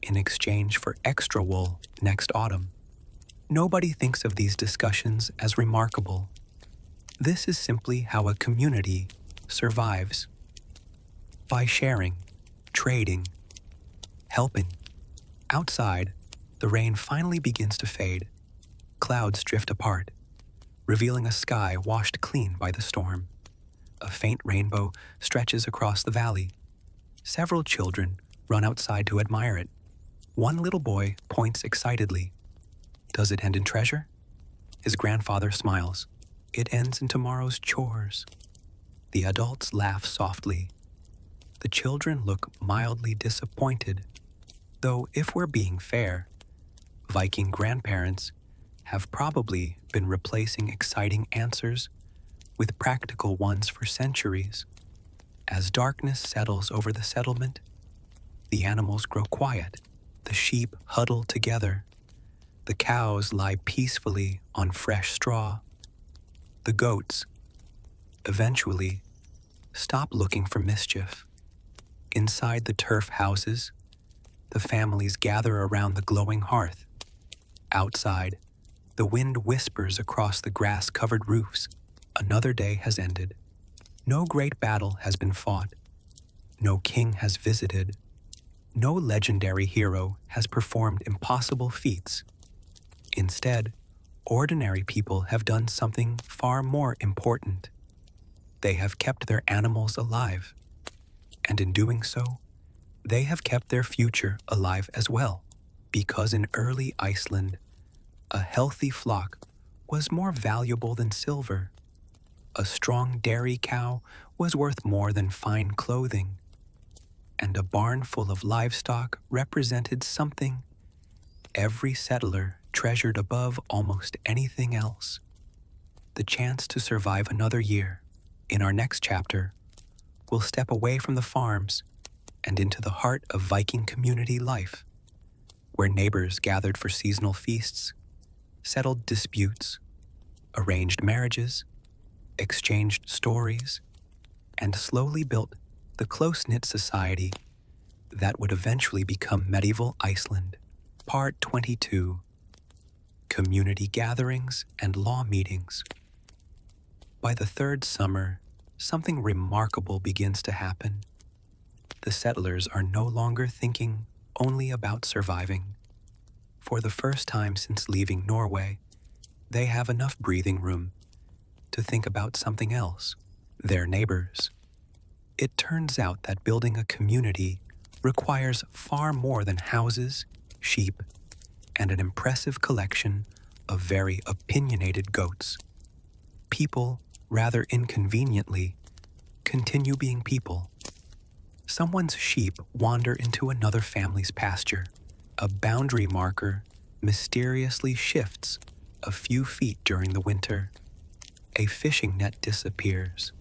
in exchange for extra wool next autumn. Nobody thinks of these discussions as remarkable. This is simply how a community survives. By sharing, trading, helping. Outside, the rain finally begins to fade. clouds drift apart, revealing a sky washed clean by the storm. A faint rainbow stretches across the valley. Several children run outside to admire it. One little boy points excitedly. Does it end in treasure? His grandfather smiles. It ends in tomorrow's chores. The adults laugh softly. The children look mildly disappointed, though if we're being fair, Viking grandparents have probably been replacing exciting answers with practical ones for centuries. As darkness settles over the settlement, the animals grow quiet. The sheep huddle together. The cows lie peacefully on fresh straw. The goats, eventually, stop looking for mischief. Inside the turf houses, the families gather around the glowing hearth. Outside, the wind whispers across the grass-covered roofs. Another day has ended. No great battle has been fought. No king has visited. No legendary hero has performed impossible feats. Instead, ordinary people have done something far more important. They have kept their animals alive. And in doing so, they have kept their future alive as well. Because in early Iceland, a healthy flock was more valuable than silver. A strong dairy cow was worth more than fine clothing. And a barn full of livestock represented something every settler treasured above almost anything else: the chance to survive another year. In our next chapter, we'll step away from the farms and into the heart of Viking community life, where neighbors gathered for seasonal feasts, settled disputes, arranged marriages, exchanged stories, and slowly built the close-knit society that would eventually become medieval Iceland. Part 22. Community gatherings and law meetings. By the third summer, something remarkable begins to happen. The settlers are no longer thinking only about surviving. For the first time since leaving Norway, they have enough breathing room to think about something else: their neighbors. It turns out that building a community requires far more than houses, sheep, and an impressive collection of very opinionated goats. People, rather inconveniently, continue being people. Someone's sheep wander into another family's pasture. A boundary marker mysteriously shifts a few feet during the winter. A fishing net disappears.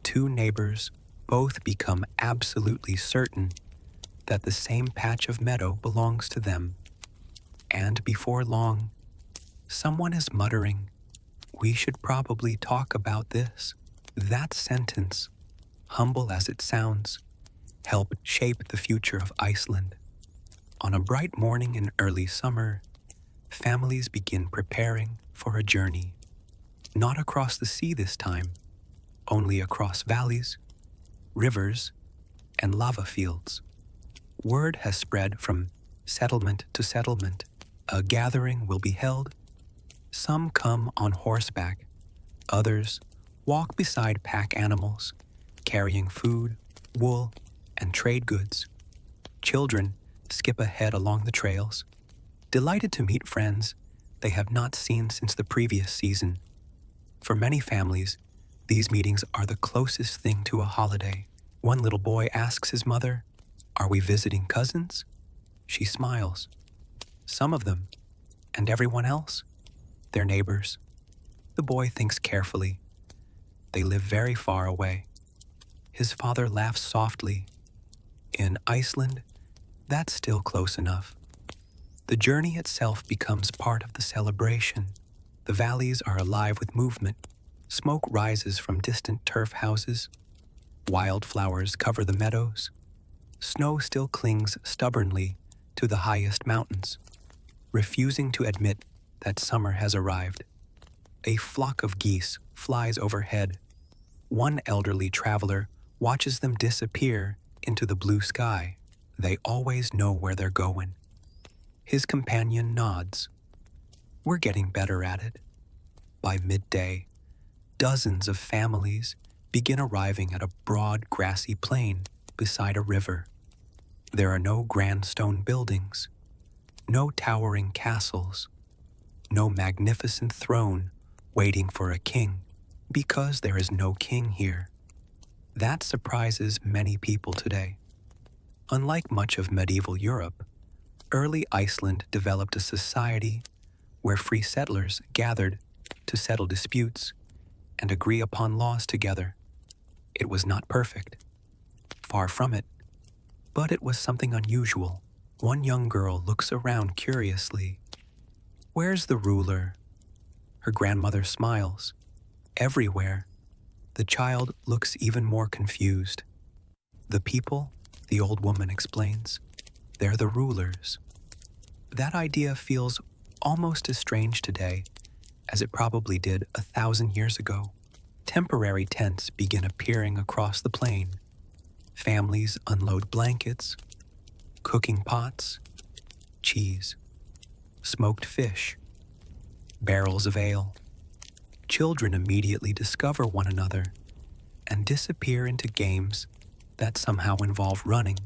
Two neighbors both become absolutely certain that the same patch of meadow belongs to them. And before long, someone is muttering, "We should probably talk about this." That sentence, humble as it sounds, helped shape the future of Iceland. On a bright morning in early summer, families begin preparing for a journey. Not across the sea this time, only across valleys, rivers, and lava fields. Word has spread from settlement to settlement. A gathering will be held. Some come on horseback. Others walk beside pack animals, carrying food, wool, and trade goods. Children skip ahead along the trails, delighted to meet friends they have not seen since the previous season. For many families, these meetings are the closest thing to a holiday. One little boy asks his mother, "Are we visiting cousins?" She smiles. Some of them, and everyone else, they're neighbors. The boy thinks carefully. They live very far away. His father laughs softly. In Iceland, that's still close enough. The journey itself becomes part of the celebration. The valleys are alive with movement. Smoke rises from distant turf houses. Wildflowers cover the meadows. Snow still clings stubbornly to the highest mountains, refusing to admit that summer has arrived. A flock of geese flies overhead. One elderly traveler watches them disappear into the blue sky. They always know where they're going. His companion nods. We're getting better at it. By midday, dozens of families begin arriving at a broad grassy plain beside a river. There are no grand stone buildings, no towering castles, no magnificent throne waiting for a king, because there is no king here. That surprises many people today. Unlike much of medieval Europe, early Iceland developed a society where free settlers gathered to settle disputes and agree upon laws together. It was not perfect, far from it, but it was something unusual. One young girl looks around curiously. Where's the ruler? Her grandmother smiles. Everywhere, the child looks even more confused. The people, the old woman explains, they're the rulers. That idea feels almost as strange today as it probably did 1,000 years ago. Temporary tents begin appearing across the plain. Families unload blankets, cooking pots, cheese, smoked fish, barrels of ale. Children immediately discover one another and disappear into games that somehow involve running,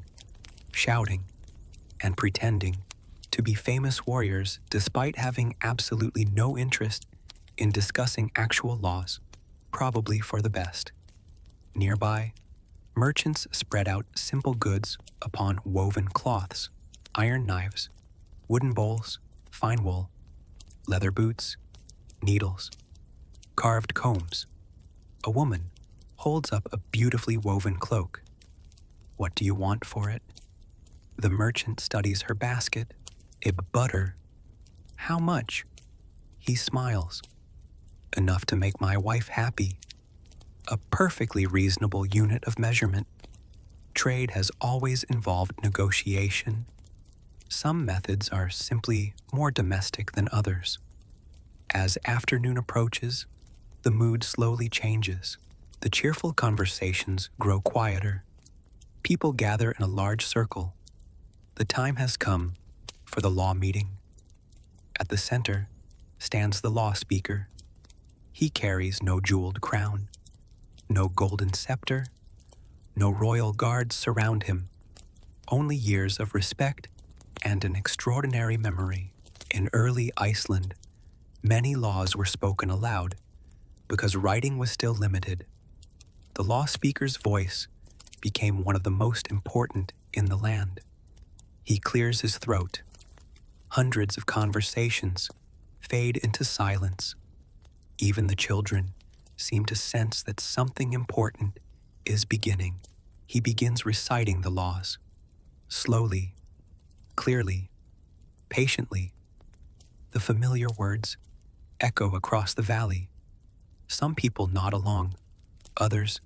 shouting, and pretending to be famous warriors despite having absolutely no interest in discussing actual laws, probably for the best. Nearby, merchants spread out simple goods upon woven cloths, iron knives, wooden bowls, fine wool, leather boots, needles, carved combs. A woman holds up a beautifully woven cloak. What do you want for it? The merchant studies her basket. Butter. How much? He smiles. Enough to make my wife happy. A perfectly reasonable unit of measurement. Trade has always involved negotiation. Some methods are simply more domestic than others. As afternoon approaches, the mood slowly changes. The cheerful conversations grow quieter. People gather in a large circle. The time has come for the law meeting. At the center stands the law speaker. He carries no jeweled crown, no golden scepter, no royal guards surround him, only years of respect and an extraordinary memory. In early Iceland, many laws were spoken aloud because writing was still limited. The law speaker's voice became one of the most important in the land. He clears his throat. Hundreds of conversations fade into silence. Even the children seem to sense that something important is beginning. He begins reciting the laws, slowly, clearly, patiently. The familiar words echo across the valley. Some people nod along, others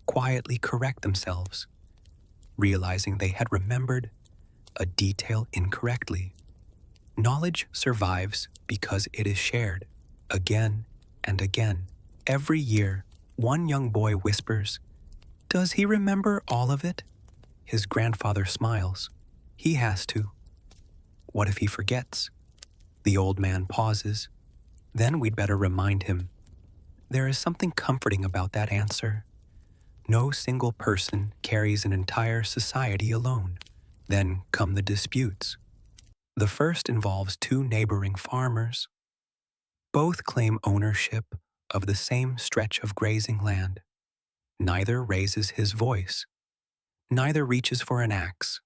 quietly correct themselves, realizing they had remembered a detail incorrectly. Knowledge survives because it is shared, again and again. Every year, one young boy whispers, "Does he remember all of it?" His grandfather smiles. He has to. What if he forgets? The old man pauses. Then we'd better remind him. There is something comforting about that answer. No single person carries an entire society alone. Then come the disputes. The first involves two neighboring farmers. Both claim ownership of the same stretch of grazing land. Neither raises his voice. Neither reaches for an axe.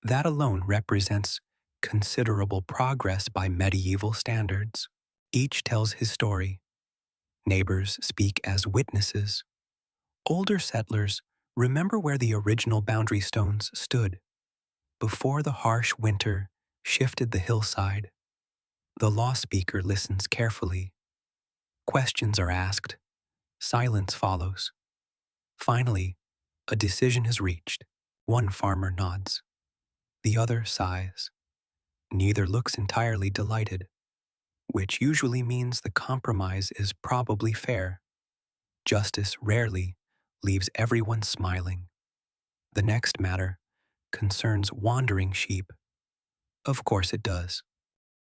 That alone represents considerable progress by medieval standards. Each tells his story. Neighbors speak as witnesses. Older settlers remember where the original boundary stones stood, before the harsh winter shifted the hillside. The law speaker listens carefully. Questions are asked. Silence follows. Finally, a decision is reached. One farmer nods. The other sighs. Neither looks entirely delighted, which usually means the compromise is probably fair. Justice rarely leaves everyone smiling. The next matter concerns wandering sheep. Of course it does.